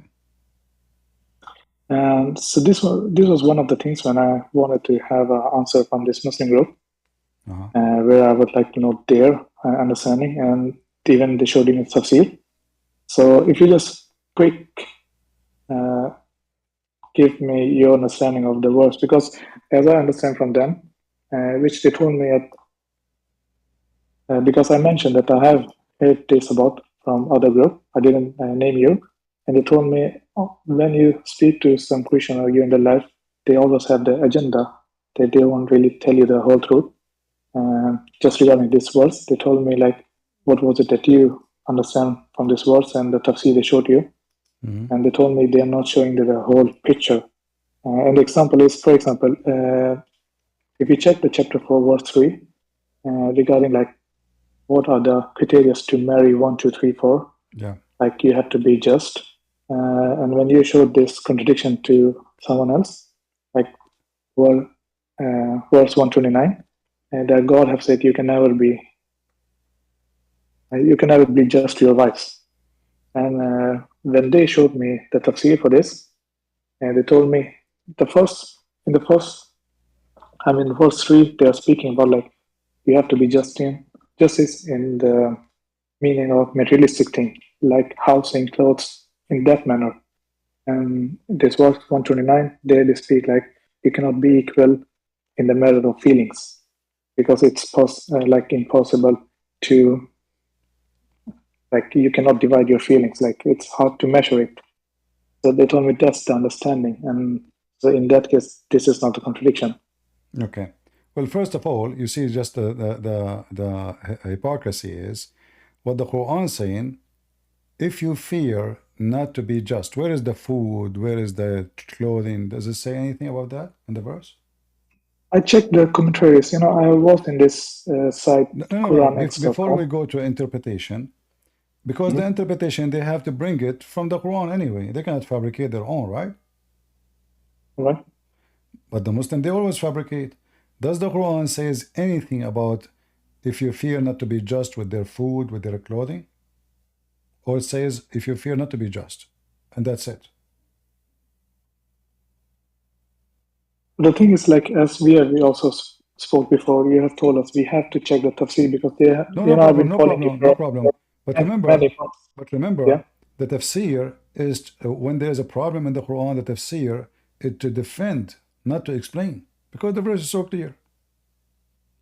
And so this was one of the things when I wanted to have an answer from this Muslim group, where I would like to know their understanding, and even they showed in tafsir. So if you just quick give me your understanding of the verse, because as I understand from them, which they told me because I mentioned that I have heard this about from other group, I didn't name you, and they told me when you speak to some Christian or you in the life, they always have the agenda. They won't really tell you the whole truth. Just regarding this verse, they told me like, what was it that you understand from this verse and the tafsir they showed you. And they told me they are not showing the whole picture. And the example is, for example, if you check the chapter 4, verse 3, regarding like what are the criteria to marry 1, 2, 3, 4, Yeah. like you have to be just. And when you showed this contradiction to someone else, like well, verse 129, that God have said you can never be just to your wives. And when they showed me the tafsir for this, and they told me in the first, verse 3, they are speaking about like you have to be justice in the meaning of materialistic thing, like housing, clothes, in that manner. And this verse 129, they speak like you cannot be equal in the matter of feelings, because it's like impossible to, like you cannot divide your feelings, like it's hard to measure it. So they told me that's the understanding, and so in that case, this is not a contradiction. Okay. Well, first of all, you see just the hypocrisy is what the Quran saying. If you fear not to be just, where is the food? Where is the clothing? Does it say anything about that in the verse? I checked the commentaries. I was in this site, No. QuranX.com. Before we go to interpretation, because the interpretation, they have to bring it from the Quran anyway. They cannot fabricate their own, right? Right. But the Muslim, they always fabricate. Does the Quran says anything about if you fear not to be just with their food, with their clothing? Or it says if you fear not to be just, and that's it? The thing is, like, as we also spoke before, you have told us we have to check the tafsir because No problem. But remember, yeah. the tafsir is when there is a problem in the Quran, the tafsir is to defend, not to explain, because the verse is so clear.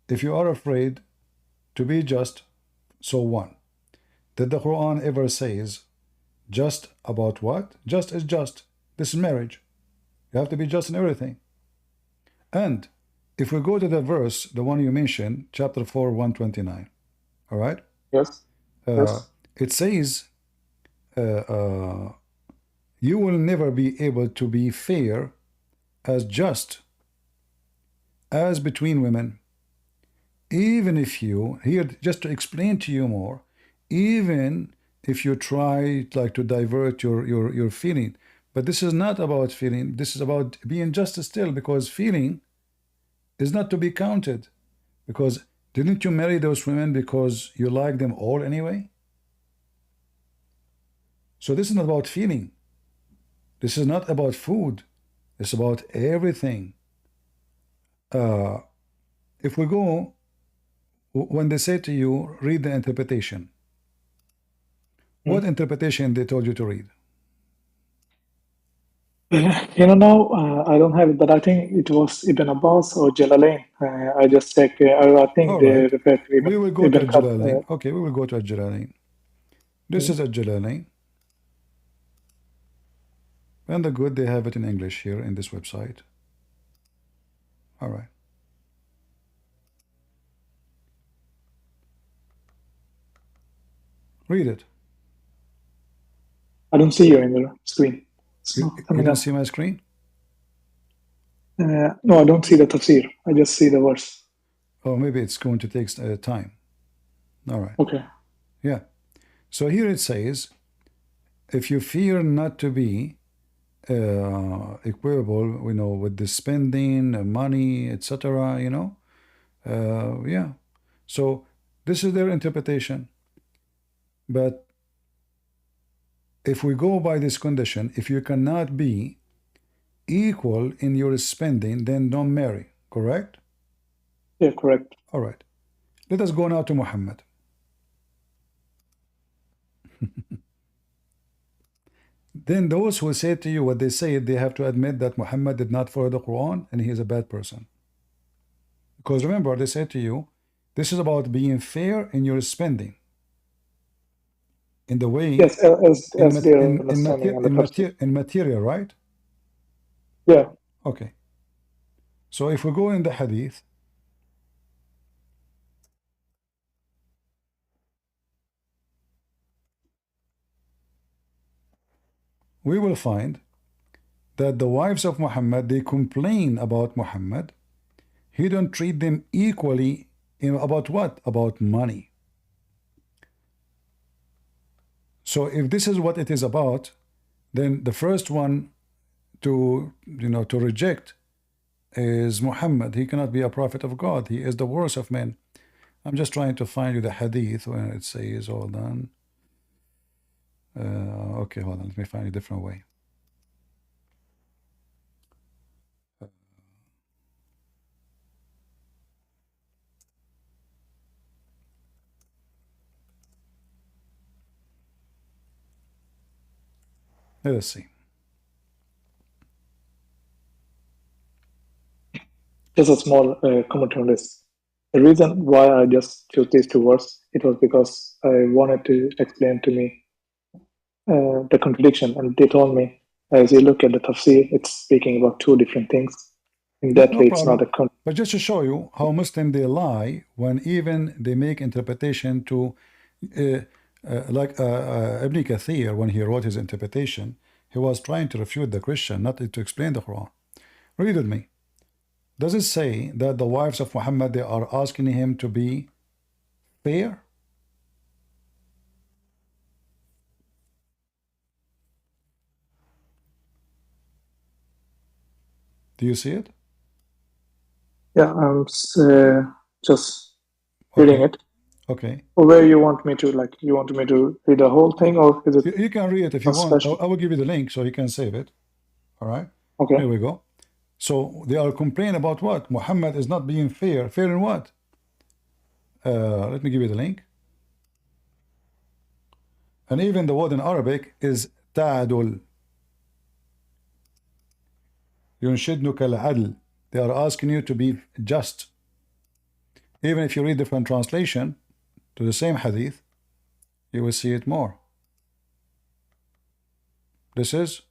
If you are afraid to be just, so one. Did the Quran ever says just about what? Just is just. This is marriage. You have to be just in everything. And if we go to the verse, the one you mentioned, chapter 4, 129, all right? Yes. It says, you will never be able to be fair as just as between women, even if you, here just to explain to you more, even if you try like to divert your feeling. But this is not about feeling, this is about being just still, because feeling is not to be counted. Because didn't you marry those women because you like them all anyway? So this is not about feeling. This is not about food. It's about everything. If we go, when they say to you, read the interpretation, what interpretation they told you to read? Now I don't have it, but I think it was Ibn Abbas or Jalalain. I just checked. I think All they right. refer to We will go to Ibn Jalalain. Okay, we will go to Jalalain. This is a Jalalain. And the good, they have it in English here in this website. All right. Read it. I don't see you in the screen. You don't see my screen? No, I don't see the tafsir. I just see the verse. Oh, maybe it's going to take time. All right. Okay. Yeah. So here it says, if you fear not to be equable, with the spending, money, etc., yeah. So this is their interpretation. But if we go by this condition, if you cannot be equal in your spending, then don't marry, correct? Yeah, correct. All right. Let us go now to Muhammad. Then those who say to you what they say, they have to admit that Muhammad did not follow the Quran and he is a bad person. Because remember, they say to you, this is about being fair in your spending. In the way, yes, as their understanding in material, right? Yeah. Okay. So if we go in the hadith, we will find that the wives of Muhammad, they complain about Muhammad. He don't treat them equally about what? About money. So if this is what it is about, then the first one to reject is Muhammad. He cannot be a prophet of God. He is the worst of men. I'm just trying to find you the hadith when it says, hold on. Okay, hold on. Let me find a different way. Let us see. Just a small comment on this. The reason why I just chose these two words, it was because I wanted to explain to me the contradiction, and they told me, as you look at the tafsir, it's speaking about two different things. In that No way, it's not a problem. But just to show you how Muslim they lie when even they make interpretation to, like Ibn Kathir, when he wrote his interpretation, he was trying to refute the Christian, not to explain the Quran. Read with me. Does it say that the wives of Muhammad, they are asking him to be fair? Do you see it? Yeah, I'm just reading it. Okay. Or where you want me to, like, you want me to read the whole thing, or is it? You can read it if you want. I will give you the link so you can save it. All right. Okay. Here we go. So they are complaining about what? Muhammad is not being fair. Fair in what? Let me give you the link. And even the word in Arabic is ta'adul. ينشدنك العدل. They are asking you to be just. Even if you read different translation to the same hadith, you will see it more. This is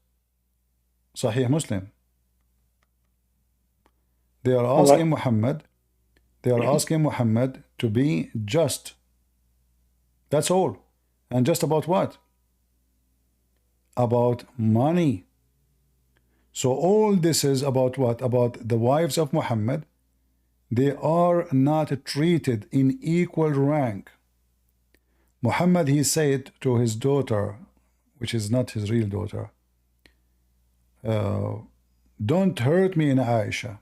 Sahih Muslim. They are asking Muhammad, to be just. That's all. And just about what? About money. So all this is about what? About the wives of Muhammad. They are not treated in equal rank. Muhammad, he said to his daughter, which is not his real daughter, don't hurt me in Aisha.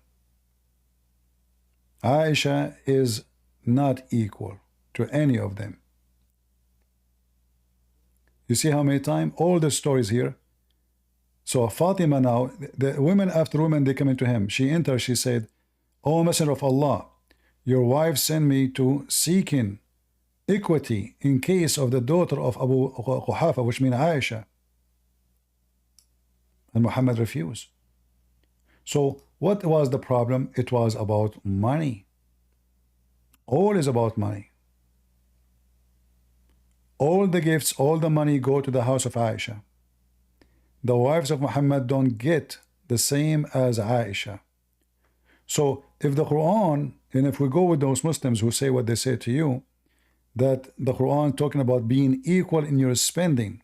Aisha is not equal to any of them. You see how many times? All the stories here. So Fatima now, the women after women, they come into him. She enters, she said, O Messenger of Allah, your wife sent me to seeking equity in case of the daughter of Abu Quhafa, which means Aisha. And Muhammad refused. So what was the problem? It was about money. All is about money. All the gifts, all the money go to the house of Aisha. The wives of Muhammad don't get the same as Aisha. So if the Quran, and if we go with those Muslims who say what they say to you, that the Quran talking about being equal in your spending,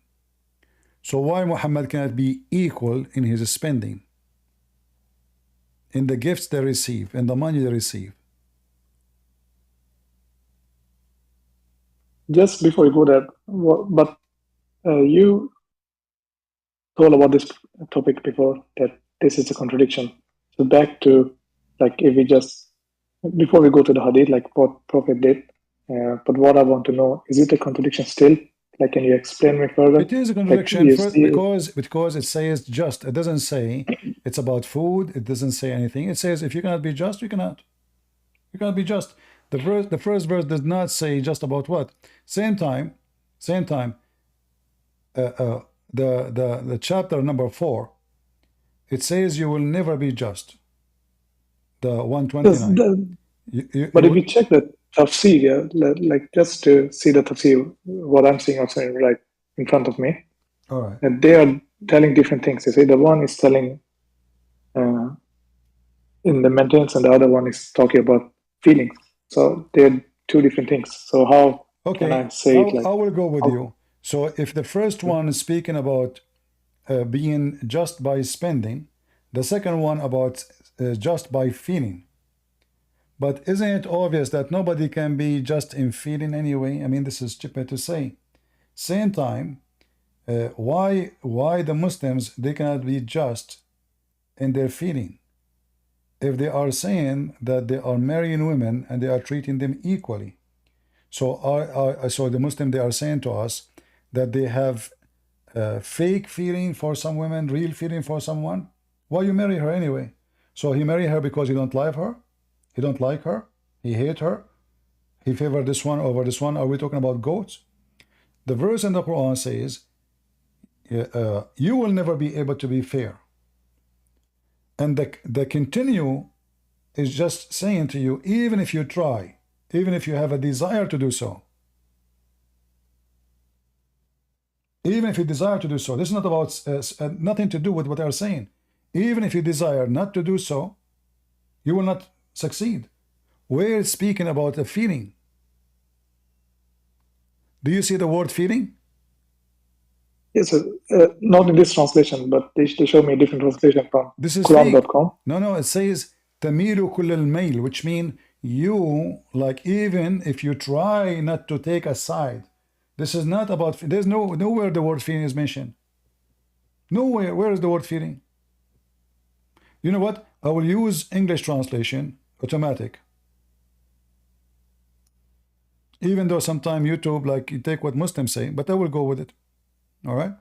so why Muhammad cannot be equal in his spending, in the gifts they receive, in the money they receive? Just before you go there, but you told about this topic before, that this is a contradiction. So back to, like, if we just, before we go to the hadith, like what Prophet did, but what I want to know, is it a contradiction still? Like, can you explain me further? It is a contradiction, because it says just. It doesn't say it's about food. It doesn't say anything. It says if you cannot be just, you cannot. You cannot be just. The first verse does not say just about what. Same time, the chapter number 4, it says you will never be just. The 129. But if you check the tafsir, yeah, like just to see the tafsir, what I'm seeing also right in front of me, all right, and they are telling different things. You see, the one is telling in the maintenance, and the other one is talking about feelings. So they're two different things. So how can I say it? Like, I will go with you. So if the first one is speaking about being just by spending. The second one about just by feeling. But isn't it obvious that nobody can be just in feeling anyway? I mean, this is stupid to say. Same time, why the Muslims, they cannot be just in their feeling? If they are saying that they are marrying women and they are treating them equally. So so the Muslim, they are saying to us that they have fake feeling for some women, real feeling for someone. Why you marry her anyway? So he marry her because he don't like her? He don't like her? He hate her? He favor this one over this one? Are we talking about goats? The verse in the Quran says, you will never be able to be fair. And the continue is just saying to you, even if you try, even if you have a desire to do so, even if you desire to do so, this is not about nothing to do with what they are saying. Even if you desire not to do so, you will not succeed. We're speaking about a feeling. Do you see the word feeling? Yes, not in this translation, but they show me a different translation from this is Quran.com. No, it says tamilu kull al-mail, which means you, like, even if you try not to take a side. This is not about, there's nowhere the word feeling is mentioned. Nowhere. Where is the word feeling? You know what? I will use English translation, automatic. Even though sometimes YouTube, like, you take what Muslims say, but I will go with it. All right?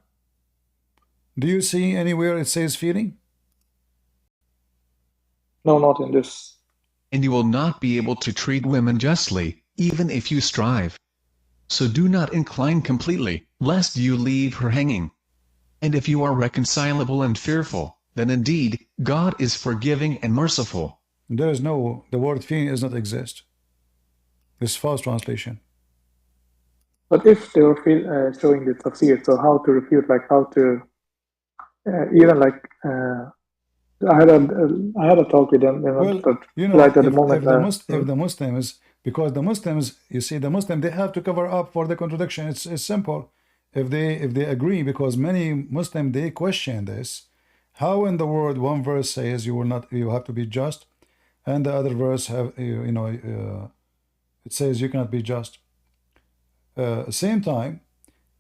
Do you see anywhere it says feeling? No, not in this. And you will not be able to treat women justly, even if you strive. So do not incline completely, lest you leave her hanging. And if you are reconcilable and fearful, then indeed, God is forgiving and merciful. There is no, the word feeling does not exist. This false translation. But if they were showing the tafsir, so how to refute, like how to, even like, I had a talk with them, well, but you know, right at the if moment, the Muslims, because the Muslims, you see, the Muslim, they have to cover up for the contradiction. It's simple. If they agree, because many Muslim, they question this. How in the world one verse says you have to be just, and the other verse have it says you cannot be just. Same time,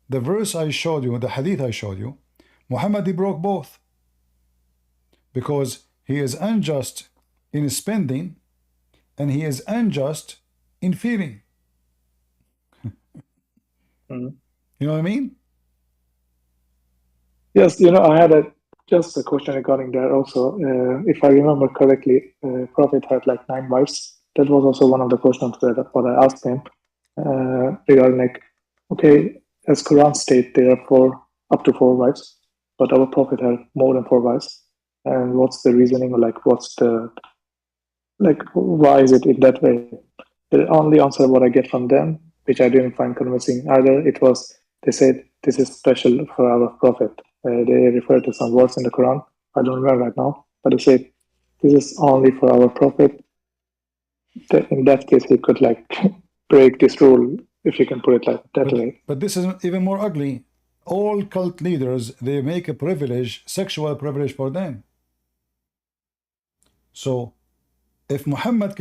the verse I showed you, the hadith I showed you, Muhammad, he broke both. Because he is unjust in spending and he is unjust in feeling. You know what I mean? yes, I had just a question regarding that also. If I remember correctly, Prophet had like 9 wives. That was also one of the questions that what I asked him regarding like, okay, as Quran state, there are up to 4 wives, but our Prophet had more than 4 wives. And what's the reasoning, or like why is it in that way? The only answer what I get from them, which I didn't find convincing either, it was, they said this is special for our Prophet. They refer to some words in the Quran, I don't remember right now, but they said this is only for our Prophet. In that case, he could like break this rule, if you can put it like that way. But this is even more ugly. All cult leaders, they make a privilege, sexual privilege for them. So if Muhammad,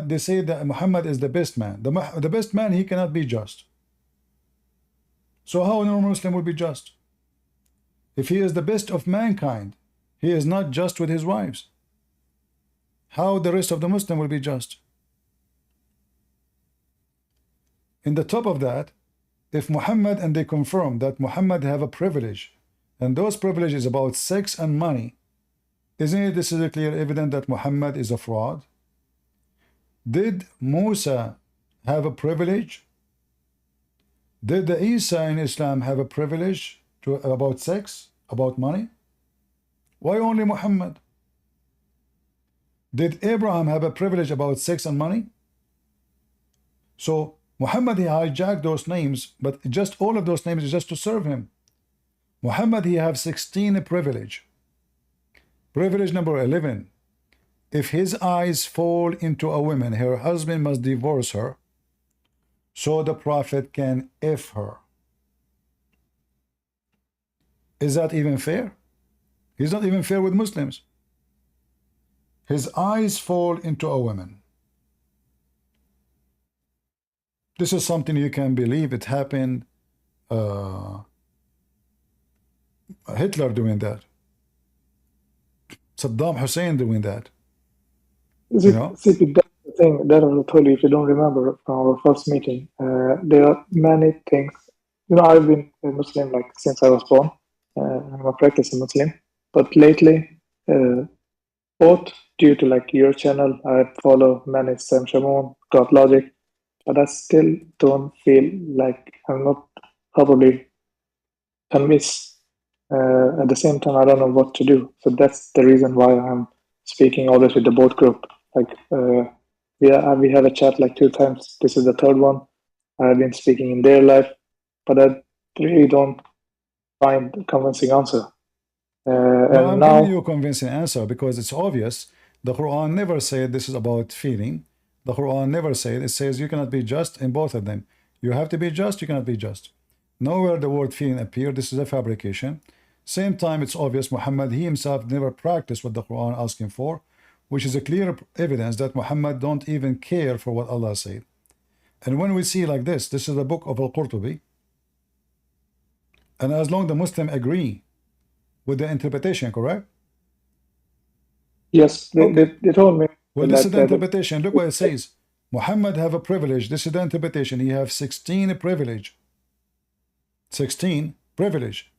they say that Muhammad is the best man. The best man, he cannot be just. So how a normal Muslim will be just? If he is the best of mankind, he is not just with his wives. How the rest of the Muslim will be just? In the top of that, if Muhammad, and they confirm that Muhammad have a privilege, and those privileges about sex and money, isn't it this is a clear evidence that Muhammad is a fraud? Did Musa have a privilege? Did the Isa in Islam have a privilege about sex, about money? Why only Muhammad? Did Abraham have a privilege about sex and money? So Muhammad, he hijacked those names, but just all of those names is just to serve him. Muhammad, he have 16 privilege. Privilege number 11. If his eyes fall into a woman, her husband must divorce her, so the Prophet can F her. Is that even fair? He's not even fair with Muslims. His eyes fall into a woman. This is something you can believe it happened. Hitler doing that. Saddam Hussein doing that. You know? See, that's the thing that I told you, if you don't remember from our first meeting, there are many things. You know, I've been a Muslim like since I was born. I'm a practicing Muslim. But lately, both due to like your channel, I follow many Sam Shamoun, God Logic, but I still don't feel like I'm not probably convinced. At the same time, I don't know what to do. So that's the reason why I'm speaking always with the both group. Like we have a chat like 2 times. This is the third one. I've been speaking in their life, but I really don't find a convincing answer. No, and I'm now, giving you a convincing answer because it's obvious. The Quran never said this is about feeling. The Quran never said, it says you cannot be just in both of them. You have to be just, you cannot be just. Nowhere the word feeling appeared. This is a fabrication. Same time, it's obvious Muhammad, he himself never practiced what the Quran asked him for, which is a clear evidence that Muhammad don't even care for what Allah said. And when we see like this is the book of Al-Qurtubi. And as long as the Muslim agree with the interpretation, correct? yes, they told me. Well, this is the interpretation. Look what it says. Muhammad have a privilege. This is the interpretation. He have 16 privilege. 16 privilege.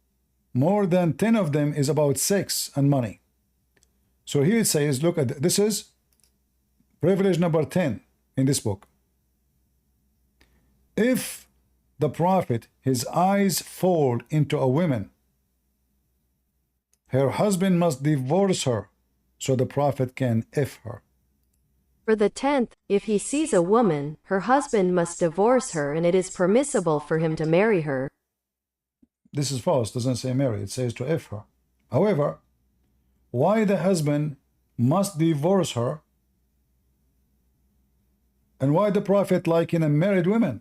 More than 10 of them is about sex and money. So here it says, look at this is privilege number 10 in this book. If the Prophet, his eyes fall into a woman, her husband must divorce her so the Prophet can F her. For the 10th, if he sees a woman, her husband must divorce her and it is permissible for him to marry her. This is false, doesn't say marry, it says to F her. However, why the husband must divorce her and why the Prophet like in a married woman?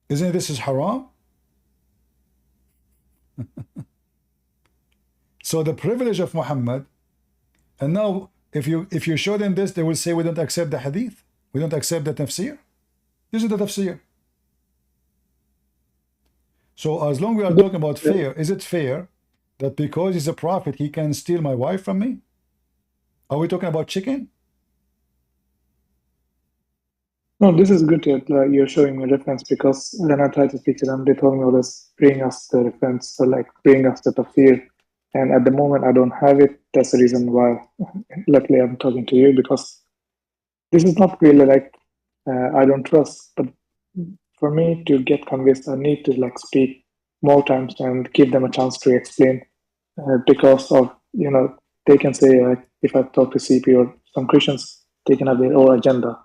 Isn't this is haram? So the privilege of Muhammad, and now if you show them this, they will say we don't accept the hadith, we don't accept the tafsir. This is the tafsir. So as long as we are talking about fair, is it fair that because he's a prophet he can steal my wife from me? Are we talking about chicken? No, this is good that you're showing me reference, because when I tried to speak to them, they told me always bring us the reference, so like bring us the tafsir. And at the moment I don't have it. That's the reason why luckily I'm talking to you, because this is not really like I don't trust, but for me to get convinced I need to like speak more times and give them a chance to explain, because of, you know, they can say if I talk to CP or some Christians, they can have their own agenda.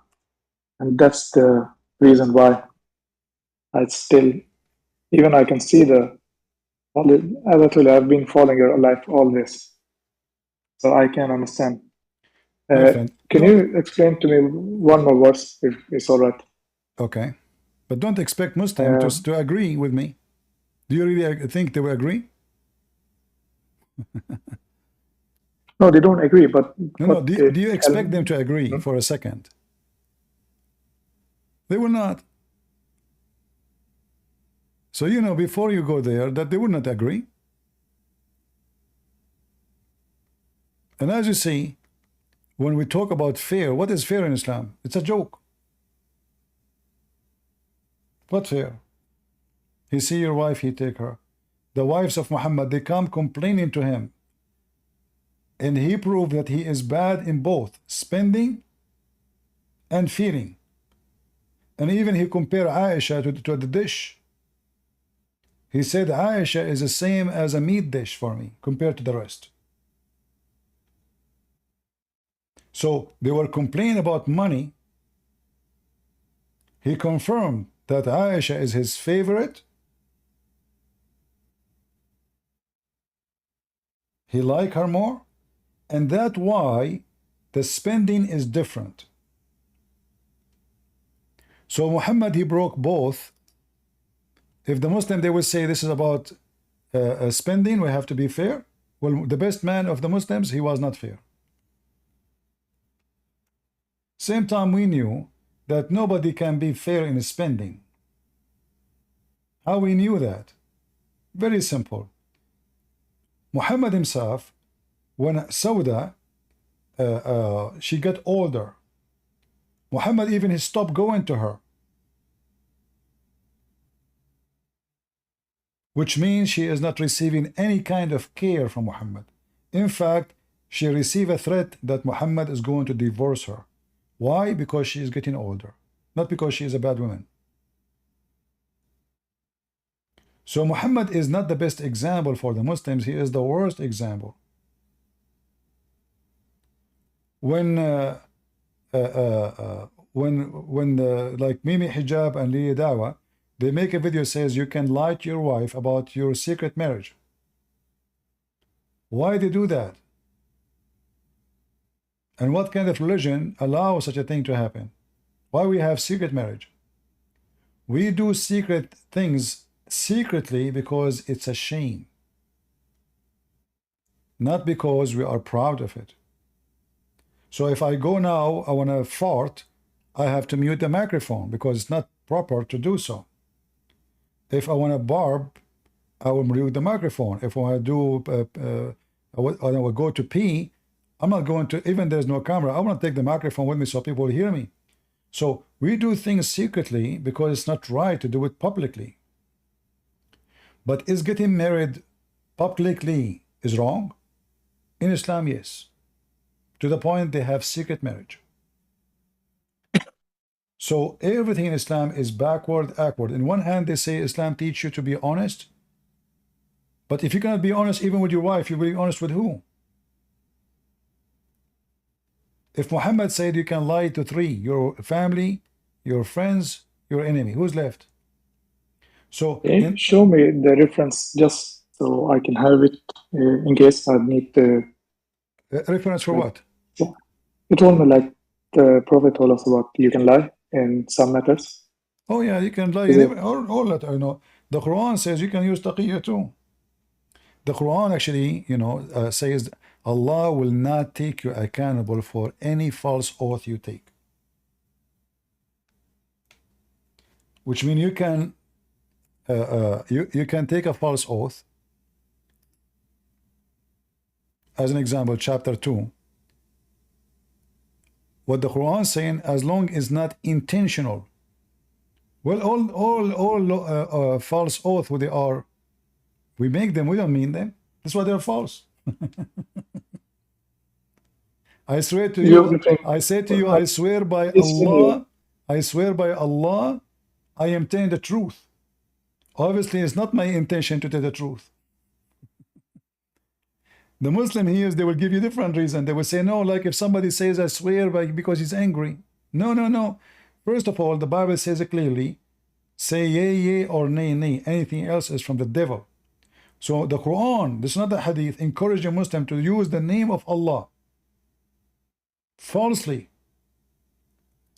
And that's the reason why I still, even I can see as I told you, I've been following your life always, so I can understand. Can you explain to me one more verse, if it's all right? Okay, but don't expect Muslims to agree with me. Do you really think they will agree? No, they don't agree, but no. Do you expect them to agree for a second? They will not. So you know before you go there that they will not agree. And as you see, when we talk about fear, what is fear in Islam? It's a joke. What fear? He see your wife, he take her. The wives of Muhammad, they come complaining to him. And he proved that he is bad in both spending and feeding. And even he compared Aisha to the dish. He said Aisha is the same as a meat dish for me compared to the rest. So they were complaining about money. He confirmed that Aisha is his favorite. He liked her more. And that's why the spending is different. So Muhammad, he broke both. If the Muslim, they will say this is about spending, we have to be fair. Well, the best man of the Muslims, he was not fair. Same time we knew that nobody can be fair in spending. How we knew that? Very simple. Muhammad himself, when Sauda, she got older, Muhammad even he stopped going to her, which means she is not receiving any kind of care from Muhammad. In fact, she received a threat that Muhammad is going to divorce her. Why? Because she is getting older, not because she is a bad woman. So Muhammad is not the best example for the Muslims, he is the worst example. When like Mimi Hijab and Liya Dawa, they make a video says you can lie to your wife about your secret marriage. Why they do that? And what kind of religion allows such a thing to happen? Why we have secret marriage? We do secret things secretly because it's a shame, not because we are proud of it. So if I go now, I want to fart, I have to mute the microphone because it's not proper to do so. If I want to barb, I will mute the microphone. If I want to do, I will go to pee, I'm not going to, even there's no camera, I want to take the microphone with me so people will hear me. So we do things secretly because it's not right to do it publicly. But is getting married publicly is wrong? In Islam, yes. To the point they have secret marriage. So everything in Islam is backward, backward. In one hand, they say Islam teach you to be honest. But if you cannot be honest even with your wife, you will be honest with who? If Muhammad said you can lie to three, your family, your friends, your enemy, who's left? So show me the reference just so I can have it in case I need the reference for what? You told me like the Prophet told us about you can lie in some matters. Oh yeah, you can lie in all that I know. The Quran says you can use taqiyya too. The Quran actually, says Allah will not take you accountable for any false oath you take. Which means you can you can take a false oath. As an example, chapter 2. What the Quran is saying, as long as not intentional. Well, all false oath, what they are, we make them, we don't mean them. That's why they're false. I swear to you, I say to you, I swear by Allah, I swear by Allah, I am telling the truth. Obviously, it's not my intention to tell the truth. The Muslim here, they will give you different reason. They will say, no, like if somebody says, I swear by because he's angry. No, no, no. First of all, the Bible says it clearly, say yea, yea, or nay, nay. Anything else is from the devil. So the Quran, this is not the hadith, encourage a Muslim to use the name of Allah falsely.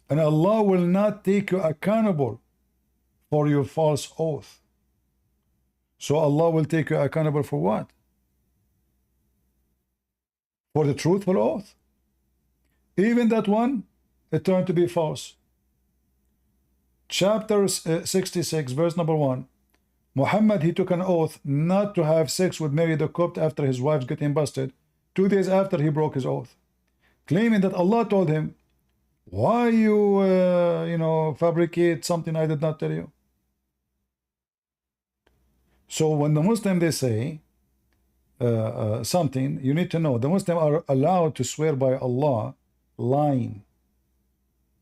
And Allah will not take you accountable for your false oath. So Allah will take you accountable for what? For the truthful oath. Even that one, it turned to be false. Chapter 66, verse number 1. Muhammad, he took an oath not to have sex with Mary the Copt after his wife's getting busted. 2 days after, he broke his oath, claiming that Allah told him, why you, fabricate something I did not tell you? So when the Muslim, they say something, you need to know, the Muslim are allowed to swear by Allah lying.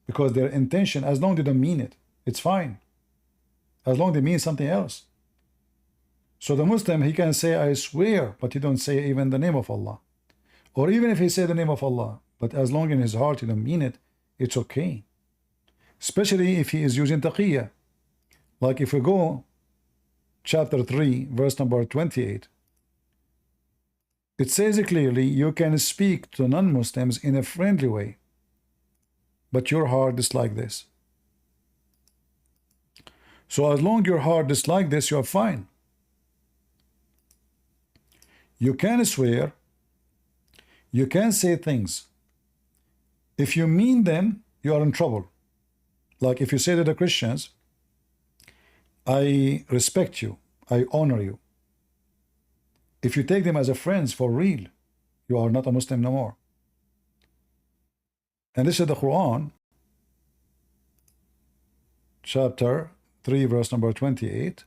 Because their intention, as long as they don't mean it, it's fine. As long as they mean something else. So the Muslim, he can say, I swear, but he don't say even the name of Allah. Or even if he say the name of Allah, but as long in his heart he don't mean it, it's okay. Especially if he is using taqiyya. Like if we go chapter 3, verse number 28, it says clearly, you can speak to non-Muslims in a friendly way, but your heart is like this. So as long your heart is like this, you're fine. You can swear, you can say things. If you mean them, you are in trouble. Like if you say to the Christians, I respect you, I honor you. If you take them as a friends for real, you are not a Muslim no more. And this is the Quran, chapter 3, verse number 28.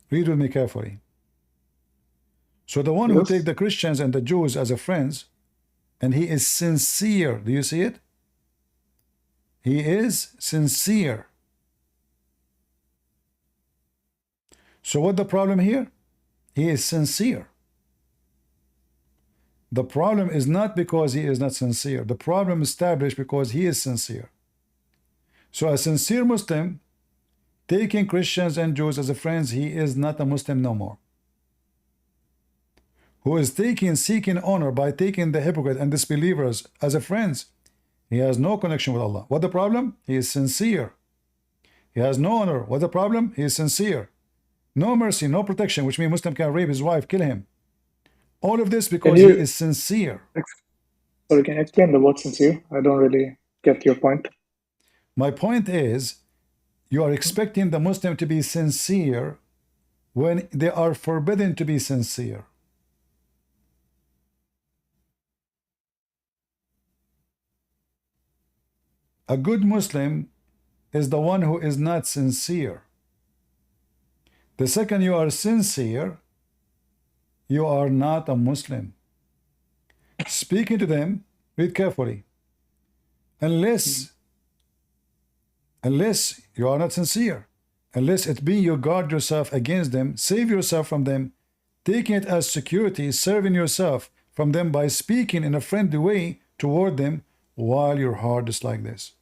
Read with me carefully. So the one who take the Christians and the Jews as a friends, and he is sincere. Do you see it? He is sincere. So what the problem here? He is sincere. The problem is not because he is not sincere. The problem established because he is sincere. So a sincere Muslim taking Christians and Jews as a friends, he is not a Muslim no more. Who is seeking honor by taking the hypocrite and disbelievers as a friends, he has no connection with Allah. What the problem? He is sincere. He has no honor. What the problem? He is sincere. No mercy, no protection, which means Muslim can rape his wife, kill him. All of this because he is sincere. Sorry, can you explain the word sincere? I don't really get your point. My point is, you are expecting the Muslim to be sincere when they are forbidden to be sincere. A good Muslim is the one who is not sincere. The second you are sincere, you are not a Muslim. Speaking to them, read carefully. Unless you are not sincere, unless it be you guard yourself against them, save yourself from them, taking it as security, serving yourself from them by speaking in a friendly way toward them while your heart is like this.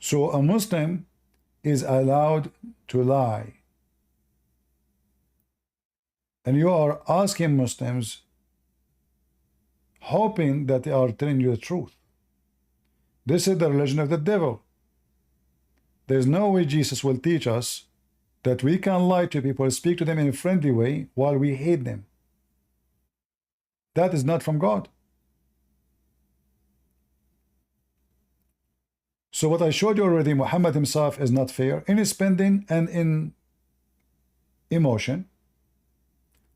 So a Muslim is allowed to lie. And you are asking Muslims, hoping that they are telling you the truth. This is the religion of the devil. There's no way Jesus will teach us that we can lie to people, speak to them in a friendly way while we hate them. That is not from God. So what I showed you already, Muhammad himself is not fair in his spending and in emotion,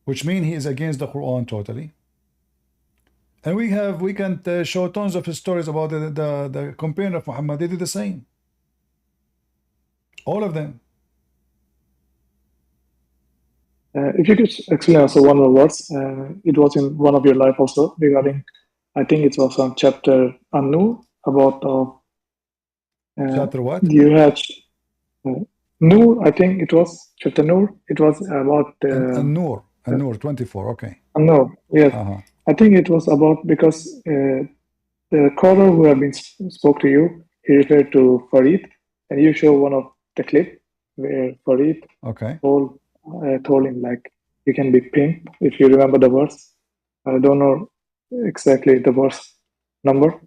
which means he is against the Quran totally. And we can show tons of stories about the companion of Muhammad. They did the same. All of them. If you could explain also one more verse, it was in one of your life also regarding, I think it was on chapter An-Nur about chapter what? You had Nur, I think it was chapter Nur. It was about An-Nur 24. Okay. An-Nur, yes. I think it was about because the caller who have been spoke to you, he referred to Farid, and you show one of the clip where Farid told him like you can be pimp if you remember the verse. I don't know exactly the verse number.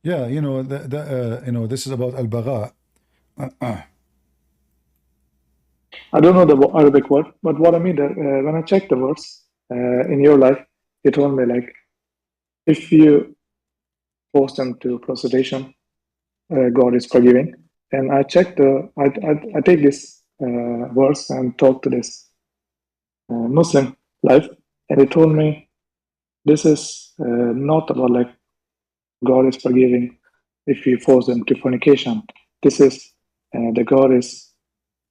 Yeah, you know this is about al-bagha. I don't know the Arabic word, but what I mean that when I checked the verse in your life, you told me like if you force them to prostitution, God is forgiving. And I checked I take this verse and talk to this Muslim life, and he told me this is not about like God is forgiving if you force them to fornication. This is the God is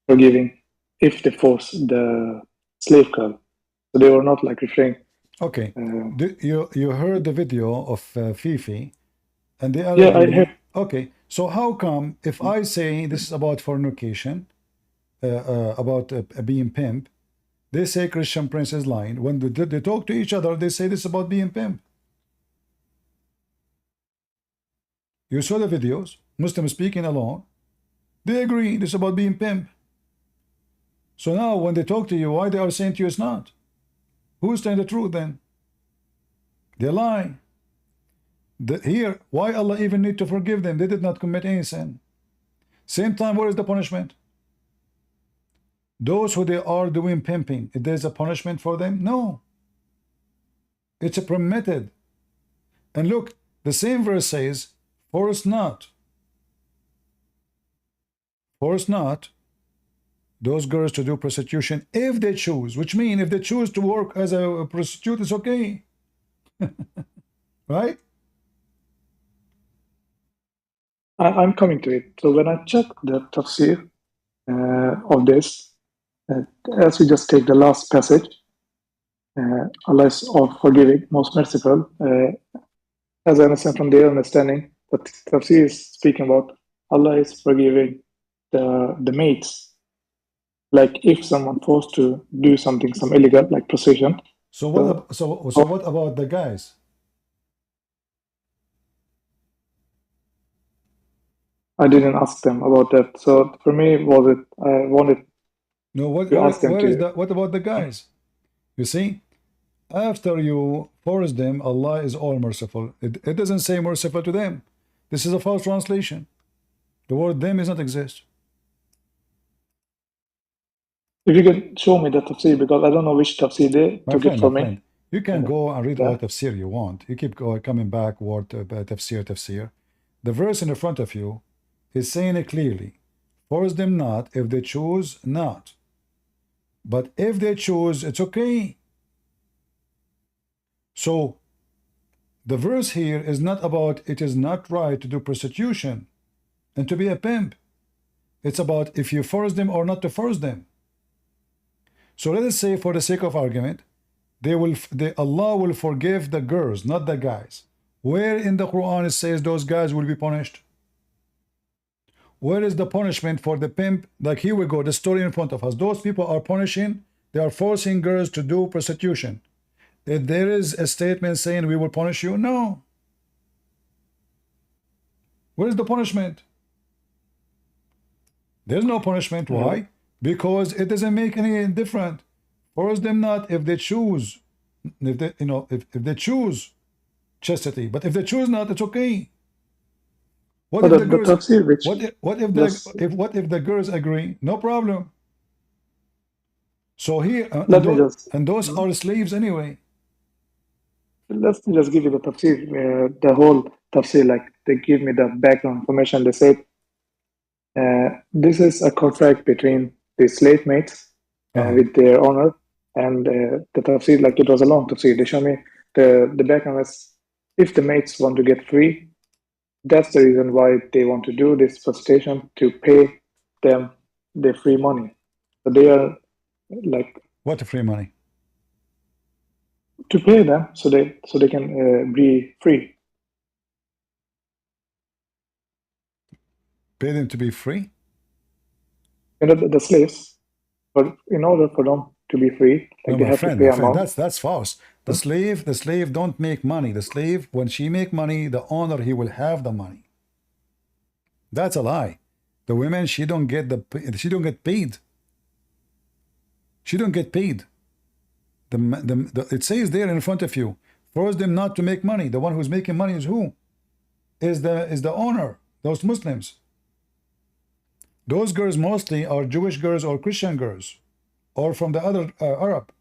forgiving if they force the slave girl. So they were not like referring. Okay. You heard the video of Fifi, and the other. Yeah, I heard. Okay. So how come if I say this is about fornication, about being pimp, they say Christian Prince is lying. When they talk to each other, they say this is about being pimp. You saw the videos, Muslims speaking alone. They agree this is about being pimp. So now when they talk to you, why they are saying to you it's not? Who's telling the truth then? They lie. Here, why Allah even need to forgive them? They did not commit any sin. Same time, where is the punishment? Those who they are doing pimping, if there's a punishment for them? No. It's permitted. And look, the same verse says, force not those girls to do prostitution if they choose, which means if they choose to work as a prostitute, it's okay. Right? I'm coming to it. So when I check the tafsir of this, as we just take the last passage, Allah is all forgiving, most merciful. As I understand from their understanding, the tafsir is speaking about Allah is forgiving the mates. Like if someone forced to do something, some illegal, like prostitution. So what about the guys? I didn't ask them about that. So for me, I wanted to ask them what about the guys? You see, after you force them, Allah is all merciful. It doesn't say merciful to them. This is a false translation. The word them does not exist. If you could show me the tafsir, because I don't know which tafsir they took it for me. You can go and read all tafsir you want. You keep coming back word tafsir. The verse in the front of you is saying it clearly. Force them not if they choose not. But if they choose, it's okay. So the verse here is not about it is not right to do prostitution and to be a pimp. It's about if you force them or not to force them. So let us say, for the sake of argument, Allah will forgive the girls, not the guys. Where in the Quran it says those guys will be punished? Where is the punishment for the pimp? Like here we go, the story in front of us. Those people are punishing, they are forcing girls to do prostitution. If there is a statement saying we will punish you, no. Where is the punishment? There's no punishment. Why? Because it doesn't make any difference. Force them not if they choose. If they choose chastity, but if they choose not, it's okay. What if the girls agree? No problem. So here, and those are slaves anyway. Let's just give you the tafsir, the whole tafsir. Like they give me the background information. They said this is a contract between the slave mates with their owner, and the tafsir, like it was a long tafsir. They show me the background is if the mates want to get free, that's the reason why they want to do this prostitution, to pay them the free money. So they are like what free money? To pay them so they can be free. Pay them to be free? The slaves, but in order for them to be free, like they have to pay amount. That's false. The slave don't make money. The slave, when she make money, the owner, he will have the money. That's a lie. The women, she don't get paid. She don't get paid. It says there in front of you, force them not to make money. The one who's making money is who? Is the owner, those Muslims. Those girls mostly are Jewish girls or Christian girls, or from the other Arab.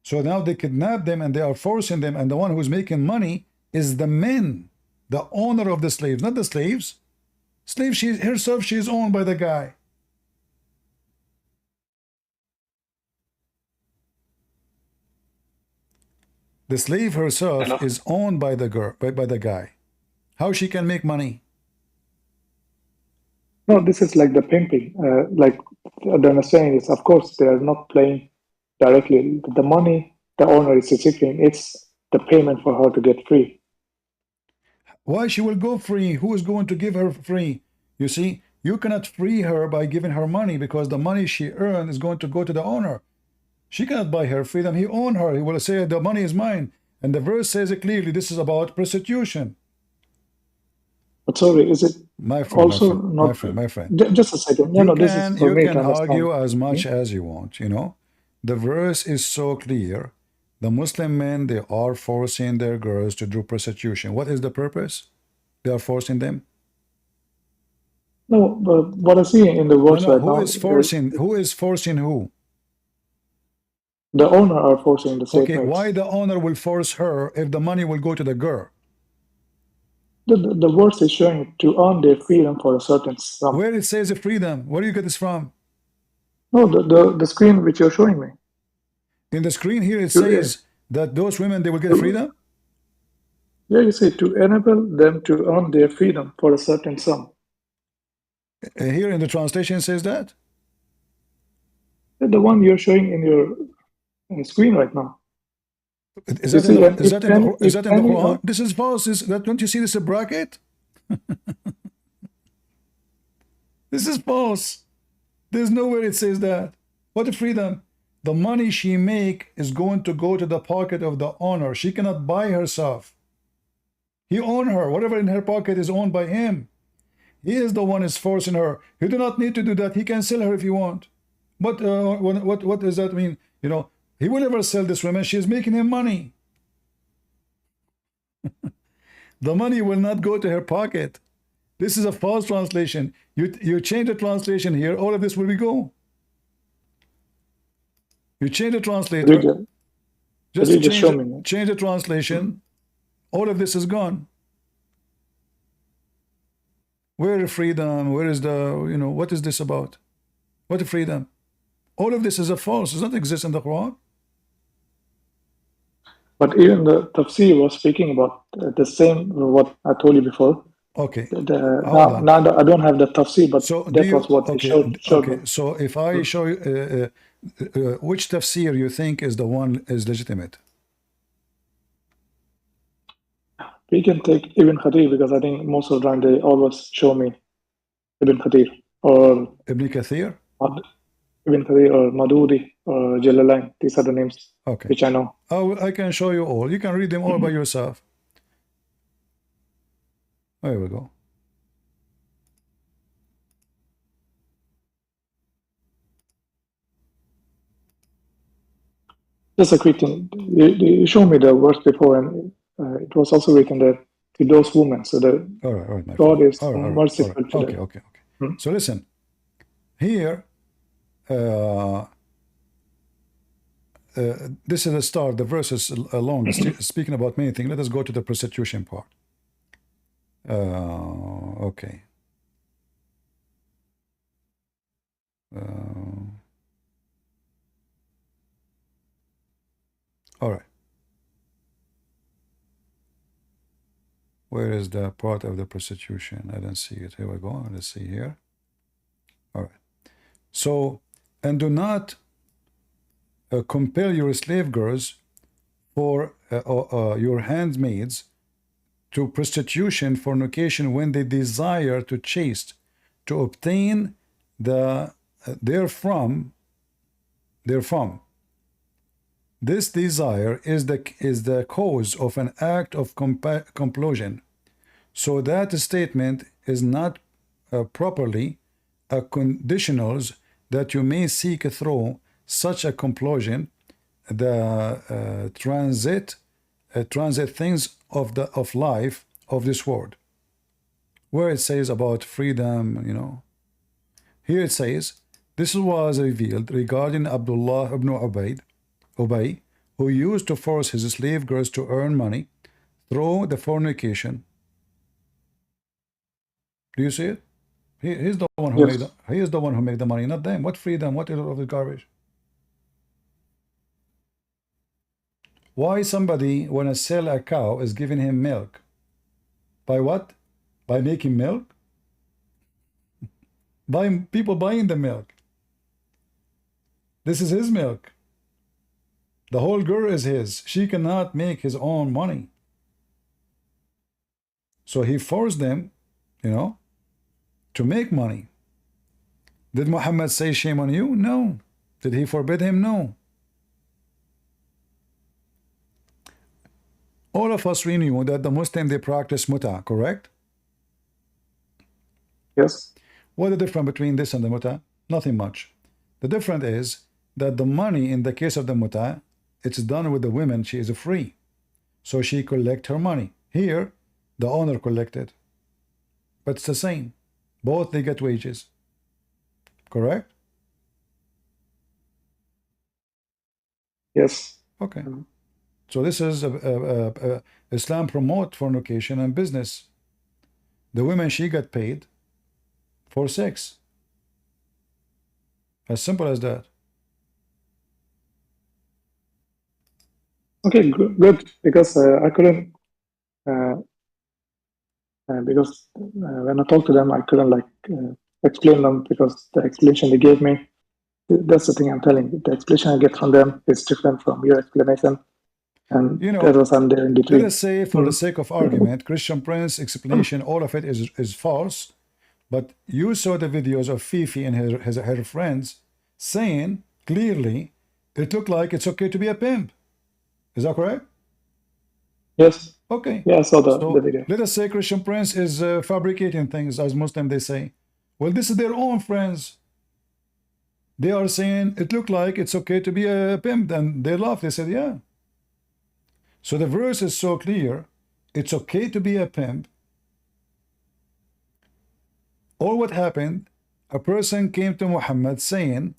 So now they kidnap them and they are forcing them, and the one who's making money is the men, the owner of the slaves, not the slaves. Slave, she is owned by the guy. The slave herself is owned by the girl, by the guy. How she can make money? No, this is like the pimping. Like the understanding is, of course, they are not playing directly. The money the owner is receiving, it's the payment for her to get free. Why she will go free? Who is going to give her free? You see, you cannot free her by giving her money, because the money she earned is going to go to the owner. She cannot buy her freedom. He own her. He will say the money is mine. And the verse says it clearly. This is about prostitution. But sorry, is it my friend, also my friend, not? my friend. Just a second. No, this is for you me can to understand. argue as much as you want. You know, the verse is so clear. The Muslim men, they are forcing their girls to do prostitution. What is the purpose? They are forcing them? No, but what I see in the No, works no. right Who now, is forcing? Who is forcing who? the owner are forcing the slave Okay, maids. why the owner will force her if the money will go to the girl? The verse is showing to earn their freedom for a certain sum. Where it says freedom? Where do you get this from? No, the screen which you're showing me. In the screen here, it To, says that those women, they will get freedom? yeah, you see, to enable them to earn their freedom for a certain sum. Here in the translation says that? The one you're showing in your screen right now. Is You that in see, the, and is if that in the, any, is if that in the any, Quran? This is false. Don't you see this a bracket? This is false. There's nowhere it says that. What freedom? The money she make is going to go to the pocket of the owner. She cannot buy herself. He own her. Whatever in her pocket is owned by him. He is the one is forcing her. He do not need to do that. He can sell her if you want. But what does that mean? You know, he will never sell this woman. She is making him money. The money will not go to her pocket. This is a false translation. You change the translation here, all of this will be go. You change the translator. Just change the translation. All of this is gone. Where is freedom? Where is the, you know, what is this about? What freedom? All of this is a false. It does not exist in the Quran. But even the tafsir was speaking about the same what I told you before. Okay. Now I don't have the tafsir, but so that was what they showed okay. me. So if I show you which tafsir you think is the one is legitimate? We can take Ibn Khadir because I think most of the time they always show me Ibn Khadir or Ibn Kathir? Ibn Khadir or Madudi or Jalalain. These are the names which I know. Oh, I can show you all. You can read them all by yourself. There we go. Just a quick thing. You showed me the verse before, and it was also written that to those women. So the God is merciful to them. Okay. So listen, here, this is the start. The verse is long, speaking about many things. Let us go to the prostitution part. Okay. All right. Where is the part of the prostitution? I don't see it. Here we go. Let's see here. All right. So, and do not compel your slave girls for your handmaids to prostitution, fornication, when they desire to chaste, to obtain the therefrom. This desire is the cause of an act of compulsion. So that statement is not properly a conditionals that you may seek through such a compulsion the transit things of life of this world, where it says about freedom, you know. Here it says, this was revealed regarding Abdullah ibn Ubay, who used to force his slave girls to earn money through the fornication. Do you see it? He's the one who made he is the one who made the money, not them. What freedom? What is all of the garbage? Why somebody wanna sell a cow is giving him milk? By what? By making milk? By people buying the milk. This is his milk. The whole girl is his. She cannot make his own money. So he forced them, you know, to make money. Did Muhammad say shame on you? No. Did he forbid him? No. All of us knew that the Muslim, they practice muta, correct? Yes. What is the difference between this and the muta? Nothing much. The difference is that the money in the case of the muta it's done with the women. She is free. So she collect her money. Here, the owner collected. But it's the same. Both they get wages. Correct? Yes. Okay. So this is Islam promote fornication and business. The women, she got paid for sex. As simple as that. Okay, good. Because I couldn't, because when I talked to them, I couldn't like explain them because the explanation they gave me, that's the thing I'm telling you. The explanation I get from them is different from your explanation. And You know, that was I'm there in let between. us say, for the sake of argument, Christian Prince explanation, all of it is false. But you saw the videos of Fifi and her friends saying clearly it looked like it's okay to be a pimp. Is that correct? Yes. Okay. Yeah, I saw the So video. let us say Christian Prince is fabricating things, as Muslim they say. Well, this is their own friends. They are saying it looked like it's okay to be a pimp, and they laughed. They said, yeah. So the verse is so clear. It's okay to be a pimp. Or what happened? A person came to Muhammad saying,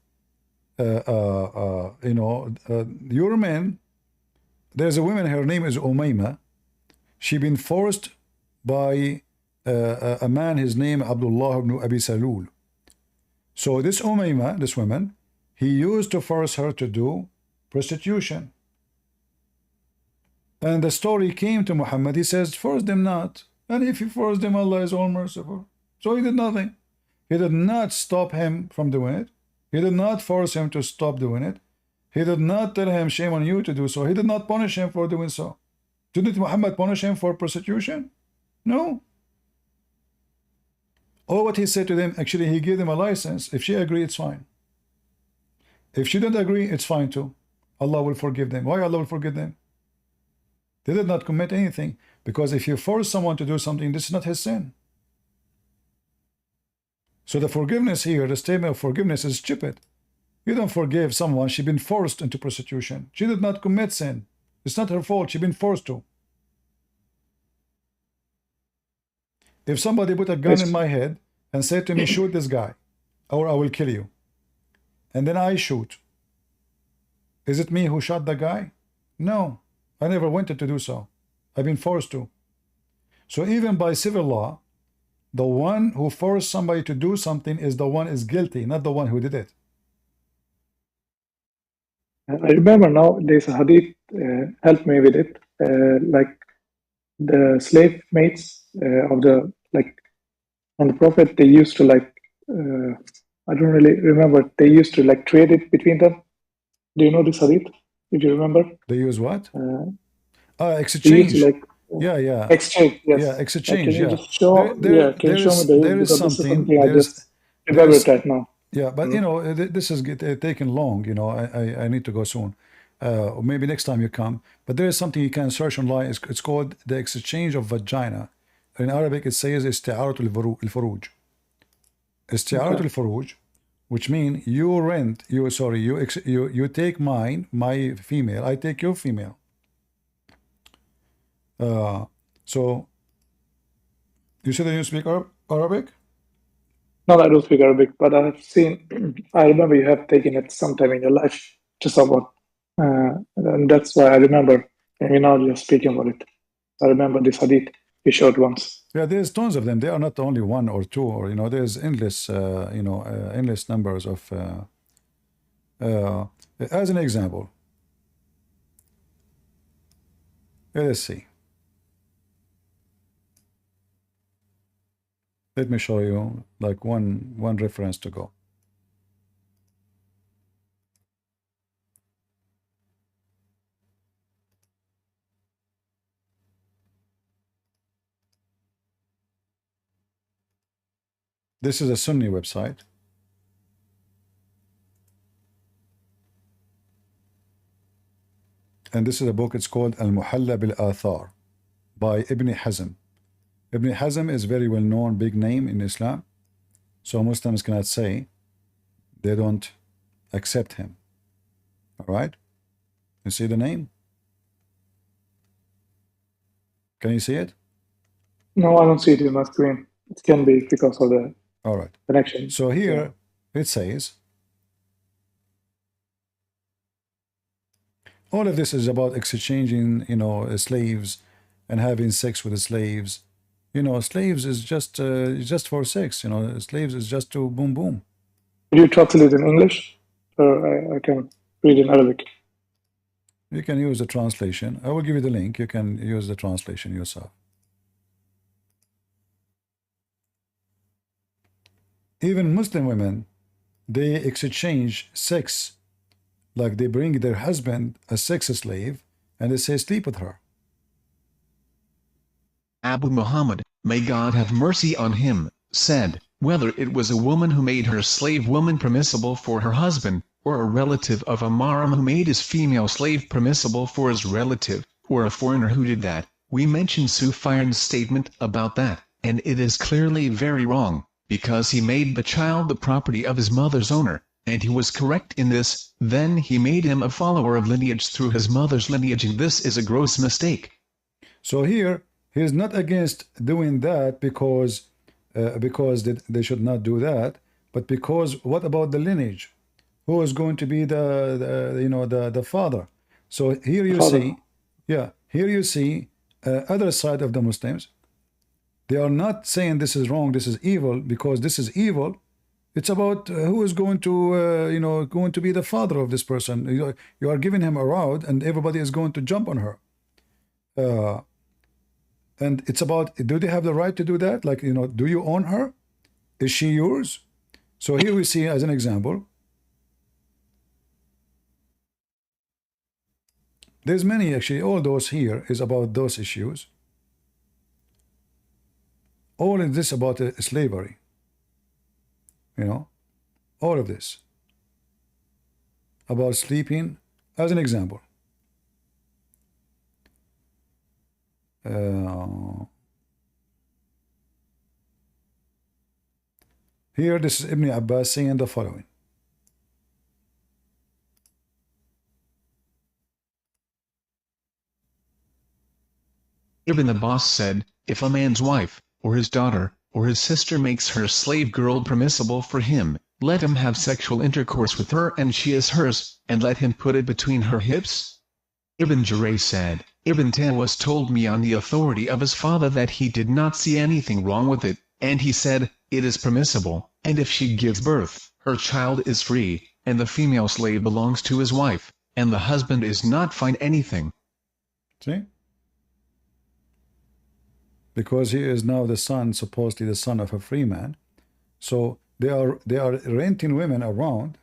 your men, there's a woman, her name is Umayma. She been forced by a man, his name Abdullah ibn Abi Salul. So this Umayma, this woman, he used to force her to do prostitution. And the story came to Muhammad. He says, force them not. And if you force them, Allah is all merciful. So he did nothing. He did not stop him from doing it. He did not force him to stop doing it. He did not tell him, shame on you to do so. He did not punish him for doing so. Didn't Muhammad punish him for prostitution? No. All what he said to them, actually, he gave them a license. If she agreed, it's fine. If she didn't agree, it's fine too. Allah will forgive them. Why Allah will forgive them? They did not commit anything. Because if you force someone to do something, this is not his sin. So the forgiveness here, the statement of forgiveness is stupid. You don't forgive someone. She's been forced into prostitution. She did not commit sin. It's not her fault. She's been forced to. If somebody put a gun in my head and said to me, shoot this guy, or I will kill you, and then I shoot, is it me who shot the guy? No, I never wanted to do so. I've been forced to. So even by civil law, the one who forced somebody to do something is the one is guilty, not the one who did it. I remember now there's a hadith, helped me with it. Like the slave mates of the, like, on the Prophet, they used to like, I don't really remember, they used to like trade it between them. Do you know this hadith? Did you remember? They use what? Exchange. Exchange. Like, yeah. Exchange, yes. Yeah, exchange, can you yeah. just show, can you show me there is because something, this is something I just remembered right now. Yeah, but you know, this is taking long, you know, I need to go soon. Or maybe next time you come. But there is something you can search online. It's called the exchange of vagina. In Arabic, it says isti'aratul furuj. Isti'aratul furuj, which means you take my female, I take your female. So you said that you speak Arabic? No, I don't speak Arabic, but I've seen, I remember you have taken it sometime in your life to someone. And that's why I remember, and we're now just speaking about it. I remember this hadith you showed once. Yeah, there's tons of them. They are not only one or two, or you know, there's endless, endless numbers of. As an example, let's see. Let me show you like one reference to go. This is a Sunni website. And this is a book, it's called Al-Muhalla bil-Athar by Ibn Hazm. Ibn Hazm is very well known, big name in Islam. So Muslims cannot say they don't accept him. All right? You see the name? Can you see it? No, I don't see it in my screen. It can be because of the All right. connection. So here it says, all of this is about exchanging, slaves and having sex with the slaves. Slaves is just for sex. Slaves is just to boom boom. Will you translate it in English? Or I can read in Arabic. You can use the translation. I will give you the link. You can use the translation yourself. Even Muslim women, they exchange sex, like they bring their husband a sex slave and they say sleep with her. Abu Muhammad, may God have mercy on him, said, whether it was a woman who made her slave woman permissible for her husband, or a relative of a mahram who made his female slave permissible for his relative, or a foreigner who did that, we mentioned Sufyan's statement about that, and it is clearly very wrong, because he made the child the property of his mother's owner, and he was correct in this, then he made him a follower of lineage through his mother's lineage, and this is a gross mistake. So here, he's not against doing that because they should not do that, but because what about the lineage? Who is going to be the father? So here you see, here you see other side of the Muslims. They are not saying this is wrong, this is evil, because this is evil. It's about who is going to going to be the father of this person. You are giving him a rod, and everybody is going to jump on her. And it's about, do they have the right to do that? Like, do you own her? Is she yours? So here we see as an example. There's many, actually, all those here is about those issues. All of this about slavery. All of this. About sleeping, as an example. Here, this is Ibn Abbas saying the following. Ibn Abbas said, if a man's wife, or his daughter, or his sister makes her slave girl permissible for him, let him have sexual intercourse with her and she is hers, and let him put it between her hips. Ibn Juray said, Ibn Tawas told me on the authority of his father that he did not see anything wrong with it, and he said, it is permissible, and if she gives birth, her child is free, and the female slave belongs to his wife, and the husband is not fined anything. See? Because he is now the son, supposedly the son of a free man. So they are renting women around.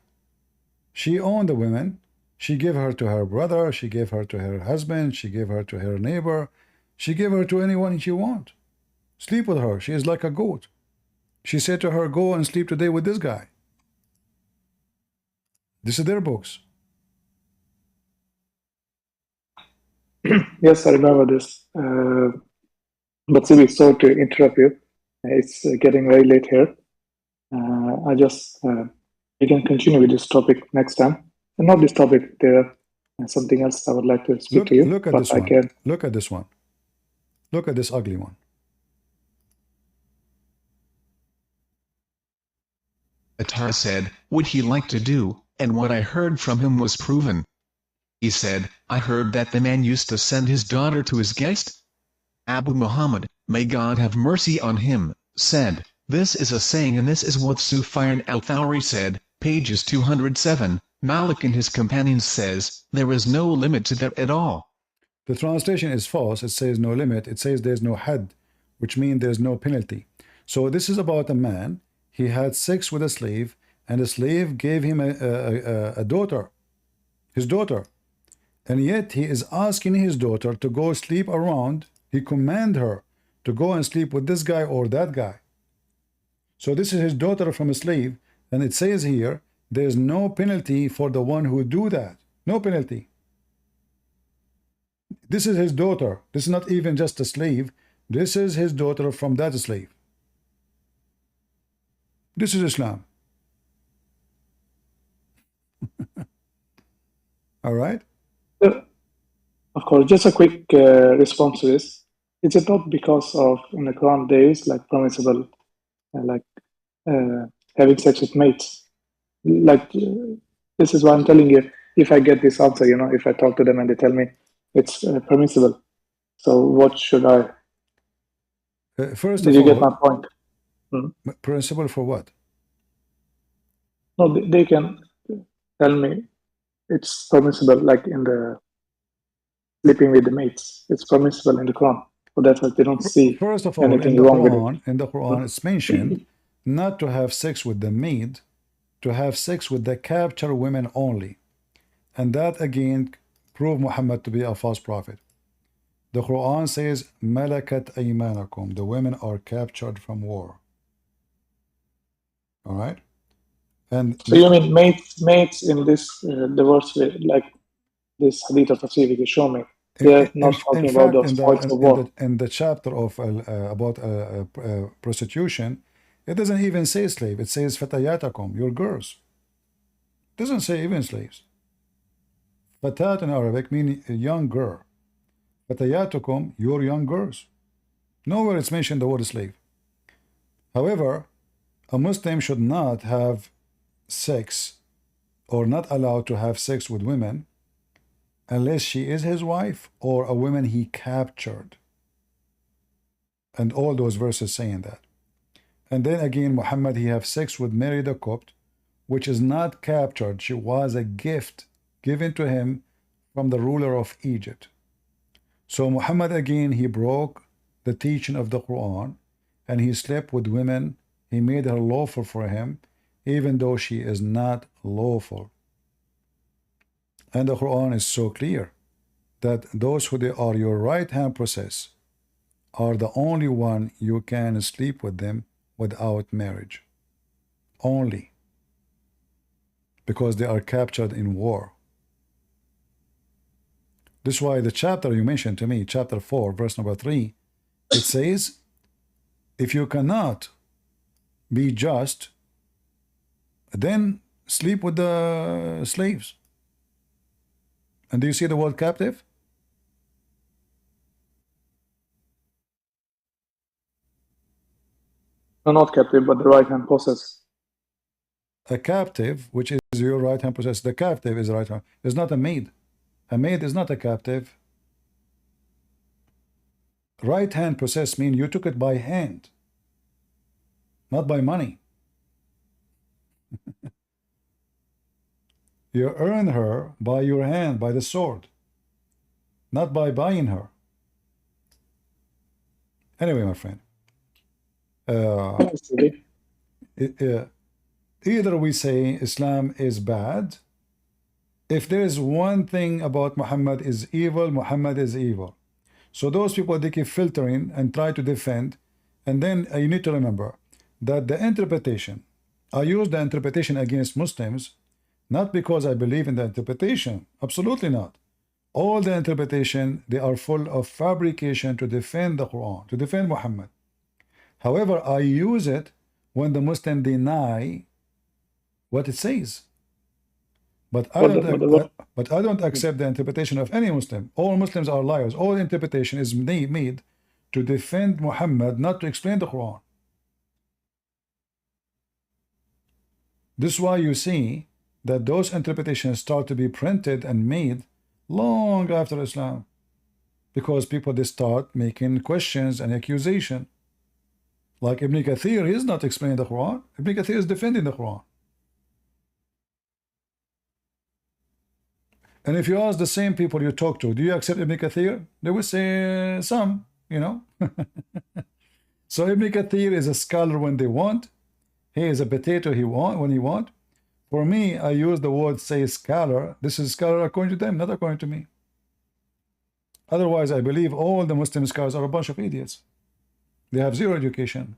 She owned the women. She gave her to her brother. She gave her to her husband. She gave her to her neighbor. She gave her to anyone she wants. Sleep with her. She is like a goat. She said to her, go and sleep today with this guy. This is their books. Yes, I remember this. But Sibi, sorry to interrupt you. It's getting very late here. We can continue with this topic next time. And not this topic, there something else I would like to speak to you. Look at this one. Look at this one. Look at this ugly one. Attar said, would he like to do, and what I heard from him was proven. He said, I heard that the man used to send his daughter to his guest. Abu Muhammad, may God have mercy on him, said, this is a saying and this is what Sufyan al-Thawri said, pages 207, Malik and his companions says, there is no limit to that at all. The translation is false. It says no limit. It says there's no had, which means there's no penalty. So this is about a man. He had sex with a slave, and the slave gave him a daughter, his daughter. And yet he is asking his daughter to go sleep around. He commanded her to go and sleep with this guy or that guy. So this is his daughter from a slave, and it says here, there's no penalty for the one who do that. No penalty. This is his daughter. This is not even just a slave. This is his daughter from that slave. This is Islam. All right? Of course, just a quick response to this. Is it not because of in the Quran there is like permissible, like having sex with mates? Like this is why I'm telling you. If I get this answer, if I talk to them and they tell me it's permissible, so what should I? First Did of you get my all, point? Hmm? principle for what? No, they can tell me it's permissible, like in the sleeping with the mates. It's permissible in the Quran. So that's why they don't see First of all, anything wrong with it. In the Quran, it's mentioned not to have sex with the maid, to have sex with the captured women only. And that again proved Muhammad to be a false prophet. The Quran says, Malakat aymanakum, the women are captured from war. All right? And So you mean mates in this divorce, like this hadith of Tafsir you show me, they're not in talking about fact, those fights of war. in the chapter of about prostitution, it doesn't even say slave. It says fatayatakum, your girls. It doesn't say even slaves. Fatat in Arabic means a young girl. Fatayatukum, your young girls. Nowhere it's mentioned the word slave. However, a Muslim should not have sex or not allowed to have sex with women unless she is his wife or a woman he captured. And all those verses saying that. And then again, Muhammad, he have sex with Mary the Copt, which is not captured. She was a gift given to him from the ruler of Egypt. So Muhammad again, he broke the teaching of the Quran and he slept with women. He made her lawful for him, even though she is not lawful. And the Quran is so clear that those who they are your right hand possess are the only one you can sleep with them without marriage. Only. Because they are captured in war. This is why the chapter you mentioned to me, chapter 4, verse number 3, it says, if you cannot be just, then sleep with the slaves. And do you see the word captive? No, not captive, but the right hand possess. A captive, which is your right hand possess, the captive is right hand, is not a maid. A maid is not a captive. Right hand possess means you took it by hand, not by money. You earn her by your hand, by the sword, not by buying her. Anyway, my friend, either we say Islam is bad. If there is one thing about Muhammad is evil, Muhammad is evil. So those people, they keep filtering and try to defend. And then you need to remember that the interpretation, I use the interpretation against Muslims, not because I believe in the interpretation. Absolutely not. All the interpretation, they are full of fabrication to defend the Quran, to defend Muhammad. However, I use it when the Muslim deny what it says. But I don't accept the interpretation of any Muslim. All Muslims are liars. All interpretation is made to defend Muhammad, not to explain the Quran. This is why you see that those interpretations start to be printed and made long after Islam, because people, they start making questions and accusation. Like Ibn Kathir, he is not explaining the Quran. Ibn Kathir is defending the Quran. And if you ask the same people you talk to, do you accept Ibn Kathir? They will say some, you know. So Ibn Kathir is a scholar when they want. He is a potato when he want. For me, I use the word say scholar. This is scholar according to them, not according to me. Otherwise, I believe all the Muslim scholars are a bunch of idiots. They have zero education.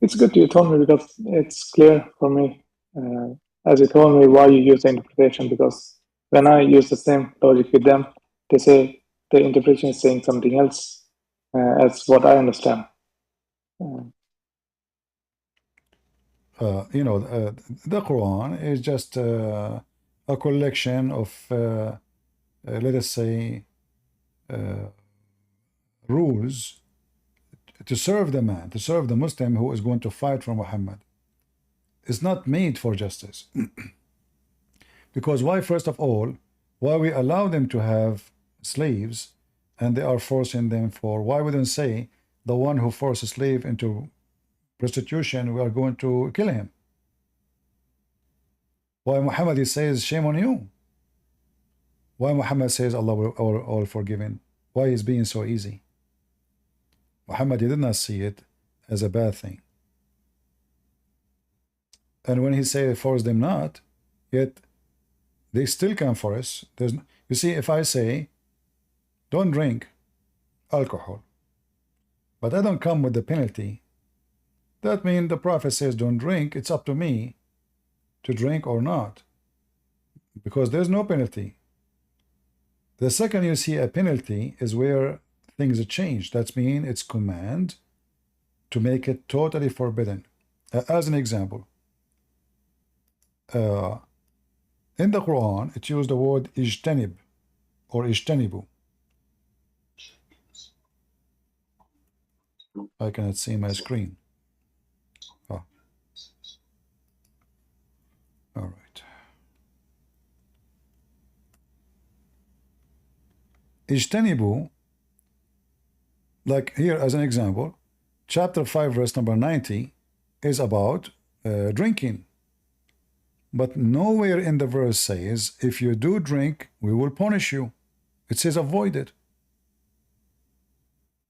It's good you told me, because it's clear for me, as you told me why you use the interpretation, because when I use the same logic with them, they say the interpretation is saying something else, as what I understand. the Quran is just a collection of, let us say, rules to serve the man, to serve the Muslim who is going to fight for Muhammad. It's not made for justice. Because why, first of all, why we allow them to have slaves and they are forcing them for, why wouldn't say the one who forced a slave into prostitution, we are going to kill him? Why Muhammad says, shame on you? Why Muhammad says Allah will all forgiven? Why is being so easy? Muhammad did not see it as a bad thing. And when he said force them not, yet they still come for us. You see, if I say don't drink alcohol, but I don't come with the penalty, that means the Prophet says don't drink, it's up to me to drink or not, because there's no penalty. The second you see a penalty is where things are changed. That means it's command to make it totally forbidden. As an example, in the Quran, it used the word ijtanib or ijtanibu. I cannot see my screen. Oh. All right. Ijtanibu, like here as an example, chapter 5, verse number 90 is about drinking. But nowhere in the verse says, if you do drink, we will punish you. It says avoid it.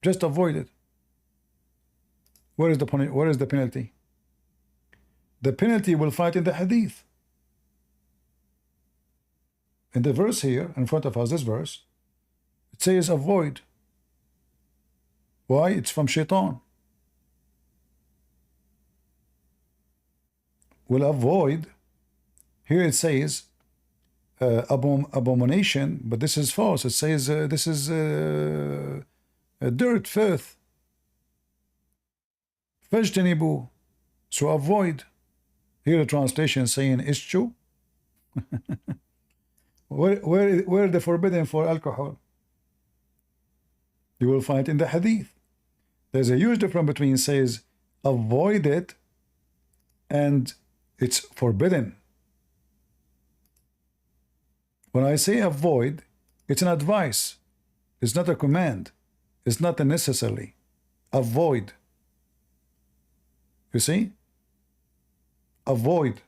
Just avoid it. Where is the penalty? The penalty will find in the hadith. In the verse here, in front of us, this verse, it says avoid. Why? It's from shaitan. Will avoid. Here it says abomination, but this is false. It says this is dirt, filth. Fajtanibu. So avoid. Here the translation saying issue. where the forbidden for alcohol? You will find in the hadith. There's a huge difference between says avoid it and it's forbidden. When I say avoid, it's an advice. It's not a command. It's not a necessary. Avoid. You see? Avoid.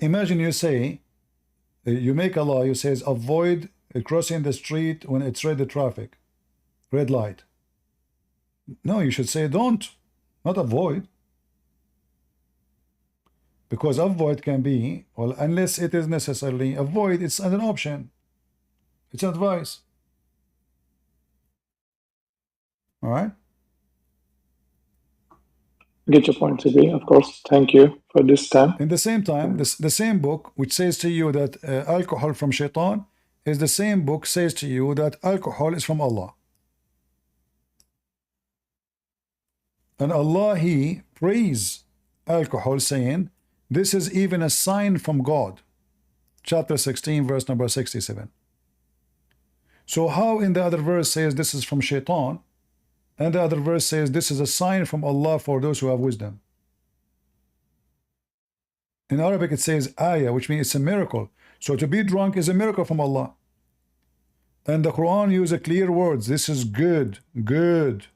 Imagine you say, you make a law, you says avoid crossing the street when it's red traffic, red light. No, you should say don't, not avoid. Because avoid can be, well, unless it is necessarily avoid, it's an option. It's advice. All right? Get your point, CB, of course. Thank you for this time. In the same time, the same book which says to you that alcohol from shaitan is the same book says to you that alcohol is from Allah. And Allah, He praise alcohol saying, this is even a sign from God. Chapter 16, verse number 67. So how in the other verse says this is from shaitan, and the other verse says this is a sign from Allah for those who have wisdom? In Arabic it says ayah, which means it's a miracle. So to be drunk is a miracle from Allah. And the Quran uses clear words. This is good, good.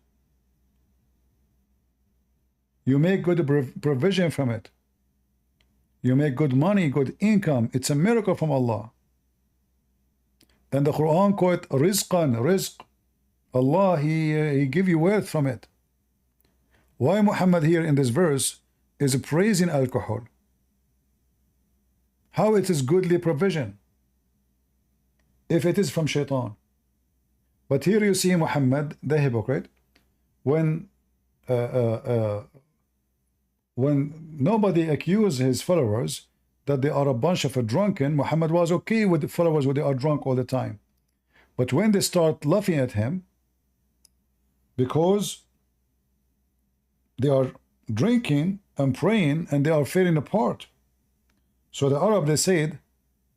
You make good provision from it. You make good money, good income. It's a miracle from Allah. And the Quran called rizqan, rizq. Allah, He give you wealth from it. Why Muhammad here in this verse is praising alcohol? How it is goodly provision if it is from shaitan? But here you see Muhammad, the hypocrite, when nobody accused his followers that they are a bunch of drunken, Muhammad was okay with the followers when they are drunk all the time. But when they start laughing at him because They are drinking and praying, and they are falling apart. So the Arab, they said,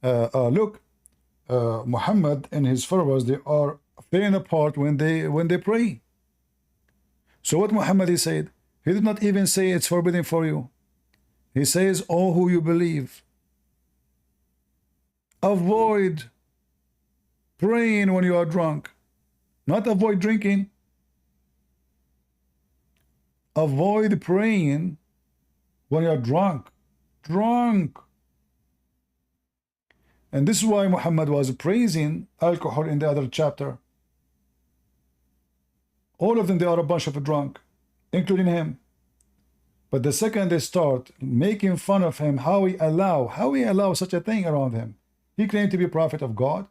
look, Muhammad and his followers, they are falling apart when they pray. So what Muhammad, he said, he did not even say it's forbidden for you. He says, oh, who you believe, avoid praying when you are drunk. Not avoid drinking. Avoid praying when you are drunk. Drunk. And this is why Muhammad was praising alcohol in the other chapter. All of them, they are a bunch of drunk, including him. But the second they start making fun of him, how he allow such a thing around him. He claimed to be a prophet of God.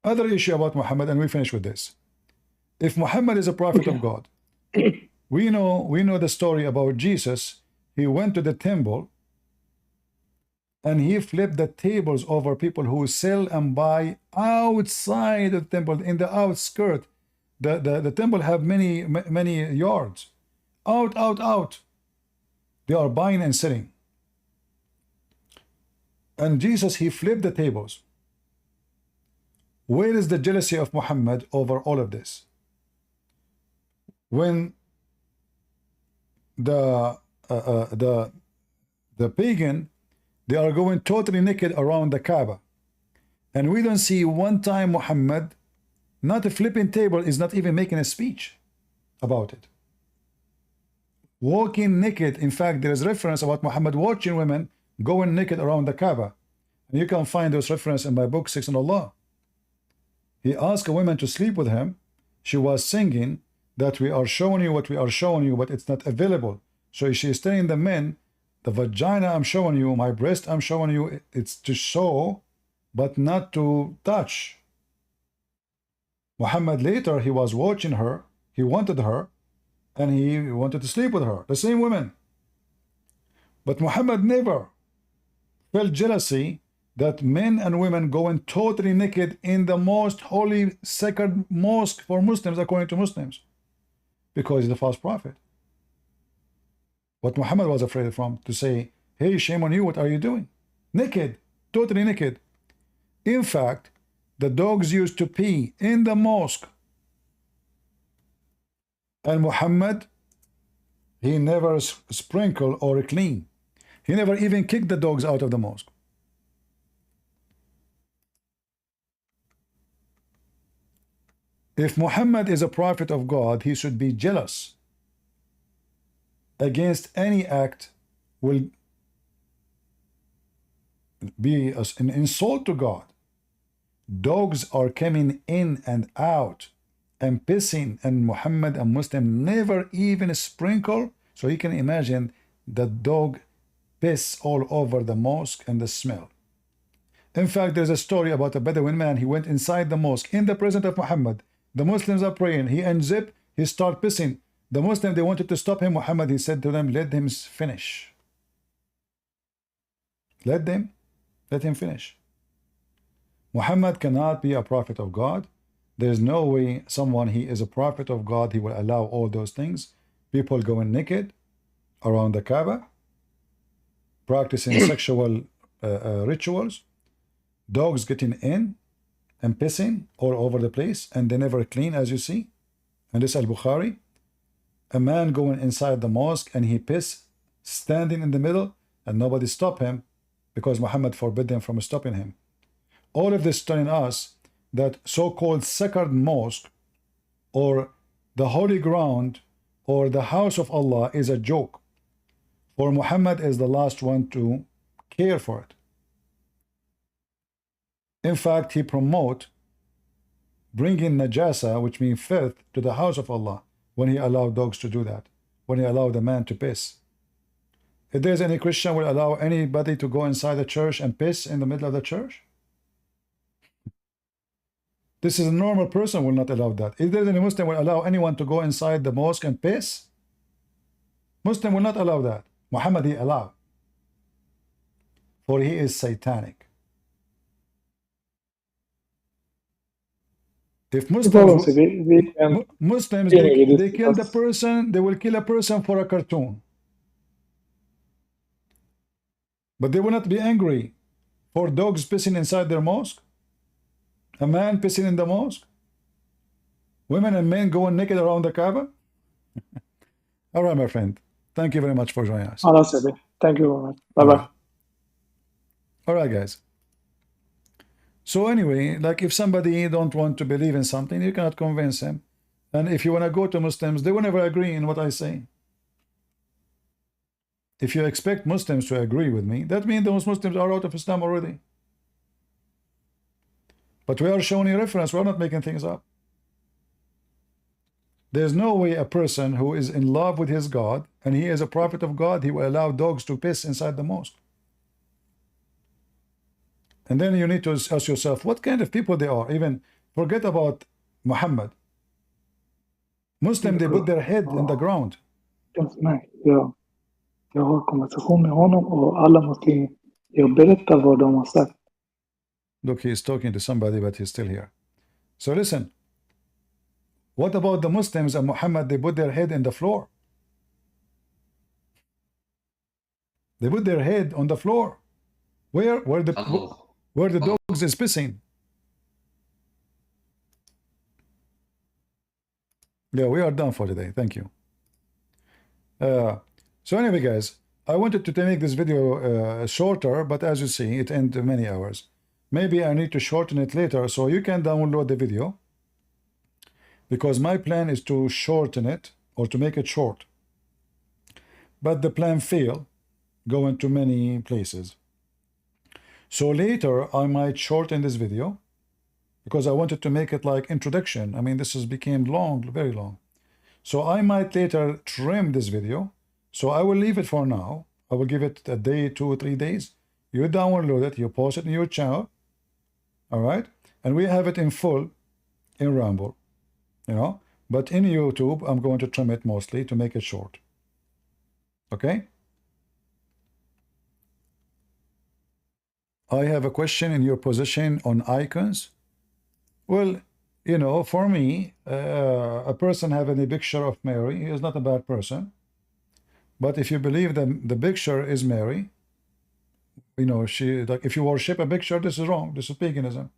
Other issue about Muhammad, and we finish with this. If Muhammad is a prophet of God, we know the story about Jesus. He went to the temple and he flipped the tables over people who sell and buy outside the temple, in the outskirt. The temple have many yards. Out. They are buying and selling. And Jesus, he flipped the tables. Where is the jealousy of Muhammad over all of this? When the pagan, they are going totally naked around the Kaaba, and we don't see one time Muhammad, not a flipping table, is not even making a speech about it. Walking naked. In fact, there is reference about Muhammad watching women going naked around the Kaaba, and you can find those references in my book, Six on Allah. He asked a woman to sleep with him. She was singing that we are showing you what we are showing you, but it's not available. So she is telling the men, the vagina I'm showing you, my breast I'm showing you, it's to show, but not to touch. Muhammad later, he was watching her, he wanted her, and he wanted to sleep with her, the same woman. But Muhammad never felt jealousy that men and women going totally naked in the most holy, sacred mosque for Muslims, according to Muslims, because he's a false prophet. What Muhammad was afraid from, to say, hey, shame on you, what are you doing? Naked, totally naked. In fact, the dogs used to pee in the mosque. And Muhammad, he never sprinkled or clean. He never even kicked the dogs out of the mosque. If Muhammad is a prophet of God, he should be jealous against any act will be an insult to God. Dogs are coming in and out and pissing, and Muhammad and Muslim never even sprinkle. So you can imagine the dog piss all over the mosque and the smell. In fact, there's a story about a Bedouin man. He went inside the mosque in the presence of Muhammad. The Muslims are praying. He unzipped, he started pissing. The Muslim, they wanted to stop him. Muhammad, he said to them, let him finish. Let him finish. Muhammad cannot be a prophet of God. There is no way someone, he is a prophet of God, he will allow all those things. People going naked around the Kaaba, practicing sexual rituals, dogs getting in and pissing all over the place, and they never clean, as you see. And this Al-Bukhari, a man going inside the mosque and he piss, standing in the middle, and nobody stop him because Muhammad forbid them from stopping him. All of this telling us that so-called sacred mosque or the holy ground or the house of Allah is a joke. For Muhammad is the last one to care for it. In fact, he promote bringing najasa, which means filth, to the house of Allah when he allowed dogs to do that, when he allowed the man to piss. If there's any Christian will allow anybody to go inside the church and piss in the middle of the church? This is a normal person will not allow that. If there's any Muslim will allow anyone to go inside the mosque and piss? Muslim will not allow that. Muhammad he allowed. For he is satanic. If No problem, sir. We can Muslims, continue with they this kill the because person, they will kill a person for a cartoon. But they will not be angry for dogs pissing inside their mosque, a man pissing in the mosque, women and men going naked around the Kaaba. All right, my friend. Thank you very much for joining us. Allah said it. Thank you very much. Bye All bye. right. All right, guys. So anyway, like if somebody don't want to believe in something, you cannot convince him. And if you want to go to Muslims, they will never agree in what I say. If you expect Muslims to agree with me, that means those Muslims are out of Islam already. But we are showing you reference. We're not making things up. There's no way a person who is in love with his God and he is a prophet of God, he will allow dogs to piss inside the mosque. And then you need to ask yourself, what kind of people they are? Even forget about Muhammad. Muslim, they put their head in the ground. Jag har konversation med honom och alla muslimer. Jag berättar vad de har sagt. Look, he's talking to somebody, but he's still here. So listen, what about the Muslims and Muhammad? They put their head in the floor. They put their head on the floor. Where the dogs is pissing. Yeah, we are done for today. Thank you. So anyway, guys, I wanted to make this video shorter, but as you see, it ended many hours. Maybe I need to shorten it later so you can download the video, because my plan is to shorten it or to make it short. But the plan failed, going to many places. So later I might shorten this video because I wanted to make it like introduction. I mean, this has became long, very long. So I might later trim this video. So I will leave it for now. I will give it a day, 2 or 3 days. You download it, you post it in your channel. All right. And we have it in full in Rumble, you know, but in YouTube, I'm going to trim it mostly to make it short. Okay. I have a question in your position on icons. Well, you know, for me, a person having a picture of Mary is not a bad person. But if you believe that the picture is Mary, you know, like if you worship a picture, this is wrong. This is paganism.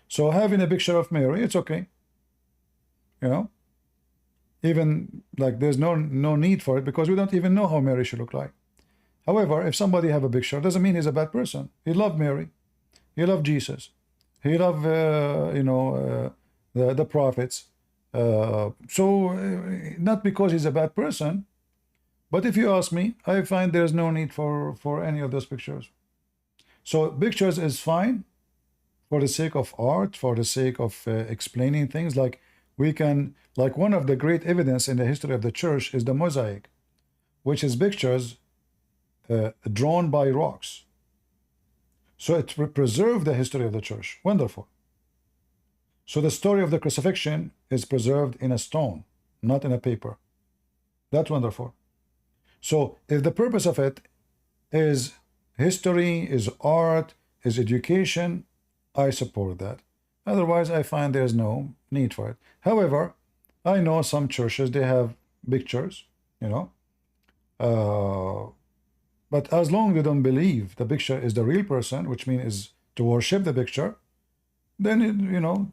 So having a picture of Mary, it's okay. You know, even like there's no need for it because we don't even know how Mary should look like. However, if somebody have a picture, doesn't mean he's a bad person. He loved Mary. He loved Jesus. He loved, you know, the prophets. Not because he's a bad person. But if you ask me, I find there's no need for any of those pictures. So pictures is fine for the sake of art, for the sake of explaining things. Like we can, like one of the great evidence in the history of the church is the mosaic, which is pictures drawn by rocks. So it preserved the history of the church. Wonderful. So the story of the crucifixion is preserved in a stone, not in a paper. That's wonderful. So if the purpose of it is history, is art, is education, I support that. Otherwise, I find there's no need for it. However, I know some churches, they have pictures, you know. But as long as they don't believe the picture is the real person, which means is to worship the picture, then, you know,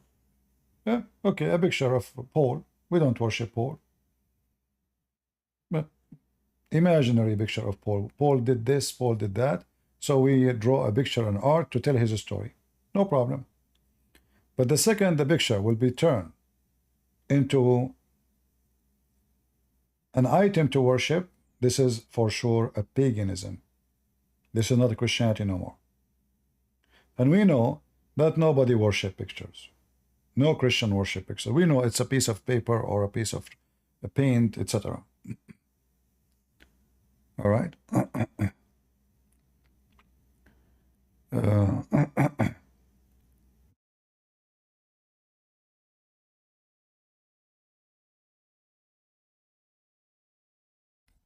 yeah, okay, a picture of Paul. We don't worship Paul. But imaginary picture of Paul. Paul did this, Paul did that. So we draw a picture in art to tell his story. No problem. But the second the picture will be turned into an item to worship, this is for sure a paganism. This is not a Christianity no more. And we know that nobody worship pictures. No Christian worship pictures. We know it's a piece of paper or a piece of paint, etc. All right.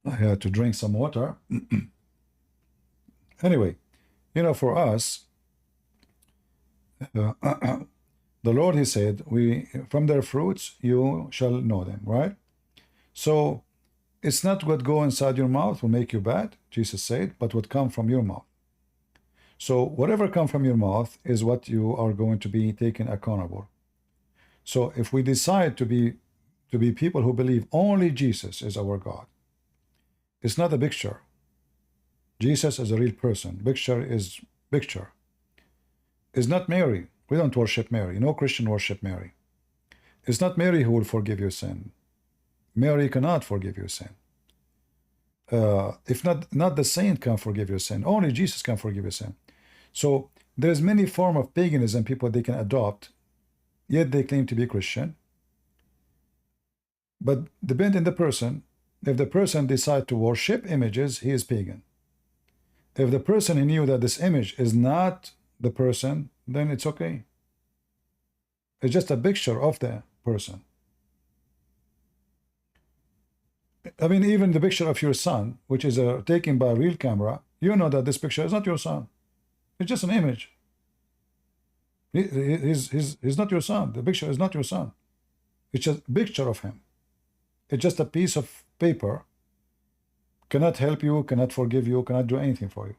I had to drink some water. Anyway, you know, for us, The Lord, he said, from their fruits you shall know them, right? So it's not what go inside your mouth will make you bad, Jesus said, but what come from your mouth. So whatever come from your mouth is what you are going to be taken accountable. So if we decide to be people who believe only Jesus is our God, it's not a picture. Jesus is a real person. Picture is picture. It's not Mary. We don't worship Mary. No Christian worship Mary. It's not Mary who will forgive your sin. Mary cannot forgive your sin. If not the saint can forgive your sin. Only Jesus can forgive your sin. So there's many form of paganism people they can adopt, yet they claim to be Christian. But depend on the person. If the person decide to worship images, he is pagan. If the person knew that this image is not the person, then it's okay. It's just a picture of the person. I mean, even the picture of your son, which is taken by a real camera, you know that this picture is not your son. It's just an image. He's not your son. The picture is not your son. It's just a picture of him. It's just a piece of paper. Cannot help you, cannot forgive you, cannot do anything for you.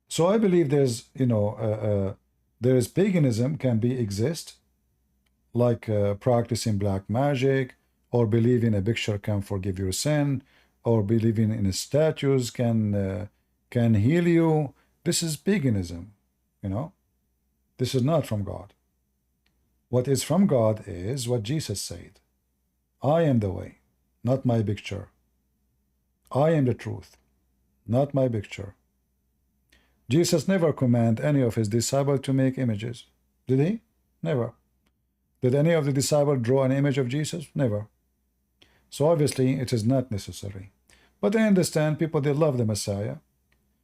So I believe there's, there is paganism can be exist, like practicing black magic, or believing a picture can forgive your sin, or believing in statues can heal you. This is paganism, This is not from God. What is from God is what Jesus said. I am the way, not my picture. I am the truth, not my picture. Jesus never commanded any of his disciples to make images. Did he? Never. Did any of the disciples draw an image of Jesus? Never. So obviously it is not necessary. But I understand people, they love the Messiah.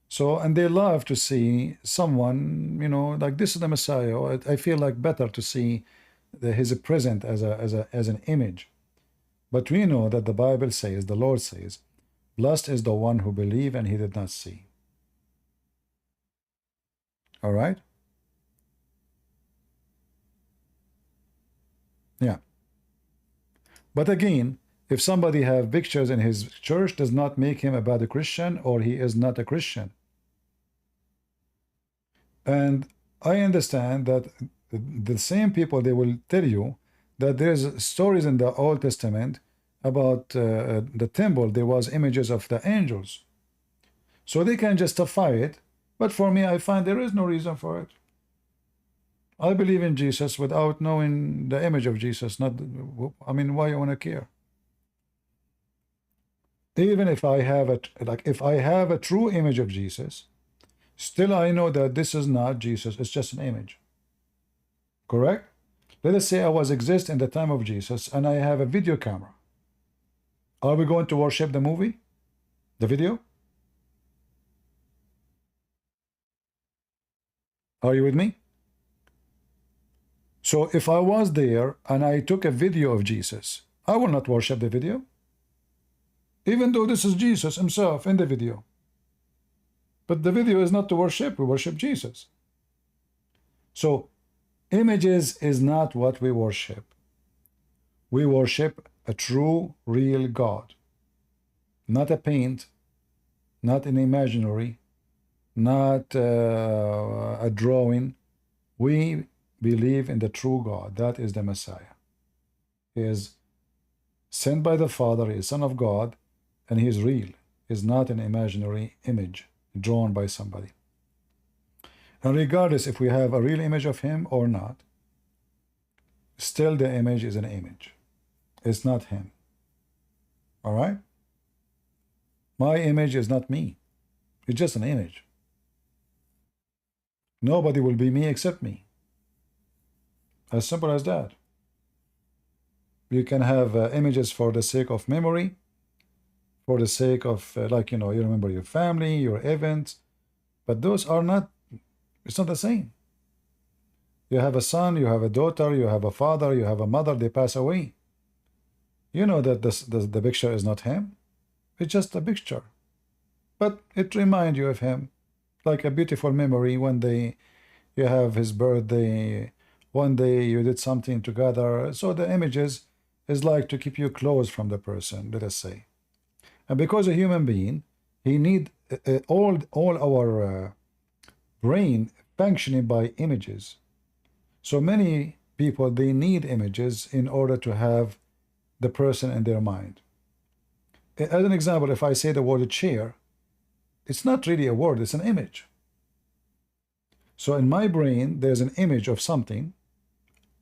So, and they love to see someone, like this is the Messiah. I feel like better to see his present as an image. But we know that the Bible says, the Lord says, blessed is the one who believe and he did not see. All right? Yeah. But again, if somebody have pictures in his church, does not make him a bad Christian, or he is not a Christian. And I understand that the same people, they will tell you that there's stories in the Old Testament about the temple. There was images of the angels. So they can justify it. But for me, I find there is no reason for it. I believe in Jesus without knowing the image of Jesus. I mean, why you want to care? Even if I have if I have a true image of Jesus, still I know that this is not Jesus. It's just an image. Correct? Let us say I was exist in the time of Jesus and I have a video camera. Are we going to worship the movie? The video? Are you with me? So if I was there and I took a video of Jesus, I will not worship the video. Even though this is Jesus himself in the video. But the video is not to worship, we worship Jesus. So images is not what we worship. We worship a true, real God. Not a paint, not an imaginary, not a drawing. We believe in the true God. That is the Messiah. He is sent by the Father, he is Son of God, and he is real. He is not an imaginary image drawn by somebody. And regardless if we have a real image of him or not, still the image is an image. It's not him. All right? My image is not me. It's just an image. Nobody will be me except me. As simple as that. You can have images for the sake of memory, for the sake of, you remember your family, your events, but those are not, it's not the same. You have a son, you have a daughter, you have a father, you have a mother, they pass away. You know that the picture is not him. It's just a picture. But it reminds you of him, like a beautiful memory when they, you have his birthday, one day you did something together. So the images is like to keep you close from the person, let us say. And because a human being, he need all our brain functioning by images. So many people, they need images in order to have the person in their mind. As an example, if I say the word chair, it's not really a word, it's an image. So in my brain, there's an image of something.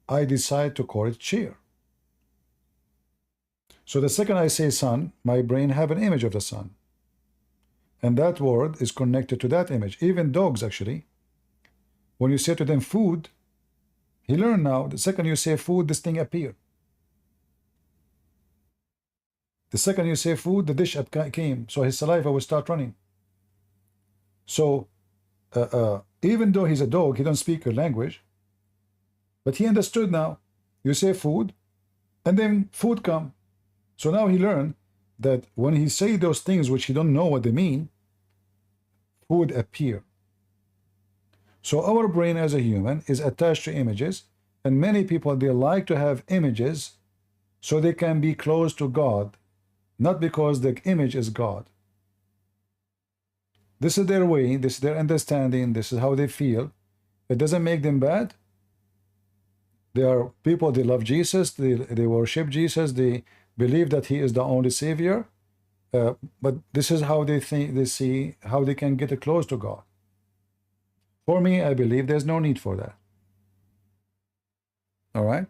I decide to call it chair. So the second I say sun, my brain have an image of the sun. And that word is connected to that image. Even dogs, actually. When you say to them food, he learned now, the second you say food, this thing appear. The second you say food, the dish came. So his saliva will start running. So even though he's a dog, he don't speak your language. But he understood now. You say food, and then food come. So now he learned that when he say those things which he don't know what they mean, food appear. So our brain as a human is attached to images, and many people, they like to have images so they can be close to God, not because the image is God. This is their way, this is their understanding, this is how they feel. It doesn't make them bad. They are people, they love Jesus, they worship Jesus, they believe that he is the only savior, but this is how they think, they see how they can get close to God. For me, I believe there's no need for that. All right?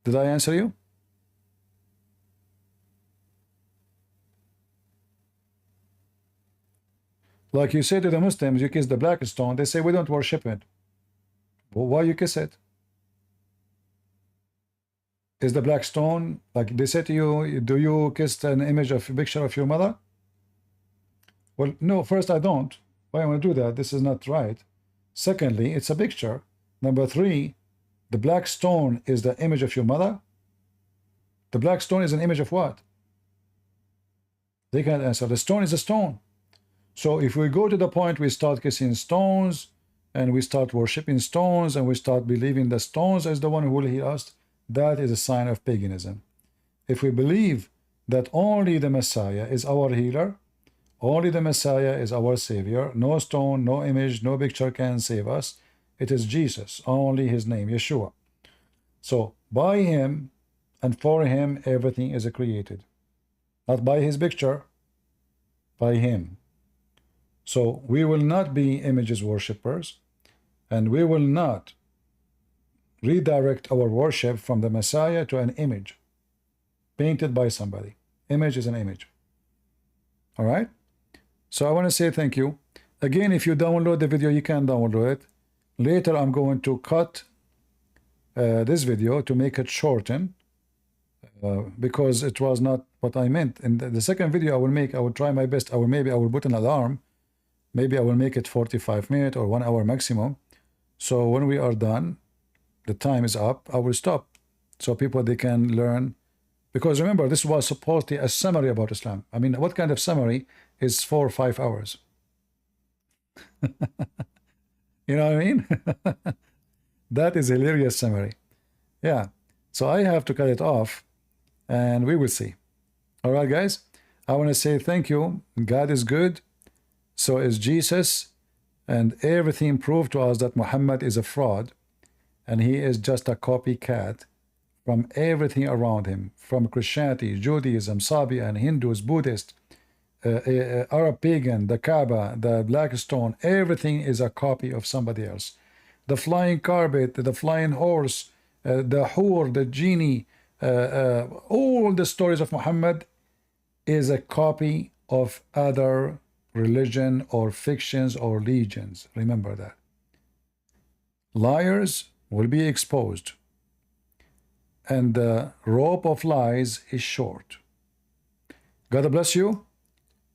Did I answer you? Like you say to the Muslims, you kiss the black stone, they say we don't worship it. Well, why you kiss it? Is the black stone, like they say to you, do you kiss an image of a picture of your mother? Well, no, first I don't. Why I want to do that? This is not right. Secondly, it's a picture. Number three, the black stone is the image of your mother. The black stone is an image of what? They can't answer. The stone is a stone. So if we go to the point we start kissing stones and we start worshiping stones and we start believing the stones as the one who will heal us, that is a sign of paganism. If we believe that only the Messiah is our healer, only the Messiah is our savior, no stone, no image, no picture can save us, it is Jesus, only his name, Yeshua. So by him and for him everything is created. Not by his picture, by him. So we will not be images worshippers, and we will not redirect our worship from the Messiah to an image painted by somebody. Image is an image. All right? So I want to say thank you. Again, if you download the video, you can download it. Later, I'm going to cut this video to make it shorten because it was not what I meant. In the second video I will make, I will try my best. Maybe I will put an alarm. Maybe I will make it 45 minutes or 1 hour maximum. So when we are done, the time is up, I will stop. So people, they can learn. Because remember, this was supposed to be a summary about Islam. I mean, what kind of summary is 4 or 5 hours? You know what I mean? That is a hilarious summary. Yeah. So I have to cut it off and we will see. All right, guys. I want to say thank you. God is good. So is Jesus, and everything proved to us that Muhammad is a fraud, and he is just a copycat from everything around him, from Christianity, Judaism, Sabi, and Hindus, Buddhist, Arab pagan, the Kaaba, the black stone, everything is a copy of somebody else. The flying carpet, the flying horse, the hur, the genie, all the stories of Muhammad is a copy of other religion or fictions or legions. Remember that. Liars will be exposed, and the rope of lies is short. God bless you,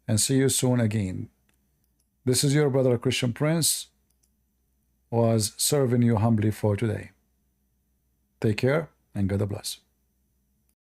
and see you soon again. This is your brother Christian Prince, was serving you humbly for today. Take care, and God bless.